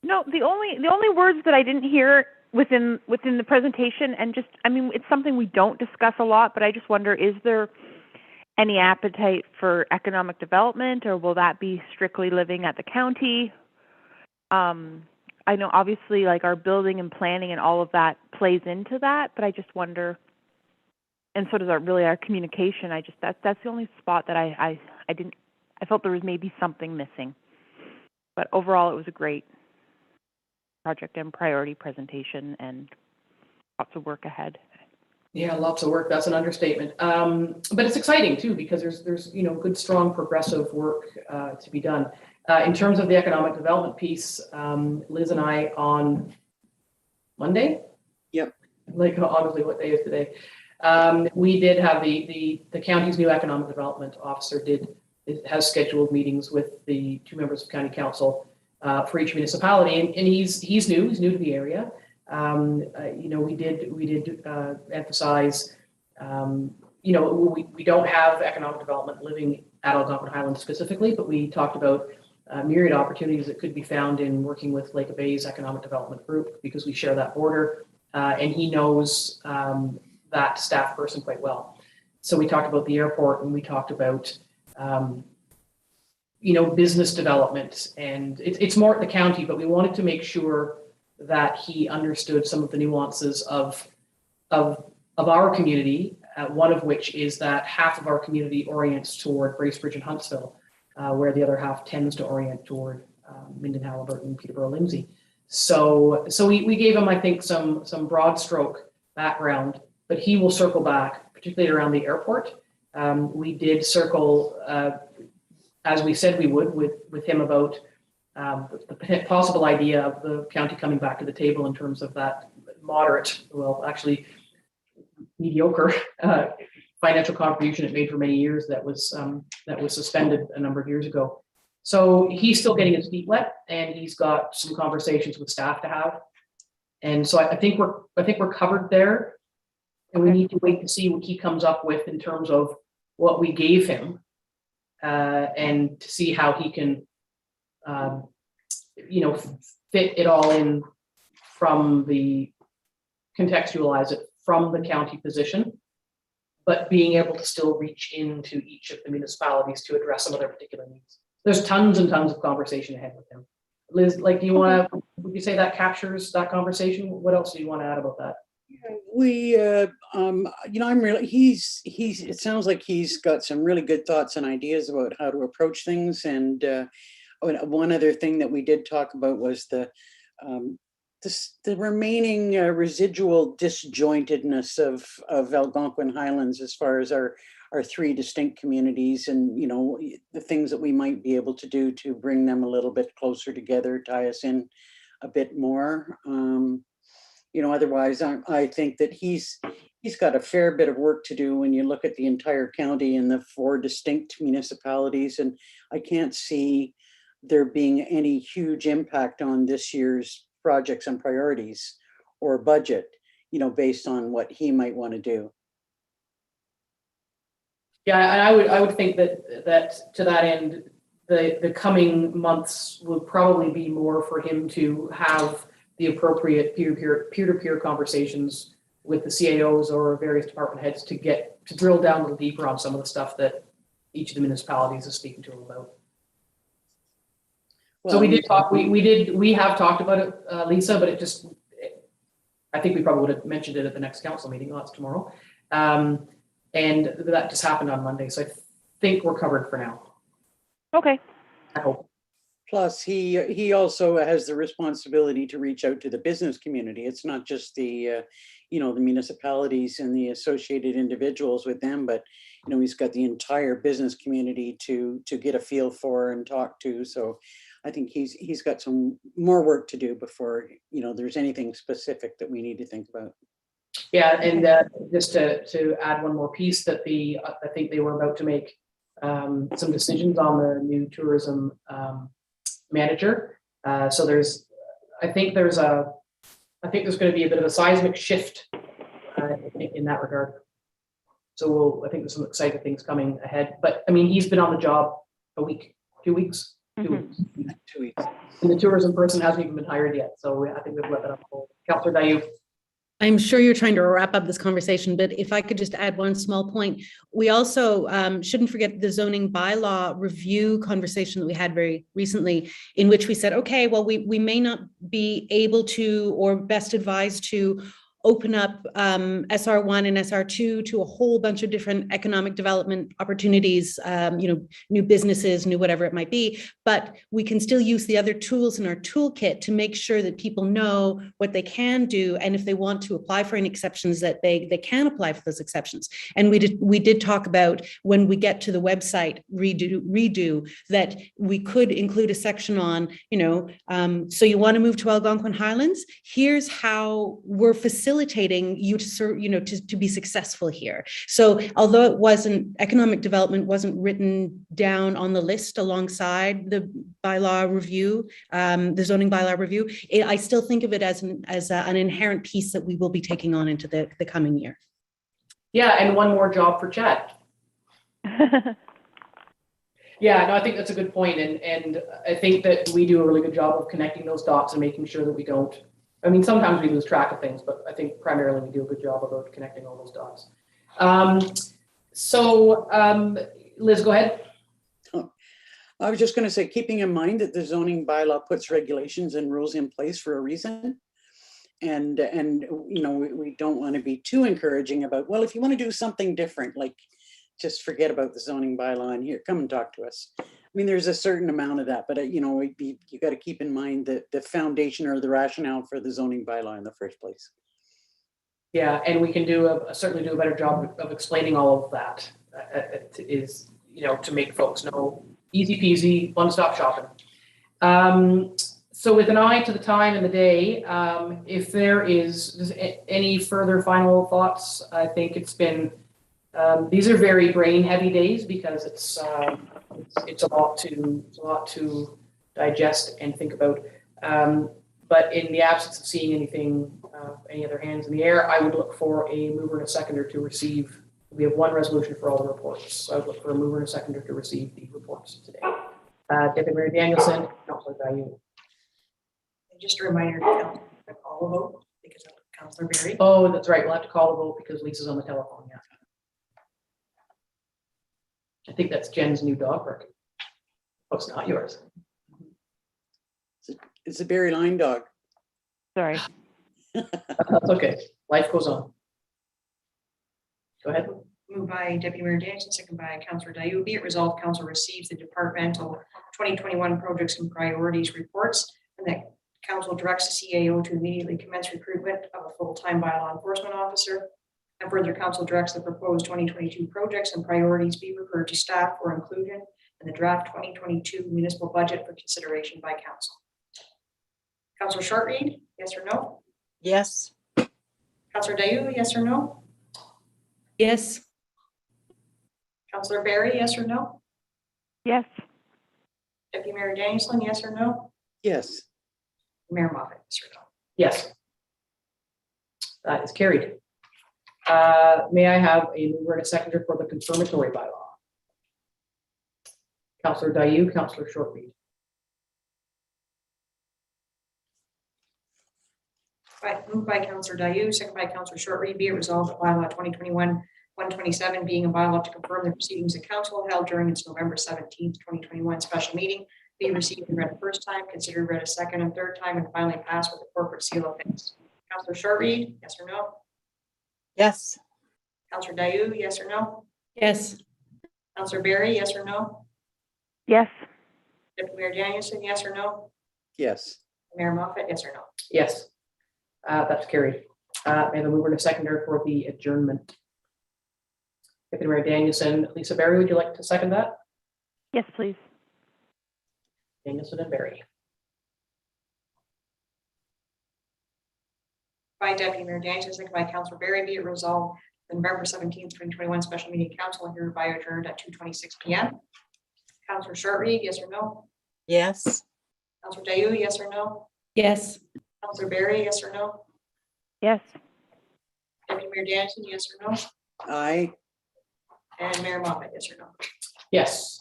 [SPEAKER 13] No, the only words that I didn't hear within the presentation, and just, I mean, it's something we don't discuss a lot, but I just wonder, is there any appetite for economic development, or will that be strictly living at the county? I know obviously like our building and planning and all of that plays into that, but I just wonder, and so does our communication. That's the only spot that I felt there was maybe something missing. But overall, it was a great project and priority presentation and lots of work ahead.
[SPEAKER 1] Yeah, lots of work. That's an understatement. But it's exciting too, because there's good, strong, progressive work to be done. In terms of the economic development piece, Liz and I on Monday.
[SPEAKER 3] Yep.
[SPEAKER 1] Like honestly, what day is today? We did have the county's new economic development officer has scheduled meetings with the 2 members of county council for each municipality, and he's new to the area. We did emphasize we don't have economic development living at Algonquin Highlands specifically, but we talked about myriad opportunities that could be found in working with Lake Bay's economic development group because we share that border, and he knows that staff person quite well. So we talked about the airport, and we talked about business development, and it's more at the county, but we wanted to make sure that he understood some of the nuances of our community, one of which is that half of our community orients toward Bracebridge and Huntsville, where the other half tends to orient toward Minden, Haliburton, Peterborough, Lindsay. So we gave him, I think, some broad stroke background, but he will circle back, particularly around the airport. We did circle, as we said we would, with him about the possible idea of the county coming back to the table in terms of that moderate, well, actually mediocre financial contribution it made for many years that was suspended a number of years ago. So he's still getting his feet wet, and he's got some conversations with staff to have. And so I think we're covered there, and we need to wait to see what he comes up with in terms of what we gave him, and to see how he can, fit it all in contextualize it from the county position, but being able to still reach into each of the municipalities to address some of their particular needs. There's tons and tons of conversation ahead with him. Liz, would you say that captures that conversation? What else do you want to add about that?
[SPEAKER 3] We, it sounds like he's got some really good thoughts and ideas about how to approach things. And one other thing that we did talk about was the remaining residual disjointedness of Algonquin Highlands as far as our three distinct communities, and the things that we might be able to do to bring them a little bit closer together, tie us in a bit more. Otherwise, I think that he's got a fair bit of work to do when you look at the entire county and the 4 distinct municipalities, and I can't see there being any huge impact on this year's projects and priorities or budget, based on what he might want to do.
[SPEAKER 1] Yeah, and I would think that to that end, the coming months would probably be more for him to have the appropriate peer-to-peer conversations with the CAOs or various department heads to drill down a little deeper on some of the stuff that each of the municipalities is speaking to him about. Well, so we did talk. We have talked about it, Lisa, but I think we probably would have mentioned it at the next council meeting. That's tomorrow, and that just happened on Monday. So I think we're covered for now.
[SPEAKER 13] Okay.
[SPEAKER 1] I hope.
[SPEAKER 3] Plus, he also has the responsibility to reach out to the business community. It's not just the the municipalities and the associated individuals with them, but he's got the entire business community to get a feel for and talk to. So I think he's got some more work to do before there's anything specific that we need to think about.
[SPEAKER 1] Yeah, and just to add one more piece, that I think they were about to make some decisions on the new tourism manager. So I think there's going to be a bit of a seismic shift in that regard. So I think there's some exciting things coming ahead. But I mean, he's been on the job a week, 2 weeks. 2 weeks.
[SPEAKER 3] 2 weeks.
[SPEAKER 1] And the tourism person hasn't even been hired yet. So I think we've let that up. Councillor Dayouf.
[SPEAKER 7] I'm sure you're trying to wrap up this conversation, but if I could just add one small point, we also shouldn't forget the zoning bylaw review conversation that we had very recently, in which we said, okay, well, we may not be able to or best advised to open up SR1 and SR2 to a whole bunch of different economic development opportunities, new businesses, new whatever it might be, but we can still use the other tools in our toolkit to make sure that people know what they can do, and if they want to apply for any exceptions, that they can apply for those exceptions. And we did talk about, when we get to the website redo that we could include a section on, so you want to move to Algonquin Highlands, here's how we're facilitating you to be successful here. So although economic development wasn't written down on the list alongside the bylaw review, the zoning bylaw review, I still think of it as an inherent piece that we will be taking on into the coming year.
[SPEAKER 1] Yeah, and one more job for Chad. Yeah, no, I think that's a good point, and I think that we do a really good job of connecting those dots and making sure that we don't, I mean, sometimes we lose track of things, but I think primarily we do a good job about connecting all those dots. Liz, go ahead.
[SPEAKER 3] I was just going to say, keeping in mind that the zoning bylaw puts regulations and rules in place for a reason. And you know, we don't want to be too encouraging about, well, if you want to do something different, like just forget about the zoning bylaw and here, come and talk to us. I mean, there's a certain amount of that, but you know, you got to keep in mind that the foundation or the rationale for the zoning bylaw in the first place.
[SPEAKER 1] Yeah, and we can do certainly do a better job of explaining all of that. Is, you know, to make folks know, easy peasy, one-stop shopping. So with an eye to the time and the day, if there is any further final thoughts, I think it's been, these are very brain heavy days because it's a lot to digest and think about. But in the absence of seeing anything, any other hands in the air, I would look for a mover and a seconder to receive. We have one resolution for all the reports. So I would look for a mover and a seconder to receive the reports today. Deputy Mayor Danielson, Councillor Dayou.
[SPEAKER 2] And just a reminder to call the vote because of Councillor Berry.
[SPEAKER 1] Oh, that's right. We'll have to call the vote because Lisa's on the telephone. Yeah. I think that's Jen's new dog record. Oh, it's not yours.
[SPEAKER 3] It's a Berry line dog.
[SPEAKER 13] Sorry.
[SPEAKER 1] That's okay. Life goes on. Go ahead.
[SPEAKER 2] Moved by Deputy Mayor Danielson, second by Councillor Dayou. Be it resolved, Council receives the departmental 2021 projects and priorities reports, and that Council directs the CAO to immediately commence recruitment of a full-time bylaw enforcement officer. And further, Council directs the proposed 2022 projects and priorities be referred to staff for inclusion in the draft 2022 municipal budget for consideration by Council. Councillor Shortreed, yes or no?
[SPEAKER 14] Yes.
[SPEAKER 2] Councillor Dayou, yes or no?
[SPEAKER 7] Yes.
[SPEAKER 2] Councillor Berry, yes or no?
[SPEAKER 13] Yes.
[SPEAKER 2] Deputy Mayor Danielson, yes or no?
[SPEAKER 3] Yes.
[SPEAKER 2] Mayor Moffat, yes or no?
[SPEAKER 1] Yes. That is carried. May I have a mover and a seconder for the confirmatory bylaw? Councillor Dayou, Councillor Shortreed.
[SPEAKER 2] Right, moved by Councillor Dayou, second by Councillor Shortreed. Be it resolved that bylaw 2021-127 being a bylaw to confirm the proceedings of council held during its November 17th, 2021 special meeting be received and read the first time, considered read a second and third time, and finally passed with a corporate seal of thanks. Councillor Shortreed, yes or no?
[SPEAKER 14] Yes.
[SPEAKER 2] Councillor Dayou, yes or no?
[SPEAKER 7] Yes.
[SPEAKER 2] Councillor Berry, yes or no?
[SPEAKER 13] Yes.
[SPEAKER 2] Deputy Mayor Danielson, yes or no?
[SPEAKER 3] Yes.
[SPEAKER 2] Mayor Moffat, yes or no?
[SPEAKER 1] Yes. That's carried. May the mover and a seconder for the adjournment. Deputy Mayor Danielson, Lisa Berry, would you like to second that?
[SPEAKER 13] Yes, please.
[SPEAKER 1] Danielson and Berry.
[SPEAKER 2] By Deputy Mayor Danielson, second by Councillor Berry. Be it resolved, the November 17th, 2021 special meeting council hereby adjourned at 2:26 p.m. Councillor Shortreed, yes or no?
[SPEAKER 14] Yes.
[SPEAKER 2] Councillor Dayou, yes or no?
[SPEAKER 7] Yes.
[SPEAKER 2] Councillor Berry, yes or no?
[SPEAKER 13] Yes.
[SPEAKER 2] Deputy Mayor Danielson, yes or no?
[SPEAKER 3] Aye.
[SPEAKER 2] And Mayor Moffat, yes or no?
[SPEAKER 1] Yes.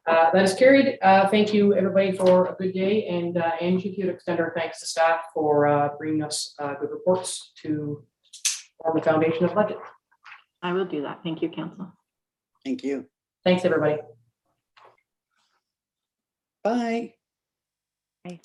[SPEAKER 1] That is carried. Thank you, everybody, for a good day. And Angie, if you'd extend our thanks to staff for bringing us good reports to form the foundation of the budget.
[SPEAKER 4] I will do that. Thank you, Council.
[SPEAKER 3] Thank you.
[SPEAKER 1] Thanks, everybody.
[SPEAKER 3] Bye.
[SPEAKER 13] Bye.